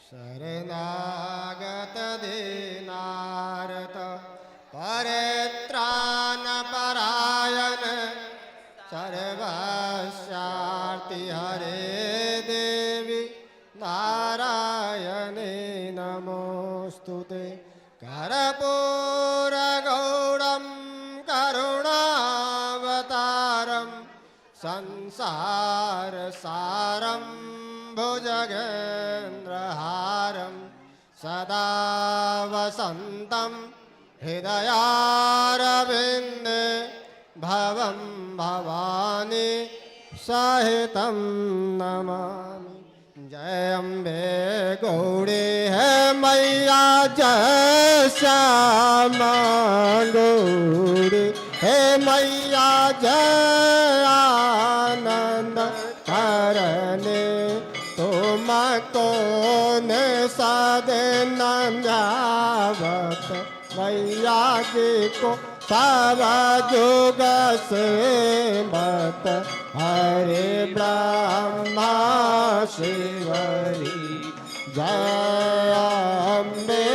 शरणागत दीनार्त परित्राण परायण सर्वस्यार्ति हरे देवी नारायणे नमोस्तुते। कर्पूर गौरम करुणावतारम संसार सारम भुजगेन्द्रहारं सदा वसन्तं हृदयारविन्दे भवं भवानी सहितं नमामि। जय अम्बे गौरी है मैया, जय श्यामा गौरी हे मैया, जय आनंद करने तुमको ने सदन जावत मैया जी को सब जुग से मत हरे ब्रह्मा शिवरी। जय अम्बे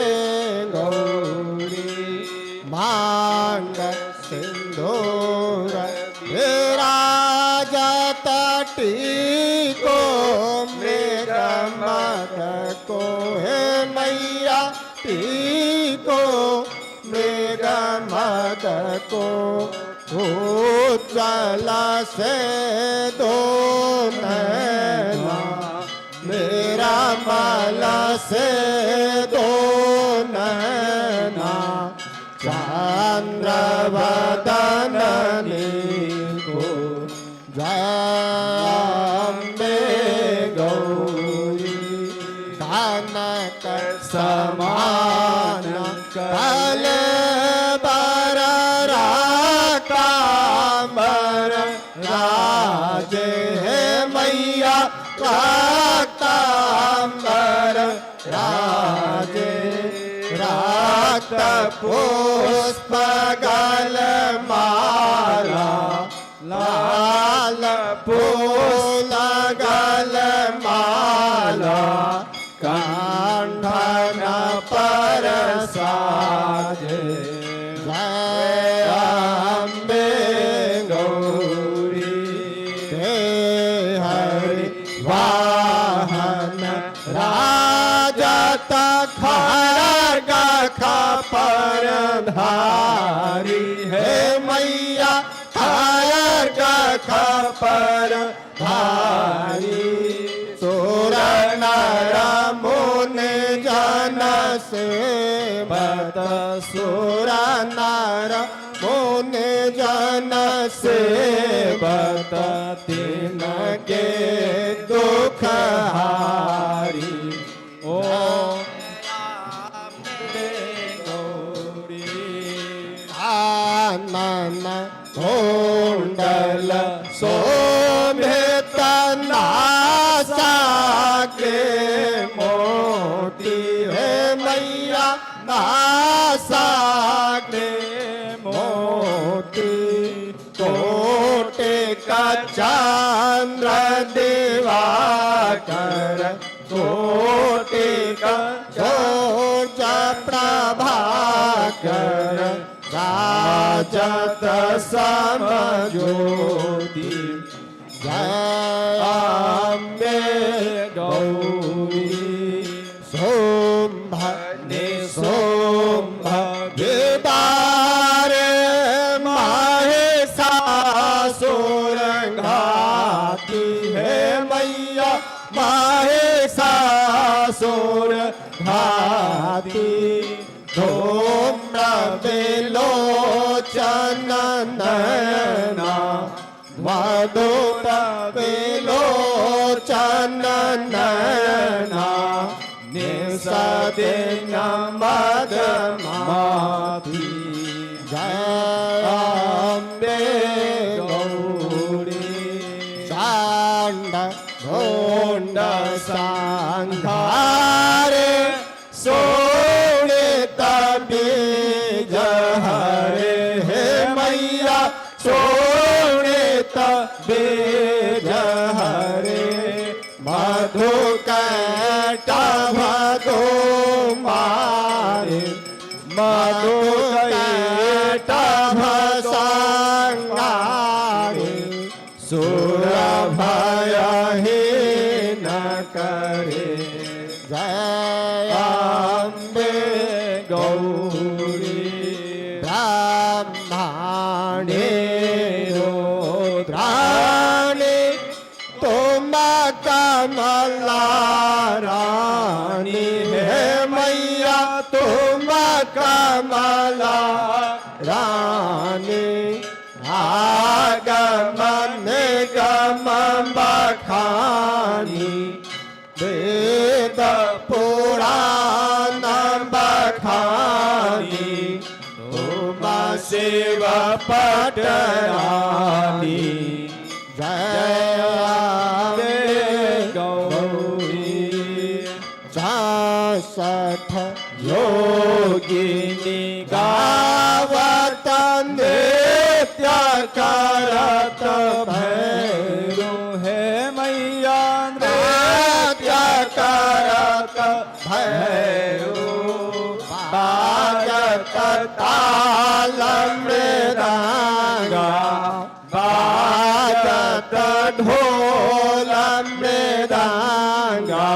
गौरी मांग सिंदूर विराजत टीको मृग मद को हे मैया, टीको मृग मद को उज्ज्वल से दो नैना, मेरा माला से दो नैना, चंद्र वदन को। जय अम्बे गौरी कनक समान कल बर राकांबर राजे हे मैया, राकांबर राजे रात पुष्प गल माला, लाल फूल गल माला, कंठन पर साजे। जय अम्बे गौरी हे हरि वाहन राजत खड्ग खपर धारी हे मैया, खड्ग खपर धारी। सुर नर मुनि जन सेवत, सुर नर मुनि जन सेवत, तिनके दुख हारी। ओ आनन कुंडल शोभित नासा के मोती हे मैया, नासा के मोती। कोटि का चंद्र दिवाकर, कोटि का सूरज प्रभाकर, राजत सम ज्योति। जय अम्बे गौरी शुंभ निशुंभ विदारे महिषासुर घाती हे मैया, महिषासुर घाती। धूम्र विलोचन नयना, मधुर विलोचन नयना, निषदिन मदमाती। जय अम्बे गौरी चांड घोंड संघारे, सोनित बीज हरे हे मैया, सोनित बीज हरे। मधु कैटभ दो मारे, मधु कैटभ संगारे, सुर भय हीन करे। जय अम्बे गौरी ब्रह्माणे रुद्राणे, तुम कमला रानी हे मैया, कमला रानी आगम निगम बखानी वेद पुराण बखानी तुम शिव पटरानी जय गौरी 66 योगिनी गावत नित्य करत भैरो है मैया नृत्य करत भैरो बाजत ताल मृदंगा बाजत ढोल मृदंगा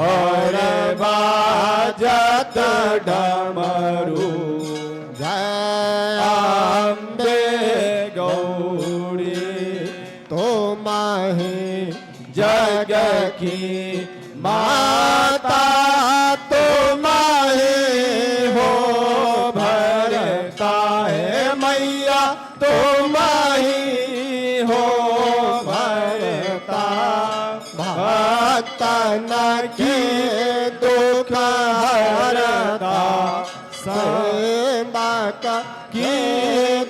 और बाजत डमरू जय अम्बे गौरी तुम ही जग की माता तुम ही हो भरता है मैया तुम ही हो भरता भक्तन के दुख हरता सेवा की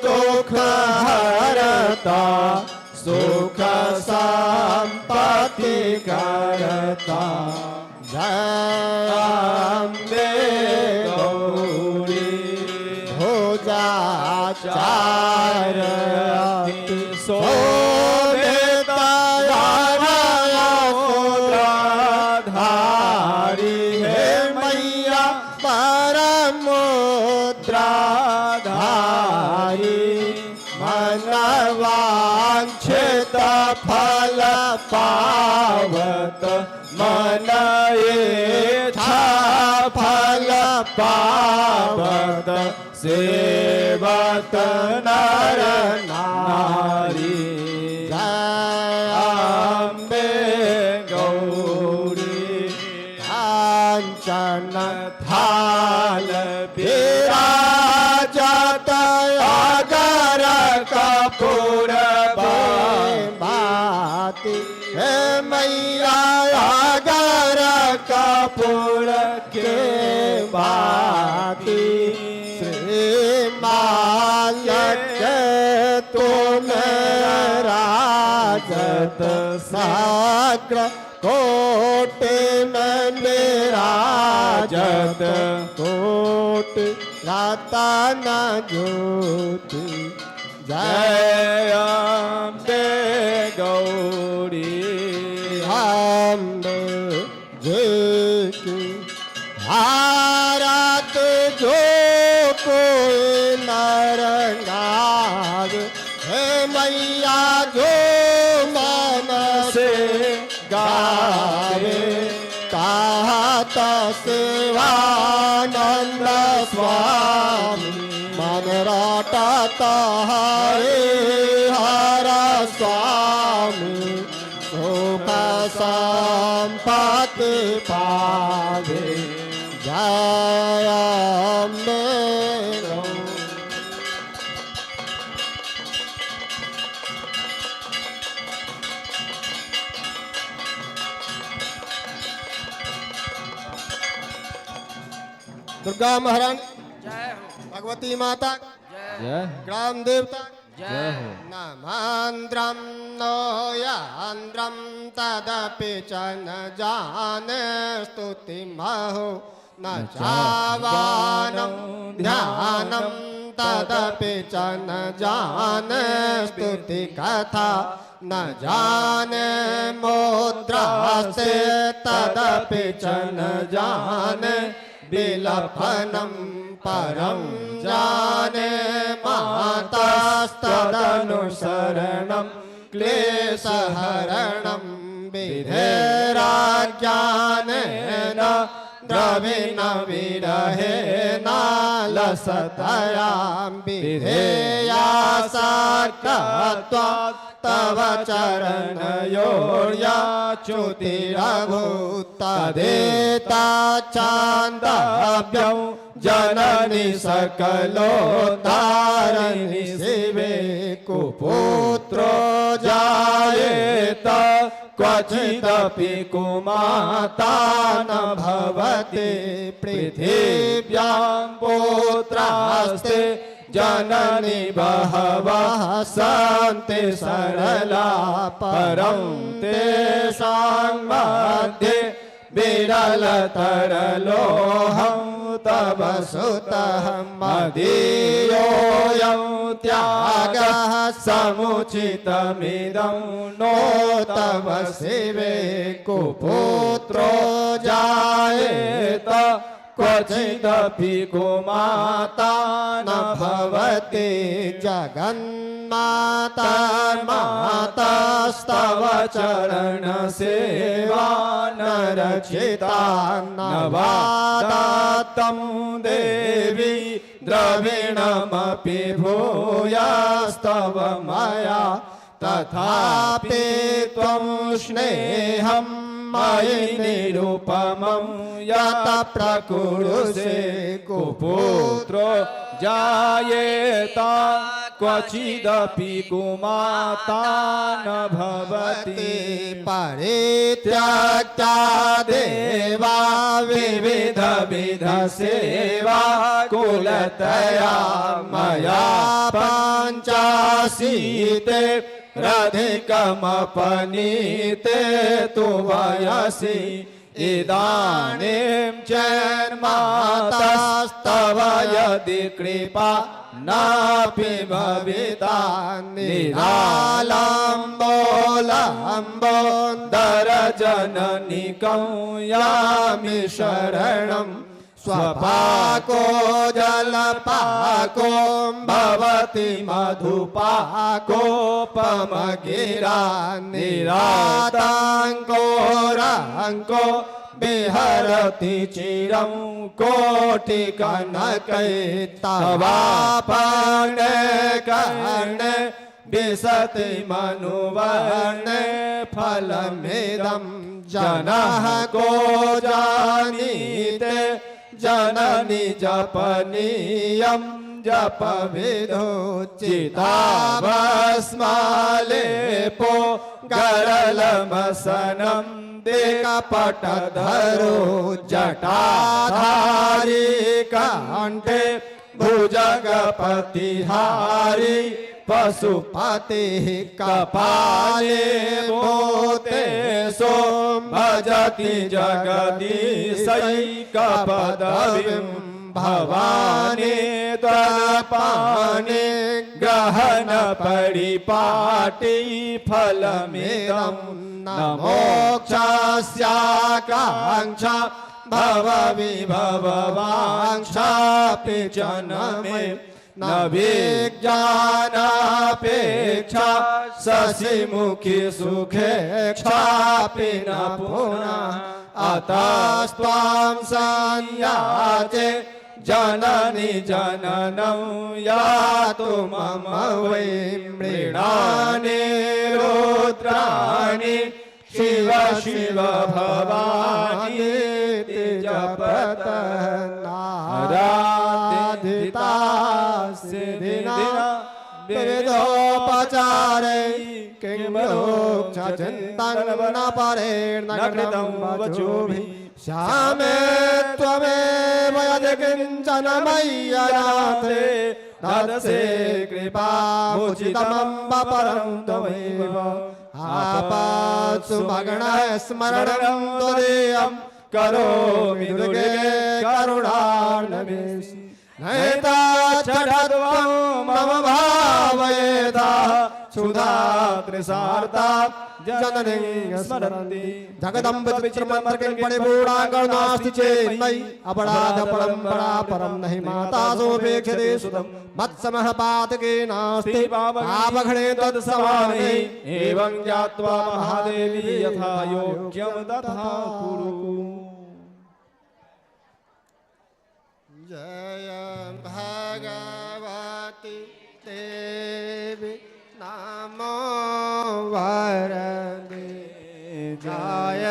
दुख हरता सुख संपत्ति करता जय अम्बे गौरी भुजाचार धारी है मैया परमुद्राधारी मनवांछित फल पावत मन इच्छा फल पावत सेवत नर नारी जय अम्बे गौरी कांचन थाल विराजत अगर कपूर बाती हे मैया अगर कपूर के बाती श्री मालक तुम राजत साग्र कोटि में विराजत कोटि रतन ज्योति जय अम्बे गौरी अम्बे जी की भारत जो कोई नर गावे हे मैया जो मन से गावे कहत शिवानंद स्वामी मन रटत हरे हर स्वामी सुख संपत्ति पावे जय अम्बे दुर्गा महारानी भगवती माता ग्राम देवता नमांद्रम नोयांद्रम तदपि च न जाने स्तुति महो न चावानं ध्यानं तदपि च न जाने स्तुति कथा न जाने मुद्रा से तदपि च न जाने बिलफनं परं जाने मातास्तदनुसरणं क्लेशहरणं विधेराज्ञानेन द्रविण विरहे नालसतयां विधेया साक्षात् तव चरणयोर्या च्युतिरभूत् तदेता चान्दव्यं जननी सकलोद्धारिणी शिवे कुपुत्रो जायेत क्वचिदपि कुमाता न भवति पृथिव्यां पुत्रास्ते जननी बहवः सन्ति सरला परं तेषां मध्ये विरलतरलोऽहं तव सुतः मदीयोऽयं त्यागः समुचितमिदं नो तव शिवे कुपुत्रो जायेत क्वचिदपि कुमाता न भवति जगन्माता मातास्तव चरणसेवा न रक्षिता न वादात्तं देवी द्रविणमपि भूयास्तव मया तथापि त्वं स्नेहं मयि निरुपमं यत प्रकुरुषे कुपुत्रो जायेत क्वचिदपि कुमाता न भवति परित्यक्ता देवा विविध विध सेवा कुलतया मया पञ्चाशीते रधिकमपनीते तु वयसि इदानीं चेन्मातास्तव यदि कृपा नापि भविता निरालम्बोलम्बोदरजननिकं यामि शरणं स्वपाको जलपाको भवति मधुपाकोपमगिरा निराताङ्कोराङ्को विहरति चिरं कोटिकनकैस्तवापणे कर्णे विशति मनुवर्णे फलमिदं जनः को जानीते जननी जपनीयं जपविदुचिताभस्मालेपो गरलमसनं कपटधरो जटाधारी कंठे भुजगपतिहारी पशुपति कपाले मोते सो भजति जगदीशैकपदवीं भवानी त्वपाने गहन परिपाटी फलमिदं न मोक्षस्याकाङ्क्षा भवविभववाङ्क्षापि च न मे न विज्ञानापेक्षा शशिमुखी सुखेक्षापि न पुनः अतस्त्वां संयाचे जननी जननं यातु मम वै मृणानि रुद्राणि शिव शिव भवानी जपत नाराधिता सिद्धिना विविधोपचारे किंचिन्तन न परेण कृतं वचोभिः श्यामे त्वमेव यदि किञ्चन मय्यनाथे तदसे कृपामुचितमं परं त्वमेव आपात्सु मग्नः स्मरणं त्वदीयं करोमि दुर्गे करुणार्णवेशि नैताच्छठत्वं मम भावयेता सुधा त्रिसार्ता जननीं स्मरन्ति जगदम्ब चित्रमन्त्रकिं परिपूर्णाङ्गनास्ति चेन्नै अपराध परम्परा परं नहि माता सोपेक्षते सुतं मत्समः पातके नास्ति पापघ्ने तत्समाने एवं ज्ञात्वा महादेवी यथा योग्यं तथा कुरु। जय भगवती देवी नमो वरदे जय